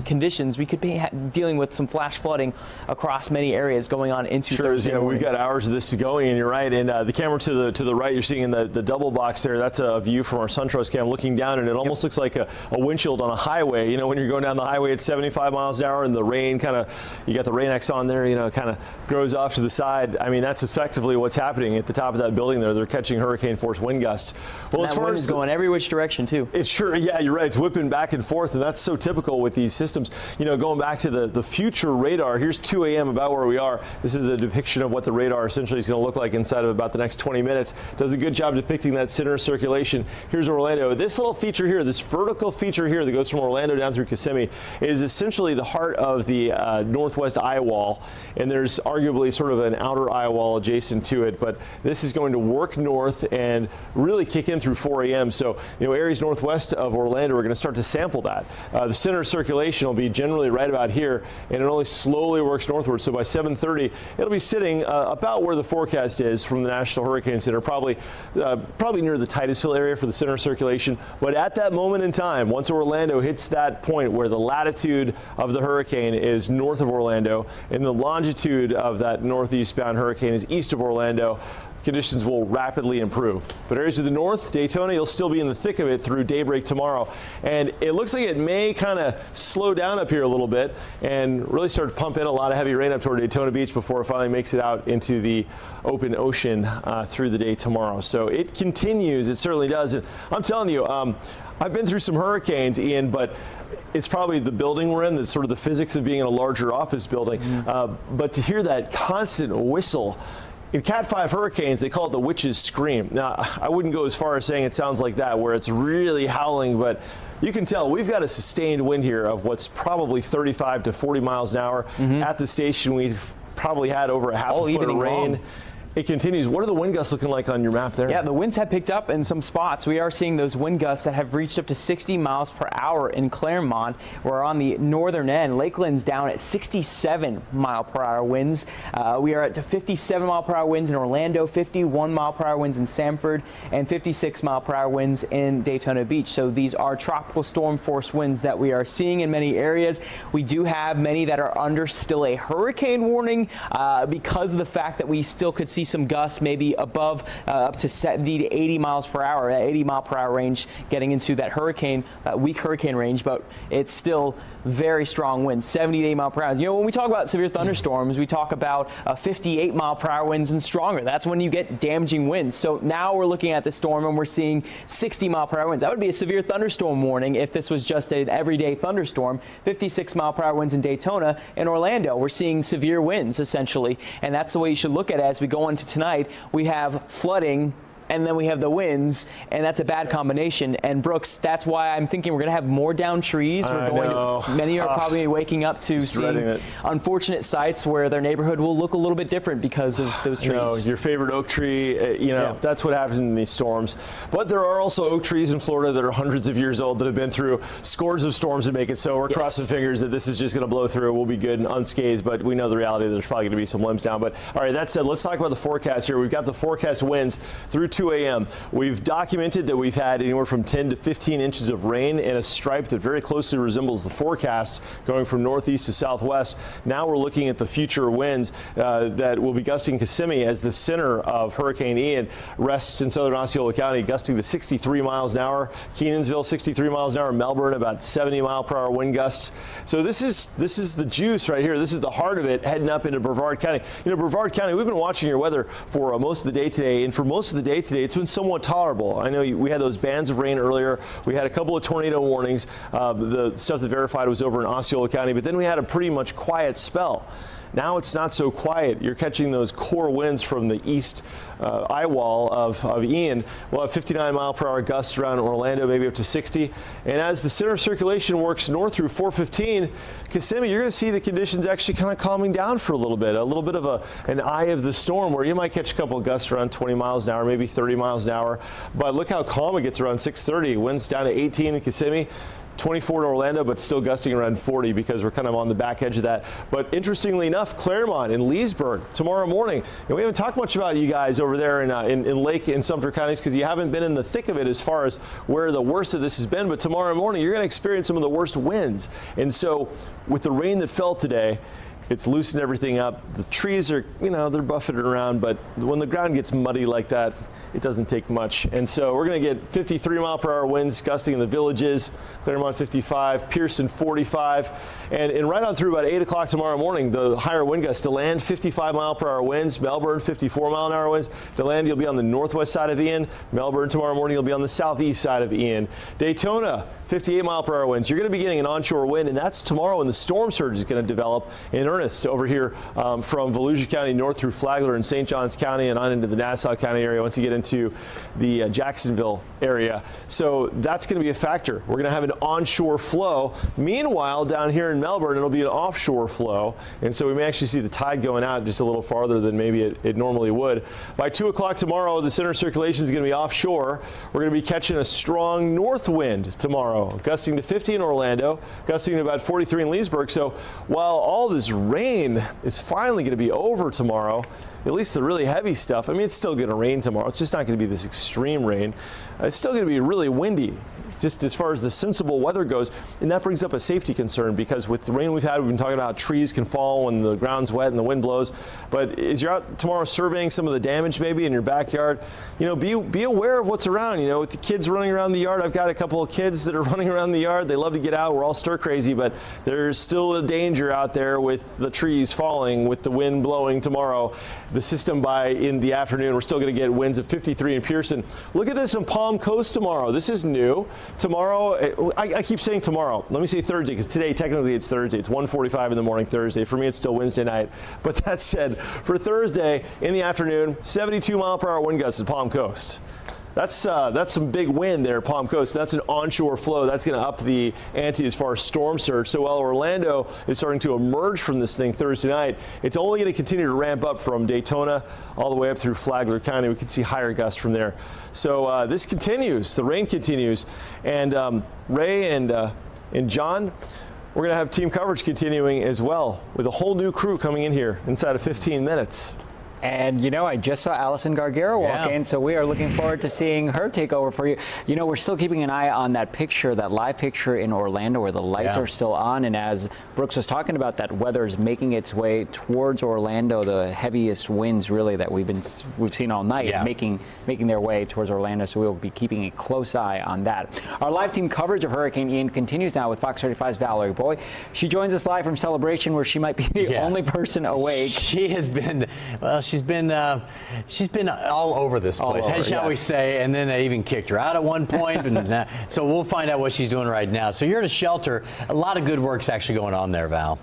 conditions, we could be dealing with some flash flooding across many areas going on into Thursday morning. We've got hours of this going, and you're right. And the camera to the right, you're seeing in the double box there, that's a view from our SunTrust cam looking down, and it almost looks like a windshield on a highway. You know, when you're going down the highway at 75 miles an hour and the rain kind of, you got the Rain-X on there, you know, kind of grows off to the side. I mean, that's effectively what's happening at the top of that building there. They're catching hurricane force wind gusts. Well, as far as going every which direction too. It's sure, yeah, you're right. It's whipping back and forth, and that's so typical with these systems. You know, going back to the future radar, here's 2 a.m. about where we are. This is a depiction of what the radar essentially is going to look like inside of about the next 20 minutes. Does a good job depicting that center circulation. Here's Orlando. This little feature here, this vertical feature here that goes from Orlando down through Kissimmee, is essentially the heart of the northwest eye wall, and there's arguably sort of an outer eye wall adjacent to it, but this is going to work north and really kick in through 4 a.m. So, you know, areas northwest of Orlando are going to start to sample that. The center circulation will be generally right about here, and it only slowly works northward. So by 7:30, it'll be sitting about where the forecast is from the National Hurricane Center, probably near the Titusville area for the center circulation. But at that moment in time, once Orlando hits that point where the latitude of the hurricane is north of Orlando and the longitude of that northeastbound hurricane is east of Orlando, conditions will rapidly improve. But areas to the north, Daytona, you'll still be in the thick of it through daybreak tomorrow. And it looks like it may kind of slow down up here a little bit and really start to pump in a lot of heavy rain up toward Daytona Beach before it finally makes it out into the open ocean through the day tomorrow. So it continues, it certainly does. And I'm telling you, I've been through some hurricanes, Ian, but it's probably the building we're in, that's sort of the physics of being in a larger office building. But to hear that constant whistle, in Cat 5 hurricanes, they call it the witch's scream. Now, I wouldn't go as far as saying it sounds like that, where it's really howling, but you can tell we've got a sustained wind here of what's probably 35 to 40 miles an hour. At the station, we've probably had over a half a foot of rain. Long. It continues. What are the wind gusts looking like on your map there? Yeah, the winds have picked up in some spots. We are seeing those wind gusts that have reached up to 60 miles per hour in Claremont. We're on the northern end. Lakeland's down at 67 mile per hour winds. We are at 57 mile per hour winds in Orlando, 51 mile per hour winds in Sanford, and 56 mile per hour winds in Daytona Beach. So these are tropical storm force winds that we are seeing in many areas. We do have many that are under still a hurricane warning because of the fact that we still could see some gusts maybe above up to 70 to 80 miles per hour, that 80 mile per hour range, getting into that hurricane, weak hurricane range, but it's still very strong winds, 70 to 80 mile per hour. You know, when we talk about severe thunderstorms, we talk about 58 mile per hour winds and stronger. That's when you get damaging winds. So now we're looking at the storm and we're seeing 60 mile per hour winds. That would be a severe thunderstorm warning if this was just an everyday thunderstorm. 56 mile per hour winds in Daytona. In Orlando, we're seeing severe winds essentially, and that's the way you should look at it as we go into tonight. We have flooding, and then we have the winds, and that's a bad combination. And Brooks, that's why I'm thinking we're going to have more down trees. We're going to, many are probably waking up to seeing unfortunate sights where their neighborhood will look a little bit different because of those trees. You know, your favorite oak tree, you know, that's what happens in these storms. But there are also oak trees in Florida that are hundreds of years old that have been through scores of storms that make it so. We're crossing fingers that this is just going to blow through. We'll be good and unscathed, but we know the reality. There's probably going to be some limbs down. But all right, that said, let's talk about the forecast here. We've got the forecast winds through 2 a.m. We've documented that we've had anywhere from 10 to 15 inches of rain in a stripe that very closely resembles the forecast going from northeast to southwest. Now we're looking at the future winds that will be gusting Kissimmee as the center of Hurricane Ian rests in southern Osceola County, gusting to 63 miles an hour. Kenansville, 63 miles an hour. Melbourne, about 70-mile-per-hour wind gusts. So this is the juice right here. This is the heart of it heading up into Brevard County. You know, Brevard County, we've been watching your weather for most of the day today, and for most of the day today, it's been somewhat tolerable. I know we had those bands of rain earlier. We had a couple of tornado warnings. The stuff that verified was over in Osceola County, but then we had a pretty much quiet spell. Now it's not so quiet. You're catching those core winds from the east eye wall of Ian. We'll have 59-mile-per-hour gusts around Orlando, maybe up to 60. And as the center of circulation works north through 415, Kissimmee, you're going to see the conditions actually kind of calming down for a little bit of an eye of the storm where you might catch a couple of gusts around 20 miles an hour, maybe 30 miles an hour. But look how calm it gets around 6:30. Winds down to 18 in Kissimmee. 24 in Orlando, but still gusting around 40 because we're kind of on the back edge of that. But interestingly enough, Claremont and Leesburg tomorrow morning. And we haven't talked much about you guys over there in Lake and Sumter counties because you haven't been in the thick of it as far as where the worst of this has been. But tomorrow morning, you're going to experience some of the worst winds. And so with the rain that fell today, it's loosened everything up. The trees are, they're buffeted around, but when the ground gets muddy like that, it doesn't take much. And so we're going to get 53-mile-per-hour winds gusting in the Villages, Claremont 55, Pearson 45, and right on through about 8 o'clock tomorrow morning, the higher wind gusts. DeLand 55-mile-per-hour winds, Melbourne 54-mile-an-hour winds. DeLand, you'll be on the northwest side of Ian. Melbourne tomorrow morning, you'll be on the southeast side of Ian. Daytona 58-mile-per-hour winds. You're going to be getting an onshore wind, and that's tomorrow when the storm surge is going to develop in earnest over here from Volusia County north through Flagler and St. Johns County and on into the Nassau County area once you get into the Jacksonville area. So that's going to be a factor. We're going to have an onshore flow. Meanwhile, down here in Melbourne, it'll be an offshore flow, and so we may actually see the tide going out just a little farther than maybe it normally would. By 2 o'clock tomorrow, the center circulation is going to be offshore. We're going to be catching a strong north wind tomorrow, gusting to 50 in Orlando, gusting to about 43 in Leesburg. So while all this rain is finally going to be over tomorrow, at least the really heavy stuff, I mean, it's still going to rain tomorrow. It's just not going to be this extreme rain. It's still going to be really windy, just as far as the sensible weather goes. And that brings up a safety concern because with the rain we've had, we've been talking about trees can fall when the ground's wet and the wind blows. But as you're out tomorrow surveying some of the damage maybe in your backyard, be aware of what's around. With the kids running around the yard, I've got a couple of kids that are running around the yard. They love to get out. We're all stir crazy, but there's still a danger out there with the trees falling, with the wind blowing tomorrow. The system in the afternoon, we're still going to get winds of 53 in Pearson. Look at this in Palm Coast tomorrow. This is new. Tomorrow, I keep saying tomorrow. Let me say Thursday, because today technically it's Thursday. It's 1:45 in the morning Thursday. For me, it's still Wednesday night. But that said, for Thursday in the afternoon, 72-mile-per-hour wind gusts at Palm Coast. That's some big wind there at Palm Coast. That's an onshore flow. That's going to up the ante as far as storm surge. So while Orlando is starting to emerge from this thing Thursday night, it's only going to continue to ramp up from Daytona all the way up through Flagler County. We can see higher gusts from there. So this continues. The rain continues. And Ray and John, we're going to have team coverage continuing as well with a whole new crew coming in here inside of 15 minutes. And, I just saw Allison Gargaro walk in, so we are looking forward to seeing her take over for you. We're still keeping an eye on that picture, that live picture in Orlando where the lights are still on. And as Brooks was talking about, that weather is making its way towards Orlando. The heaviest winds, really, that we've seen all night, making their way towards Orlando. So we'll be keeping a close eye on that. Our live team coverage of Hurricane Ian continues now with Fox 35's Valerie Boy. She joins us live from Celebration, where she might be the only person awake. She has been, she's been all over this place, shall we say, and then they even kicked her out at one point. And so we'll find out what she's doing right now. So you're at a shelter. A lot of good work's actually going on there, Val.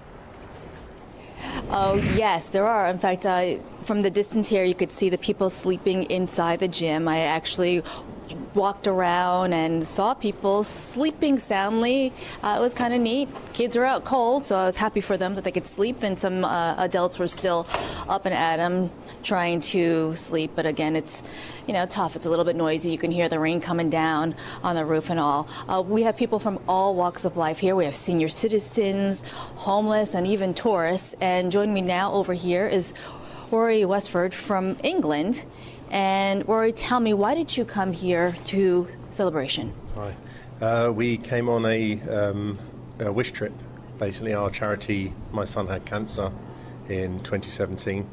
Oh, yes, there are. In fact, from the distance here, you could see the people sleeping inside the gym. I actually walked around and saw people sleeping soundly. It was kind of neat. Kids are out cold, so I was happy for them that they could sleep, and some adults were still up and at 'em trying to sleep. But again, it's tough. It's a little bit noisy. You can hear the rain coming down on the roof and all. We have people from all walks of life here. We have senior citizens, homeless, and even tourists. And joining me now over here is Rory Westford from England. And Rory, tell me, why did you come here to Celebration? Hi. We came on a wish trip. Basically, our charity, my son had cancer in 2017,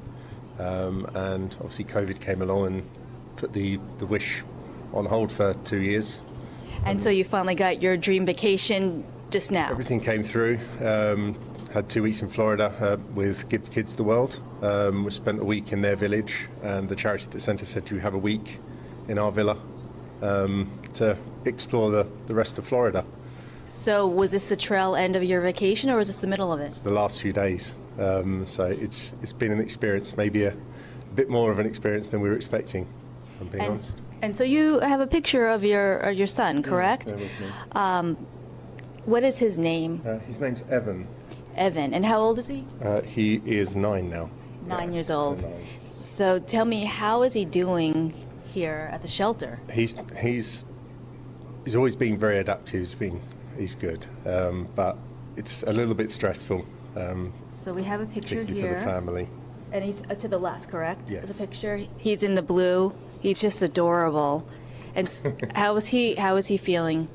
and obviously COVID came along and put the wish on hold for 2 years. And so you finally got your dream vacation just now? Everything came through. Had 2 weeks in Florida with Give Kids the World. We spent a week in their village, and the charity at the centre said you have a week in our villa to explore the rest of Florida. So was this the trail end of your vacation, or was this the middle of it? It's the last few days. So it's been an experience, maybe a bit more of an experience than we were expecting, if I'm being honest. And so you have a picture of your son, correct? Yeah, what is his name? His name's Evan. Evan. And how old is he? He is 9 now. 9 years old. So tell me, how is he doing here at the shelter? He's always been very adaptive. He's good, but it's a little bit stressful. So we have a picture particularly here. for the family. And he's to the left, correct? Yes. The picture. He's in the blue. He's just adorable. And how is he feeling?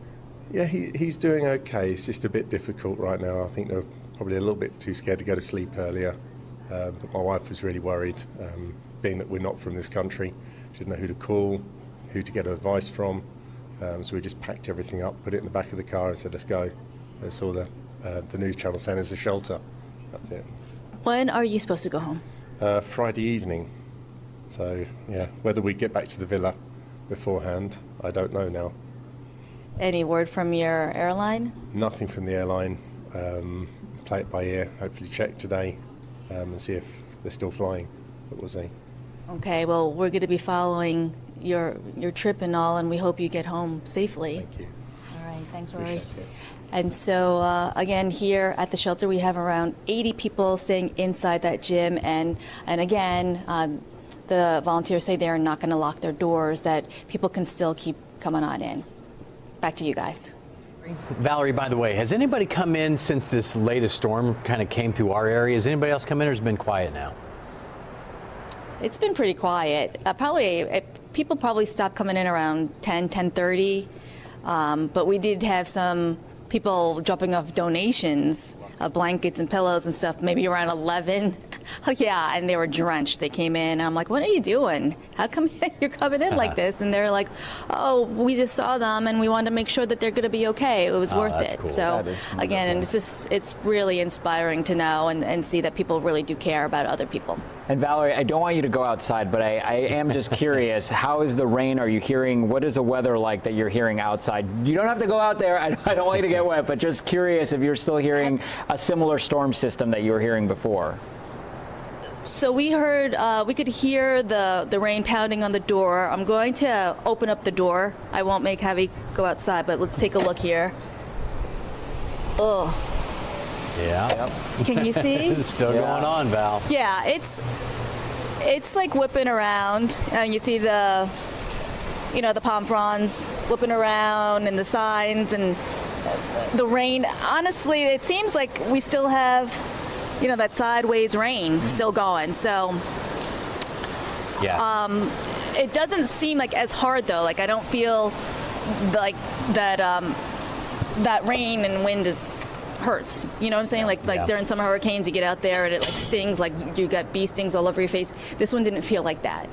Yeah, he's doing okay. It's just a bit difficult right now. I think they're probably a little bit too scared to go to sleep earlier. But my wife was really worried, being that we're not from this country. She didn't know who to call, who to get advice from. So we just packed everything up, put it in the back of the car and said, let's go. I saw the news channel saying there's a shelter. That's it. When are you supposed to go home? Friday evening. So, yeah, whether we get back to the villa beforehand, I don't know now. Any word from your airline? Nothing from the airline. Play it by ear, hopefully check today and see if they're still flying. But we'll see. Okay, well, we're going to be following your trip and all, and we hope you get home safely. Thank you. All right, thanks, Rory. And so, again, here at the shelter, we have around 80 people staying inside that gym. And again, the volunteers say they're not going to lock their doors, that people can still keep coming on in. Back to you guys. Valerie, by the way, has anybody come in since this latest storm kind of came through our area? Has anybody else come in, or has it been quiet now? It's been pretty quiet. People probably stopped coming in around 10:30, but we did have some people dropping off donations of blankets and pillows and stuff, maybe around 11. Yeah, and they were drenched. They came in, and I'm like, what are you doing? How come you're coming in like this? And they're like, oh, we just saw them, and we wanted to make sure that they're going to be okay. It was worth it. Cool. So, again, and it's really inspiring to know and see that people really do care about other people. And Valerie, I don't want you to go outside, but I am just curious, how is the rain? Are you hearing, what is the weather like that you're hearing outside? You don't have to go out there. I don't want you to get wet, but just curious if you're still hearing a similar storm system that you were hearing before. So we could hear the rain pounding on the door. I'm going to open up the door. I won't make Javi go outside, but let's take a look here. Oh. Yeah. Can you see? It's still going on, Val. Yeah, it's like whipping around, and you see the palm fronds whipping around and the signs and the rain. Honestly, it seems like we still have, that sideways rain still going. So, yeah. It doesn't seem like as hard though. Like I don't feel like that that rain and wind hurts. You know what I'm saying? Like during some hurricanes, you get out there and it stings, like you got bee stings all over your face. This one didn't feel like that.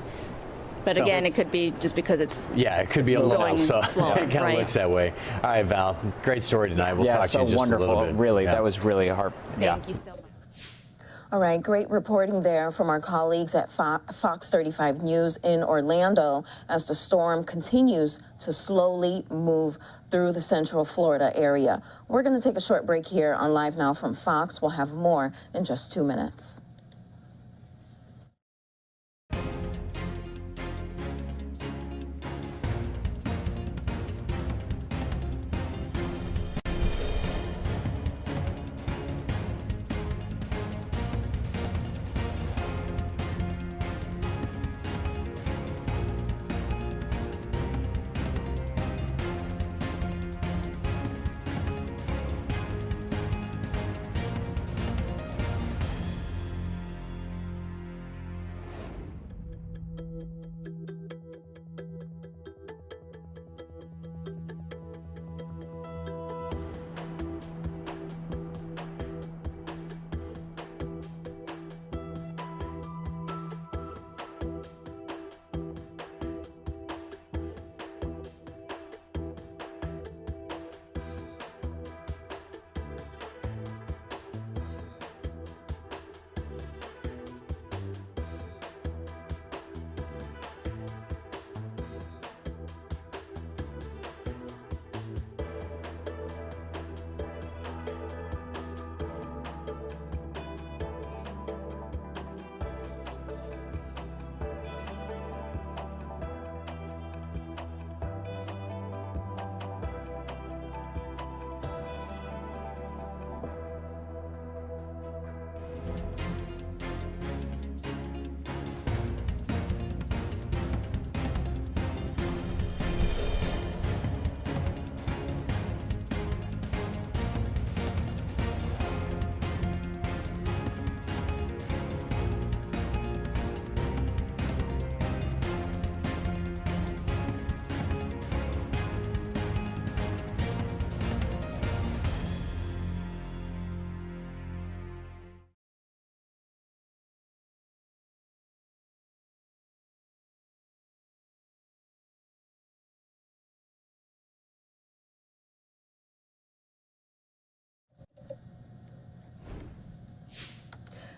But again, it could be just because it's it could be a little so slower, it kind of looks that way. All right, Val, great story tonight. We'll talk to you in just wonderful. a little bit. Really, that was really hard. Thank you so much. All right, great reporting there from our colleagues at Fox 35 News in Orlando as the storm continues to slowly move through the central Florida area. We're going to take a short break here on Live Now from Fox. We'll have more in just 2 minutes.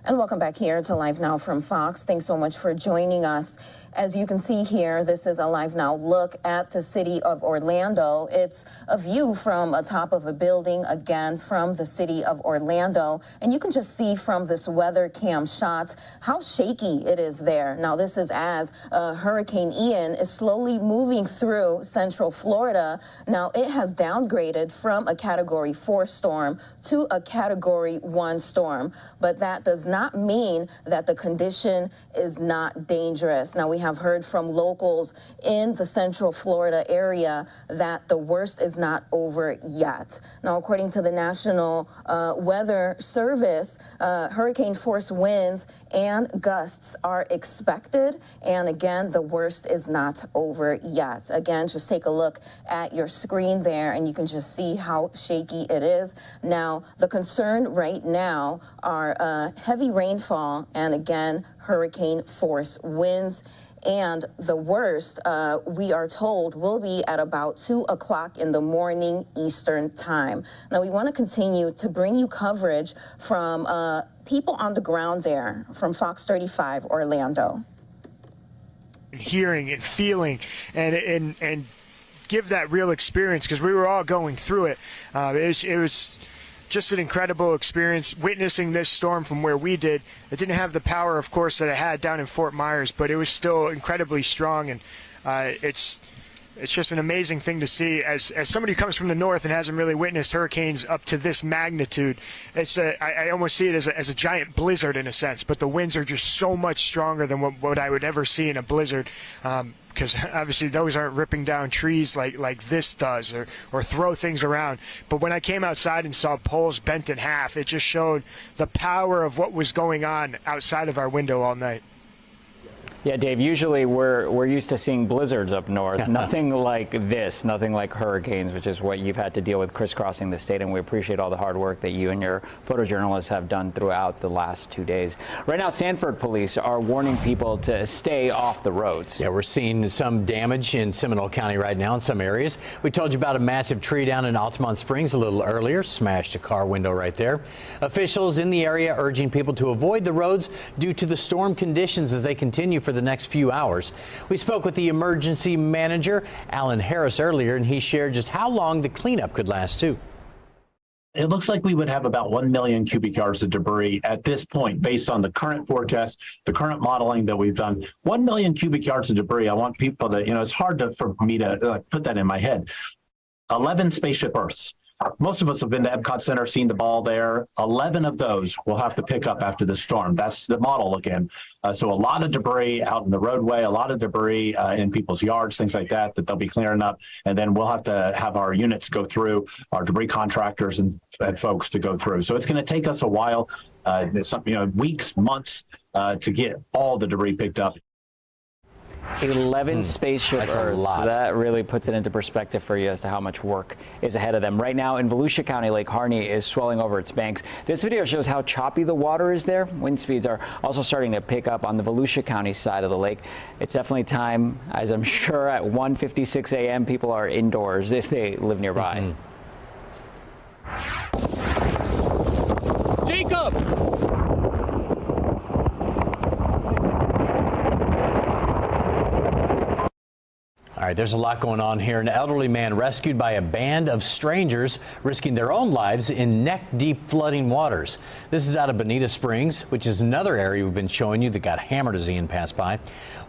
And welcome back here to Live Now from Fox. Thanks so much for joining us. As you can see here, this is a Live Now look at the city of Orlando. It's a view from atop of a building, again, from the city of Orlando. And you can just see from this weather cam shot how shaky it is there. Now, this is as Hurricane Ian is slowly moving through central Florida. Now, it has downgraded from a Category 4 storm to a Category 1 storm. But that does not mean that the condition is not dangerous. Now, we have heard from locals in the central Florida area that the worst is not over yet. Now, according to the National Weather Service, hurricane force winds and gusts are expected. And again, the worst is not over yet. Again, just take a look at your screen there and you can just see how shaky it is. Now, the concern right now are heavy rainfall and again, hurricane force winds. And the worst, we are told, will be at about 2 o'clock in the morning Eastern time. Now, we want to continue to bring you coverage from people on the ground there from Fox 35 Orlando. Hearing and feeling and give that real experience, because we were all going through it. It was just an incredible experience witnessing this storm from where we did. It didn't have the power, of course, that it had down in Fort Myers, but it was still incredibly strong. And it's just an amazing thing to see. As somebody who comes from the north and hasn't really witnessed hurricanes up to this magnitude, I almost see it as a giant blizzard in a sense. But the winds are just so much stronger than what I would ever see in a blizzard. Because obviously those aren't ripping down trees like this does or throw things around. But when I came outside and saw poles bent in half, it just showed the power of what was going on outside of our window all night. Yeah, Dave, usually we're used to seeing blizzards up north. Nothing like this, nothing like hurricanes, which is what you've had to deal with crisscrossing the state. And we appreciate all the hard work that you and your photojournalists have done throughout the last 2 days. Right now, Sanford police are warning people to stay off the roads. Yeah, we're seeing some damage in Seminole County right now in some areas. We told you about a massive tree down in Altamonte Springs a little earlier, smashed a car window right there. Officials in the area urging people to avoid the roads due to the storm conditions as they continue for the next few hours. We spoke with the emergency manager, Alan Harris, earlier, and he shared just how long the cleanup could last, too. It looks like we would have about 1 million cubic yards of debris at this point, based on the current forecast, the current modeling that we've done. 1 million cubic yards of debris. I want people to, it's hard for me to put that in my head. 11 spaceship Earths. Most of us have been to Epcot Center, seen the ball there. 11 of those we'll have to pick up after the storm. That's the model again. So a lot of debris out in the roadway, a lot of debris in people's yards, things like that they'll be clearing up. And then we'll have to have our units go through, our debris contractors and folks to go through. So it's going to take us a while, weeks, months to get all the debris picked up. 11 spaceship Earths. A lot. So that really puts it into perspective for you as to how much work is ahead of them. Right now in Volusia County, Lake Harney is swelling over its banks. This video shows how choppy the water is there. Wind speeds are also starting to pick up on the Volusia County side of the lake. It's definitely time, as I'm sure at 1:56 a.m. people are indoors if they live nearby. Jacob! All right, there's a lot going on here. An elderly man rescued by a band of strangers risking their own lives in neck-deep flooding waters. This is out of Bonita Springs, which is another area we've been showing you that got hammered as Ian passed by.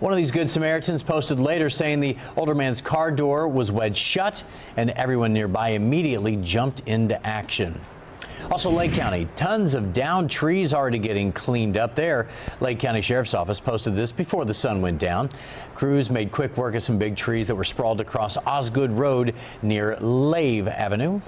One of these Good Samaritans posted later saying the older man's car door was wedged shut and everyone nearby immediately jumped into action. Also, Lake County, tons of downed trees already getting cleaned up there. Lake County Sheriff's Office posted this before the sun went down. Crews made quick work of some big trees that were sprawled across Osgood Road near Lave Avenue.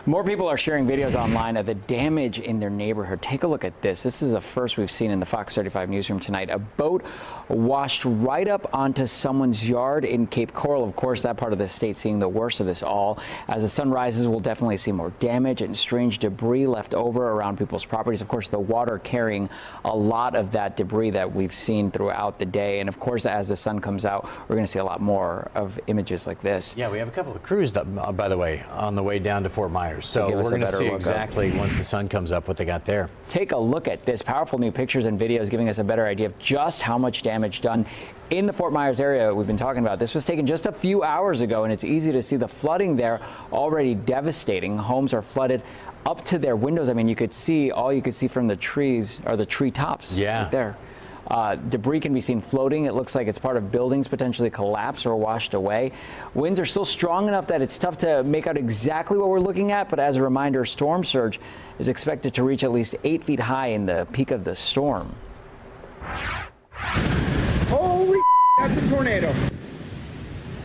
More people are sharing videos online of the damage in their neighborhood. Take a look at this. This is the first we've seen in the Fox 35 newsroom tonight. A boat washed right up onto someone's yard in Cape Coral. Of course, that part of the state seeing the worst of this all. As the sun rises, we'll definitely see more damage and strange debris left over around people's properties. Of course, the water carrying a lot of that debris that we've seen throughout the day. And of course, as the sun comes out, we're going to see a lot more of images like this. Yeah, we have a couple of crews, by the way, on the way down to Fort Myers. Myers. So we're going to see exactly once the sun comes up what they got there. Take a look at this. Powerful new pictures and videos giving us a better idea of just how much damage done in the Fort Myers area we've been talking about. This was taken just a few hours ago, and it's easy to see the flooding there already devastating. Homes are flooded up to their windows. I mean, you could see, all you could see from the trees are the tree tops right there. Debris can be seen floating. It looks like it's part of buildings potentially collapsed or washed away. Winds are still strong enough that it's tough to make out exactly what we're looking at, but as a reminder, storm surge is expected to reach at least 8 feet high in the peak of the storm. Holy that's a tornado.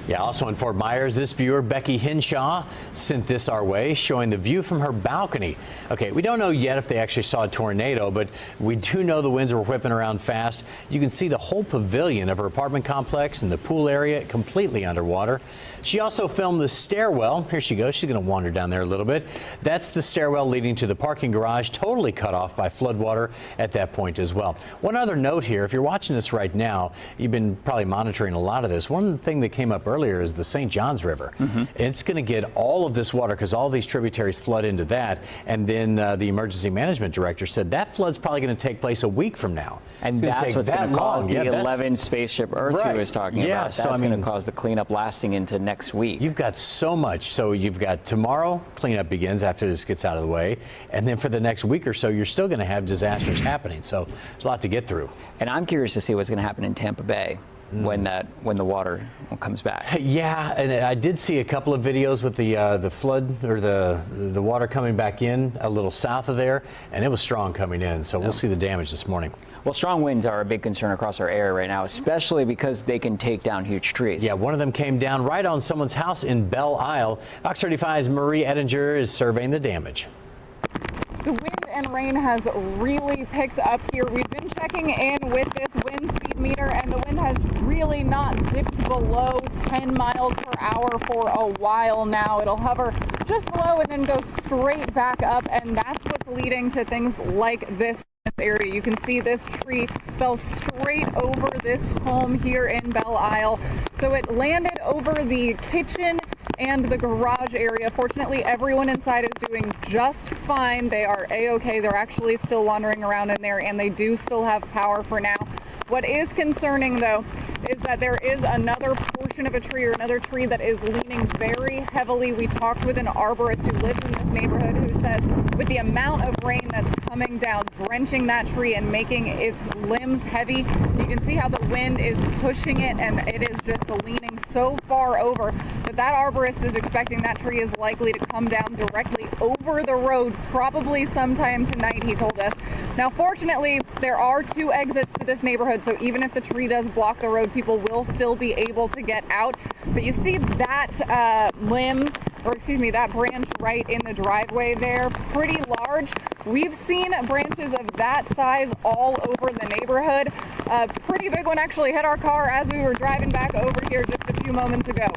Yeah, also in Fort Myers, this viewer, Becky Hinshaw, sent this our way, showing the view from her balcony. Okay, we don't know yet if they actually saw a tornado, but we do know the winds were whipping around fast. You can see the whole pavilion of her apartment complex and the pool area completely underwater. She also filmed the stairwell. Here she goes. She's going to wander down there a little bit. That's the stairwell leading to the parking garage, totally cut off by floodwater at that point as well. One other note here, if you're watching this right now, you've been probably monitoring a lot of this. One thing that came up earlier is the St. Johns River. It's going to get all of this water because all these tributaries flood into that. And then the emergency management director said that flood's probably going to take place a week from now. And that's what's going to cause the 11 spaceship Earths he was talking about. That's so, going to cause the cleanup lasting into next week. You've got so much. So you've got tomorrow, cleanup begins after this gets out of the way. And then for the next week or so, you're still going to have disasters happening. So there's a lot to get through. And I'm curious to see what's going to happen in Tampa Bay when the water comes back. Yeah, and I did see a couple of videos with the flood or the water coming back in a little south of there, and it was strong coming in. So we'll see the damage this morning. Well, strong winds are a big concern across our area right now, especially because they can take down huge trees. Yeah, one of them came down right on someone's house in Belle Isle. Fox 35's Marie Ettinger is surveying the damage. The wind and rain has really picked up here. We've been checking in with this wind speed meter, and the wind has really not dipped below 10 miles per hour for a while now. It'll hover just below and then go straight back up, and that's what's leading to things like this area. You can see this tree fell straight over this home here in Belle Isle. So it landed over the kitchen and the garage area. Fortunately, everyone inside is doing just fine. They are A-okay. They're actually still wandering around in there, and they do still have power for now. What is concerning, though, is that there is another portion of a tree or another tree that is leaning very heavily. We talked with an arborist who lives in this neighborhood who says with the amount of rain that's coming down, drenching that tree and making its limbs heavy, you can see how the wind is pushing it, and it is just leaning so far over that arborist is expecting that tree is likely to come down directly over the road, probably sometime tonight, he told us. Now, fortunately, there are 2 exits to this neighborhood, so even if the tree does block the road, people will still be able to get out. But you see that that branch right in the driveway there, pretty large. We've seen branches of that size all over the neighborhood. A pretty big one actually hit our car as we were driving back over here just a few moments ago.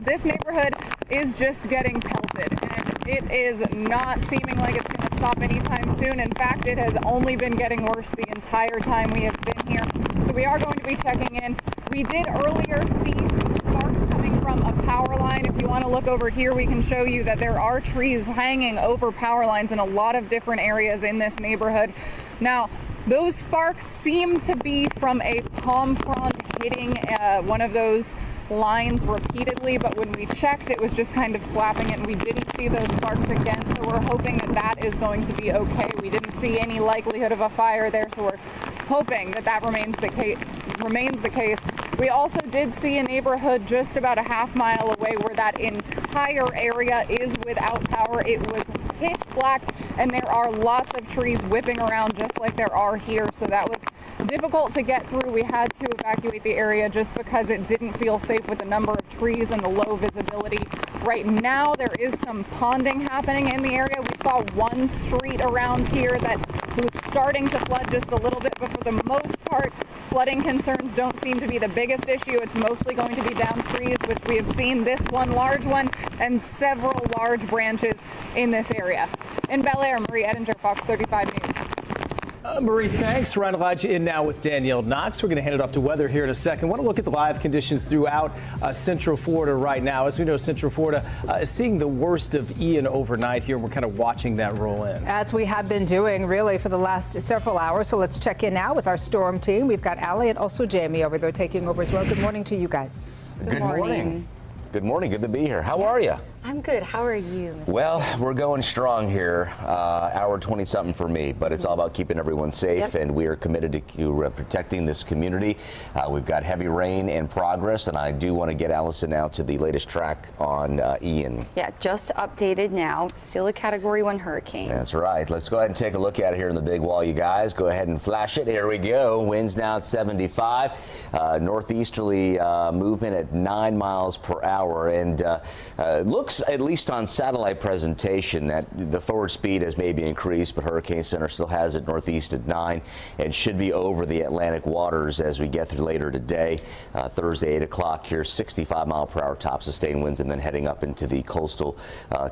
This neighborhood is just getting pelted, and it is not seeming like it's going to stop anytime soon. In fact, it has only been getting worse the entire time we have been here. So we are going to be checking in. We did earlier see some sparks coming from a power line. If you want to look over here, we can show you that there are trees hanging over power lines in a lot of different areas in this neighborhood. Now, those sparks seem to be from a palm frond hitting one of those lines repeatedly, but when we checked, it was just kind of slapping it, and we didn't see those sparks again, so we're hoping that that is going to be okay. We didn't see any likelihood of a fire there, so we're hoping that that remains the case. We also did see a neighborhood just about a half mile away where that entire area is without power. It was pitch black, and there are lots of trees whipping around just like there are here, so that was difficult to get through. We had to evacuate the area just because it didn't feel safe with the number of trees and the low visibility. Right now, there is some ponding happening in the area. We saw one street around here that was starting to flood just a little bit, but for the most part, flooding concerns don't seem to be the biggest issue. It's mostly going to be down trees, which we have seen this one large one and several large branches in this area. In Bel Air, Marie Ettinger, Fox 35 News. Marie, thanks. Ryan Elijah in now with Danielle Knox. We're going to hand it off to weather here in a second. I want to look at the live conditions throughout Central Florida right now. As we know, Central Florida is seeing the worst of Ian overnight here. We're kind of watching that roll in. As we have been doing really for the last several hours. So let's check in now with our storm team. We've got Allie and also Jamie over there taking over as well. Good morning to you guys. Good morning. Good morning. Good to be here. How are you? I'm good. How are you, Mr. Well, we're going strong here. Hour 20-something for me, but it's all about keeping everyone safe, and we are committed to protecting this community. We've got heavy rain in progress, and I do want to get Allison now to the latest track on Ian. Yeah, just updated now. Still a Category 1 hurricane. That's right. Let's go ahead and take a look at it here in the big wall, you guys. Go ahead and flash it. Here we go. Winds now at 75. Northeasterly movement at 9 miles per hour, and looks, at least on satellite presentation, that the forward speed has maybe increased, but Hurricane Center still has it northeast at 9 and should be over the Atlantic waters as we get through later today. Thursday, 8 o'clock here, 65 mile per hour top sustained winds, and then heading up into the coastal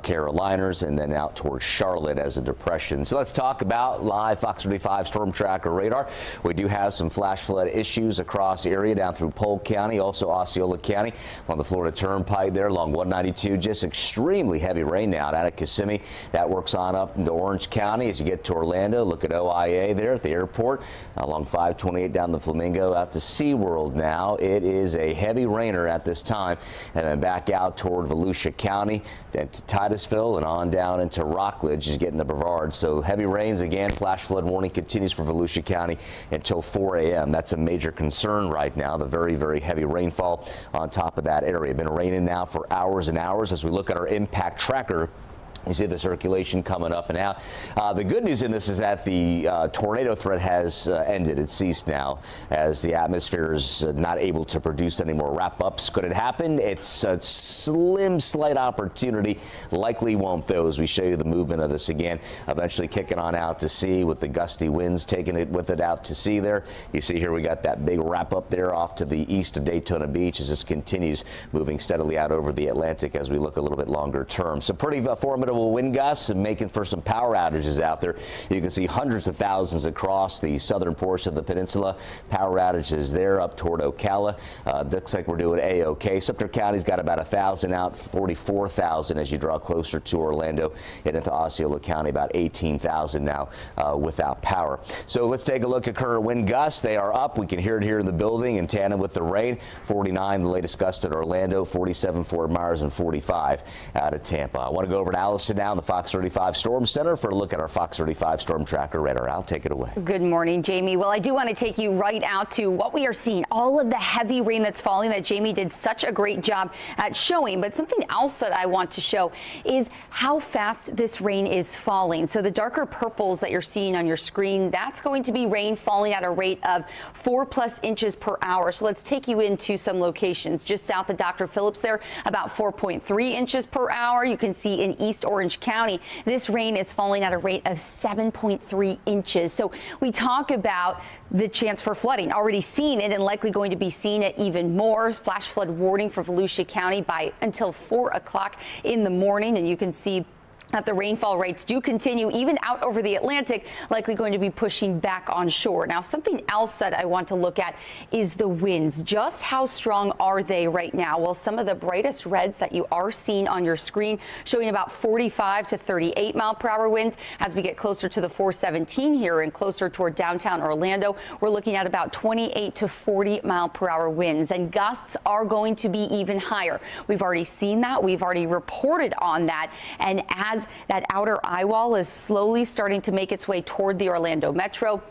Carolinas and then out towards Charlotte as a depression. So let's talk about live Fox 35 storm tracker radar. We do have some flash flood issues across the area down through Polk County, also Osceola County on the Florida Turnpike there along 192. Just extremely heavy rain now out of Kissimmee. That works on up into Orange County as you get to Orlando. Look at OIA there at the airport along 528 down the Flamingo out to SeaWorld now. It is a heavy rainer at this time, and then back out toward Volusia County to Titusville and on down into Rockledge is getting to Brevard. So heavy rains again. Flash flood warning continues for Volusia County until 4 a.m. That's a major concern right now. The very, very heavy rainfall on top of that area. Been raining now for hours and hours. As we look at our impact tracker, you see the circulation coming up and out. The good news in this is that the tornado threat has ended. It's ceased now as the atmosphere is not able to produce any more wrap-ups. Could it happen? It's a slim, slight opportunity. Likely won't, though, as we show you the movement of this again. Eventually kicking on out to sea with the gusty winds taking it with it out to sea there. You see here we got that big wrap-up there off to the east of Daytona Beach as this continues moving steadily out over the Atlantic as we look a little bit longer term. So pretty formidable wind gusts and making for some power outages out there. You can see hundreds of thousands across the southern portion of the peninsula. Power outages there up toward Ocala. Looks like we're doing A-OK. Sumter County's got about 1,000 out, 44,000 as you draw closer to Orlando. And into Osceola County, about 18,000 now without power. So let's take a look at current wind gusts. They are up. We can hear it here in the building in tandem with the rain. 49, the latest gust at Orlando, 47 Fort Myers, and 45 out of Tampa. I want to go over to Allison now in the Fox 35 Storm Center for a look at our Fox 35 Storm Tracker radar. I'll take it away. Good morning, Jamie. Well, I do want to take you right out to what we are seeing, all of the heavy rain that's falling that Jamie did such a great job at showing. But something else that I want to show is how fast this rain is falling. So the darker purples that you're seeing on your screen, that's going to be rain falling at a rate of 4+ inches per hour. So let's take you into some locations just south of Dr. Phillips there, about 4.3 inches per hour. You can see in East Orange County, this rain is falling at a rate of 7.3 inches. So we talk about the chance for flooding, already seeing it and likely going to be seeing it even more. Flash flood warning for Volusia County by until 4 o'clock in the morning. And you can see that the rainfall rates do continue even out over the Atlantic, likely going to be pushing back on shore. Now, something else that I want to look at is the winds. Just how strong are they right now? Well, some of the brightest reds that you are seeing on your screen showing about 45 to 38 mile per hour winds. As we get closer to the 417 here and closer toward downtown Orlando, we're looking at about 28 to 40 mile per hour winds, and gusts are going to be even higher. We've already seen that. We've already reported on that. And as that outer eye wall is slowly starting to make its way toward the Orlando metro,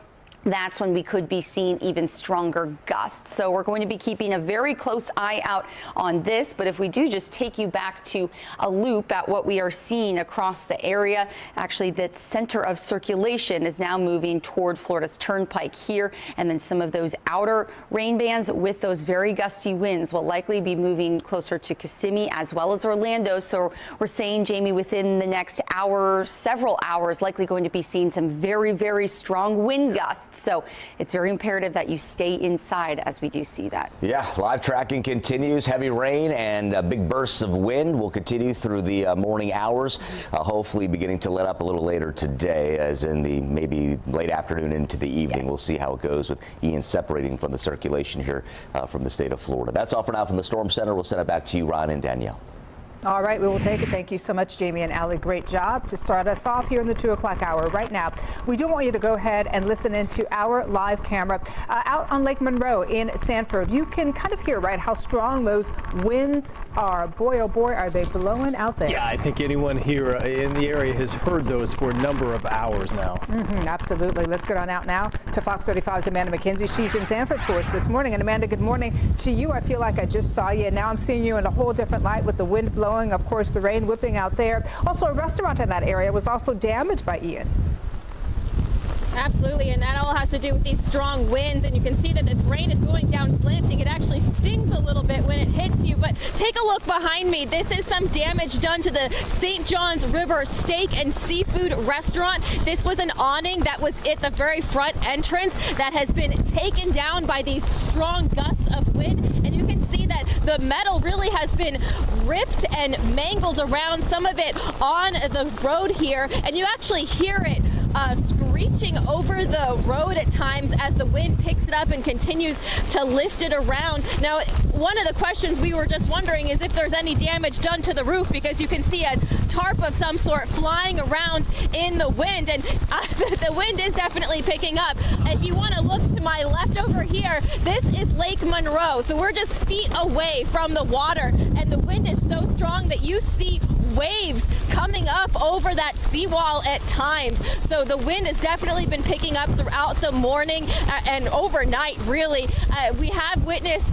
that's when we could be seeing even stronger gusts. So we're going to be keeping a very close eye out on this. But if we do just take you back to a loop at what we are seeing across the area, actually the center of circulation is now moving toward Florida's Turnpike here. And then some of those outer rain bands with those very gusty winds will likely be moving closer to Kissimmee as well as Orlando. So we're saying, Jamie, within the next hour, several hours, likely going to be seeing some very, very strong wind gusts So it's very imperative that you stay inside as we do see that. Yeah, live tracking continues. Heavy rain and big bursts of wind will continue through the morning hours, hopefully beginning to let up a little later today, as in the maybe late afternoon into the evening. Yes. We'll see how it goes with Ian separating from the circulation here from the state of Florida. That's all for now from the Storm Center. We'll send it back to you, Ryan and Danielle. All right, we will take it. Thank you so much, Jamie and Allie. Great job to start us off here in the 2 o'clock hour. Right now, we do want you to go ahead and listen into our live camera out on Lake Monroe in Sanford. You can kind of hear, right, how strong those winds are. Boy, oh boy, are they blowing out there. Yeah, I think anyone here in the area has heard those for a number of hours now. Absolutely. Let's get on out now to Fox 35's Amanda McKenzie. She's in Sanford for us this morning. And Amanda, good morning to you. I feel like I just saw you, and now I'm seeing you in a whole different light with the wind blowing. Of course, the rain whipping out there. Also, a restaurant in that area was also damaged by Ian. Absolutely, and that all has to do with these strong winds, and you can see that this rain is going down slanting. It actually stings a little bit when it hits you, but take a look behind me. This is some damage done to the St. John's River Steak and Seafood Restaurant. This was an awning that was at the very front entrance that has been taken down by these strong gusts of wind, and you can see that the metal really has been ripped and mangled around, some of it on the road here, and you actually hear it screeching over the road at times as the wind picks it up and continues to lift it around. Now, one of the questions we were just wondering is if there's any damage done to the roof, because you can see a tarp of some sort flying around in the wind, and the wind is definitely picking up. If you want to look to my left over here, this is Lake Monroe, so we're just feet away from the water, and the wind is so strong that you see waves coming up over that seawall at times. So the wind has definitely been picking up throughout the morning and overnight, really. We have witnessed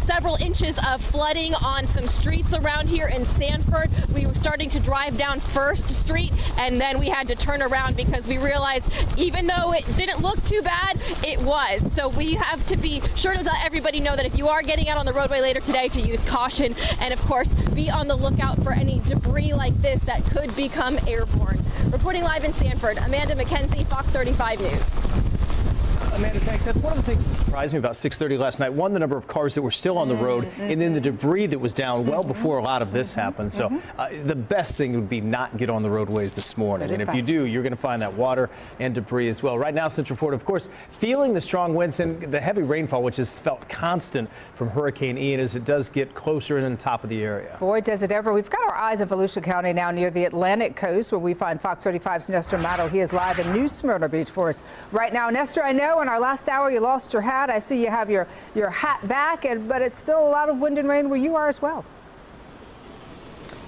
several inches of flooding on some streets around here in Sanford. We were starting to drive down First Street, and then we had to turn around because we realized even though it didn't look too bad, it was. So we have to be sure to let everybody know that if you are getting out on the roadway later today, to use caution, and of course be on the lookout for any debris like this that could become airborne. Reporting live in Sanford, Amanda McKenzie, Fox 35 News. Amanda, thanks. That's one of the things that surprised me about 6:30 last night. One, the number of cars that were still on the road, and then the debris that was down well before a lot of this happened. So the best thing would be not get on the roadways this morning. And if you do, you're going to find that water and debris as well. Right now, Central Florida, of course, feeling the strong winds and the heavy rainfall, which is felt constant from Hurricane Ian as it does get closer in the top of the area. Boy, does it ever. We've got our eyes in Volusia County now near the Atlantic coast, where we find Fox 35's Nestor Mato. He is live in New Smyrna Beach for us right now. Nestor, I know in our last hour you lost your hat. I see you have your hat back, but it's still a lot of wind and rain where you are as well.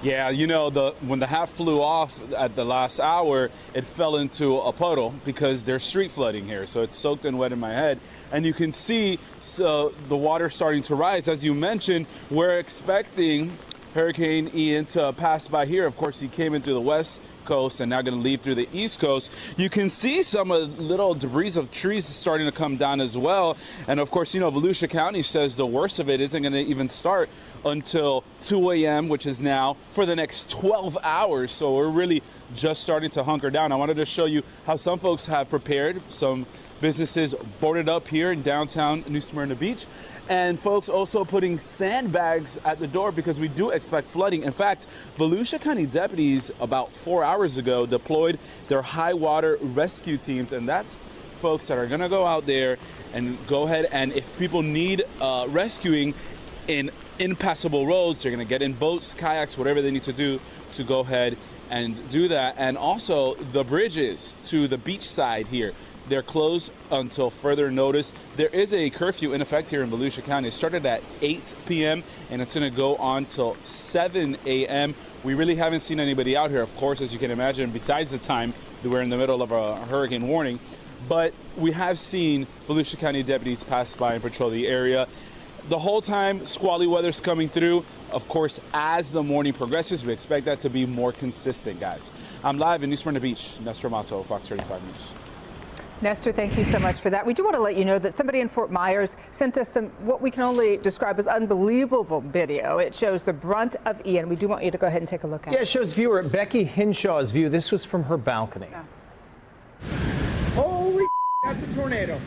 Yeah, you know, when the hat flew off at the last hour, it fell into a puddle because there's street flooding here. So it's soaked and wet in my head. And you can see the water starting to rise. As you mentioned, we're expecting Hurricane Ian to pass by here. Of course, he came in through the west coast and now going to leave through the east coast. You can see some of the little debris of trees starting to come down as well. And of course, you know, Volusia County says the worst of it isn't going to even start until 2 a.m., which is now, for the next 12 hours. So we're really just starting to hunker down. I wanted to show you how some folks have prepared. Some businesses boarded up here in downtown New Smyrna Beach. And folks also putting sandbags at the door because we do expect flooding. In fact, Volusia County deputies about 4 hours ago deployed their high water rescue teams. And that's folks that are going to go out there and go ahead. And if people need rescuing in impassable roads, they're going to get in boats, kayaks, whatever they need to do to go ahead and do that. And also the bridges to the beach side here, they're closed until further notice. There is a curfew in effect here in Volusia County. It started at 8 p.m. and it's going to go on till 7 a.m. We really haven't seen anybody out here, of course, as you can imagine, besides the time that we're in the middle of a hurricane warning. But we have seen Volusia County deputies pass by and patrol the area. The whole time, squally weather's coming through. Of course, as the morning progresses, we expect that to be more consistent, guys. I'm live in New Smyrna Beach. Nestor Mato, Fox 35 News. Nestor, thank you so much for that. We do want to let you know that somebody in Fort Myers sent us some what we can only describe as unbelievable video. It shows the brunt of Ian. We do want you to go ahead and take a look at it. Yeah, it shows viewer Becky Hinshaw's view. This was from her balcony. Holy, that That's a tornado.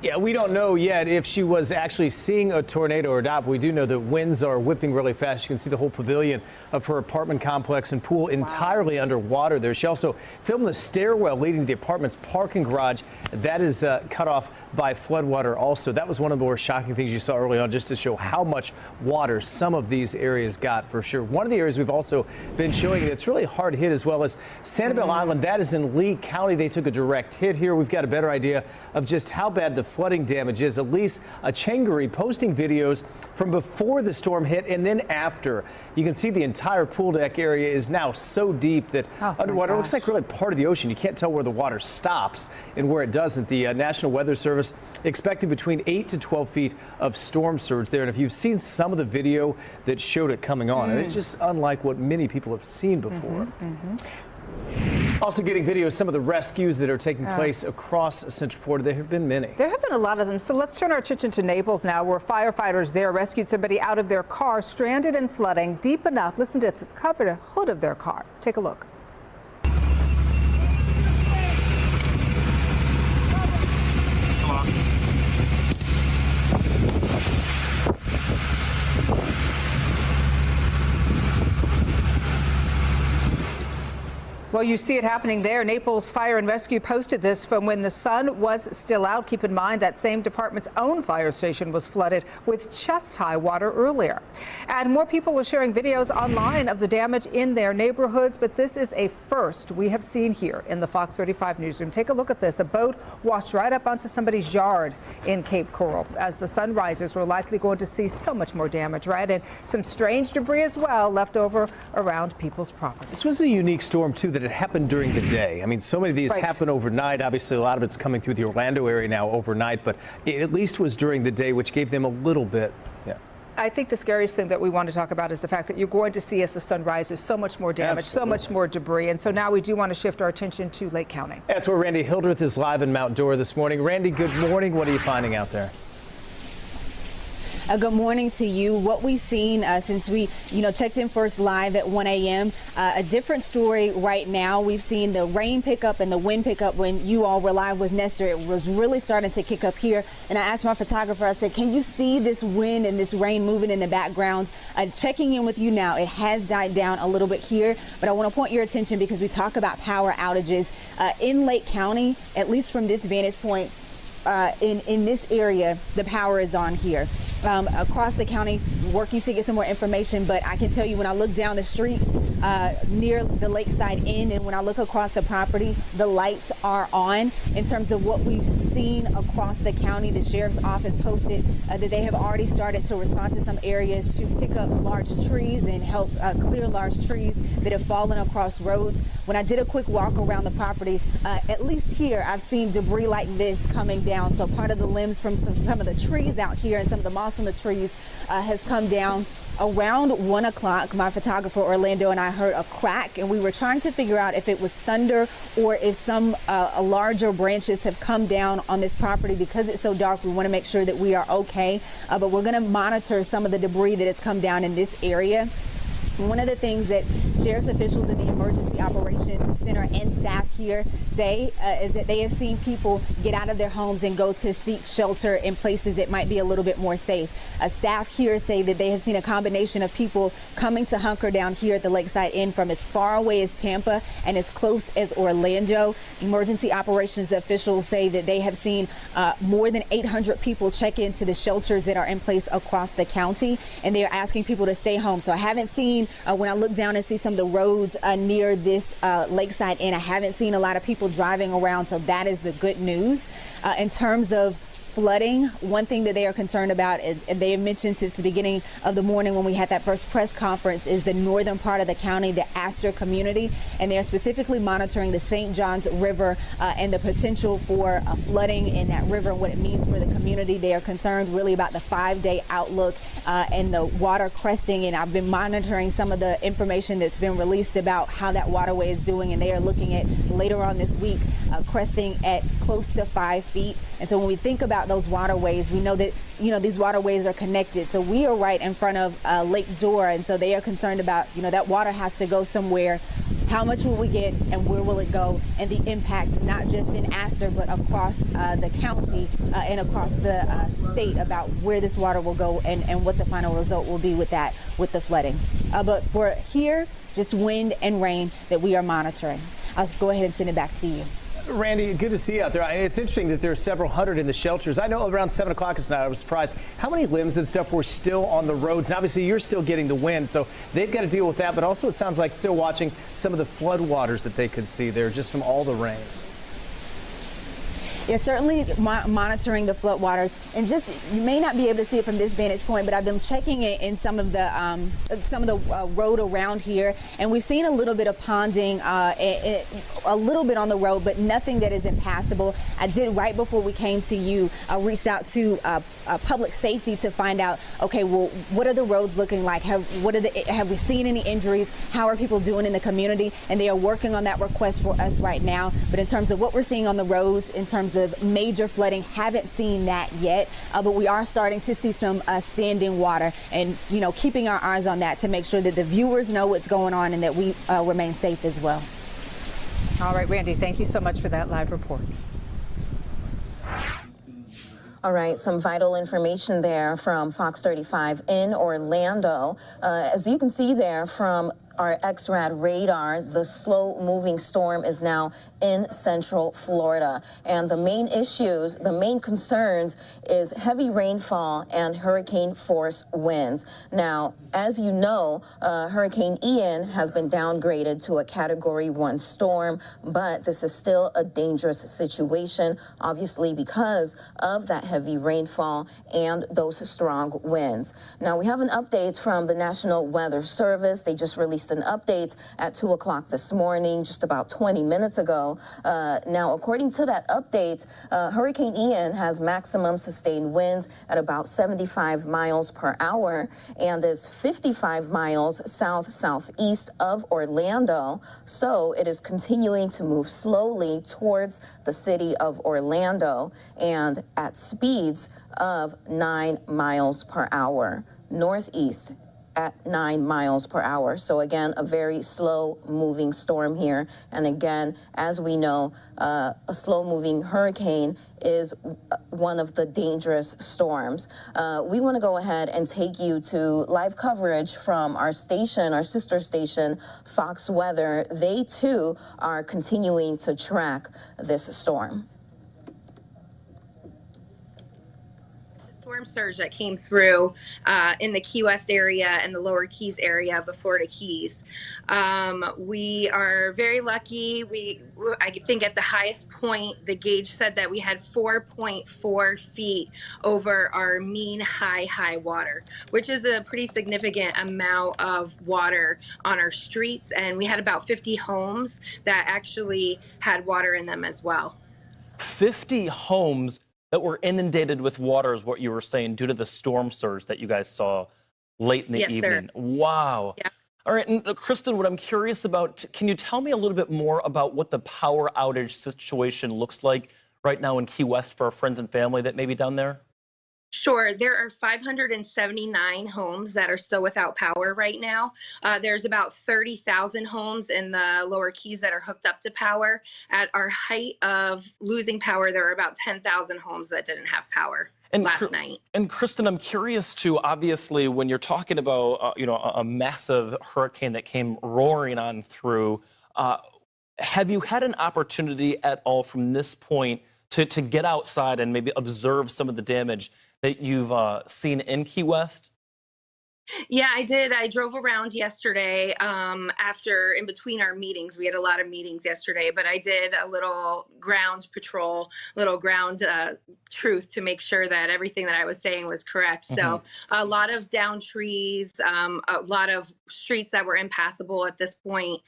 Yeah, we don't know yet if she was actually seeing a tornado or not, but we do know that winds are whipping really fast. You can see the whole pavilion of her apartment complex and pool entirely underwater there. She also filmed the stairwell leading to the apartment's parking garage. That is cut off by floodwater also. That was one of the more shocking things you saw early on, just to show how much water some of these areas got for sure. One of the areas we've also been showing that's really hard hit as well as Sanibel Island. That is in Lee County. They took a direct hit here. We've got a better idea of just how bad the flooding damage is. Elise Achangari posting videos from before the storm hit and then after. You can see the entire pool deck area is now so deep that underwater. It looks like really part of the ocean. You can't tell where the water stops and where it doesn't. The National Weather Service expected between 8 to 12 feet of storm surge there. And if you've seen some of the video that showed it coming on, and it's just unlike what many people have seen before. Also getting video of some of the rescues that are taking place across Central Florida. There have been many. There have been a lot of them. So let's turn our attention to Naples now, where firefighters there rescued somebody out of their car, stranded in flooding deep enough. Listen to this, covered a hood of their car. Take a look. Well, you see it happening there. Naples Fire and Rescue posted this from when the sun was still out. Keep in mind that same department's own fire station was flooded with chest-high water earlier. And more people are sharing videos online of the damage in their neighborhoods, but this is a first we have seen here in the Fox 35 newsroom. Take a look at this. A boat washed right up onto somebody's yard in Cape Coral. As the sun rises, we're likely going to see so much more damage, right? And some strange debris as well left over around people's property. This was a unique storm, too, that it happened during the day. I mean, so many of these happen overnight. Obviously, a lot of it's coming through the Orlando area now overnight, but it at least was during the day, which gave them a little bit. I think the scariest thing that we want to talk about is the fact that you're going to see as the sun rises so much more damage, so much more debris. And so now we do want to shift our attention to Lake County. That's where Randy Hildreth is live in Mount Dora this morning. Randy, good morning. What are you finding out there? Good morning to you. What we've seen since we, checked in first live at 1 a.m., a different story right now. We've seen the rain pick up and the wind pick up when you all were live with Nestor. It was really starting to kick up here. And I asked my photographer, I said, can you see this wind and this rain moving in the background? Checking in with you now. It has died down a little bit here, but I want to point your attention because we talk about power outages in Lake County, at least from this vantage point. In this area, the power is on here. Across the county, working to get some more information, but I can tell you when I look down the street near the Lakeside Inn and when I look across the property, the lights are on. In terms of what we've seen across the county, the sheriff's office posted that they have already started to respond to some areas to pick up large trees and help clear large trees that have fallen across roads. When I did a quick walk around the property, at least here, I've seen debris like this coming down. So part of the limbs from some of the trees out here and some of the moss on the trees has come down. Around 1 o'clock, my photographer Orlando and I heard a crack, and we were trying to figure out if it was thunder or if some larger branches have come down on this property. Because it's so dark, we want to make sure that we are okay. But we're going to monitor some of the debris that has come down in this area. One of the things that sheriff's officials in the Emergency Operations Center and staff here say is that they have seen people get out of their homes and go to seek shelter in places that might be a little bit more safe. Staff here say that they have seen a combination of people coming to hunker down here at the Lakeside Inn from as far away as Tampa and as close as Orlando. Emergency Operations officials say that they have seen more than 800 people check into the shelters that are in place across the county, and they are asking people to stay home. So I haven't seen when I look down and see some of the roads near this Lakeside Inn, I haven't seen a lot of people driving around, so that is the good news. In terms of flooding, one thing that they are concerned about is, and they have mentioned since the beginning of the morning when we had that first press conference, is the northern part of the county, the Astor community, and they are specifically monitoring the St. Johns River and the potential for flooding in that river and what it means for the community. They are concerned really about the 5-day outlook and the water cresting, and I've been monitoring some of the information that's been released about how that waterway is doing, and they are looking at later on this week cresting at close to 5 feet. And so when we think about about those waterways. We know that, these waterways are connected. So we are right in front of Lake Dora, and so they are concerned about, that water has to go somewhere. How much will we get and where will it go, and the impact not just in Astor but across the county and across the state about where this water will go and what the final result will be with that, with the flooding. But for here, just wind and rain that we are monitoring. I'll go ahead and send it back to you. Randy, good to see you out there. It's interesting that there are several hundred in the shelters. I know around 7 o'clock tonight, I was surprised how many limbs and stuff were still on the roads. And obviously, you're still getting the wind, so they've got to deal with that. But also, it sounds like still watching some of the flood waters that they could see there just from all the rain. Yeah, certainly monitoring the flood waters, and just you may not be able to see it from this vantage point, but I've been checking it in some of the road around here, and we've seen a little bit of ponding, a little bit on the road, but nothing that is impassable. I did right before we came to you. I reached out to public safety to find out, okay, well, what are the roads looking like? Have we seen any injuries? How are people doing in the community? And they are working on that request for us right now. But in terms of what we're seeing on the roads, in terms of major flooding, haven't seen that yet, but we are starting to see some standing water, and keeping our eyes on that to make sure that the viewers know what's going on and that we remain safe as well. All right, Randy, thank you so much for that live report. All right, some vital information there from Fox 35 in Orlando. As you can see there from our XRAD radar, the slow-moving storm is now in central Florida. And the main issues, the main concerns is heavy rainfall and hurricane-force winds. Now, as you know, Hurricane Ian has been downgraded to a Category 1 storm, but this is still a dangerous situation, obviously because of that heavy rainfall and those strong winds. Now, we have an update from the National Weather Service. They just released an update at 2 o'clock this morning, just about 20 minutes ago. Now, according to that update, Hurricane Ian has maximum sustained winds at about 75 miles per hour and is 55 miles south-southeast of Orlando. So it is continuing to move slowly towards the city of Orlando and at speeds of 9 miles per hour northeast at 9 miles per hour. So again, a very slow moving storm here. And again, as we know, a slow moving hurricane is one of the dangerous storms. We want to go ahead and take you to live coverage from our station, our sister station, Fox Weather. They too are continuing to track this storm. Storm surge that came through in the Key West area and the Lower Keys area of the Florida Keys. We are very lucky. I think at the highest point, the gauge said that we had 4.4 feet over our mean high water, which is a pretty significant amount of water on our streets. And we had about 50 homes that actually had water in them as well. 50 homes that were inundated with water is what you were saying due to the storm surge that you guys saw late in the evening. Sir. Wow. Yeah. All right, and Kristen, what I'm curious about, can you tell me a little bit more about what the power outage situation looks like right now in Key West for our friends and family that may be down there? Sure. There are 579 homes that are still without power right now. There's about 30,000 homes in the Lower Keys that are hooked up to power. At our height of losing power, there are about 10,000 homes that didn't have power last night. And Kristen, I'm curious too, obviously, when you're talking about, a massive hurricane that came roaring on through, have you had an opportunity at all from this point to get outside and maybe observe some of the damage that you've seen in Key West? Yeah, I did. I drove around yesterday in between our meetings. We had a lot of meetings yesterday, but I did a little ground patrol, little ground truth to make sure that everything that I was saying was correct. So a lot of down trees, a lot of streets that were impassable at this point.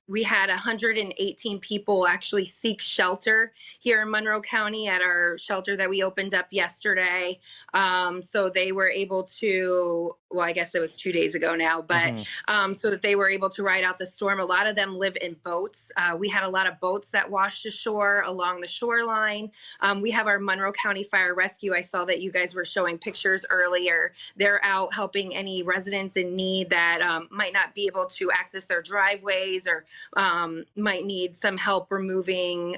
We had 118 people actually seek shelter here in Monroe County at our shelter that we opened up yesterday. So they were able to well, I guess it was 2 days ago now, but so that they were able to ride out the storm. A lot of them live in boats. We had a lot of boats that washed ashore along the shoreline. We have our Monroe County Fire Rescue. I saw that you guys were showing pictures earlier. They're out helping any residents in need that might not be able to access their driveways or might need some help removing,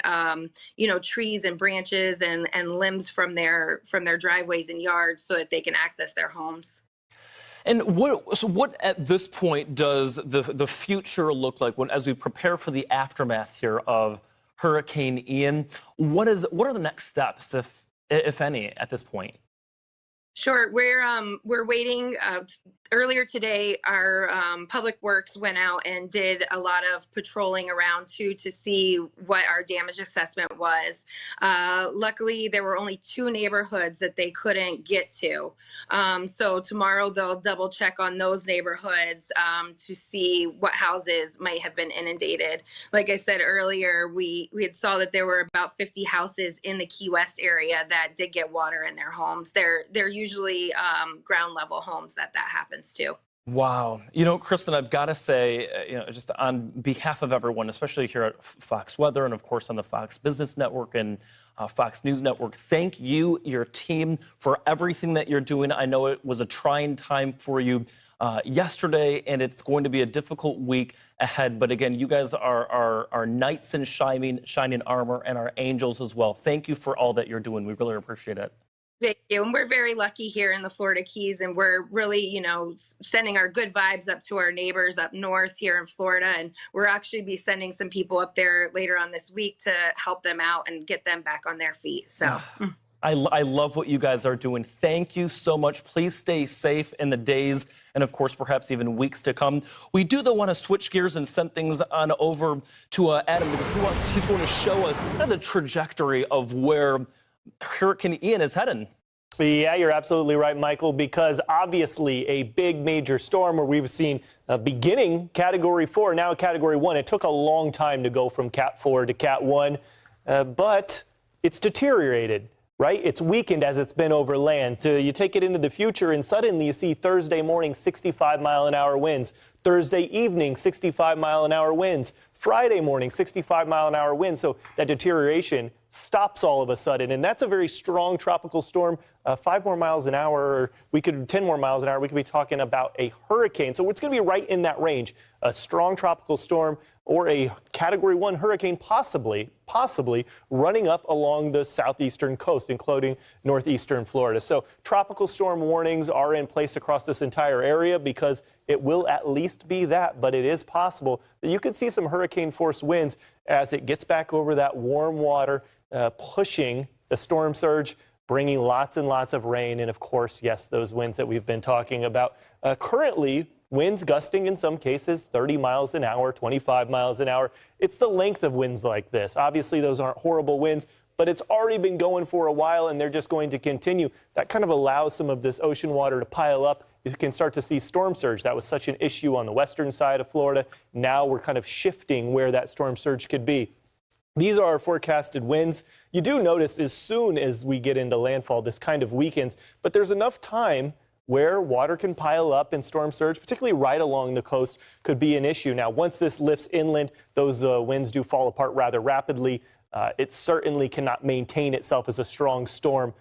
trees and branches and limbs from their driveways and yards so that they can access their homes. And what at this point does the future look like as we prepare for the aftermath here of Hurricane Ian? What are the next steps, if any, at this point? Sure, we're waiting. Earlier today, our Public Works went out and did a lot of patrolling around to see what our damage assessment was. Luckily, there were only 2 neighborhoods that they couldn't get to. So tomorrow they'll double check on those neighborhoods to see what houses might have been inundated. Like I said earlier, we had saw that there were about 50 houses in the Key West area that did get water in their homes. They're usually ground level homes that happens to. Wow. Kristen, I've got to say, just on behalf of everyone, especially here at Fox Weather and, of course, on the Fox Business Network and Fox News Network, thank you, your team, for everything that you're doing. I know it was a trying time for you yesterday, and it's going to be a difficult week ahead. But again, you guys are our knights in shining armor and our angels as well. Thank you for all that you're doing. We really appreciate it. Thank you. And we're very lucky here in the Florida Keys, and we're really, sending our good vibes up to our neighbors up north here in Florida. And we're actually be sending some people up there later on this week to help them out and get them back on their feet. So I love what you guys are doing. Thank you so much. Please stay safe in the days and, of course, perhaps even weeks to come. We do, though, want to switch gears and send things on over to Adam, because he's going to show us the trajectory of where Hurricane Ian is heading. Yeah, you're absolutely right, Michael, because obviously a big major storm where we've seen beginning Category 4, now Category 1. It took a long time to go from Cat 4 to Cat 1, but it's deteriorated, right? It's weakened as it's been over land. You take it into the future, and suddenly you see Thursday morning 65-mile-an-hour winds. Thursday evening, 65-mile-an-hour winds. Friday morning, 65-mile-an-hour winds. So that deterioration stops all of a sudden, and that's a very strong tropical storm. 5 more miles an hour, or 10 more miles an hour, we could be talking about a hurricane. So it's going to be right in that range. A strong tropical storm or a Category 1 hurricane possibly running up along the southeastern coast, including northeastern Florida. So tropical storm warnings are in place across this entire area because it will at least be that, but it is possible that you could see some hurricane force winds as it gets back over that warm water, pushing the storm surge, bringing lots and lots of rain. And of course, yes, those winds that we've been talking about. Currently, winds gusting in some cases 30 miles an hour, 25 miles an hour. It's the length of winds like this. Obviously, those aren't horrible winds, but it's already been going for a while, and they're just going to continue. That kind of allows some of this ocean water to pile up. You can start to see storm surge. That was such an issue on the western side of Florida. Now we're kind of shifting where that storm surge could be. These are our forecasted winds. You do notice as soon as we get into landfall, this kind of weakens, but there's enough time where water can pile up and storm surge, particularly right along the coast, could be an issue. Now, once this lifts inland, those winds do fall apart rather rapidly. It certainly cannot maintain itself as a strong storm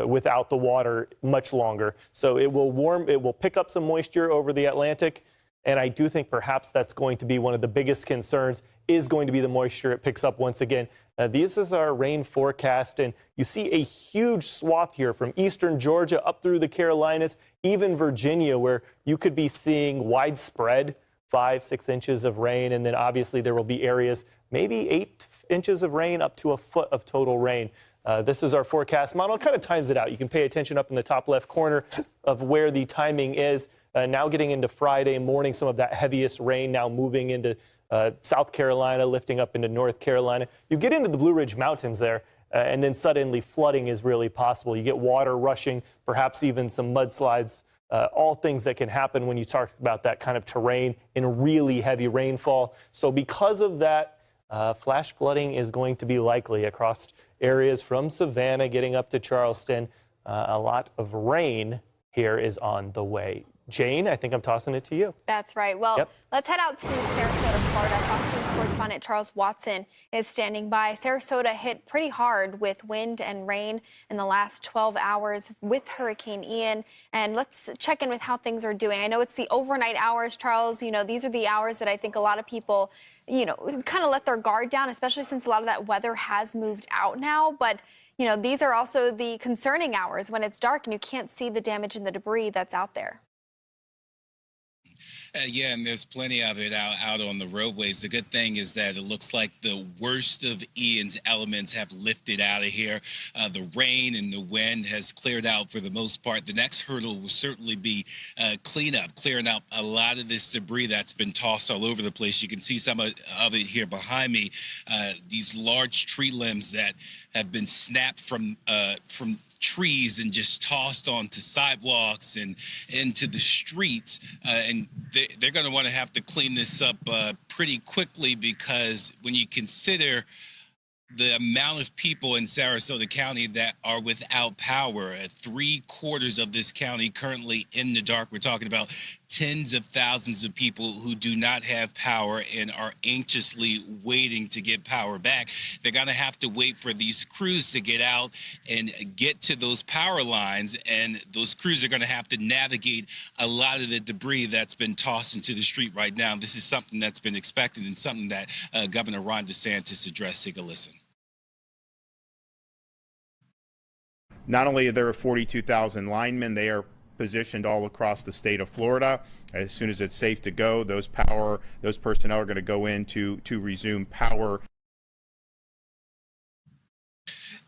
without the water much longer. So it will pick up some moisture over the Atlantic. And I do think perhaps that's going to be one of the biggest concerns, is going to be the moisture it picks up once again. This is our rain forecast, and you see a huge swath here from eastern Georgia up through the Carolinas, even Virginia, where you could be seeing widespread 5-6 inches of rain. And then obviously there will be areas, maybe 8 inches of rain up to a foot of total rain. This is our forecast model. It kind of times it out. You can pay attention up in the top left corner of where the timing is. Now getting into Friday morning, some of that heaviest rain now moving into South Carolina, lifting up into North Carolina. You get into the Blue Ridge Mountains there, and then suddenly flooding is really possible. You get water rushing, perhaps even some mudslides, all things that can happen when you talk about that kind of terrain in really heavy rainfall. So because of that, flash flooding is going to be likely across areas from Savannah getting up to Charleston. A lot of rain here is on the way. Jane, I think I'm tossing it to you. That's right. Well, Yep. let's head out to Sarasota, Florida. Fox News correspondent Charles Watson is standing by. Sarasota hit pretty hard with wind and rain in the last 12 hours with Hurricane Ian. And let's check in with how things are doing. I know it's the overnight hours, Charles. You know, these are the hours that I think a lot of people, you know, kind of let their guard down, especially since a lot of that weather has moved out now. But, you know, these are also the concerning hours when it's dark and you can't see the damage and the debris that's out there. Yeah, and there's plenty of it out on the roadways. The good thing is that it looks like the worst of Ian's elements have lifted out of here. The rain and the wind has cleared out for the most part. The next hurdle will certainly be cleanup, clearing out a lot of this debris that's been tossed all over the place. You can see some of it here behind me. These large tree limbs that have been snapped from trees and just tossed onto sidewalks and into the streets, and they're going to want to have to clean this up pretty quickly, because when you consider the amount of people in Sarasota County that are without power, 3/4 of this county currently in the dark. We're talking about tens of thousands of people who do not have power and are anxiously waiting to get power back. They're going to have to wait for these crews to get out and get to those power lines, and those crews are going to have to navigate a lot of the debris that's been tossed into the street right now. This is something that's been expected and something that Governor Ron DeSantis addressed. Take a listen. Not only are there 42,000 linemen, they are positioned all across the state of Florida. As soon as it's safe to go, those personnel are going to go in to resume power.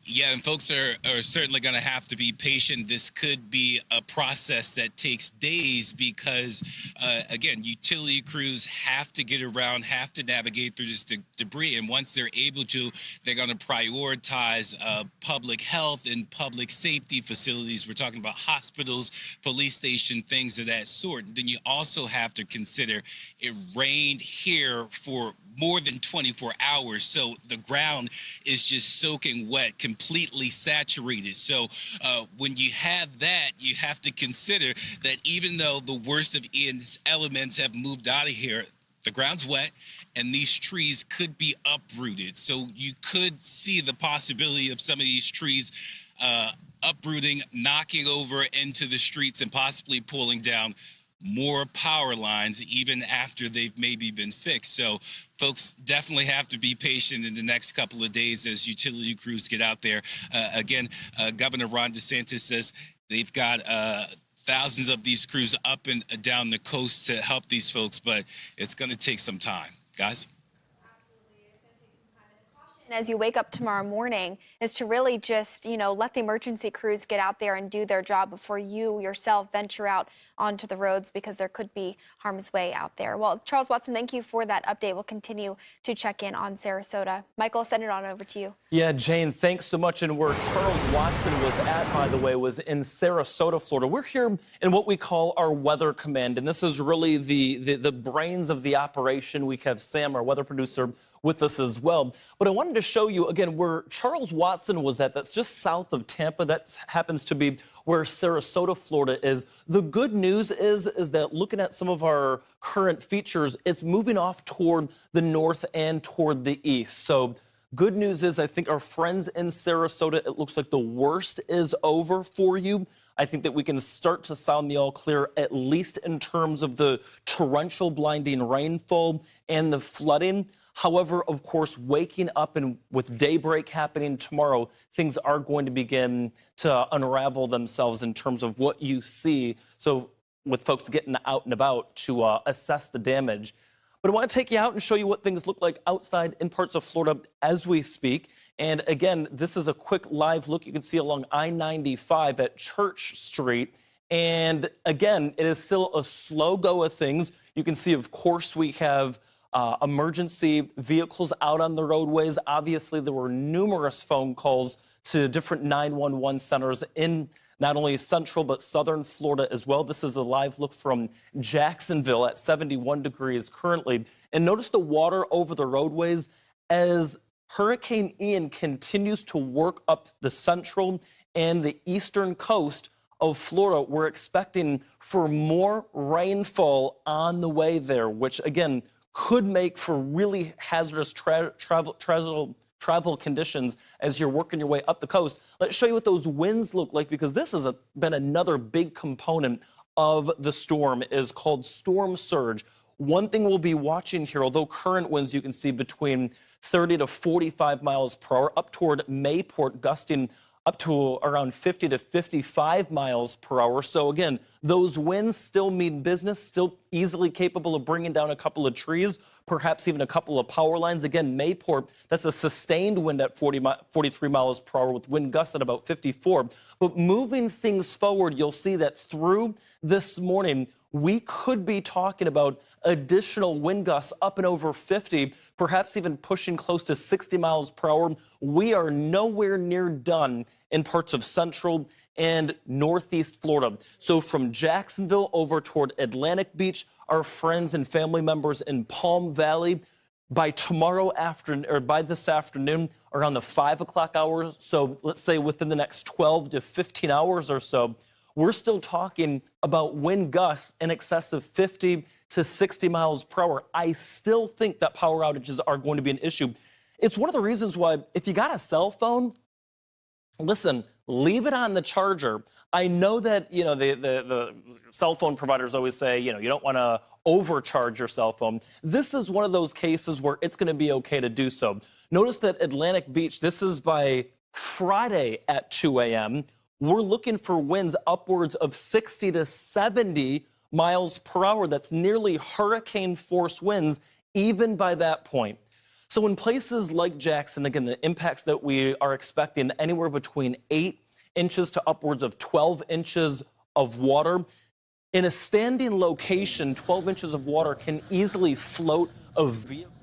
Yeah, and folks are certainly going to have to be patient. This could be a process that takes days because, again, utility crews have to get around, have to navigate through this debris. And once they're able to, they're going to prioritize public health and public safety facilities. We're talking about hospitals, police station, things of that sort. And then you also have to consider it rained here for more than 24 hours. So the ground is just soaking wet, completely saturated. So when you have that, you have to consider that even though the worst of Ian's elements have moved out of here, the ground's wet and these trees could be uprooted. So you could see the possibility of some of these trees uprooting, knocking over into the streets and possibly pulling down more power lines even after they've maybe been fixed. So folks definitely have to be patient in the next couple of days as utility crews get out there. Again, Governor Ron DeSantis says they've got thousands of these crews up and down the coast to help these folks, but it's going to take some time. Guys? And as you wake up tomorrow morning is to really just, you know, let the emergency crews get out there and do their job before you yourself venture out onto the roads, because there could be harm's way out there. Well, Charles Watson, thank you for that update. We'll continue to check in on Sarasota. Michael, send it on over to you. Yeah, Jane, thanks so much. And where Charles Watson was at, by the way, was in Sarasota, Florida. We're here in what we call our weather command, and this is really the brains of the operation. We have Sam, our weather producer, with us as well. But I wanted to show you again where Charles Watson was at. That's just south of Tampa. That happens to be where Sarasota, Florida is. The good news is that looking at some of our current features, it's moving off toward the north and toward the east. So good news is I think our friends in Sarasota, it looks like the worst is over for you. I think that we can start to sound the all clear, at least in terms of the torrential blinding rainfall and the flooding. However, of course, waking up and with daybreak happening tomorrow, things are going to begin to unravel themselves in terms of what you see. So with folks getting out and about to assess the damage. But I want to take you out and show you what things look like outside in parts of Florida as we speak. And again, this is a quick live look you can see along I-95 at Church Street. And again, it is still a slow go of things. You can see, of course, we have emergency vehicles out on the roadways. Obviously, there were numerous phone calls to different 911 centers in not only central but southern Florida as well. This is a live look from Jacksonville at 71 degrees currently. And notice the water over the roadways as Hurricane Ian continues to work up the central and the eastern coast. of Florida, we're expecting for more rainfall on the way there, which again could make for really hazardous travel conditions as you're working your way up the coast. Let's show you what those winds look like, because this has been another big component of the storm, is called storm surge. One thing we'll be watching here, although current winds you can see between 30 to 45 miles per hour up toward Mayport, gusting up to around 50 to 55 miles per hour. So again, those winds still mean business, still easily capable of bringing down a couple of trees, perhaps even a couple of power lines. Again, Mayport, that's a sustained wind at 43 miles per hour with wind gusts at about 54. But moving things forward, you'll see that through this morning, we could be talking about additional wind gusts up and over 50, perhaps even pushing close to 60 miles per hour. We are nowhere near done in parts of central and northeast Florida. So from Jacksonville over toward Atlantic Beach, our friends and family members in Palm Valley, by tomorrow afternoon, or by this afternoon, around the 5 o'clock hour, so let's say within the next 12 to 15 hours or so, we're still talking about wind gusts in excess of 50 to 60 miles per hour. I still think that power outages are going to be an issue. It's one of the reasons why, if you got a cell phone, listen, leave it on the charger. I know that, you know, the cell phone providers always say, you know, you don't want to overcharge your cell phone. This is one of those cases where it's going to be okay to do so. Notice that Atlantic Beach, this is by Friday at 2 a.m., we're looking for winds upwards of 60 to 70 miles per hour. That's nearly hurricane force winds, even by that point. So in places like Jackson, again, the impacts that we are expecting anywhere between 8 inches to upwards of 12 inches of water. In a standing location, 12 inches of water can easily float a vehicle.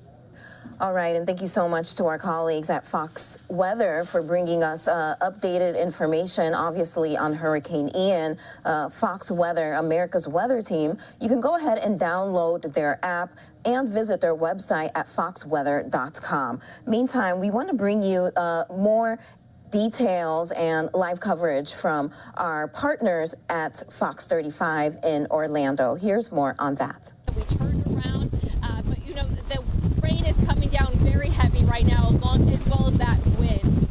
All right, and thank you so much to our colleagues at Fox Weather for bringing us updated information, obviously, on Hurricane Ian. Fox Weather, America's weather team, you can go ahead and download their app and visit their website at foxweather.com. Meantime, we want to bring you more details and live coverage from our partners at Fox 35 in Orlando. Here's more on that. We turned around, but you know, the rain is coming down very heavy right now, as well as that wind.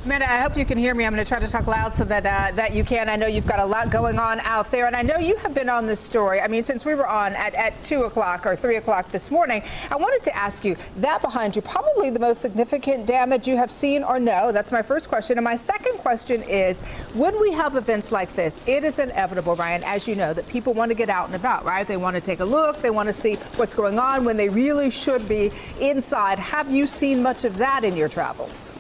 Amanda, I hope you can hear me. I'm going to try to talk loud so that you can. I know you've got a lot going on out there, and I know you have been on this story. I mean, since we were on at 2 o'clock or 3 o'clock this morning, I wanted to ask you, that behind you, probably the most significant damage you have seen or no? That's my first question. And my second question is, when we have events like this, it is inevitable, Ryan, as you know, that people want to get out and about, right? They want to take a look. They want to see what's going on when they really should be inside. Have you seen much of that in your travels?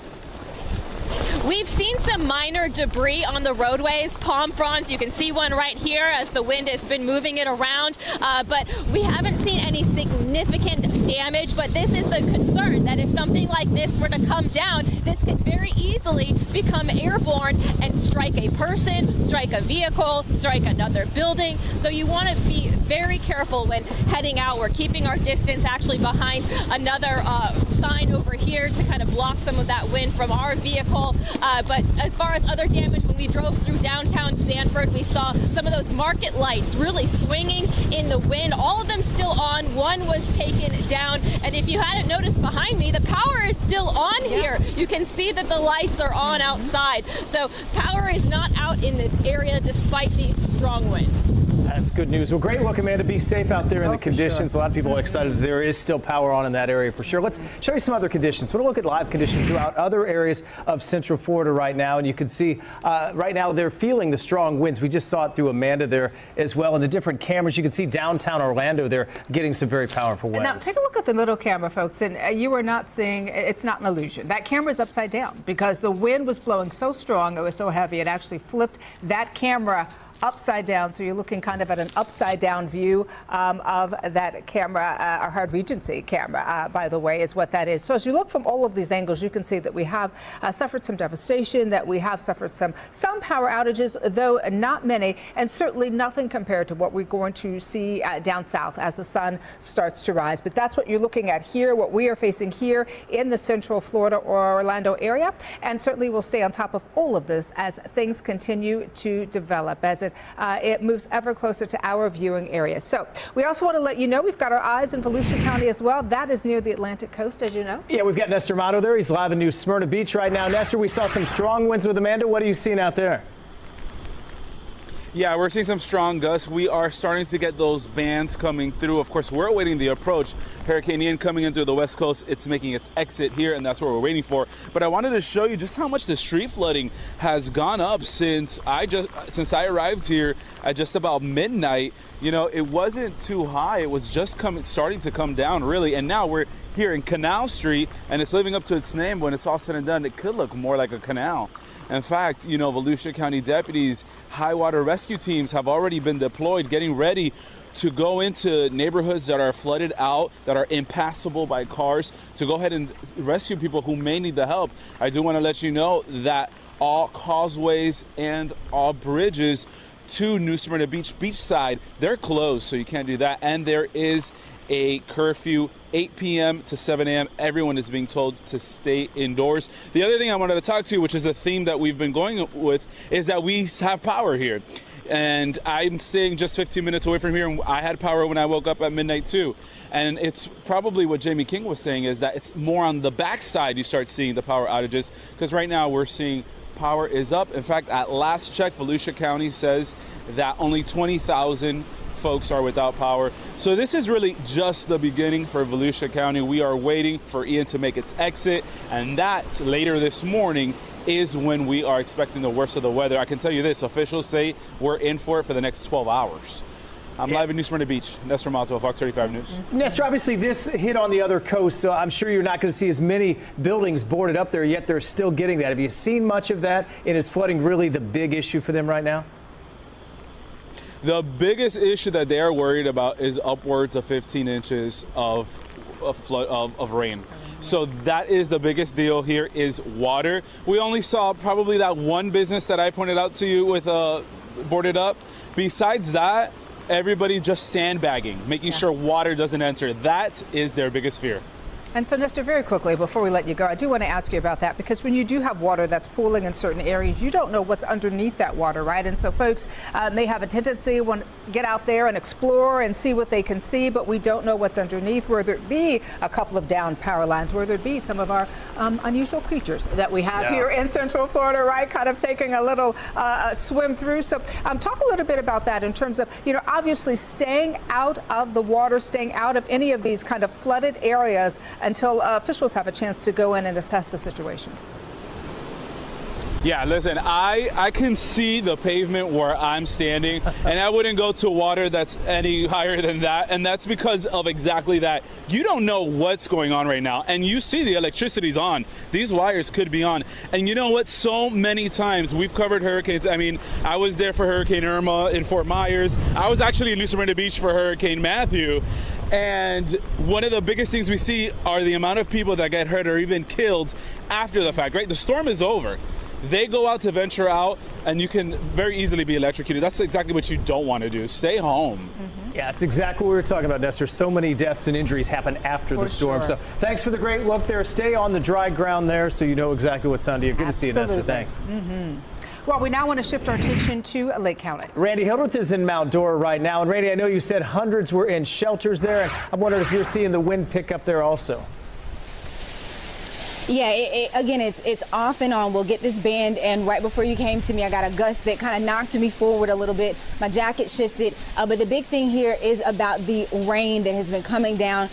We've seen some minor debris on the roadways, palm fronds. You can see one right here as the wind has been moving it around, but we haven't seen any significant damage. But this is the concern, that if something like this were to come down, this could very easily become airborne and strike a person, strike a vehicle, strike another building. So you want to be very careful when heading out. We're keeping our distance actually behind another sign over here to kind of block some of that wind from our vehicle. But as far as other damage, when we drove through downtown Sanford, we saw some of those market lights really swinging in the wind. All of them still on. One was taken down. And if you hadn't noticed behind me, the power is still on here. You can see that the lights are on outside. So power is not out in this area despite these strong winds. That's good news. Well, great look, Amanda. Be safe out there in the conditions. Sure. A lot of people are excited that there is still power on in that area for sure. Let's show you some other conditions. We're going to look at live conditions throughout other areas of Central Florida right now. And you can see right now they're feeling the strong winds. We just saw it through Amanda there as well. And the different cameras, you can see downtown Orlando, they're getting some very powerful winds. Now, take a look at the middle camera, folks. And you are not seeing, it's not an illusion. That camera is upside down because the wind was blowing so strong, it was so heavy, it actually flipped that camera upside down. So you're looking kind of at an upside down view of that camera, our Hard Regency camera, by the way, is what that is. So as you look from all of these angles, you can see that we have suffered some devastation, that we have suffered some power outages, though not many, and certainly nothing compared to what we're going to see down south as the sun starts to rise. But that's what you're looking at here, what we are facing here in the central Florida or Orlando area, and certainly we'll stay on top of all of this as things continue to develop, as it moves ever closer to our viewing area. So we also want to let you know we've got our eyes in Volusia County as well. That is near the Atlantic coast, as you know. Yeah, we've got Nestor Mato there. He's live in New Smyrna Beach right now. Nestor, we saw some strong winds with Amanda. What are you seeing out there? Yeah, we're seeing some strong gusts. We are starting to get those bands coming through. Of course, we're awaiting the approach. Hurricane Ian coming in through the west coast. It's making its exit here, and that's what we're waiting for. But I wanted to show you just how much the street flooding has gone up since I arrived here at just about midnight. You know, it wasn't too high. It was just starting to come down, really. And now we're here in Canal Street, and it's living up to its name. When it's all said and done, it could look more like a canal. In fact, you know, Volusia County deputies, high water rescue teams have already been deployed, getting ready to go into neighborhoods that are flooded out, that are impassable by cars, to go ahead and rescue people who may need the help. I do want to let you know that all causeways and all bridges to New Smyrna Beach beachside, they're closed, so you can't do that. And there is a curfew, 8 p.m. to 7 a.m. Everyone is being told to stay indoors. The other thing I wanted to talk to you, which is a theme that we've been going with, is that we have power here. And I'm staying just 15 minutes away from here, and I had power when I woke up at midnight too. And it's probably what Jamie King was saying, is that it's more on the backside you start seeing the power outages, because right now we're seeing power is up. In fact, at last check, Volusia County says that only 20,000 folks are without power. So this is really just the beginning for Volusia County. We are waiting for Ian to make its exit, and that later this morning is when we are expecting the worst of the weather. I can tell you this, officials say we're in for it for the next 12 hours. I'm live in New Smyrna Beach. Nestor Mato, Fox 35 News. Nestor, obviously this hit on the other coast, so I'm sure you're not going to see as many buildings boarded up there, yet they're still getting that. Have you seen much of that? And is flooding really the big issue for them right now? The biggest issue that they're worried about is upwards of 15 inches of rain. So that is the biggest deal here, is water. We only saw probably that one business that I pointed out to you with boarded up. Besides that, everybody's just sandbagging, making sure water doesn't enter. That is their biggest fear. And so, Nestor, very quickly, before we let you go, I do want to ask you about that, because when you do have water that's pooling in certain areas, you don't know what's underneath that water, right? And so folks may have a tendency to get out there and explore and see what they can see, but we don't know what's underneath, whether it be a couple of downed power lines, whether it be some of our unusual creatures that we have here in Central Florida, right? Kind of taking a little swim through. So talk a little bit about that in terms of, you know, obviously staying out of the water, staying out of any of these kind of flooded areas until officials have a chance to go in and assess the situation. Yeah, listen, I can see the pavement where I'm standing, and I wouldn't go to water that's any higher than that. And that's because of exactly that. You don't know what's going on right now, and you see the electricity's on. These wires could be on. And you know what? So many times we've covered hurricanes. I mean, I was there for Hurricane Irma in Fort Myers. I was actually in New Smyrna Beach for Hurricane Matthew. And one of the biggest things we see are the amount of people that get hurt or even killed after the fact, right? The storm is over. They go out to venture out, and you can very easily be electrocuted. That's exactly what you don't want to do. Stay home. Yeah, that's exactly what we were talking about, Nestor. So many deaths and injuries happen after the storm. Sure. So thanks for the great look there. Stay on the dry ground there so you know exactly what's on to you. Good to see you, Nestor. Thanks. Well, we now want to shift our attention to Lake County. Randy Hildreth is in Mount Dora right now. And Randy, I know you said hundreds were in shelters there. And I'm wondering if you're seeing the wind pick up there also. Yeah, again, it's off and on. We'll get this band, and right before you came to me, I got a gust that kind of knocked me forward a little bit. My jacket shifted, but the big thing here is about the rain that has been coming down.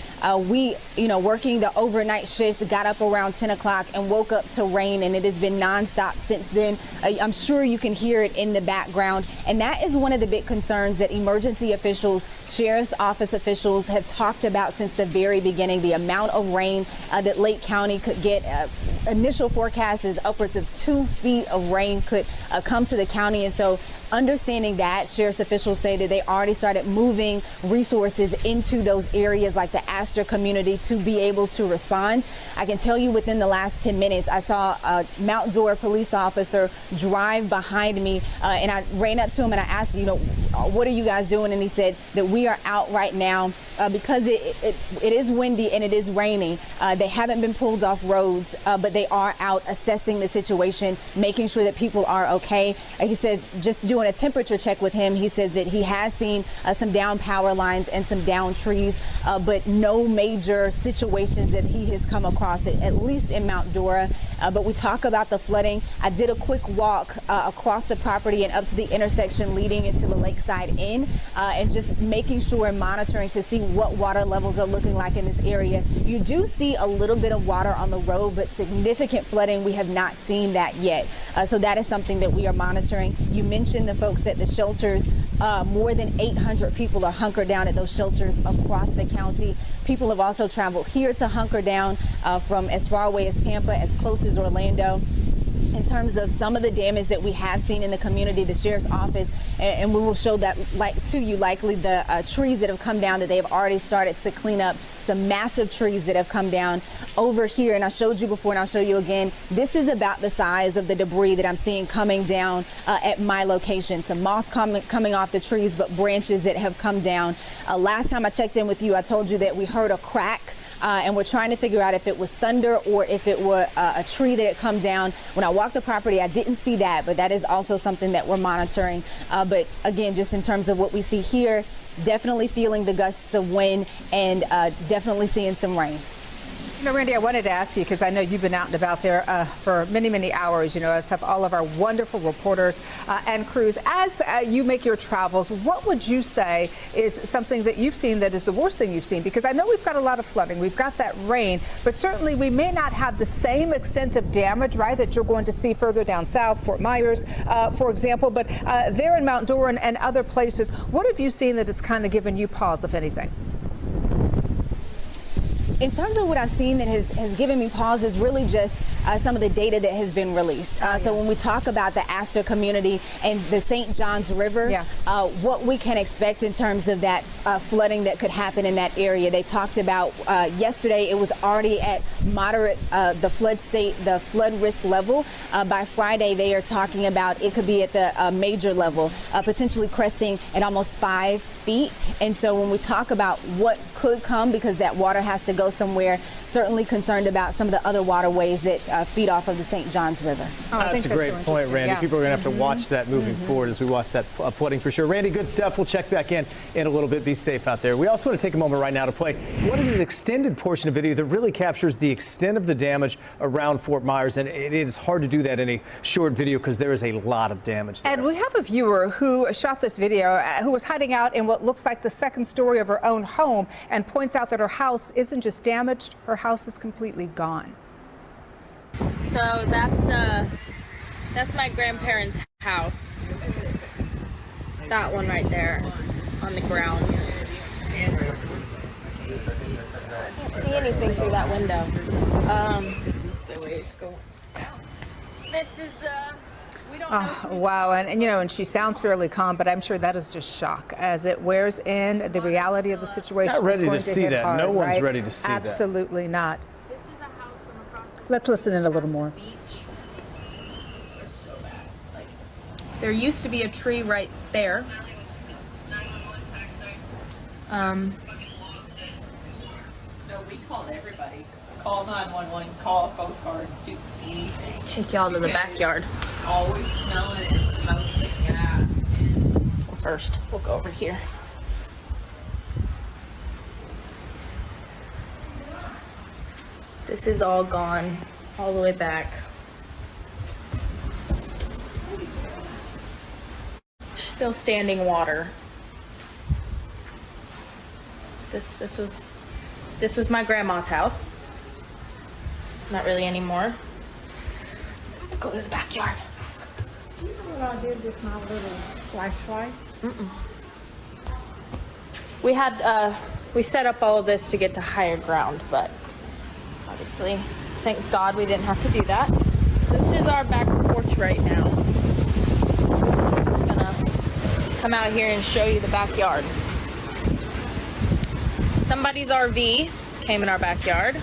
We, working the overnight shift, got up around 10 o'clock and woke up to rain, and it has been nonstop since then. I'm sure you can hear it in the background, and that is one of the big concerns that emergency officials, sheriff's office officials have talked about since the very beginning, the amount of rain that Lake County could get initial forecast is upwards of 2 feet of rain could come to the county. And so understanding that, sheriff's officials say that they already started moving resources into those areas like the Astor community to be able to respond. I can tell you within the last 10 minutes, I saw a Mount Dora police officer drive behind me and I ran up to him and I asked, what are you guys doing? And he said that we are out right now because it is windy and it is raining. They haven't been pulled off roads, but they are out assessing the situation, making sure that people are okay. He said just doing a temperature check with him, he says that he has seen some down power lines and some down trees, but no major situations that he has come across, at least in Mount Dora. But we talk about the flooding. I did a quick walk across the property and up to the intersection leading into the Lakeside Inn and just making sure and monitoring to see what water levels are looking like in this area. You do see a little bit of water on the road, but significant flooding, we have not seen that yet. So that is something that we are monitoring. You mentioned the folks at the shelters. More than 800 people are hunkered down at those shelters across the county. People have also traveled here to hunker down from as far away as Tampa, as close as Orlando. In terms of some of the damage that we have seen in the community, the sheriff's office, and we will show that to you likely the trees that have come down that they've already started to clean up. Some massive trees that have come down over here, and I showed you before and I'll show you again. This is about the size of the debris that I'm seeing coming down at my location. Some moss coming off the trees, but branches that have come down. Last time I checked in with you, I told you that we heard a crack. And we're trying to figure out if it was thunder or if it were a tree that had come down. When I walked the property, I didn't see that, but that is also something that we're monitoring. But again, just in terms of what we see here, definitely feeling the gusts of wind and definitely seeing some rain. Randy, I wanted to ask you, because I know you've been out and about there for many, many hours, as have all of our wonderful reporters and crews. As you make your travels, what would you say is something that you've seen that is the worst thing you've seen? Because I know we've got a lot of flooding, we've got that rain, but certainly we may not have the same extent of damage, right, that you're going to see further down south, Fort Myers, for example. But there in Mount Dora and other places, what have you seen that has kind of given you pause, if anything? In terms of what I've seen that has given me pause is really just some of the data that has been released. So when we talk about the Astor community and the St. Johns River, what we can expect in terms of that flooding that could happen in that area. They talked about yesterday it was already at moderate, the flood risk level. By Friday, they are talking about it could be at the major level, potentially cresting at almost 5 feet. And so when we talk about what could come, because that water has to go somewhere, certainly concerned about some of the other waterways that feed off of the St. Johns River. That's a great point, Randy. People are going to have to watch that moving forward as we watch that flooding for sure. Randy, good stuff. We'll check back in a little bit. Be safe out there. We also want to take a moment right now to play what is an extended portion of video that really captures the extent of the damage around Fort Myers. And it is hard to do that in a short video because there is a lot of damage there. And we have a viewer who shot this video who was hiding out in what looks like the second story of her own home and points out that her house isn't just damaged, her house is completely gone. So that's my grandparents' house. That one right there on the ground. Can't see anything through that window. This is the way it's going down. This is we don't know. Wow, and she sounds fairly calm, but I'm sure that is just shock as it wears in the reality of the situation. Not ready to see that. No one's ready to see that. Absolutely not. Let's listen in a little more. There used to be a tree right there. No, we called everybody. Call 911, call Coast Guard, do anything. Take y'all to the backyard. Always smelling and smoking gas. Well, first, we'll go over here. This is all gone, all the way back. Still standing water. This was my grandma's house. Not really anymore. Go to the backyard. You know what I did with my little flashlight? We had we set up all of this to get to higher ground, but obviously Thank God we didn't have to do that. So this is our back porch right now. I'm just gonna come out here and show you the backyard. Somebody's RV came in our backyard.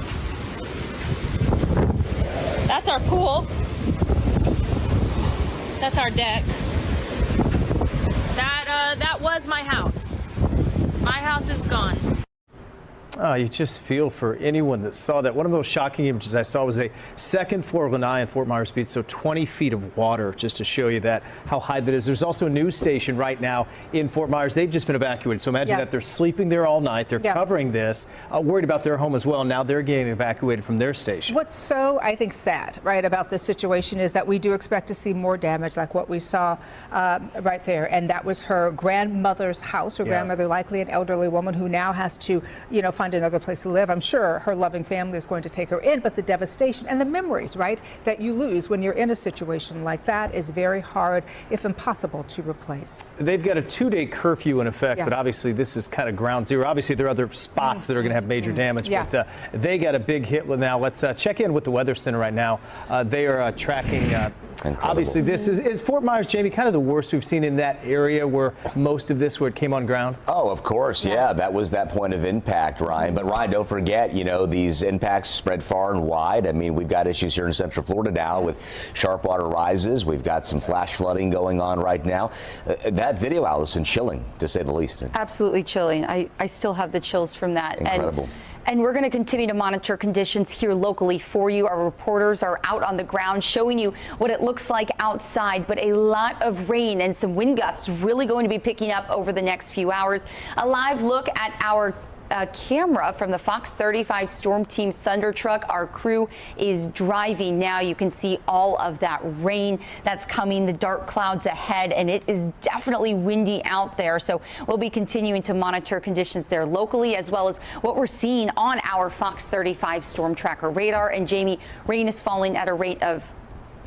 That's our pool. That's our deck. That was my house. My house is gone. Oh, you just feel for anyone that saw that. One of those shocking images I saw was a second floor lanai in Fort Myers Beach, so 20 feet of water, just to show you that, how high that is. There's also a news station right now in Fort Myers. They've just been evacuated, so imagine that they're sleeping there all night. They're covering this, worried about their home as well. Now they're getting evacuated from their station. What's so, I think, sad, right, about this situation is that we do expect to see more damage like what we saw right there. And that was her grandmother's house. Her grandmother, likely an elderly woman who now has to, you know, find another place to live. I'm sure her loving family is going to take her in, but the devastation and the memories, right, that you lose when you're in a situation like that is very hard, if impossible, to replace. They've got a 2-day curfew in effect, but obviously this is kind of ground zero. Obviously there are other spots that are going to have major damage, but they got a big hit now. Let's check in with the Weather Center right now. They are tracking. Obviously, this is Fort Myers, Jamie, kind of the worst we've seen in that area where most of this where it came on ground. Oh, of course, yeah, that was that point of impact, Ryan. But Ryan, don't forget, you know, these impacts spread far and wide. I mean, we've got issues here in Central Florida now with sharp water rises. We've got some flash flooding going on right now. That video, Allison, chilling to say the least. Absolutely chilling. I still have the chills from that. Incredible. And we're going to continue to monitor conditions here locally for you. Our reporters are out on the ground showing you what it looks like outside, but a lot of rain and some wind gusts really going to be picking up over the next few hours. A live look at our camera from the Fox 35 Storm Team Thunder Truck. Our crew is driving now. You can see all of that rain that's coming, the dark clouds ahead, and it is definitely windy out there. So we'll be continuing to monitor conditions there locally, as well as what we're seeing on our Fox 35 Storm Tracker radar. And Jamie, rain is falling at a rate of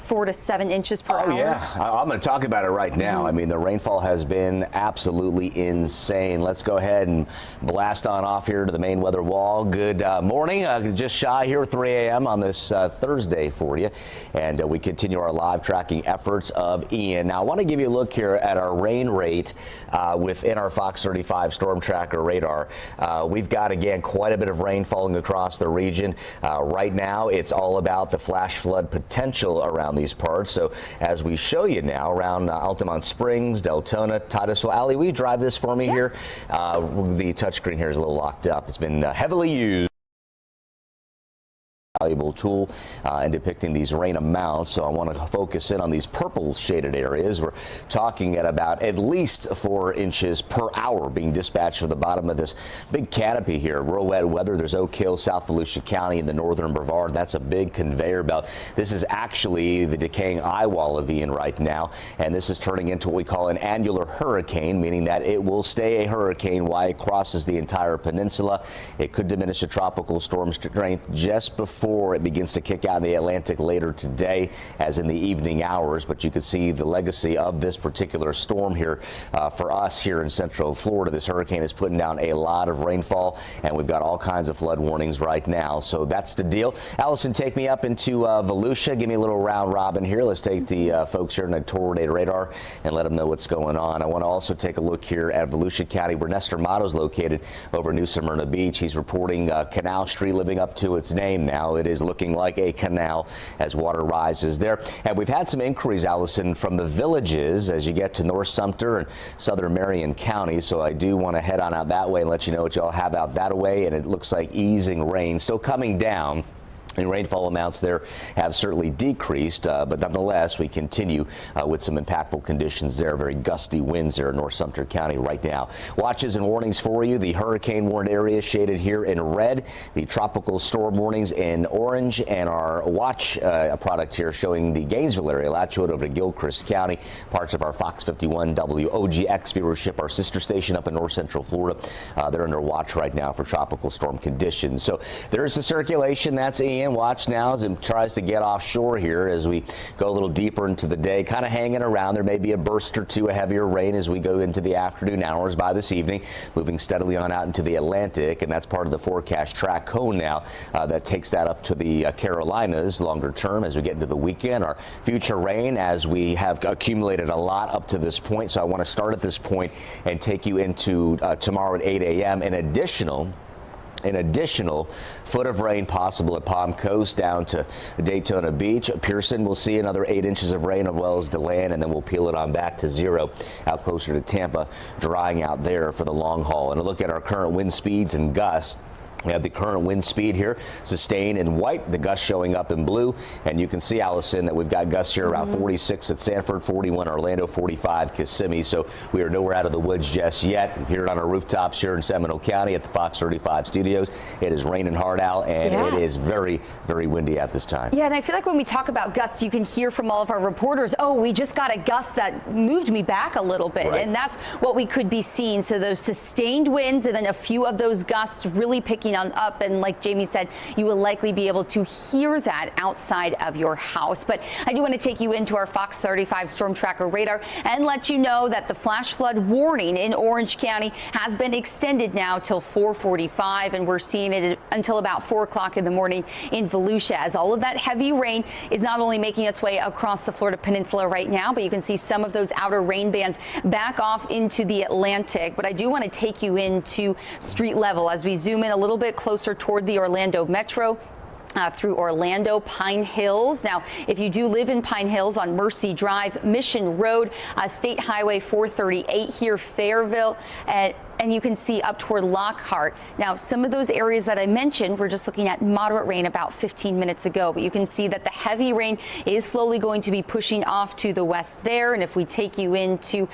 4 to 7 inches per hour. Oh, yeah. I'm going to talk about it right now. I mean, the rainfall has been absolutely insane. Let's go ahead and blast on off here to the main weather wall. Good morning. Just shy here at 3 a.m. on this Thursday for you. And we continue our live tracking efforts of Ian. Now, I want to give you a look here at our rain rate within our Fox 35 Storm Tracker radar. We've got, again, quite a bit of rain falling across the region. Right now, it's all about the flash flood potential around these parts. So as we show you now around Altamonte Springs, Daytona, Titusville. Allie, will you drive this for me here? The touchscreen here is a little locked up. It's been heavily used. Valuable tool in depicting these rain amounts. So I want to focus in on these purple shaded areas. We're talking at least 4 inches per hour being dispatched from the bottom of this big canopy here. Real wet weather. There's Oak Hill, South Volusia County, in the northern Brevard. That's a big conveyor belt. This is actually the decaying eye wall of Ian right now, and this is turning into what we call an annular hurricane, meaning that it will stay a hurricane while it crosses the entire peninsula. It could diminish to tropical storm strength just before it begins to kick out in the Atlantic later today, as in the evening hours. But you can see the legacy of this particular storm here for us here in Central Florida. This hurricane is putting down a lot of rainfall, and we've got all kinds of flood warnings right now. So that's the deal. Allison, take me up into Volusia. Give me a little round robin here. Let's take the folks here in the tornado radar and let them know what's going on. I want to also take a look here at Volusia County, where Nestor Motto's located over New Smyrna Beach. He's reporting Canal Street living up to its name now. It is looking like a canal as water rises there. And we've had some inquiries, Allison, from the villages as you get to North Sumter and southern Marion County. So I do want to head on out that way and let you know what y'all have out that way. And it looks like easing rain still coming down. And rainfall amounts there have certainly decreased, but nonetheless, we continue with some impactful conditions there. Very gusty winds there in North Sumter County right now. Watches and warnings for you. The hurricane warned areas shaded here in red. The tropical storm warnings in orange. And our watch product here showing the Gainesville area, Alachua over to Gilchrist County. Parts of our Fox 51 WOGX viewership, our sister station up in North Central Florida. They're under watch right now for tropical storm conditions. So there's the circulation. That's Ian. Ian, watch now as it tries to get offshore here as we go a little deeper into the day, kind of hanging around. There may be a burst or two of heavier rain as we go into the afternoon hours by this evening, moving steadily on out into the Atlantic, and that's part of the forecast track cone now that takes that up to the Carolinas longer term as we get into the weekend. Our future rain, as we have accumulated a lot up to this point, so I want to start at this point and take you into tomorrow at 8 a.m. An additional foot of rain possible at Palm Coast down to Daytona Beach. Pearson will see another 8 inches of rain as well as DeLand, and then we'll peel it on back to 0 out closer to Tampa, drying out there for the long haul. And a look at our current wind speeds and gusts. We have the current wind speed here, sustained in white, the gusts showing up in blue. And you can see, Allison, that we've got gusts here around 46 at Sanford, 41 Orlando, 45 Kissimmee. So we are nowhere out of the woods just yet. We hear it on our rooftops here in Seminole County at the Fox 35 studios. It is raining hard out, and it is very, very windy at this time. Yeah, and I feel like when we talk about gusts, you can hear from all of our reporters, oh, we just got a gust that moved me back a little bit. Right. And that's what we could be seeing. So those sustained winds and then a few of those gusts really picking on up, and like Jamie said, you will likely be able to hear that outside of your house. But I do want to take you into our Fox 35 storm tracker radar and let you know that the flash flood warning in Orange County has been extended now till 4:45, and we're seeing it until about 4 o'clock in the morning in Volusia, as all of that heavy rain is not only making its way across the Florida Peninsula right now, but you can see some of those outer rain bands back off into the Atlantic. But I do want to take you into street level as we zoom in a little bit closer toward the Orlando Metro. Through Orlando, Pine Hills. Now, if you do live in Pine Hills on Mercy Drive, Mission Road, State Highway 438 here, Fairville, and you can see up toward Lockhart. Now, some of those areas that I mentioned, we're just looking at moderate rain about 15 minutes ago, but you can see that the heavy rain is slowly going to be pushing off to the west there. And if we take you into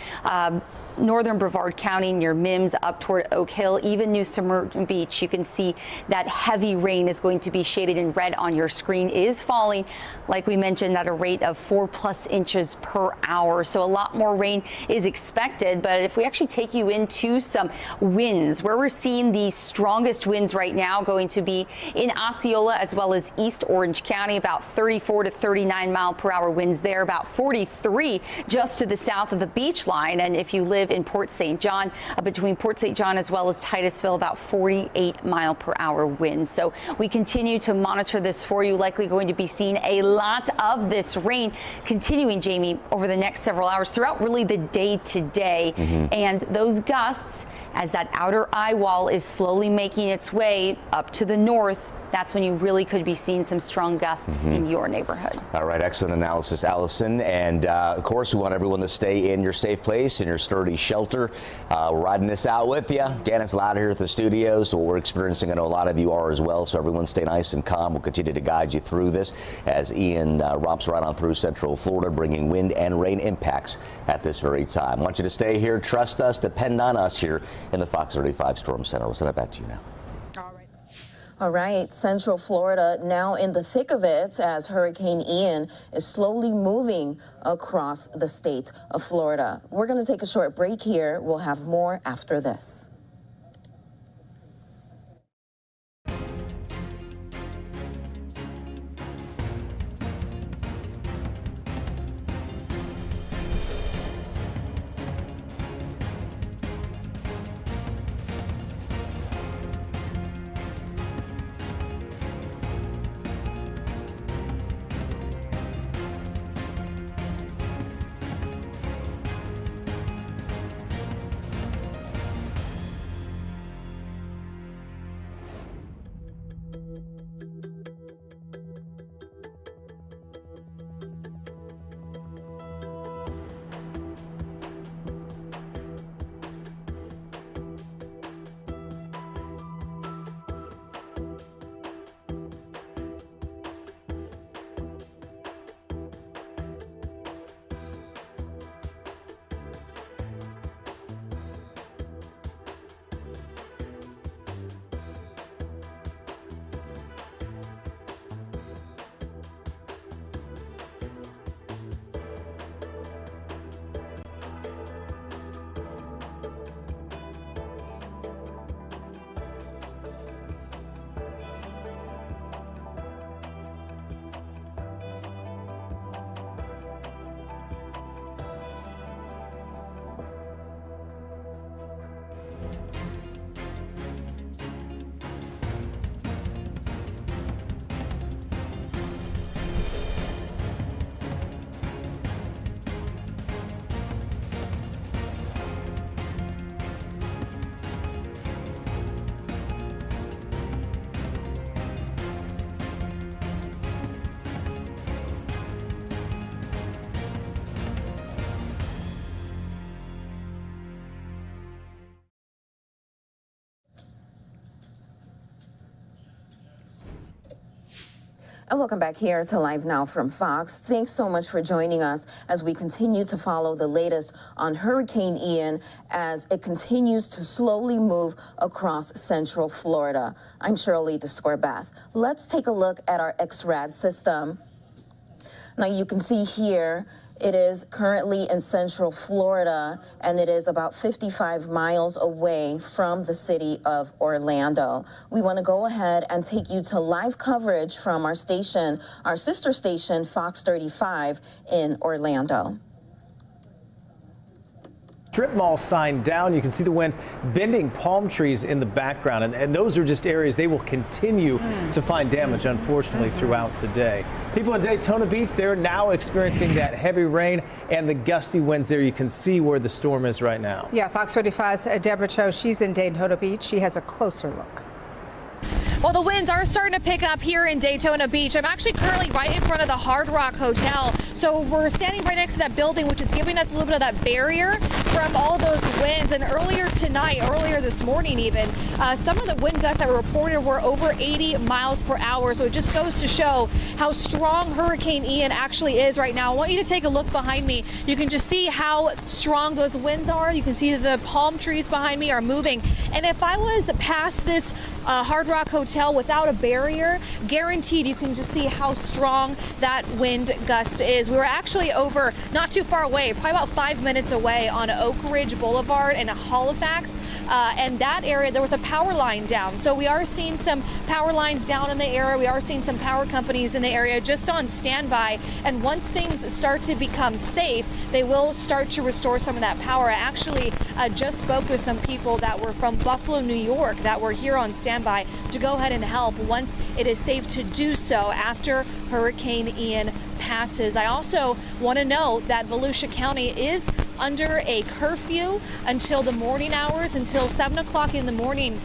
northern Brevard County near Mims up toward Oak Hill, even New Smyrna Beach, you can see that heavy rain is going to be shaded in red on your screen, is falling, like we mentioned, at a rate of 4+ inches per hour. So a lot more rain is expected. But if we actually take you into some winds, where we're seeing the strongest winds right now going to be in Osceola as well as East Orange County, about 34 to 39 mile per hour winds there, about 43 just to the south of the beach line. And if you live in Port St. John, between Port St. John as well as Titusville, about 48 mile per hour winds. So we continue to monitor this for you, likely going to be seeing a lot of this rain continuing, Jamie, over the next several hours throughout really the day today. And those gusts, as that outer eye wall is slowly making its way up to the north, that's when you really could be seeing some strong gusts in your neighborhood. All right, excellent analysis, Allison. And of course, we want everyone to stay in your safe place, in your sturdy shelter. We're riding this out with you. Again, it's loud here at the studio, so what we're experiencing, I know a lot of you are as well. So everyone stay nice and calm. We'll continue to guide you through this as Ian romps right on through Central Florida, bringing wind and rain impacts at this very time. I want you to stay here, trust us, depend on us here in the Fox 35 Storm Center. We'll send it back to you now. All right, Central Florida now in the thick of it as Hurricane Ian is slowly moving across the state of Florida. We're going to take a short break here. We'll have more after this. And welcome back here to Live Now from Fox. Thanks so much for joining us as we continue to follow the latest on Hurricane Ian as it continues to slowly move across central Florida. I'm Shirley DeScorbeth. Let's take a look at our XRAD system. Now you can see here, it is currently in central Florida, and it is about 55 miles away from the city of Orlando. We want to go ahead and take you to live coverage from our station, our sister station, Fox 35 in Orlando. Strip mall sign down. You can see the wind bending palm trees in the background. And those are just areas they will continue to find damage, unfortunately, throughout today. People in Daytona Beach, they're now experiencing that heavy rain and the gusty winds there. You can see where the storm is right now. Yeah, Fox 35's Deborah Cho, she's in Daytona Beach. She has a closer look. Well, the winds are starting to pick up here in Daytona Beach. I'm actually currently right in front of the Hard Rock Hotel. So we're standing right next to that building, which is giving us a little bit of that barrier from all those winds. And earlier this morning even, some of the wind gusts that were reported were over 80 miles per hour. So it just goes to show how strong Hurricane Ian actually is right now. I want you to take a look behind me. You can just see how strong those winds are. You can see the palm trees behind me are moving. And if I was past this Hard Rock Hotel without a barrier, guaranteed you can just see how strong that wind gust is. We were actually over not too far away, probably about 5 minutes away on Oak Ridge Boulevard in Halifax. And that area, there was a power line down. So we are seeing some power lines down in the area. We are seeing some power companies in the area just on standby. And once things start to become safe, they will start to restore some of that power. I actually just spoke with some people that were from Buffalo, New York, that were here on standby to go ahead and help once it is safe to do so after Hurricane Ian passes. I also want to note that Volusia County is under a curfew until the morning hours, until 7 o'clock in the morning,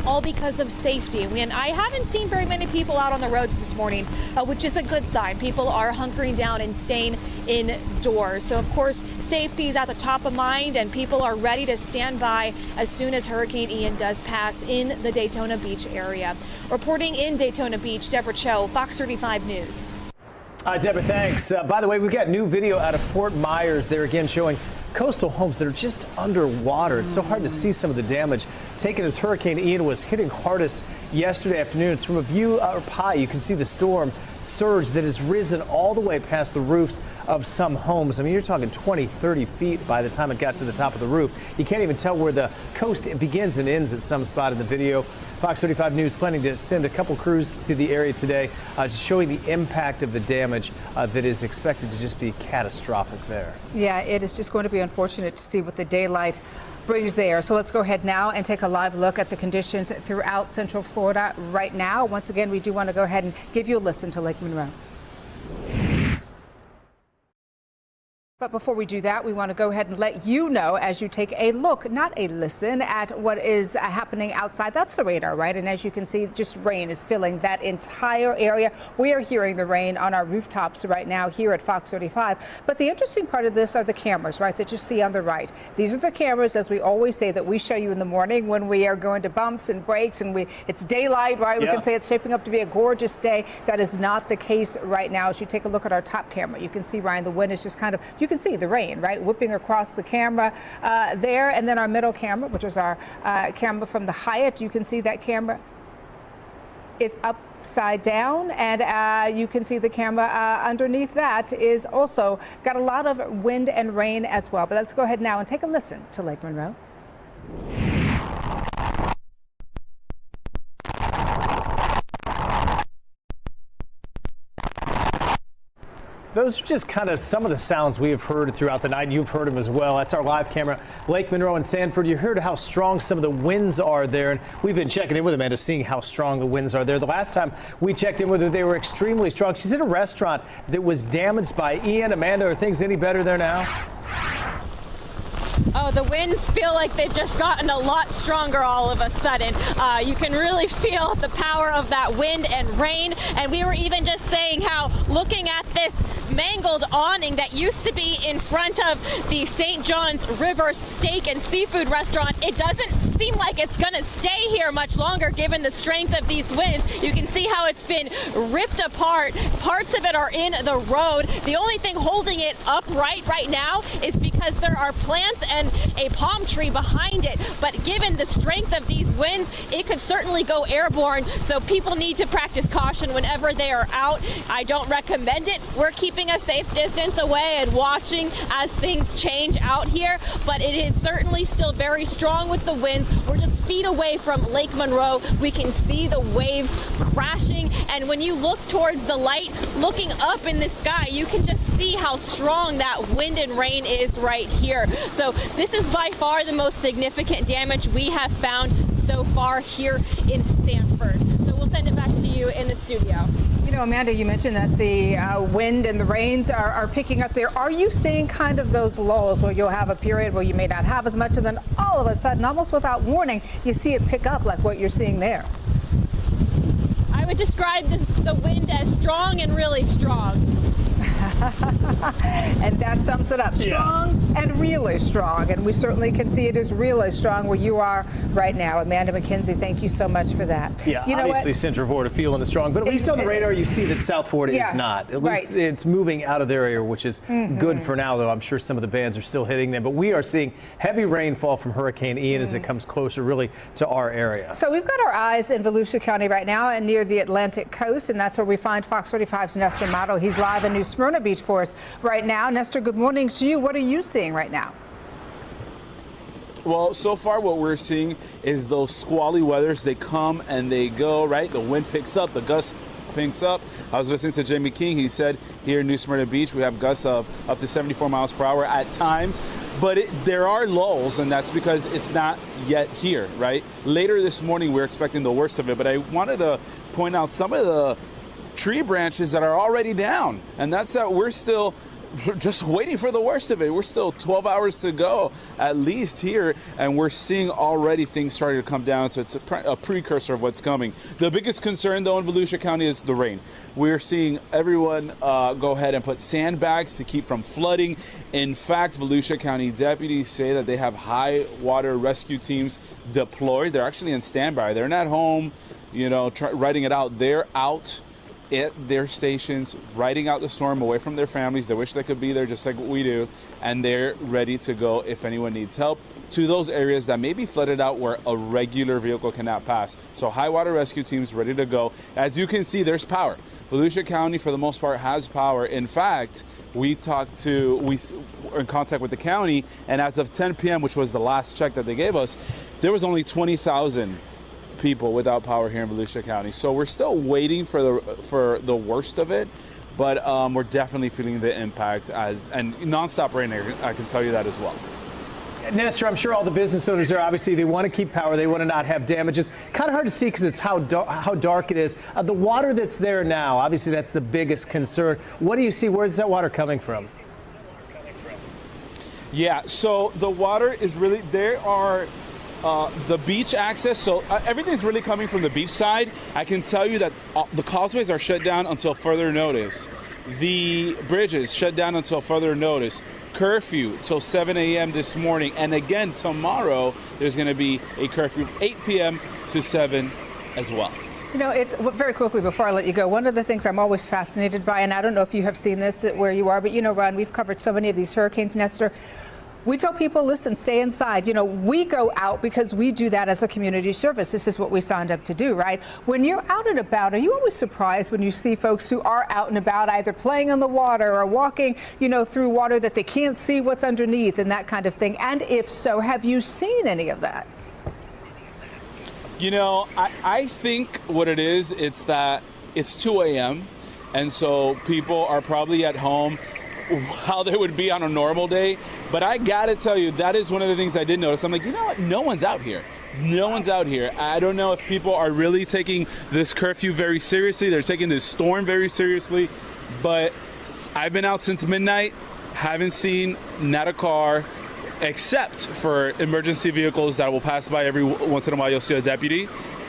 all because of safety. And I haven't seen very many people out on the roads this morning, which is a good sign. People are hunkering down and staying indoors. So of course, safety is at the top of mind, and people are ready to stand by as soon as Hurricane Ian does pass in the Daytona Beach area. Reporting in Daytona Beach, Deborah Cho, Fox 35 News. Deborah, thanks. By the way, we've got new video out of Fort Myers there again showing coastal homes that are just underwater. It's so hard to see some of the damage taken as Hurricane Ian was hitting hardest yesterday afternoon. It's from a view up high. You can see the storm surge that has risen all the way past the roofs of some homes. I mean, you're talking 20, 30 feet by the time it got to the top of the roof. You can't even tell where the coast begins and ends at some spot in the video. Fox 35 News planning to send a couple crews to the area today, showing the impact of the damage that is expected to just be catastrophic there. Yeah, it is just going to be unfortunate to see what the daylight brings there. So let's go ahead now and take a live look at the conditions throughout Central Florida right now. Once again, we do want to go ahead and give you a listen to Lake Monroe. But before we do that, we want to go ahead and let you know as you take a look, not a listen, at what is happening outside. That's the radar, right? And as you can see, just rain is filling that entire area. We are hearing the rain on our rooftops right now here at Fox 35. But the interesting part of this are the cameras, right, that you see on the right. These are the cameras, as we always say, that we show you in the morning when we are going to bumps and breaks and it's daylight, right? We can say it's shaping up to be a gorgeous day. That is not the case right now. As you take a look at our top camera, you can see, Ryan, the wind is just kind of, you can see the rain, right, whipping across the camera there. And then our middle camera, which is our camera from the Hyatt, you can see that camera is upside down, and you can see the camera underneath that is also got a lot of wind and rain as well. But let's go ahead now and take a listen to Lake Monroe. Those are just kind of some of the sounds we have heard throughout the night. You've heard them as well. That's our live camera, Lake Monroe and Sanford. You heard how strong some of the winds are there, and we've been checking in with Amanda, seeing how strong the winds are there. The last time we checked in with her, they were extremely strong. She's in a restaurant that was damaged by Ian. Amanda, are things any better there now? Oh, the winds feel like they've just gotten a lot stronger all of a sudden. You can really feel the power of that wind and rain. And we were even just saying how looking at this mangled awning that used to be in front of the St. John's River Steak and Seafood restaurant, it doesn't seem like it's going to stay here much longer given the strength of these winds. You can see how it's been ripped apart. Parts of it are in the road. The only thing holding it upright right now is because there are plants and a palm tree behind it. But given the strength of these winds, it could certainly go airborne. So people need to practice caution whenever they are out. I don't recommend it. We're keeping a safe distance away and watching as things change out here. But it is certainly still very strong with the winds. We're just feet away from Lake Monroe. We can see the waves crashing. And when you look towards the light, looking up in the sky, you can just see how strong that wind and rain is right here. So this is by far the most significant damage we have found so far here in Sanford. So we'll send it back to you in the studio. You know, Amanda, you mentioned that the wind and the rains are picking up there. Are you seeing kind of those lulls where you'll have a period where you may not have as much, and then all of a sudden, almost without warning, you see it pick up like what you're seeing there? I would describe the wind as strong and really strong. And that sums it up. Strong and really strong. And we certainly can see it is really strong where you are right now. Amanda McKenzie, thank you so much for that. Yeah, you know obviously what? Central Florida feeling the strong, but at least on the radar you see that South Florida is not. At least it's moving out of their area, which is good for now, though I'm sure some of the bands are still hitting them. But we are seeing heavy rainfall from Hurricane Ian as it comes closer really to our area. So we've got our eyes in Volusia County right now and near the Atlantic coast, and that's where we find Fox 35's Nestor Mato. He's live in New Smyrna Beach for us right now. Nestor, good morning to you. What are you seeing right now? Well, so far what we're seeing is those squally weathers. They come and they go, right? The wind picks up, the gust picks up. I was listening to Jamie King. He said here in New Smyrna Beach, we have gusts of up to 74 miles per hour at times. But there are lulls, and that's because it's not yet here, right? Later this morning, we're expecting the worst of it. But I wanted to point out some of the tree branches that are already down, and that's that we're still just waiting for the worst of it. We're still 12 hours to go at least here, and we're seeing already things starting to come down, so it's a precursor of what's coming. The biggest concern though in Volusia County is the rain. We're seeing everyone go ahead and put sandbags to keep from flooding. In fact, Volusia County deputies say that they have high water rescue teams deployed. They're actually in standby. They're not home, you know, writing it out. They're out at their stations, riding out the storm away from their families. They wish they could be there just like what we do, and they're ready to go if anyone needs help to those areas that may be flooded out where a regular vehicle cannot pass. So high water rescue teams ready to go. As you can see, there's power. Volusia County, for the most part, has power. In fact, we're in contact with the county, and as of 10 p.m., which was the last check that they gave us, there was only 20,000 people without power here in Volusia County. So we're still waiting for the worst of it, but we're definitely feeling the impacts and nonstop rain. I can tell you that as well. Nestor, I'm sure all the business owners there, obviously, they want to keep power. They want to not have damage. It's kind of hard to see because it's how dark it is. The water that's there now, obviously, that's the biggest concern. What do you see? Where's that water coming from? Yeah, so the water is really, there are the beach access, so everything's really coming from the beach side. I can tell you that the causeways are shut down until further notice. The bridges shut down until further notice. Curfew till 7 a.m. this morning. And again, tomorrow, there's going to be a curfew 8 p.m. to 7 as well. You know, it's very quickly before I let you go. One of the things I'm always fascinated by, and I don't know if you have seen this where you are, but you know, Ron, we've covered so many of these hurricanes, Nestor. We tell people, listen, stay inside. You know, we go out because we do that as a community service. This is what we signed up to do, right? When you're out and about, are you always surprised when you see folks who are out and about either playing on the water or walking, you know, through water that they can't see what's underneath and that kind of thing? And if so, have you seen any of that? You know, I think what it is, it's that it's 2 a.m. and so people are probably at home how they would be on a normal day. But I gotta tell you, that is one of the things I did notice. I'm like, you know what? No one's out here. No one's out here. I don't know if people are really taking this curfew very seriously. They're taking this storm very seriously. But I've been out since midnight, haven't seen not a car, except for emergency vehicles that will pass by every once in a while. You'll see a deputy.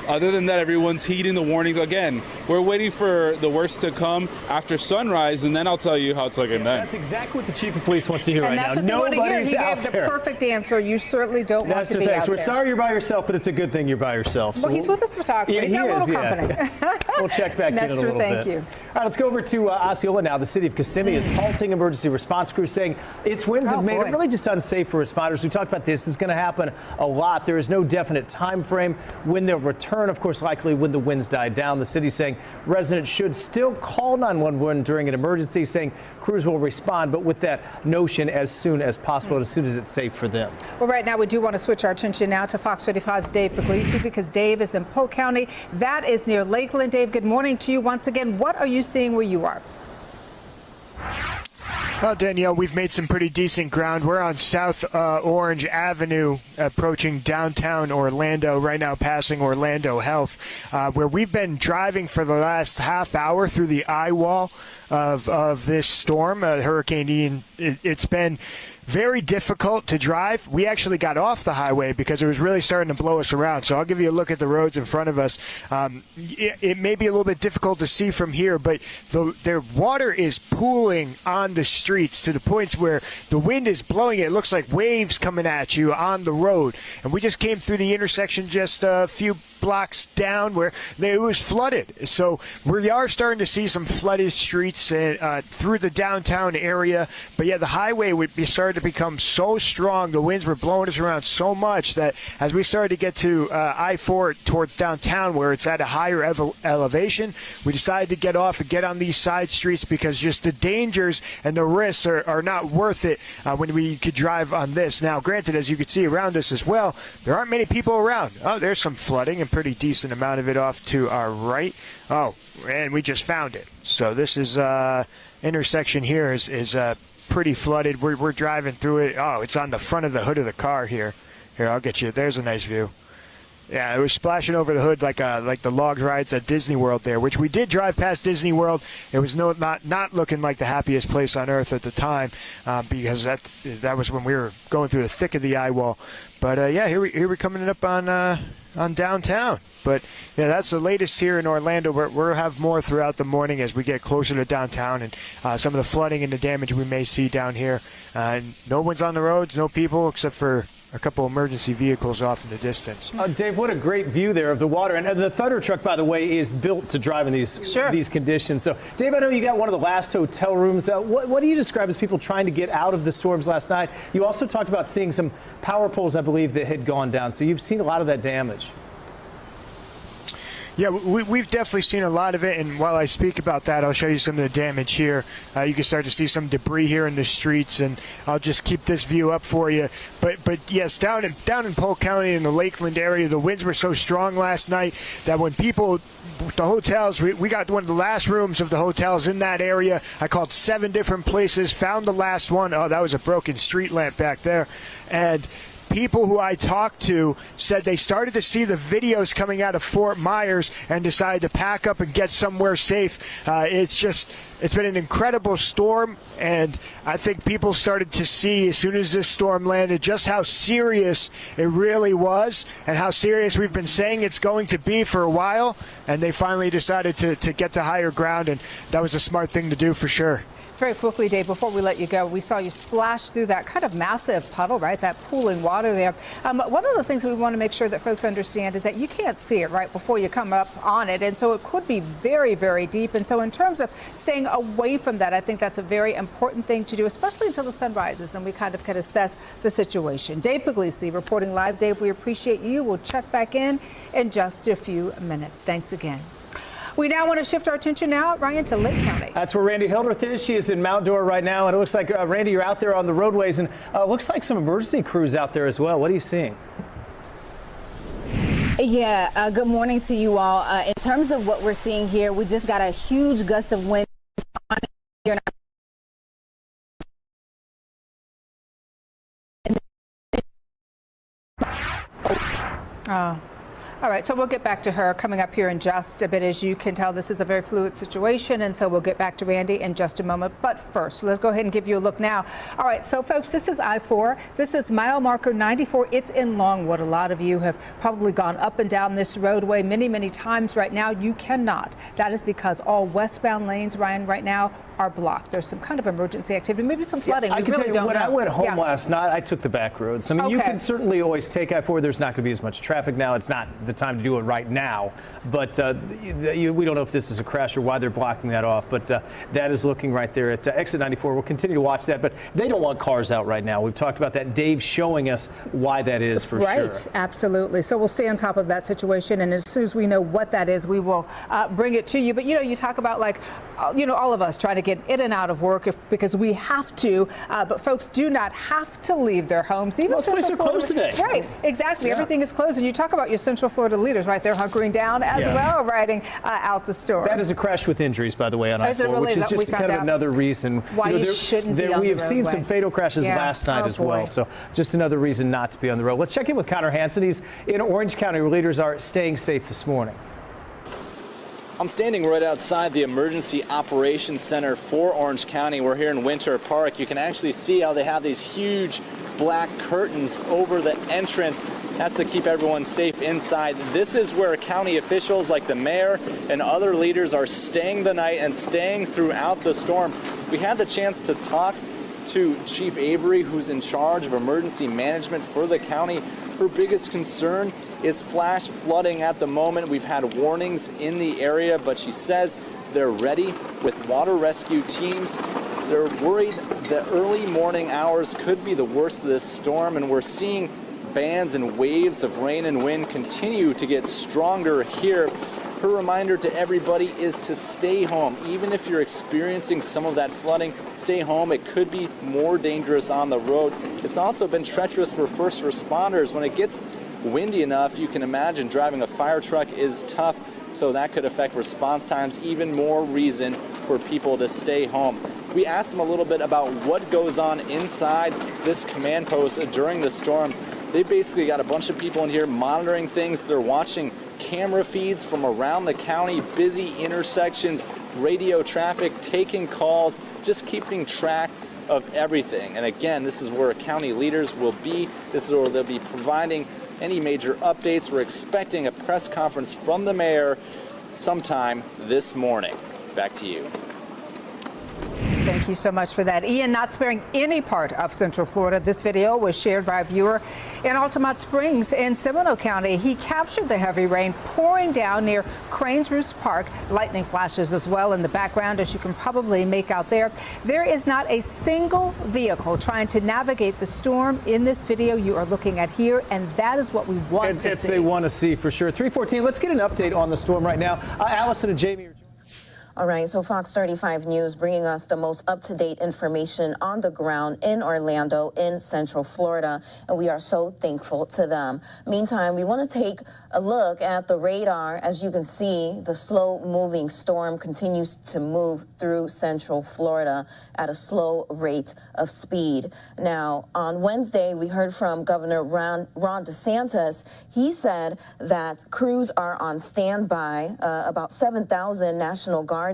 Other than that, everyone's heeding the warnings. Again, we're waiting for the worst to come after sunrise, and then I'll tell you how it's looking then. That's exactly what the chief of police wants to hear right now. And that's what they want to hear. He out gave the there. perfect answer. You certainly don't want to be thanks. out We're there. sorry you're by yourself, but it's a good thing you're by yourself. Well, he's with his photographer. He's got a little company. We'll check back in a little bit. Thank you. All right, let's go over to Osceola now. The city of Kissimmee is halting emergency response crews, saying its winds have made it really just unsafe for responders. We talked about this is going to happen a lot. There is no definite time frame when they'll return. Of course, likely when the winds die down. The city saying residents should still call 911 during an emergency, saying crews will respond, but with that notion as soon as possible, as soon as it's safe for them. Well, right now we do want to switch our attention now to Fox 35's Dave Puglisi, because Dave is in Polk County. That is near Lakeland. Dave, good morning to you once again. What are you seeing where you are? Well, Danielle, we've made some pretty decent ground. We're on South Orange Avenue, approaching downtown Orlando, right now passing Orlando Health, where we've been driving for the last half hour through the eye wall of this storm, Hurricane Ian. It's been very difficult to drive. We actually got off the highway because it was really starting to blow us around. So I'll give you a look at the roads in front of us. It may be a little bit difficult to see from here, but the water is pooling on the streets to the points where the wind is blowing it. It looks like waves coming at you on the road. And we just came through the intersection just a few blocks down where it was flooded. So we are starting to see some flooded streets through the downtown area. But yeah, the highway would be starting to become so strong. The winds were blowing us around so much that as we started to get to I-4 towards downtown, where it's at a higher elevation, we decided to get off and get on these side streets because just the dangers and the risks are not worth it when we could drive on this. Now, granted, as you can see around us as well, there aren't many people around. Oh, there's some flooding, and pretty decent amount of it off to our right. Oh, and we just found it. So this is intersection here is pretty flooded. We're driving through it. Oh, it's on the front of the hood of the car here. Here, I'll get you. There's a nice view. Yeah, it was splashing over the hood like the log rides at Disney World there, which we did drive past Disney World. It was not looking like the happiest place on earth at the time because that was when we were going through the thick of the eye wall. But yeah, here we're coming up on downtown. But yeah, that's the latest here in Orlando. We'll have more throughout the morning as we get closer to downtown and some of the flooding and the damage we may see down here. No one's on the roads, no people except for a couple emergency vehicles off in the distance. Dave, what a great view there of the water. And the Thunder truck, by the way, is built to drive in these conditions. So, Dave, I know you got one of the last hotel rooms. What do you describe as people trying to get out of the storms last night? You also talked about seeing some power poles, I believe, that had gone down. So you've seen a lot of that damage. Yeah, we've definitely seen a lot of it, and while I speak about that, I'll show you some of the damage here. You can start to see some debris here in the streets, and I'll just keep this view up for you. But yes, down in Polk County in the Lakeland area, the winds were so strong last night that when the hotels, we got one of the last rooms of the hotels in that area. I called 7 different places, found the last one. Oh, that was a broken street lamp back there. And people who I talked to said they started to see the videos coming out of Fort Myers and decided to pack up and get somewhere safe. It's been an incredible storm, and I think people started to see as soon as this storm landed just how serious it really was and how serious we've been saying it's going to be for a while, and they finally decided to get to higher ground, and that was a smart thing to do for sure. Very quickly, Dave, before we let you go, we saw you splash through that kind of massive puddle, right? That pooling water there. One of the things we want to make sure that folks understand is that you can't see it right before you come up on it. And so it could be very, very deep. And so in terms of staying away from that, I think that's a very important thing to do, especially until the sun rises and we kind of can assess the situation. Dave Puglisi reporting live. Dave, we appreciate you. We'll check back in just a few minutes. Thanks again. We now want to shift our attention now, Ryan, to Lake County. That's where Randy Hildreth is. She is in Mount Dora right now, and it looks like, Randy, you're out there on the roadways, and looks like some emergency crews out there as well. What are you seeing? Yeah, good morning to you all. In terms of what we're seeing here, we just got a huge gust of wind here. All right, so we'll get back to her coming up here in just a bit. As you can tell, this is a very fluid situation, and so we'll get back to Randy in just a moment. But first, let's go ahead and give you a look now. All right, so folks, this is I-4. This is mile marker 94. It's in Longwood. A lot of you have probably gone up and down this roadway many, many times. Right now, you cannot. That is because all westbound lanes, Ryan, right now are blocked. There's some kind of emergency activity, maybe some flooding. I We can really tell you, don't when know. I went home last night, I took the back roads. I mean, you can certainly always take I-4. There's not going to be as much traffic now. It's not the time to do it right now. But we don't know if this is a crash or why they're blocking that off. But that is looking right there at exit 94. We'll continue to watch that. But they don't want cars out right now. We've talked about that. Dave's showing us why that is for sure. Right, absolutely. So we'll stay on top of that situation. And as soon as we know what that is, we will bring it to you. But, you know, you talk about like, all of us trying to get in and out of work because we have to. But folks do not have to leave their homes. Even most places are closed today. Right, exactly. Yeah. Everything is closed. And you talk about your Central Florida leaders, right? They're hunkering down as well, riding out the storm. That is a crash with injuries, by the way, on Is it I-4, really? which is That we just found kind of out? another reason Why you shouldn't be on we the have seen roadway. some fatal crashes Yeah. last night Oh, as well. boy. So just another reason not to be on the road. Let's check in with Connor Hansen. He's in Orange County, where leaders are staying safe this morning. I'm standing right outside the Emergency Operations Center for Orange County. We're here in Winter Park. You can actually see how they have these huge black curtains over the entrance. That's to keep everyone safe inside. This is where county officials like the mayor and other leaders are staying the night and staying throughout the storm. We had the chance to talk to Chief Avery, who's in charge of emergency management for the county. Her biggest concern is flash flooding at the moment. We've had warnings in the area, but she says they're ready with water rescue teams. They're worried the early morning hours could be the worst of this storm, and we're seeing bands and waves of rain and wind continue to get stronger here. Her reminder to everybody is to stay home. Even if you're experiencing some of that flooding, stay home. It could be more dangerous on the road. It's also been treacherous for first responders. When it gets windy enough, you can imagine driving a fire truck is tough, so that could affect response times. Even more reason for people to stay home. We asked them a little bit about what goes on inside this command post during the storm. They basically got a bunch of people in here monitoring things. They're watching camera feeds from around the county, busy intersections, radio traffic, taking calls, just keeping track of everything. And again, this is where county leaders will be. This is where they'll be providing any major updates. We're expecting a press conference from the mayor sometime this morning. Back to you. Thank you so much for that. Ian not sparing any part of Central Florida. This video was shared by a viewer in Altamonte Springs in Seminole County. He captured the heavy rain pouring down near Cranes Roost Park. Lightning flashes as well in the background, as you can probably make out there. There is not a single vehicle trying to navigate the storm in this video you are looking at here, and that is what we want to see. They want to see for sure. 3:14. Let's get an update on the storm right now. Allison and Jamie are All right, so Fox 35 News bringing us the most up-to-date information on the ground in Orlando, in Central Florida, and we are so thankful to them. Meantime, we want to take a look at the radar. As you can see, the slow-moving storm continues to move through Central Florida at a slow rate of speed. Now, on Wednesday, we heard from Governor Ron DeSantis. He said that crews are on standby. About 7,000 National Guardsmen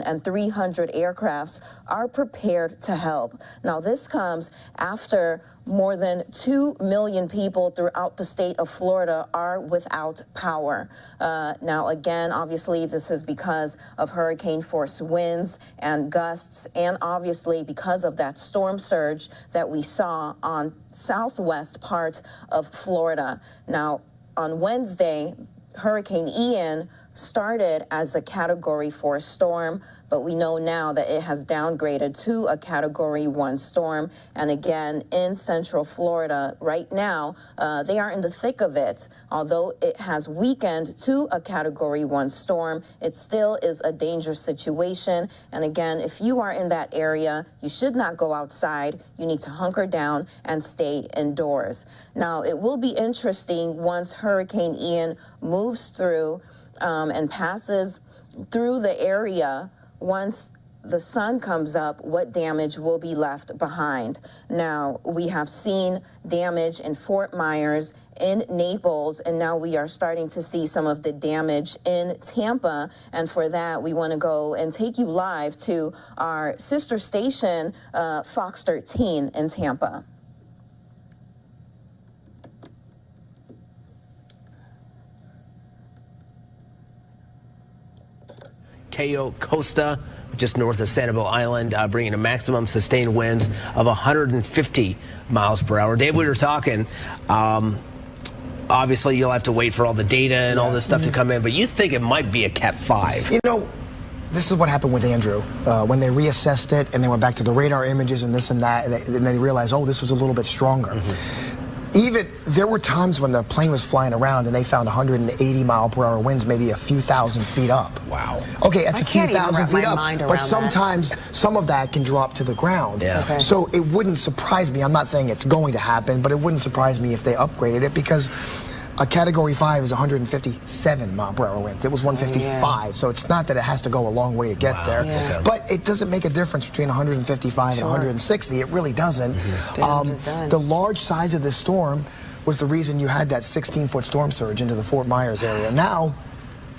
and 300 aircrafts are prepared to help. Now, this comes after more than 2 million people throughout the state of Florida are without power. Now, again, obviously, this is because of hurricane force winds and gusts, and obviously because of that storm surge that we saw on southwest parts of Florida. Now, on Wednesday, Hurricane Ian started as a Category 4 storm, but we know now that it has downgraded to a Category 1 storm. And again, in Central Florida right now, they are in the thick of it. Although it has weakened to a Category 1 storm, it still is a dangerous situation. And again, if you are in that area, you should not go outside. You need to hunker down and stay indoors. Now, it will be interesting once Hurricane Ian moves through and passes through the area. Once the sun comes up, what damage will be left behind. Now, we have seen damage in Fort Myers, in Naples, and now we are starting to see some of the damage in Tampa. And for that, we want to go and take you live to our sister station, Fox 13 in Tampa. Cayo Costa, just north of Sanibel Island, bringing a maximum sustained winds of 150 miles per hour. Dave, we were talking, obviously you'll have to wait for all the data and all this stuff to come in, but you think it might be a Cat 5. You know, this is what happened with Andrew. When they reassessed it and they went back to the radar images and this and that, and then they realized, oh, this was a little bit stronger. Even there were times when the plane was flying around and they found 180 mile per hour winds, maybe a few thousand feet up. Wow. Okay, that's a few thousand feet up, but sometimes some of that can drop to the ground. Yeah. Okay. So it wouldn't surprise me. I'm not saying it's going to happen, but it wouldn't surprise me if they upgraded it, because a Category 5 is 157 mile per hour winds. It was 155, so it's not that it has to go a long way to get there. Yeah. But it doesn't make a difference between 155 and 160. It really doesn't. The large size of this storm was the reason you had that 16-foot storm surge into the Fort Myers area. Now,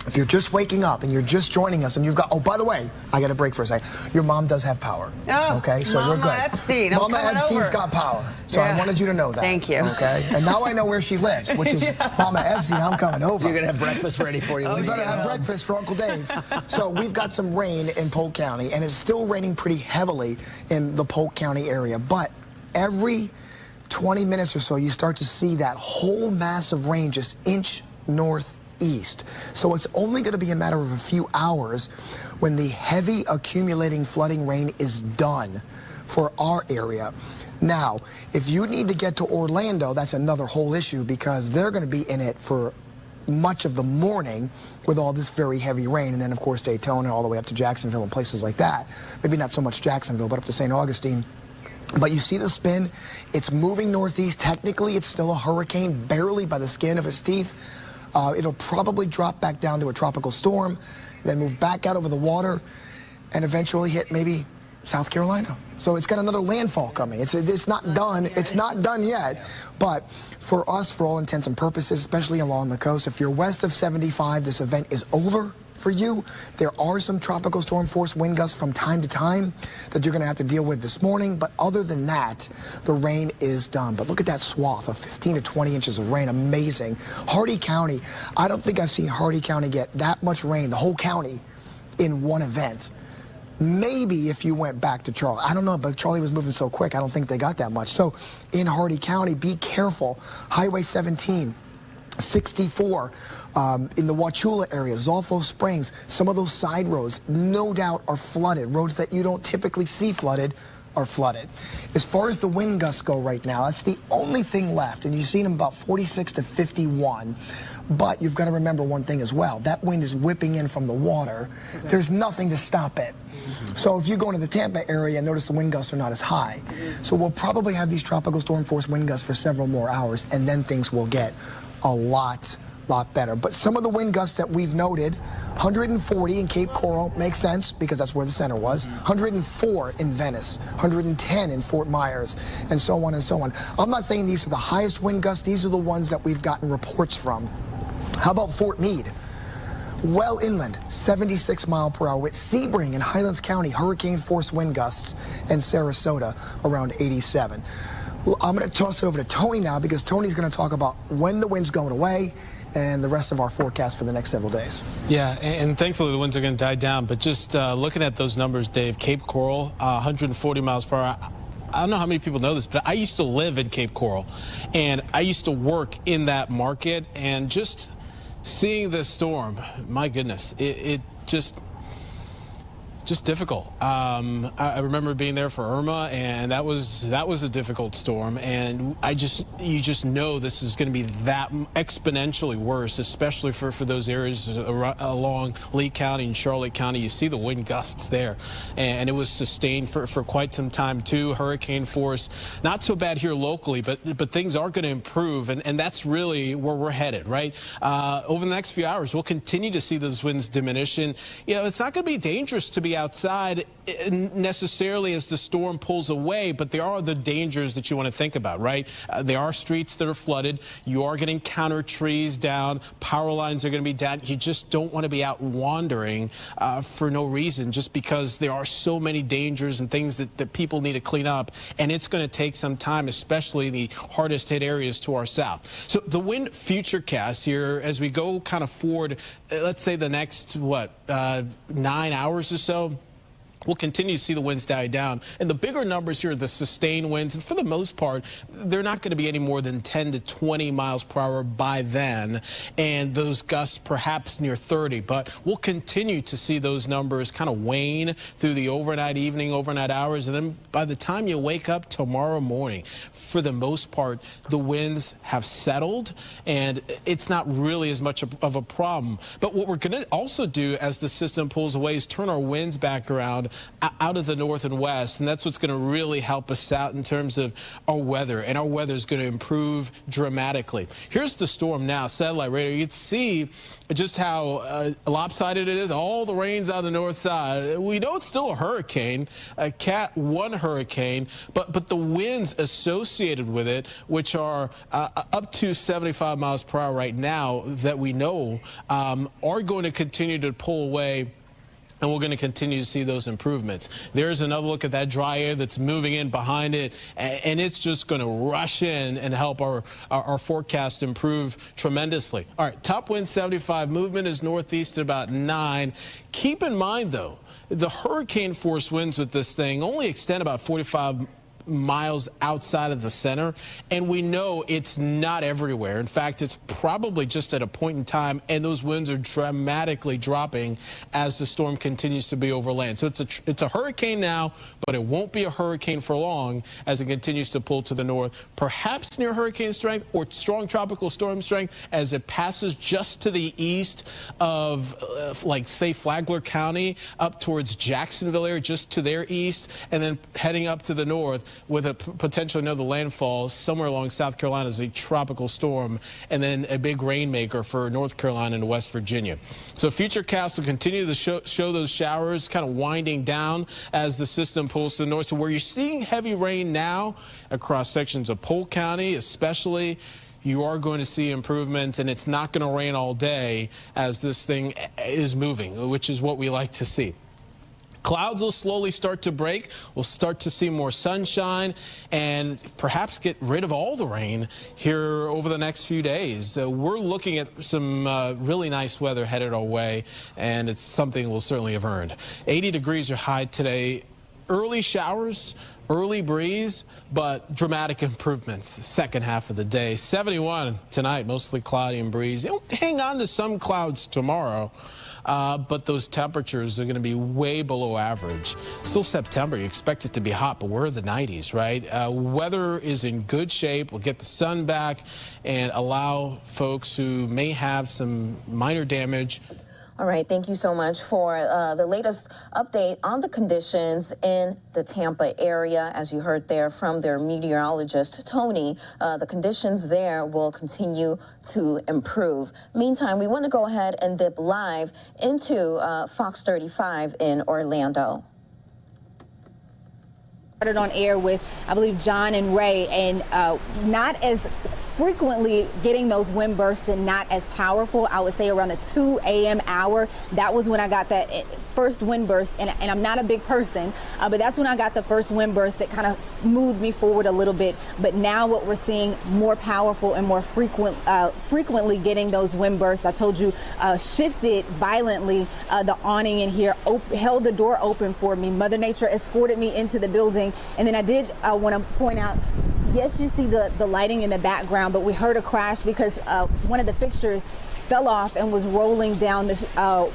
if you're just waking up and you're just joining us and you've got, oh, by the way, I got to break for a second. Your mom does have power. Oh, okay, so we're good. Mama Epstein. Mama Epstein's got power. So I wanted you to know that. Thank you. Okay, and now I know where she lives, which is Mama Epstein. I'm coming over. You're going to have breakfast ready for you. We better have breakfast for Uncle Dave. So we've got some rain in Polk County, and it's still raining pretty heavily in the Polk County area. But every 20 minutes or so, you start to see that whole mass of rain just inch northeast. So it's only going to be a matter of a few hours when the heavy accumulating flooding rain is done for our area. Now, if you need to get to Orlando, that's another whole issue, because they're going to be in it for much of the morning with all this very heavy rain. And then, of course, Daytona all the way up to Jacksonville and places like that. Maybe not so much Jacksonville, but up to St. Augustine. But you see the spin. It's moving northeast. Technically, it's still a hurricane, barely by the skin of its teeth. It'll probably drop back down to a tropical storm, then move back out over the water, and eventually hit maybe South Carolina. So it's got another landfall coming. It's not done. It's not done yet. But for us, for all intents and purposes, especially along the coast, if you're west of 75, this event is over for you. There are some tropical storm force wind gusts from time to time that you're going to have to deal with this morning. But other than that, the rain is done. But look at that swath of 15 to 20 inches of rain. Amazing. Hardy County, I don't think I've seen Hardy County get that much rain, the whole county, in one event. Maybe if you went back to Charlie. I don't know, but Charlie was moving so quick, I don't think they got that much. So in Hardy County, be careful. Highway 17, 64, in the Wauchula area, Zolfo Springs, some of those side roads, no doubt, are flooded. Roads that you don't typically see flooded are flooded. As far as the wind gusts go right now, that's the only thing left. And you've seen them about 46 to 51. But you've got to remember one thing as well. That wind is whipping in from the water. Okay. There's nothing to stop it. So if you go into the Tampa area, notice the wind gusts are not as high. So we'll probably have these tropical storm force wind gusts for several more hours, and then things will get a lot better. But some of the wind gusts that we've noted, 140 in Cape Coral, makes sense because that's where the center was, 104 in Venice, 110 in Fort Myers, and so on and so on. I'm not saying these are the highest wind gusts. These are the ones that we've gotten reports from. How about Fort Meade? Well inland, 76 mile per hour with Sebring in Highlands County, hurricane force wind gusts, and Sarasota around 87. I'm going to toss it over to Tony now because Tony's going to talk about when the wind's going away and the rest of our forecast for the next several days. Yeah, and thankfully the winds are going to die down. But just looking at those numbers, Dave, Cape Coral, 140 miles per hour. I don't know how many people know this, but I used to live in Cape Coral, and I used to work in that market, and just seeing this storm, my goodness, it just difficult. I remember being there for Irma, and that was a difficult storm. And you just know this is going to be that exponentially worse, especially for those areas along Lee County and Charlotte County. You see the wind gusts there, and it was sustained for quite some time too. Hurricane force, not so bad here locally, but things are going to improve, and that's really where we're headed, right? Over the next few hours, we'll continue to see those winds diminish, and it's not going to be dangerous to be outside necessarily as the storm pulls away, but there are the dangers that you want to think about, right? There are streets that are flooded. You are going to encounter trees down. Power lines are going to be down. You just don't want to be out wandering for no reason, just because there are so many dangers and things that people need to clean up. And it's going to take some time, especially the hardest hit areas to our south. So the wind futurecast here, as we go kind of forward, let's say the next, 9 hours or so, we'll continue to see the winds die down. And the bigger numbers here are the sustained winds. And for the most part, they're not going to be any more than 10 to 20 miles per hour by then. And those gusts perhaps near 30. But we'll continue to see those numbers kind of wane through the overnight hours. And then by the time you wake up tomorrow morning, for the most part, the winds have settled. And it's not really as much of a problem. But what we're going to also do as the system pulls away is turn our winds back around out of the north and west, and that's what's going to really help us out in terms of our weather, and our weather is going to improve dramatically. Here's the storm now, satellite radar. You can see just how lopsided it is. All the rain's on the north side. We know it's still a hurricane, a Cat 1 hurricane, but the winds associated with it, which are up to 75 miles per hour right now that we know, are going to continue to pull away. And we're going to continue to see those improvements. There's another look at that dry air that's moving in behind it, and it's just going to rush in and help our forecast improve tremendously. All right, top wind 75, movement is northeast at about 9. Keep in mind, though, the hurricane force winds with this thing only extend about 45 miles outside of the center, and we know it's not everywhere. In fact, it's probably just at a point in time, and those winds are dramatically dropping as the storm continues to be over land. So it's a hurricane now, but it won't be a hurricane for long as it continues to pull to the north, perhaps near hurricane strength or strong tropical storm strength as it passes just to the east of like say Flagler County up towards Jacksonville area, just to their east, and then heading up to the north with a potential another landfall somewhere along South Carolina as a tropical storm, and then a big rainmaker for North Carolina and West Virginia. So futurecast will continue to show those showers kind of winding down as the system pulls to the north. So where you're seeing heavy rain now across sections of Polk County especially, you are going to see improvements, and it's not going to rain all day as this thing is moving, which is what we like to see. Clouds will slowly start to break. We'll start to see more sunshine and perhaps get rid of all the rain here over the next few days. We're looking at some really nice weather headed our way, and it's something we'll certainly have earned. 80 degrees are high today. Early showers, early breeze, but dramatic improvements second half of the day. 71 tonight, mostly cloudy and breeze. It'll hang on to some clouds tomorrow. But those temperatures are going to be way below average. Still September, you expect it to be hot, but we're in the 90s, right? Weather is in good shape. We'll get the sun back and allow folks who may have some minor damage. All right, thank you so much for the latest update on the conditions in the Tampa area. As you heard there from their meteorologist, Tony, the conditions there will continue to improve. Meantime, we want to go ahead and dip live into Fox 35 in Orlando. Started on air with, I believe, John and Ray, and not as frequently getting those wind bursts and not as powerful. I would say around the 2 a.m. hour, that was when I got that first wind burst, and I'm not a big person, but that's when I got the first wind burst that kind of moved me forward a little bit. But now what we're seeing, more powerful and more frequently getting those wind bursts. I told you, shifted violently. The awning in here held the door open for me. Mother Nature escorted me into the building, and then I did want to point out, yes, you see the lighting in the background, but we heard a crash because one of the fixtures fell off and was rolling down the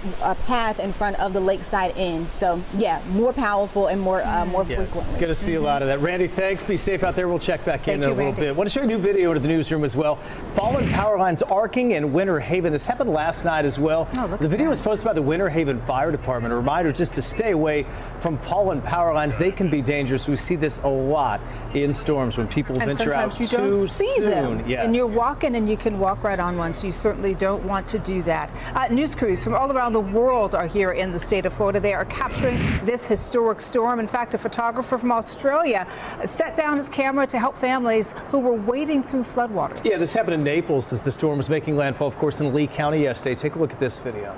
path in front of the Lakeside Inn. So, yeah, more powerful and more frequently. Good to see a lot of that. Randy, thanks. Be safe out there. We'll check back in a little bit. Want to show you a new video into the newsroom as well. Fallen power lines arcing in Winter Haven. This happened last night as well. The video was posted by the Winter Haven Fire Department. A reminder just to stay away from fallen power lines. They can be dangerous. We see this a lot in storms when people venture out too soon. And you're walking and you can walk right on one, so you certainly don't want to do that. News crews from all around the world are here in the state of Florida. They are capturing this historic storm. In fact, a photographer from Australia set down his camera to help families who were wading through floodwaters. Yeah, this happened in Naples as the storm was making landfall, of course, in Lee County yesterday. Take a look at this video.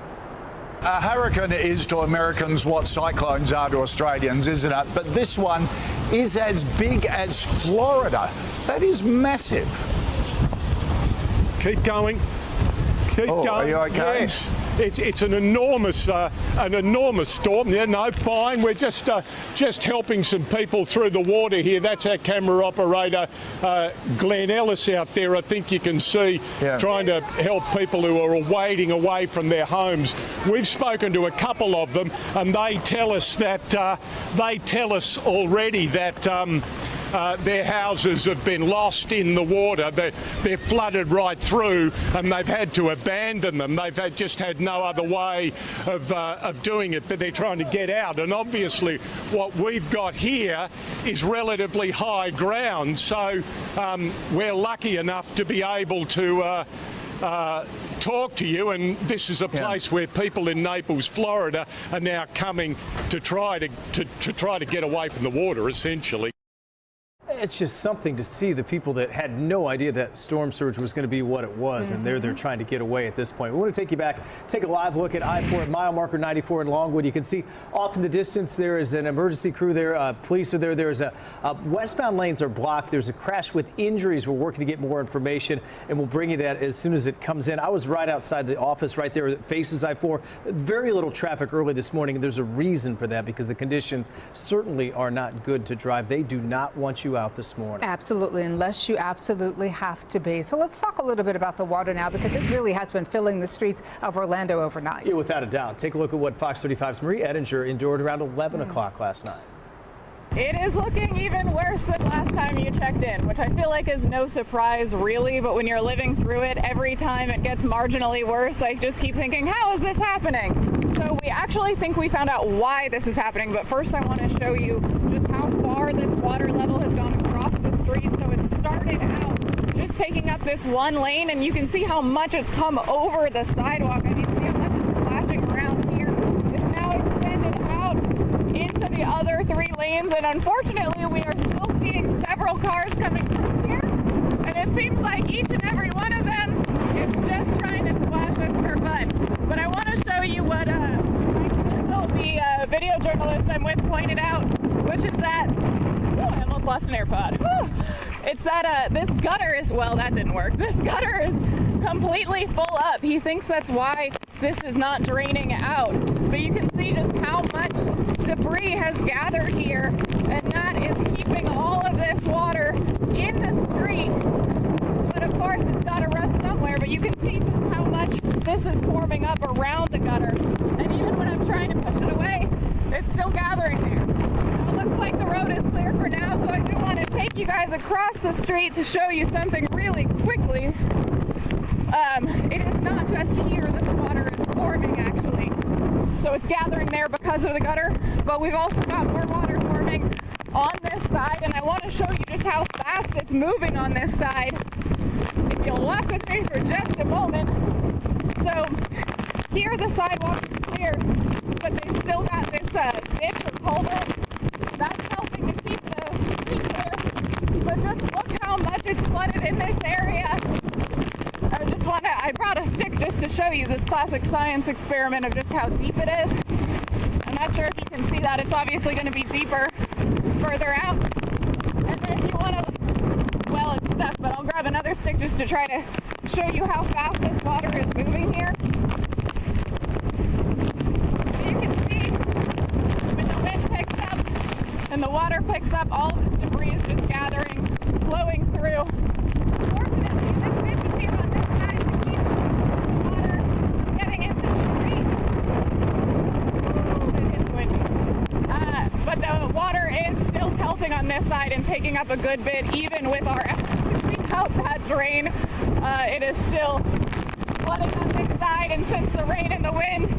A hurricane is to Americans what cyclones are to Australians, isn't it? But this one is as big as Florida. That is massive. Keep going. Keep going. Are you okay? Yes. It's an enormous storm. Yeah, no, fine. We're just helping some people through the water here. That's our camera operator, Glenn Ellis, out there. I think you can see trying to help people who are wading away from their homes. We've spoken to a couple of them, and they tell us already that. Their houses have been lost in the water. They're flooded right through, and they've had to abandon them. They've just had no other way of doing it, but they're trying to get out. And obviously, what we've got here is relatively high ground, so we're lucky enough to be able to talk to you, and this is a place where people in Naples, Florida, are now coming to try to get away from the water, essentially. It's just something to see the people that had no idea that storm surge was going to be what it was, and they're trying to get away at this point. We want to take you back, take a live look at I-4 at mile marker 94 in Longwood. You can see off in the distance there is an emergency crew there. Police are there. There's westbound lanes are blocked. There's a crash with injuries. We're working to get more information, and we'll bring you that as soon as it comes in. I was right outside the office right there that faces I-4. Very little traffic early this morning, and there's a reason for that because the conditions certainly are not good to drive. They do not want you out this morning. Absolutely, unless you absolutely have to be. So let's talk a little bit about the water now, because it really has been filling the streets of Orlando overnight. Yeah, without a doubt. Take a look at what Fox 35's Marie Edinger endured around 11 o'clock last night. It is looking even worse than last time you checked in, which I feel like is no surprise really, but when you're living through it, every time it gets marginally worse, I just keep thinking, how is this happening? So we actually think we found out why this is happening, but first I want to show you just how far this water level has gone across the street. So it started out just taking up this one lane, and you can see how much it's come over the sidewalk. I mean, see how much it's splashing around here. It's now extended out into the other 3 lanes, and unfortunately we are still seeing several cars coming through here, and it seems like each and every one of them is just trying to splash us for fun. But I want to show you what the video journalist I'm with pointed out, which is that I almost lost an AirPod. It's that this gutter is, well, that didn't work. This gutter is completely full up. He thinks that's why this is not draining out. But you can see just how much debris has gathered here, and that is keeping all of this water in the street. But of course, it's got to rush somewhere. But you can see just how much this is forming up around the gutter. And even when I'm trying to push it away, it's still gathering there. Now, it looks like the road is clear for now, so I do want to take you guys across the street to show you something really quickly. It is not just here that the water is forming, actually. So it's gathering there because of the gutter, but we've also got more water forming on this side, and I want to show you just how fast it's moving on this side. If you'll walk with me for just a moment. So here the sidewalk is clear, but they've still got this ditch or culvert. That's helping to keep the street clear. But just look how much it's flooded in this area. I brought a stick just to show you this classic science experiment of just how deep it is. I'm not sure if you can see that. It's obviously going to be deeper further out. And then if you want to, well, it's stuck, but I'll grab another stick just to try to show you how fast this water is moving here. So you can see when the wind picks up and the water picks up, all of this debris is just gathering, flowing through. Fortunately, this ditch is here on this side to keep the water getting into the street. Ooh, it is windy. But the water is still pelting on this side and taking up a good bit, even with our efforts to clean out that drain. It is still flooding on this side, and since the rain and the wind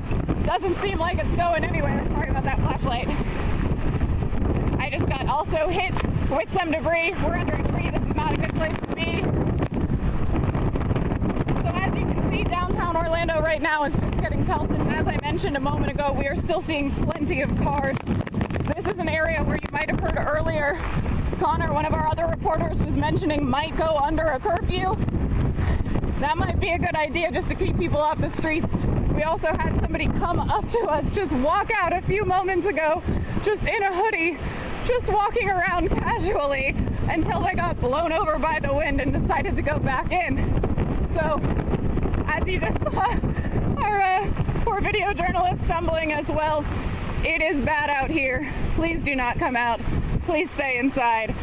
doesn't seem like it's going anywhere, sorry about that flashlight. I just got also hit with some debris. We're under a tree. This is not a good place to be. So as you can see, downtown Orlando right now is just getting pelted. And as I mentioned a moment ago, we are still seeing plenty of cars. This is an area where you might have heard earlier, Connor, one of our other reporters, was mentioning might go under a curfew. That might be a good idea just to keep people off the streets. We also had somebody come up to us, just walk out a few moments ago, just in a hoodie, just walking around casually until they got blown over by the wind and decided to go back in. So, as you just saw, our poor video journalist stumbling as well. It is bad out here. Please do not come out. Please stay inside.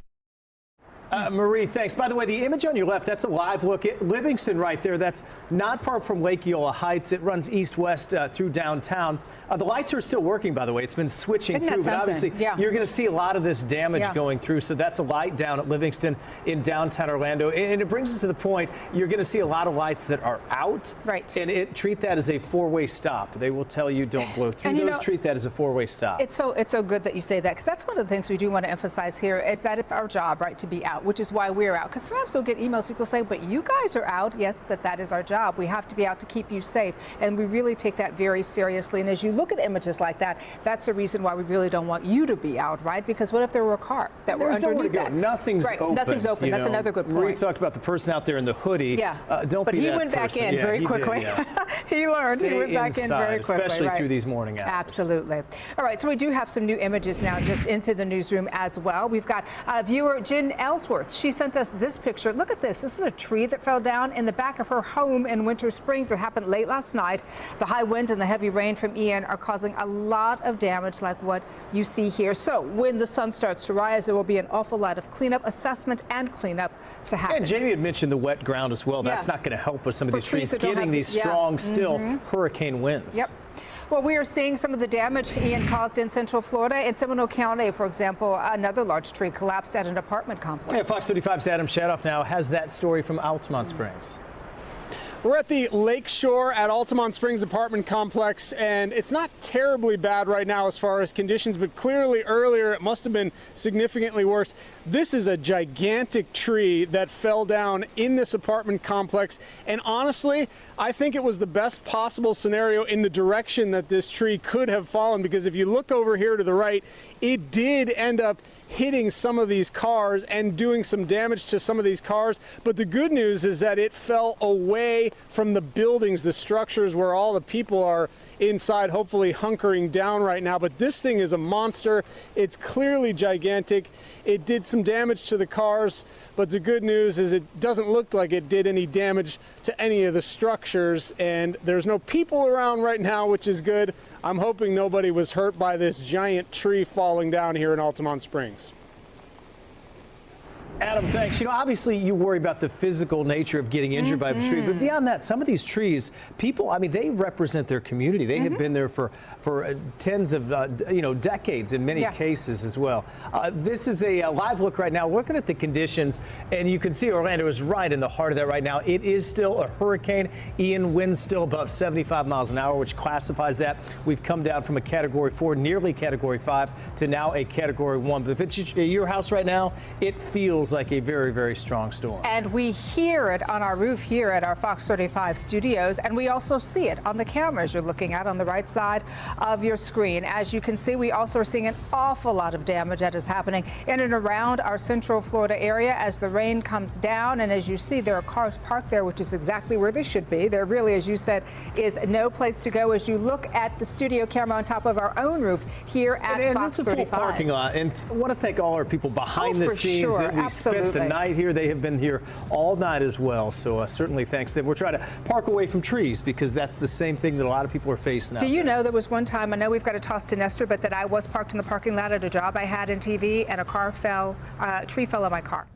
Marie, thanks. By the way, the image on your left, that's a live look at Livingston right there. That's not far from Lake Eola Heights. It runs east-west through downtown. The lights are still working, by the way. It's been switching through, but obviously you're going to see a lot of this damage going through. So that's a light down at Livingston in downtown Orlando. And it brings us to the point, you're going to see a lot of lights that are out. Right. And treat that as a four-way stop. They will tell you don't blow through those. Treat that as a four-way stop. It's so good that you say that, because that's one of the things we do want to emphasize here is that it's our job, right, to be out, which is why we're out. Because sometimes we'll get emails, people say, but you guys are out. Yes, but that is our job. We have to be out to keep you safe. And we really take that very seriously. And as you look at images like that, that's the reason why we really don't want you to be out, right? Because what if there were a car that were underneath that? Nothing's open. Nothing's open. That's another good point. We talked about the person out there in the hoodie. Yeah. Don't but be he that went back person. in very quickly. He learned. Stay he went back inside, in very quickly. especially through these morning hours. Absolutely. All right. So we do have some new images now just into the newsroom as well. We've got viewer Jen Ellsworth. She sent us this picture. Look at this. This is a tree that fell down in the back of her home in Winter Springs. It happened late last night. The high wind and the heavy rain from Ian are causing a lot of damage like what you see here. So when the sun starts to rise, there will be an awful lot of cleanup, assessment, and cleanup to happen. And Jamie had mentioned the wet ground as well. That's not going to help with some of these trees getting these strong, still hurricane winds. Yep. Well, we are seeing some of the damage Ian caused in Central Florida. In Seminole County, for example, another large tree collapsed at an apartment complex. Yeah, Fox 35's Adam Shadoff now has that story from Altamonte Springs. We're at the lake shore at Altamonte Springs apartment complex, and it's not terribly bad right now as far as conditions, but clearly earlier it must have been significantly worse. This is a gigantic tree that fell down in this apartment complex, and honestly, I think it was the best possible scenario in the direction that this tree could have fallen, because if you look over here to the right, it did end up hitting some of these cars and doing some damage to some of these cars. But the good news is that it fell away from the buildings, the structures where all the people are inside, hopefully hunkering down right now. But this thing is a monster. It's clearly gigantic. It did some damage to the cars, but the good news is it doesn't look like it did any damage to any of the structures, and there's no people around right now, which is good. I'm hoping nobody was hurt by this giant tree falling down here in Altamonte Springs. Adam, thanks. You know, obviously you worry about the physical nature of getting injured by a tree, but beyond that, some of these trees, people, I mean, they represent their community. They have been there for tens of, decades in many cases as well. This is a live look right now. We're looking at the conditions, and you can see Orlando is right in the heart of that right now. It is still a hurricane. Ian, winds still above 75 miles an hour, which classifies that. We've come down from a Category 4, nearly Category 5, to now a Category 1. But if it's your house right now, it feels like a very, very strong storm. And we hear it on our roof here at our Fox 35 studios, and we also see it on the cameras you're looking at on the right side of your screen. As you can see, we also are seeing an awful lot of damage that is happening in and around our Central Florida area as the rain comes down. And as you see, there are cars parked there, which is exactly where they should be. There really, as you said, is no place to go. As you look at the studio camera on top of our own roof here at Fox 35. It's a full parking lot, and I want to thank all our people behind the scenes that we spent the night here. They have been here all night as well, so certainly thanks to them. We're trying to park away from trees because that's the same thing that a lot of people are facing out there. Do you know there was one time, I know we've got to toss to Nestor, but that I was parked in the parking lot at a job I had in TV, and a tree fell on my car.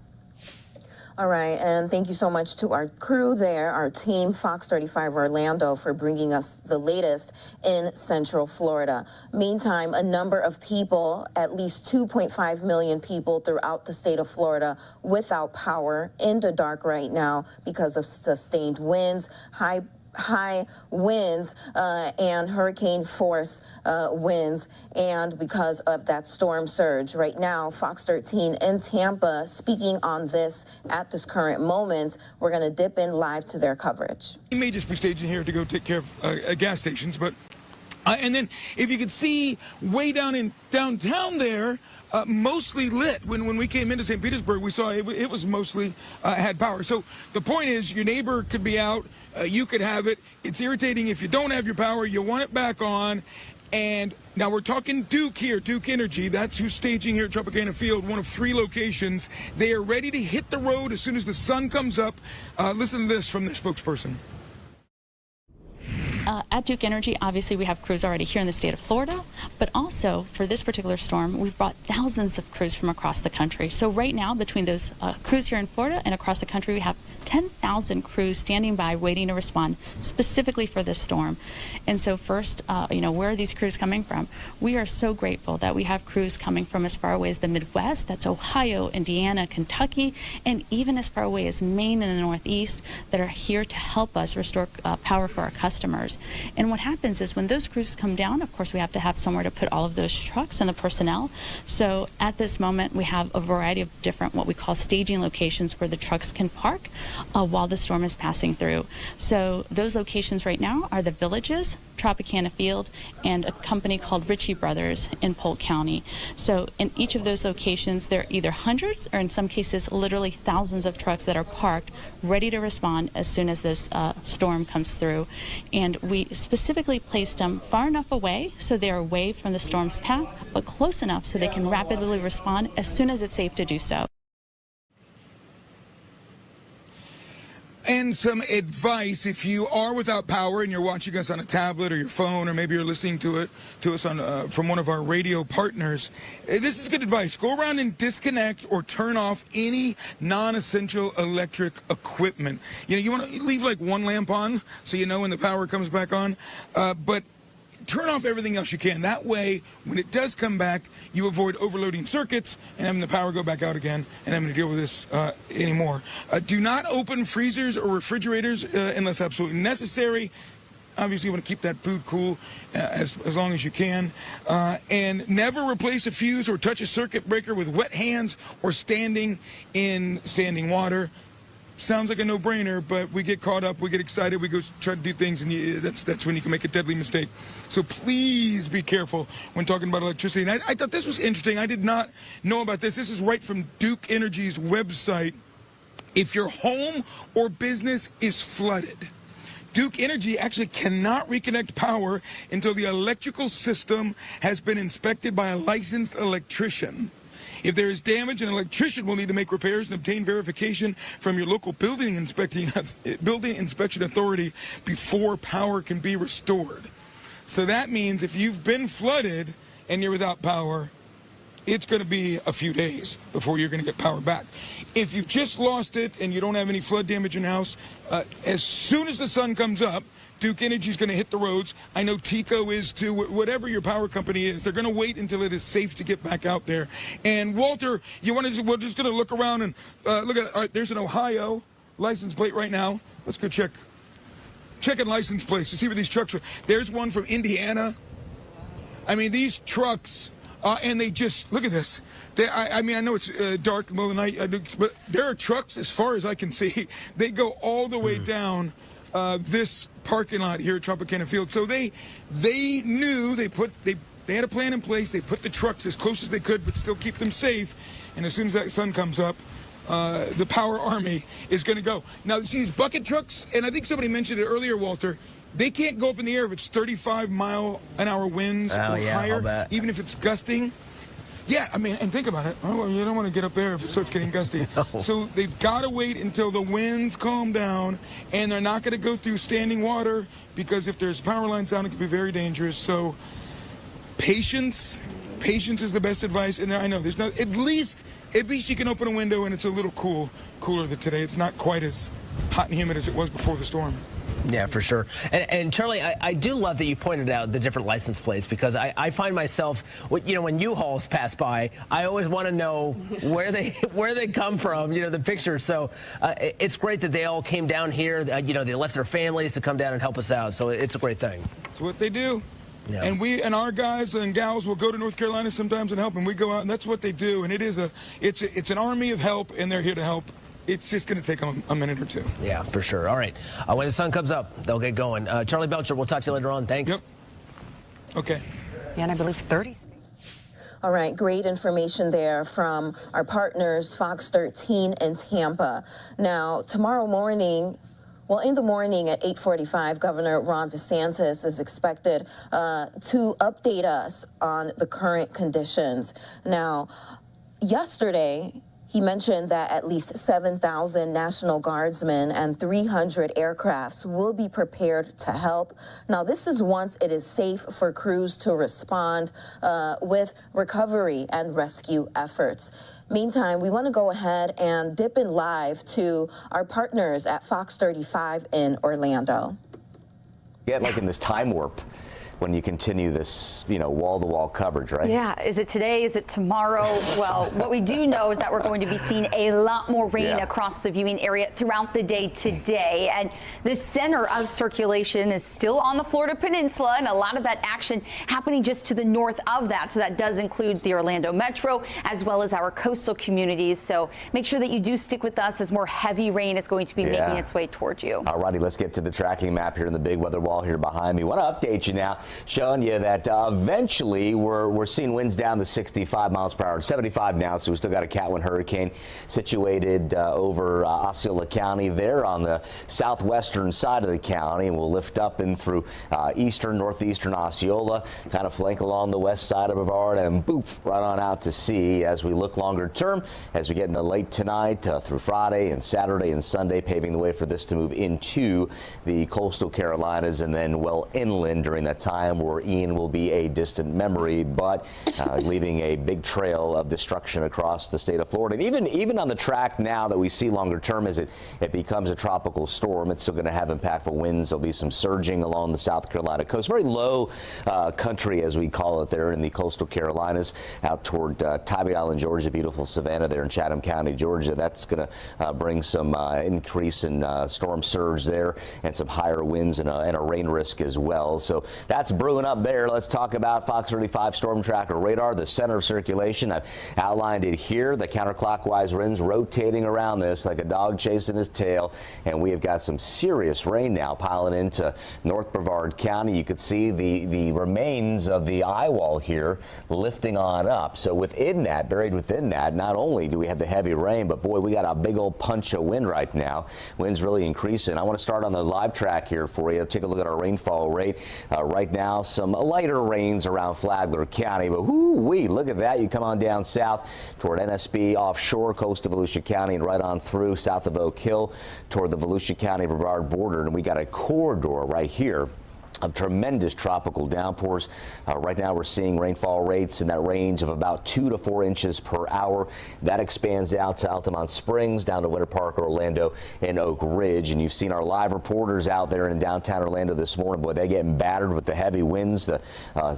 All right, and thank you so much to our crew there, our team, Fox 35 Orlando, for bringing us the latest in Central Florida. Meantime, a number of people, at least 2.5 million people throughout the state of Florida, without power in the dark right now because of sustained winds, high high winds and hurricane force winds, and because of that storm surge. Right now, Fox 13 in Tampa speaking on this at this current moment. We're going to dip in live to their coverage. We may just be staging here to go take care of gas stations, but and then if you could see way down in downtown there, mostly lit. When we came into St. Petersburg, we saw it was mostly had power. So the point is, your neighbor could be out, you could have it. It's irritating if you don't have your power, you want it back on. And now we're talking Duke here, Duke Energy. That's who's staging here at Tropicana Field, one of 3 locations. They are ready to hit the road as soon as the sun comes up. Listen to this from their spokesperson. At Duke Energy, obviously, we have crews already here in the state of Florida, but also for this particular storm, we've brought thousands of crews from across the country. So right now, between those crews here in Florida and across the country, we have 10,000 crews standing by waiting to respond specifically for this storm. And so first, where are these crews coming from? We are so grateful that we have crews coming from as far away as the Midwest, that's Ohio, Indiana, Kentucky, and even as far away as Maine and the Northeast that are here to help us restore power for our customers. And what happens is when those crews come down, of course, we have to have somewhere to put all of those trucks and the personnel. So at this moment, we have a variety of different what we call staging locations where the trucks can park while the storm is passing through. So those locations right now are the Villages, Tropicana Field, and a company called Ritchie Brothers in Polk County. So in each of those locations, there are either hundreds or in some cases literally thousands of trucks that are parked ready to respond as soon as this storm comes through. And we specifically placed them far enough away so they are away from the storm's path, but close enough so they can rapidly respond as soon as it's safe to do so. And some advice if you are without power and you're watching us on a tablet or your phone, or maybe you're listening to us on from one of our radio partners. This is good advice. Go around and disconnect or turn off any non-essential electric equipment. You want to leave like one lamp on so you know when the power comes back on, but turn off everything else you can. That way, when it does come back, you avoid overloading circuits and having the power go back out again and having to deal with this anymore. Do not open freezers or refrigerators unless absolutely necessary. Obviously, you want to keep that food cool as long as you can. And never replace a fuse or touch a circuit breaker with wet hands or standing in standing water. Sounds like a no-brainer, but we get caught up, we get excited, we go try to do things, and that's when you can make a deadly mistake. So please be careful when talking about electricity. And I thought this was interesting. I did not know about this. This is right from Duke Energy's website. If your home or business is flooded, Duke Energy actually cannot reconnect power until the electrical system has been inspected by a licensed electrician. If there is damage, an electrician will need to make repairs and obtain verification from your local building inspection authority before power can be restored. So that means if you've been flooded and you're without power, it's going to be a few days before you're going to get power back. If you've just lost it and you don't have any flood damage in your house, as soon as the sun comes up, Duke Energy is going to hit the roads. I know TECO is too. Whatever your power company is, they're going to wait until it is safe to get back out there. And Walter, we're just going to look around and look at. All right, there's an Ohio license plate right now. Let's go checking license plates to see where these trucks are. There's one from Indiana. I mean, these trucks, and they just look at this. I know it's dark in the middle of the night, but there are trucks as far as I can see. They go all the way down this parking lot here at Tropicana Field. So they knew they had a plan in place. They put the trucks as close as they could, but still keep them safe. And as soon as that sun comes up, the power army is going to go. Now, see these bucket trucks, and I think somebody mentioned it earlier, Walter. They can't go up in the air if it's 35-mile-an-hour winds or higher, even if it's gusting. Yeah, I mean, and think about it. Oh, you don't want to get up there if it starts getting gusty. No. So they've got to wait until the winds calm down, and they're not going to go through standing water because if there's power lines down, it can be very dangerous. So patience is the best advice. And I know there's not. At least you can open a window and it's a little cooler than today. It's not quite as hot and humid as it was before the storm. Yeah, for sure. And Charlie, I do love that you pointed out the different license plates, because I find myself, when U-Hauls pass by, I always want to know where they come from, the pictures. So it's great that they all came down here. They left their families to come down and help us out. So it's a great thing. It's what they do. Yeah. And we and our guys and gals will go to North Carolina sometimes and help, and we go out, and that's what they do. And it's an army of help, and they're here to help. It's just going to take a minute or two. Yeah, for sure. All right. When the sun comes up, they'll get going. Charlie Belcher, we'll talk to you later on. Thanks. Yep. Okay. Yeah, and I believe 30. All right, great information there from our partners, Fox 13 in Tampa. Now, tomorrow morning, in the morning at 8:45, Governor Ron DeSantis is expected to update us on the current conditions. Now, yesterday, he mentioned that at least 7,000 National Guardsmen and 300 aircrafts will be prepared to help. Now, this is once it is safe for crews to respond with recovery and rescue efforts. Meantime, we want to go ahead and dip in live to our partners at Fox 35 in Orlando. Get like in this time warp when you continue this, wall-to-wall coverage, right? Yeah. Is it today? Is it tomorrow? Well, what we do know is that we're going to be seeing a lot more rain across the viewing area throughout the day today. And the center of circulation is still on the Florida Peninsula, and a lot of that action happening just to the north of that. So that does include the Orlando Metro as well as our coastal communities. So make sure that you do stick with us as more heavy rain is going to be making its way towards you. All righty, let's get to the tracking map here in the big weather wall here behind me. I want to update you now, showing you that eventually we're seeing winds down to 65 miles per hour, 75 now, so we still got a Cat 1 hurricane situated over Osceola County there on the southwestern side of the county, and we'll lift up in through northeastern Osceola, kind of flank along the west side of Brevard, and boof, right on out to sea as we look longer term, as we get into late tonight through Friday and Saturday and Sunday, paving the way for this to move into the coastal Carolinas and then well inland during that time where Ian will be a distant memory, but leaving a big trail of destruction across the state of Florida. And even on the track now that we see longer term as it becomes a tropical storm, it's still going to have impactful winds. There'll be some surging along the South Carolina coast, very low country as we call it there in the coastal Carolinas, out toward Tybee Island, Georgia, beautiful Savannah there in Chatham County, Georgia. That's going to bring some increase in storm surge there and some higher winds and a rain risk as well. So that's brewing up there. Let's talk about Fox 35 storm tracker radar, the center of circulation. I've outlined it here. The counterclockwise winds rotating around this like a dog chasing his tail, and we have got some serious rain now piling into North Brevard County. You could see the remains of the eye wall here lifting on up. So within that, buried within that, not only do we have the heavy rain, but boy, we got a big old punch of wind right now. Wind's really increasing. I want to start on the live track here for you. Take a look at our rainfall rate. Right now, some lighter rains around Flagler County, but whoo-wee, look at that. You come on down south toward NSB offshore, coast of Volusia County, and right on through south of Oak Hill toward the Volusia County-Brevard border, and we got a corridor right here of tremendous tropical downpours. Right now we're seeing rainfall rates in that range of about 2 to 4 inches per hour. That expands out to Altamonte Springs, down to Winter Park, Orlando, and Oak Ridge. And you've seen our live reporters out there in downtown Orlando this morning. Boy, they're getting battered with the heavy winds, the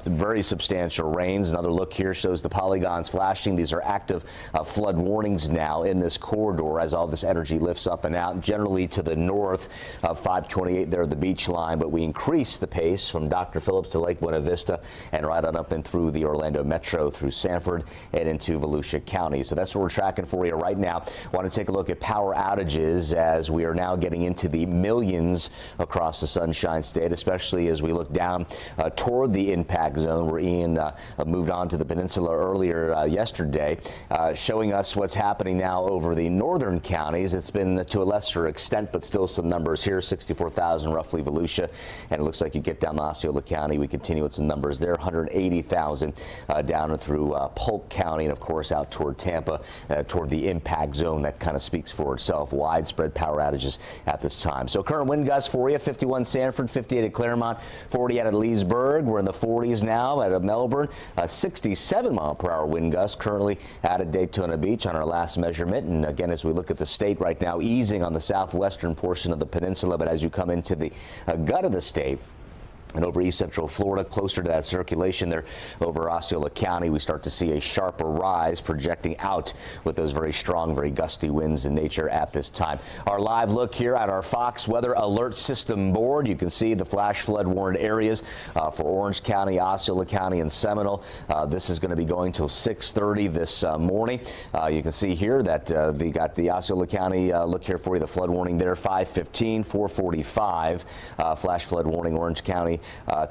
very substantial rains. Another look here shows the polygons flashing. These are active flood warnings now in this corridor as all this energy lifts up and out, generally to the north of 528 there at the beach line. But we increase the pace from Dr. Phillips to Lake Buena Vista and right on up and through the Orlando Metro, through Sanford and into Volusia County. So that's what we're tracking for you right now. Want to take a look at power outages as we are now getting into the millions across the Sunshine State, especially as we look down toward the impact zone where Ian moved on to the peninsula earlier yesterday, showing us what's happening now over the northern counties. It's been to a lesser extent, but still some numbers here, 64,000 roughly Volusia, and it looks like like you get down Osceola County, we continue with some numbers there. 180,000 down through Polk County, and of course out toward Tampa, toward the impact zone. That kind of speaks for itself. Widespread power outages at this time. So current wind gusts for you: 51 Sanford, 58 at Claremont, 40 out of Leesburg. We're in the 40s now out of Melbourne. 67 mile per hour wind gusts currently out of Daytona Beach on our last measurement. And again, as we look at the state right now, easing on the southwestern portion of the peninsula, but as you come into the gut of the state and over east central Florida, closer to that circulation there over Osceola County, we start to see a sharper rise projecting out with those very strong, very gusty winds in nature at this time. Our live look here at our Fox Weather Alert System board. You can see the flash flood warned areas for Orange County, Osceola County, and Seminole. This is going to be going till 6:30 this morning. You can see here that they got the Osceola County look here for you. The flood warning there, 5:15, 4:45. Flash flood warning Orange County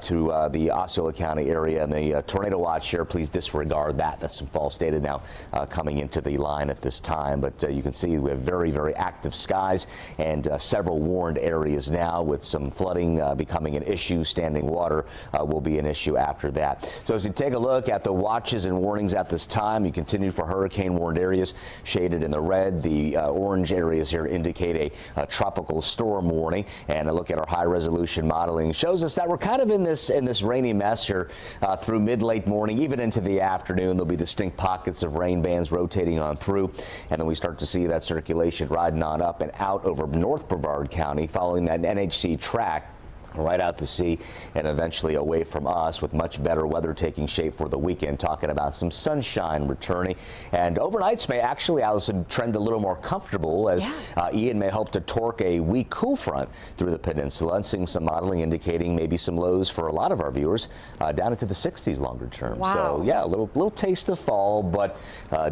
to the Osceola County area, and the tornado watch here, please disregard that. That's some false data now coming into the line at this time, but you can see we have very, very active skies and several warned areas now, with some flooding becoming an issue. Standing water will be an issue after that. So as you take a look at the watches and warnings at this time, you continue for hurricane warned areas shaded in the red. The orange areas here indicate a tropical storm warning, and a look at our high resolution modeling shows us that we're kind of in this rainy mess here through mid-late morning, even into the afternoon. There'll be distinct pockets of rain bands rotating on through, and then we start to see that circulation riding on up and out over North Brevard County, following that NHC track right out to sea and eventually away from us, with much better weather taking shape for the weekend. Talking about some sunshine returning, and overnights may actually, Allison, trend a little more comfortable as Ian may help to torque a weak cool front through the peninsula, and seeing some modeling indicating maybe some lows for a lot of our viewers down into the 60s longer term. Wow. So yeah, a little taste of fall, but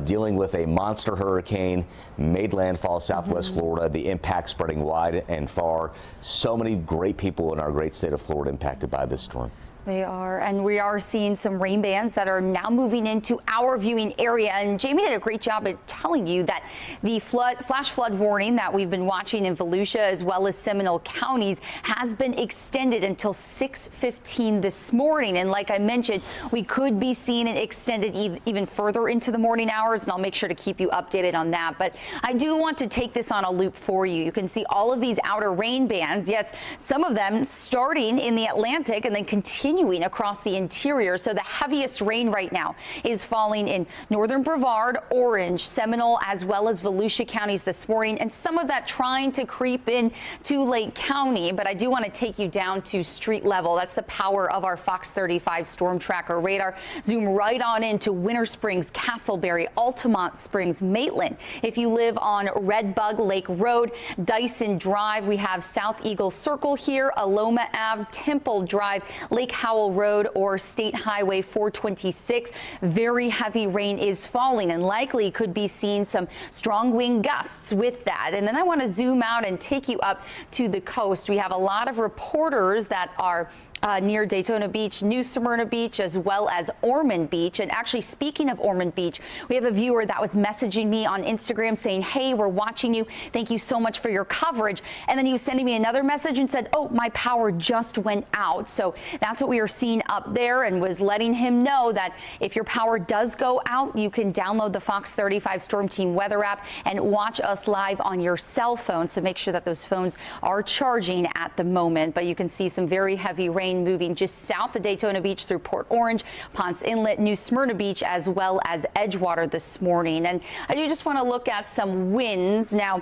dealing with a monster hurricane, made landfall southwest Florida, the impact spreading wide and far. So many great people in our great state of Florida impacted by this storm. They are, and we are seeing some rain bands that are now moving into our viewing area. And Jamie did a great job at telling you that the flash flood warning that we've been watching in Volusia as well as Seminole counties has been extended until 6:15 this morning. And like I mentioned, we could be seeing it extended even further into the morning hours, and I'll make sure to keep you updated on that. But I do want to take this on a loop for you. You can see all of these outer rain bands. Yes, some of them starting in the Atlantic and then continuing across the interior. So the heaviest rain right now is falling in northern Brevard, Orange, Seminole, as well as Volusia counties this morning, and some of that trying to creep in to Lake County. But I do want to take you down to street level. That's the power of our Fox 35 storm tracker radar. Zoom right on into Winter Springs, Castleberry, Altamonte Springs, Maitland. If you live on Red Bug Lake Road, Dyson Drive, we have South Eagle Circle here, Aloma Ave, Temple Drive, Lake Howell Road, or State Highway 426. Very heavy rain is falling, and likely could be seeing some strong wind gusts with that. And then I want to zoom out and take you up to the coast. We have a lot of reporters that are near Daytona Beach, New Smyrna Beach, as well as Ormond Beach. And actually, speaking of Ormond Beach, we have a viewer that was messaging me on Instagram saying, hey, we're watching you. Thank you so much for your coverage. And then he was sending me another message and said, oh, my power just went out. So that's what we are seeing up there, and was letting him know that if your power does go out, you can download the Fox 35 Storm Team weather app and watch us live on your cell phone. So make sure that those phones are charging at the moment. But you can see some very heavy rain moving just south of Daytona Beach through Port Orange, Ponce Inlet, New Smyrna Beach, as well as Edgewater this morning. And I do just want to look at some winds now.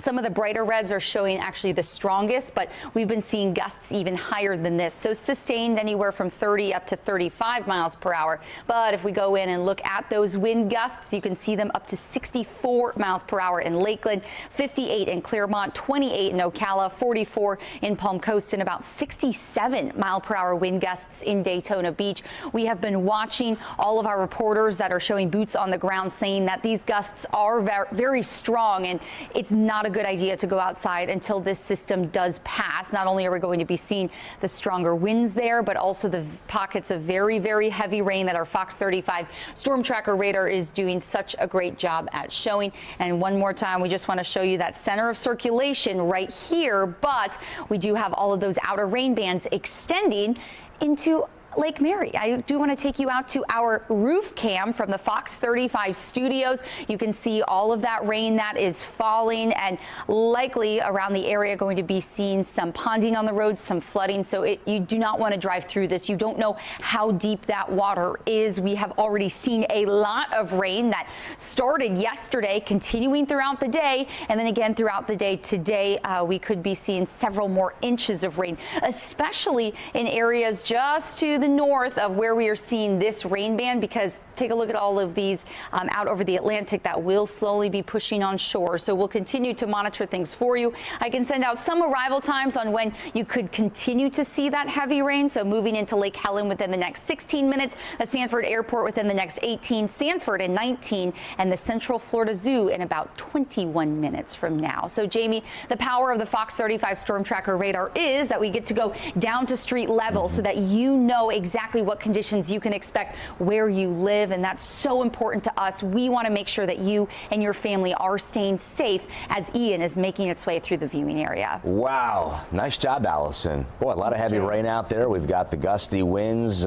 Some of the brighter reds are showing actually the strongest, but we've been seeing gusts even higher than this. So sustained anywhere from 30 up to 35 miles per hour. But if we go in and look at those wind gusts, you can see them up to 64 miles per hour in Lakeland, 58 in Claremont, 28 in Ocala, 44 in Palm Coast, and about 67 mile per hour wind gusts in Daytona Beach. We have been watching all of our reporters that are showing boots on the ground saying that these gusts are very strong, and it's not a a good idea to go outside until this system does pass. Not only are we going to be seeing the stronger winds there, but also the pockets of very, very heavy rain that our Fox 35 storm tracker radar is doing such a great job at showing. And one more time, we just want to show you that center of circulation right here, but we do have all of those outer rain bands extending into Lake Mary. I do want to take you out to our roof cam from the Fox 35 studios. You can see all of that rain that is falling, and likely around the area going to be seeing some ponding on the roads, some flooding. So you do not want to drive through this. You don't know how deep that water is. We have already seen a lot of rain that started yesterday, continuing throughout the day, and then again throughout the day today. We could be seeing several more inches of rain, especially in areas just to the north of where we are seeing this rain band, because take a look at all of these out over the Atlantic that will slowly be pushing on shore. So we'll continue to monitor things for you. I can send out some arrival times on when you could continue to see that heavy rain. So moving into Lake Helen within the next 16 minutes, the Sanford Airport within the next 18, Sanford in 19, and the Central Florida Zoo in about 21 minutes from now. So Jamie, the power of the Fox 35 storm tracker radar is that we get to go down to street level so that you know exactly what conditions you can expect where you live, and that's so important to us. We want to make sure that you and your family are staying safe as Ian is making its way through the viewing area. Wow, nice job, Allison. Boy, a lot of heavy rain out there. We've got the gusty winds,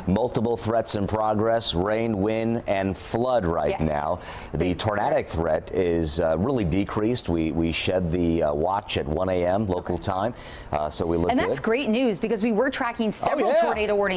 multiple threats in progress, rain, wind, and flood right now. The tornadic threat is really decreased. We shed the watch at 1 a.m. local time, so we look good. And that's great news, because we were tracking several tornado warnings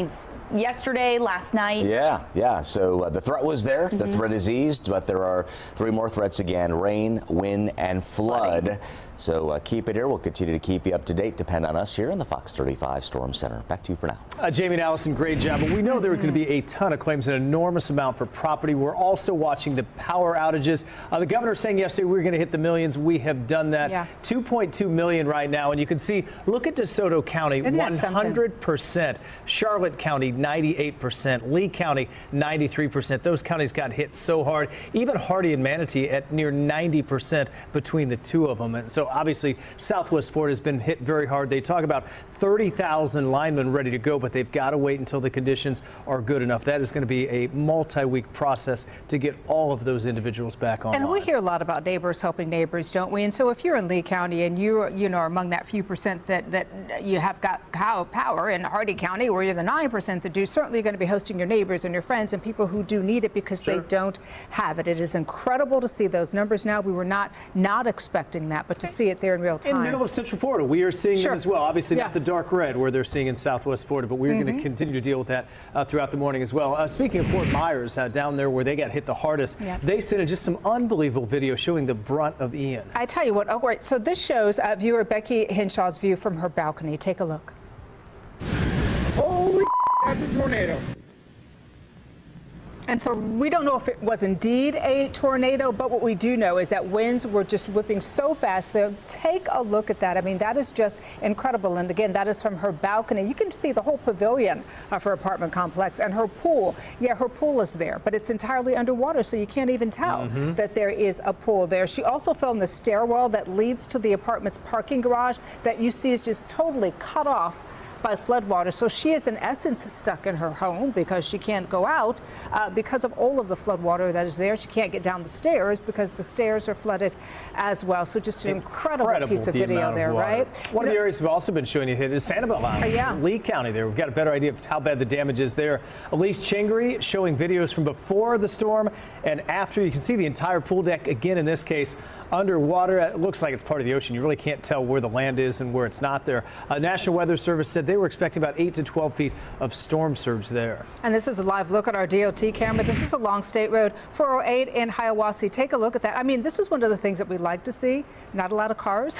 yesterday, last night. Yeah. So the threat was there. The threat is eased, but there are 3 more threats again: rain, wind, and flood. So keep it here. We'll continue to keep you up to date. Depend on us here in the Fox 35 Storm Center. Back to you for now. Jamie and Allison, great job. But we know there are going to be a ton of claims, an enormous amount for property. We're also watching the power outages. The governor saying yesterday we were going to hit the millions. We have done that. 2.2 million right now. And you can see, look at DeSoto County, 100%. Charlotte County, 98%. Lee County, 93%. Those counties got hit so hard. Even Hardee and Manatee at near 90% between the two of them. And so obviously Southwest Florida has been hit very hard. They talk about 30,000 linemen ready to go, but they've got to wait until the conditions are good enough. That is going to be a multi-week process to get all of those individuals back online. And we hear a lot about neighbors helping neighbors, don't we? And so if you're in Lee County and you're are among that few percent that you have got power, in Hardee County, where you're the 9% that do, certainly you're going to be hosting your neighbors and your friends and people who do need it because they don't have it. It is incredible to see those numbers now. We were not expecting that, but to see it there in real time. In the middle of Central Florida, we are seeing them as well. Obviously not the dark red where they're seeing in Southwest Florida, but we're going to continue to deal with that throughout the morning as well. Speaking of Fort Myers, down there where they got hit the hardest, they sent in just some unbelievable video showing the brunt of Ian. I tell you what, right, so this shows viewer Becky Henshaw's view from her balcony. Take a look. Holy that's a tornado. And so we don't know if it was indeed a tornado, but what we do know is that winds were just whipping so fast there. Take a look at that. I mean, that is just incredible. And again, that is from her balcony. You can see the whole pavilion of her apartment complex and her pool. Yeah, her pool is there, but it's entirely underwater, so you can't even tell that there is a pool there. She also filmed the stairwell that leads to the apartment's parking garage that you see is just totally cut off by floodwater. So she is in essence stuck in her home because she can't go out because of all of the floodwater that is there. She can't get down the stairs because the stairs are flooded as well. So just an incredible piece of video there, right? One of the areas we've also been showing you hit is Sanibel Island, Lee County there. We've got a better idea of how bad the damage is there. Elise Chingri showing videos from before the storm and after. You can see the entire pool deck again in this case underwater. It looks like it's part of the ocean. You really can't tell where the land is and where it's not there. National Weather Service said they were expecting about 8 to 12 feet of storm surge there. And this is a live look at our DOT camera. This is along State Road 408 in Hiawassee. Take a look at that. I mean, this is one of the things that we like to see. Not a lot of cars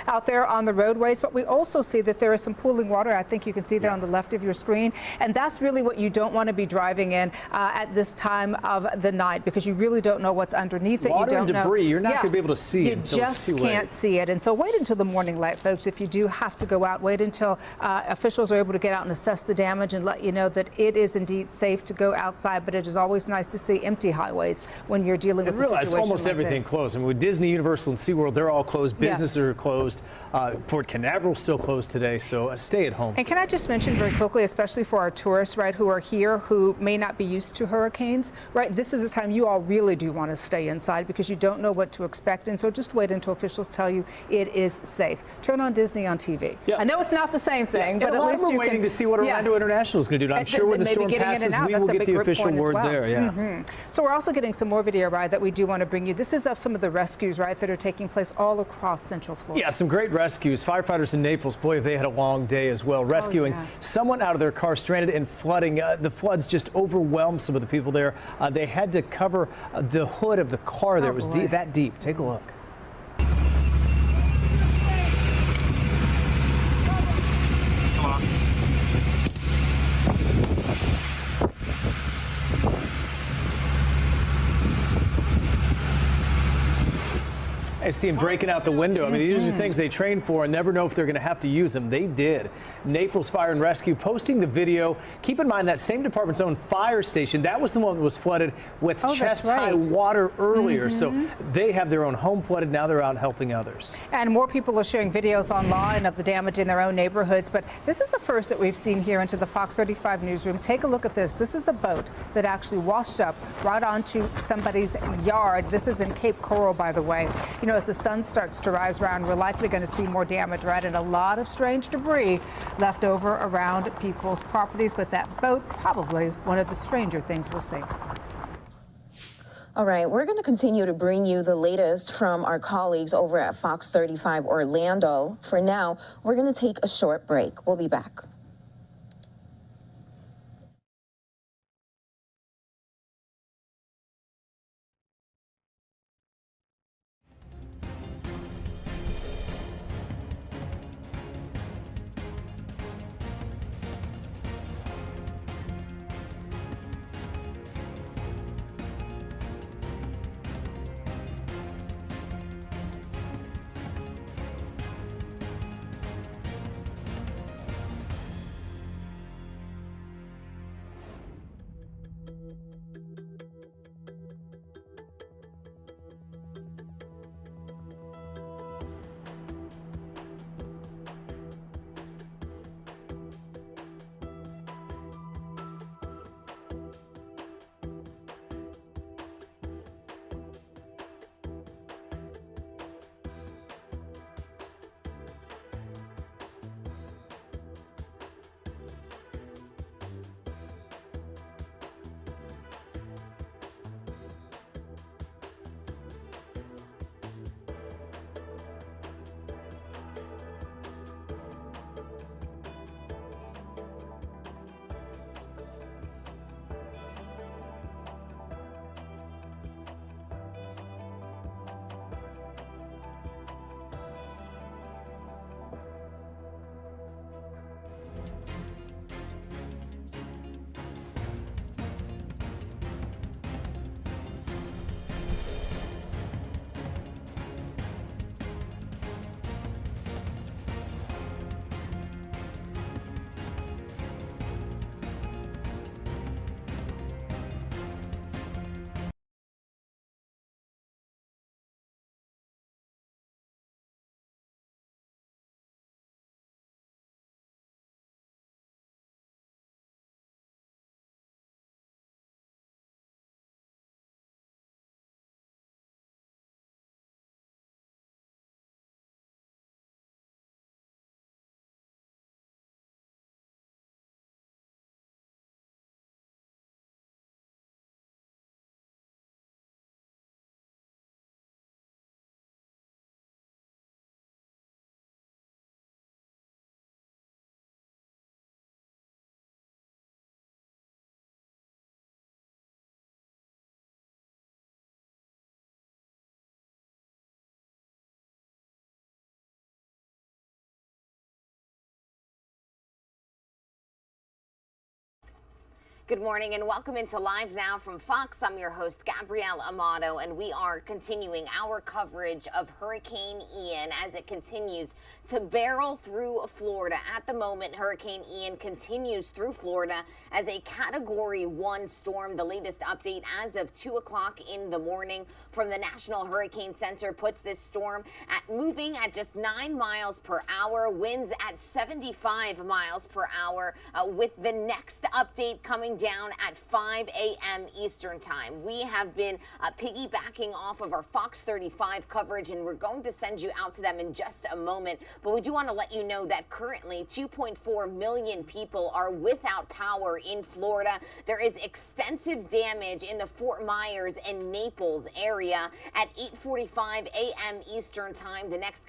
out there on the roadways, but we also see that there is some pooling water. I think you can see there on the left of your screen. And that's really what you don't want to be driving in at this time of the night, because you really don't know what's underneath it. Water and debris. You're not going to be able to to see it. You until it's just too can't late. see it. And so wait until the morning light, folks. If you do have to go out, wait until officials are able to get out and assess the damage and let you know that it is indeed safe to go outside. But it is always nice to see empty highways when you're dealing with a situation like almost everything this. closed. I mean, with Disney, Universal, and SeaWorld, they're all closed. Businesses are closed. Port Canaveral still closed today, so stay at home. And can I just mention very quickly, especially for our tourists, right, who are here, who may not be used to hurricanes, right, this is a time you all really do want to stay inside because you don't know what to expect. And so just wait until officials tell you it is safe. Turn on Disney on TV. Yeah. I know it's not the same thing, but a at lot least of them you waiting can, to see what Orlando International is going to do. And I'm sure when the storm passes, we will get the official word there. Yeah. So we're also getting some more video, right, that we do want to bring you. This is of some of the rescues, right, that are taking place all across Central Florida. Yeah, some great rescues. Firefighters in Naples, boy, they had a long day as well, rescuing someone out of their car stranded in flooding. The floods just overwhelmed some of the people there. They had to cover the hood of the car there. It was that deep. Take a look. I see them breaking out the window. I mean, these are things they train for and never know if they're going to have to use them. They did. Naples Fire and Rescue posting the video. Keep in mind that same department's own fire station, that was the one that was flooded with chest-high water earlier. So they have their own home flooded. Now they're out helping others. And more people are sharing videos online of the damage in their own neighborhoods. But this is the first that we've seen here into the Fox 35 newsroom. Take a look at this. This is a boat that actually washed up right onto somebody's yard. This is in Cape Coral, by the way. You know, as the sun starts to rise around, we're likely going to see more damage, right? And a lot of strange debris left over around people's properties. But that boat, probably one of the stranger things we'll see. All right, we're going to continue to bring you the latest from our colleagues over at Fox 35 Orlando. For now, we're going to take a short break. We'll be back. Good morning and welcome into Live Now from Fox. I'm your host, Gabrielle Amato, and we are continuing our coverage of Hurricane Ian as it continues to barrel through Florida. At the moment, Hurricane Ian continues through Florida as a Category 1 storm. The latest update as of 2 o'clock in the morning from the National Hurricane Center puts this storm moving at just 9 miles per hour, winds at 75 miles per hour, with the next update coming down at 5 a.m. Eastern time. We have been piggybacking off of our Fox 35 coverage, and we're going to send you out to them in just a moment. But we do want to let you know that currently 2.4 million people are without power in Florida. There is extensive damage in the Fort Myers and Naples area. At 8:45 a.m. Eastern time, the next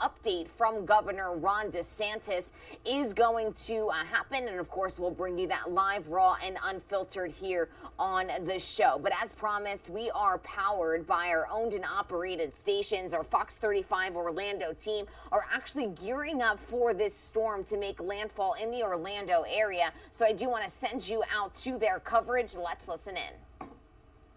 update from Governor Ron DeSantis is going to happen, and of course we'll bring you that live, raw, and unfiltered here on the show. But as promised, we are powered by our owned and operated stations. Our Fox 35 Orlando team are actually gearing up for this storm to make landfall in the Orlando area. So I do want to send you out to their coverage. Let's listen in.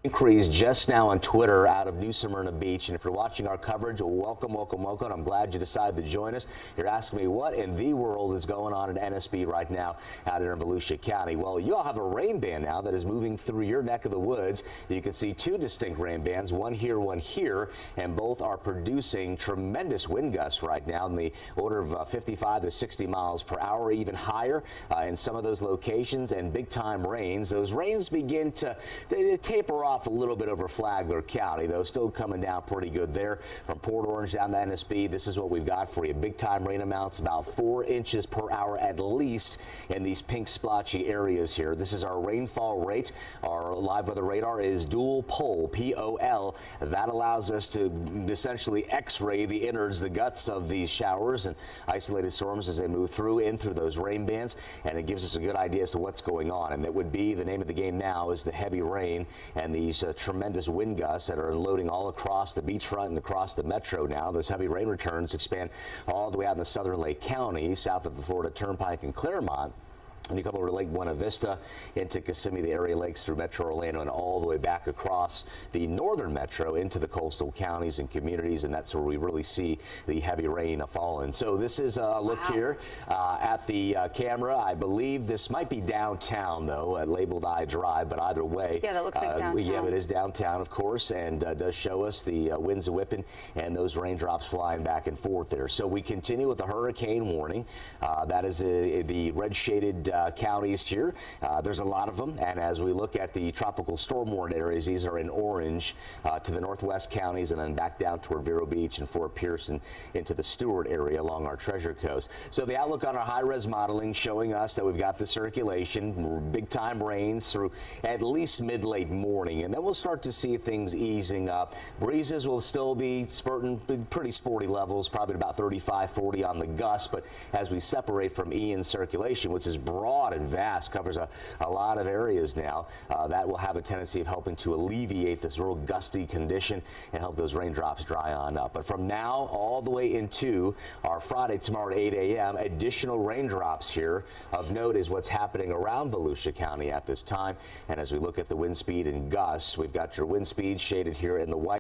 Increase just now on Twitter out of New Smyrna Beach. And if you're watching our coverage, welcome. I'm glad you decided to join us. You're asking me what in the world is going on at NSB right now out in Volusia County. Well, you all have a rain band now that is moving through your neck of the woods. You can see two distinct rain bands, one here, and both are producing tremendous wind gusts right now in the order of 55 to 60 miles per hour, even higher in some of those locations, and big time rains. Those rains begin to taper off a little bit over Flagler County, though still coming down pretty good there from Port Orange down to NSB. This is what we've got for you. Big time rain amounts, about 4 inches per hour at least in these pink splotchy areas here. This is our rainfall rate. Our live weather radar is dual pol, P-O-L. That allows us to essentially x-ray the innards, the guts of these showers and isolated storms as they move through those rain bands, and it gives us a good idea as to what's going on. And that would be the name of the game now is the heavy rain and these tremendous wind gusts that are loading all across the beachfront and across the metro now. Those heavy rain returns expand all the way out in the southern Lake County, south of the Florida Turnpike and Claremont. And you come over to Lake Buena Vista, into Kissimmee, the area lakes through Metro Orlando, and all the way back across the northern metro into the coastal counties and communities, and that's where we really see the heavy rain falling. So this is a look here at the camera. I believe this might be downtown, though, labeled I Drive, but either way. Yeah, that looks like downtown. Yeah, it is downtown, of course, and does show us the winds whipping and those raindrops flying back and forth there. So we continue with the hurricane warning. That is the red shaded counties here. There's a lot of them, and as we look at the tropical storm warned areas, these are in orange to the northwest counties and then back down toward Vero Beach and Fort Pierce and into the Stewart area along our Treasure Coast. So the outlook on our high-res modeling showing us that we've got the circulation, big time rains through at least mid-late morning, and then we'll start to see things easing up. Breezes will still be spurting pretty sporty levels, probably about 35, 40 on the gust, but as we separate from Ian's circulation, which is broad and vast, covers a lot of areas now, that will have a tendency of helping to alleviate this real gusty condition and help those raindrops dry on up. But from now all the way into our Friday tomorrow at 8 a.m., additional raindrops here. Of note is what's happening around Volusia County at this time. And as we look at the wind speed and gusts, we've got your wind speed shaded here in the white.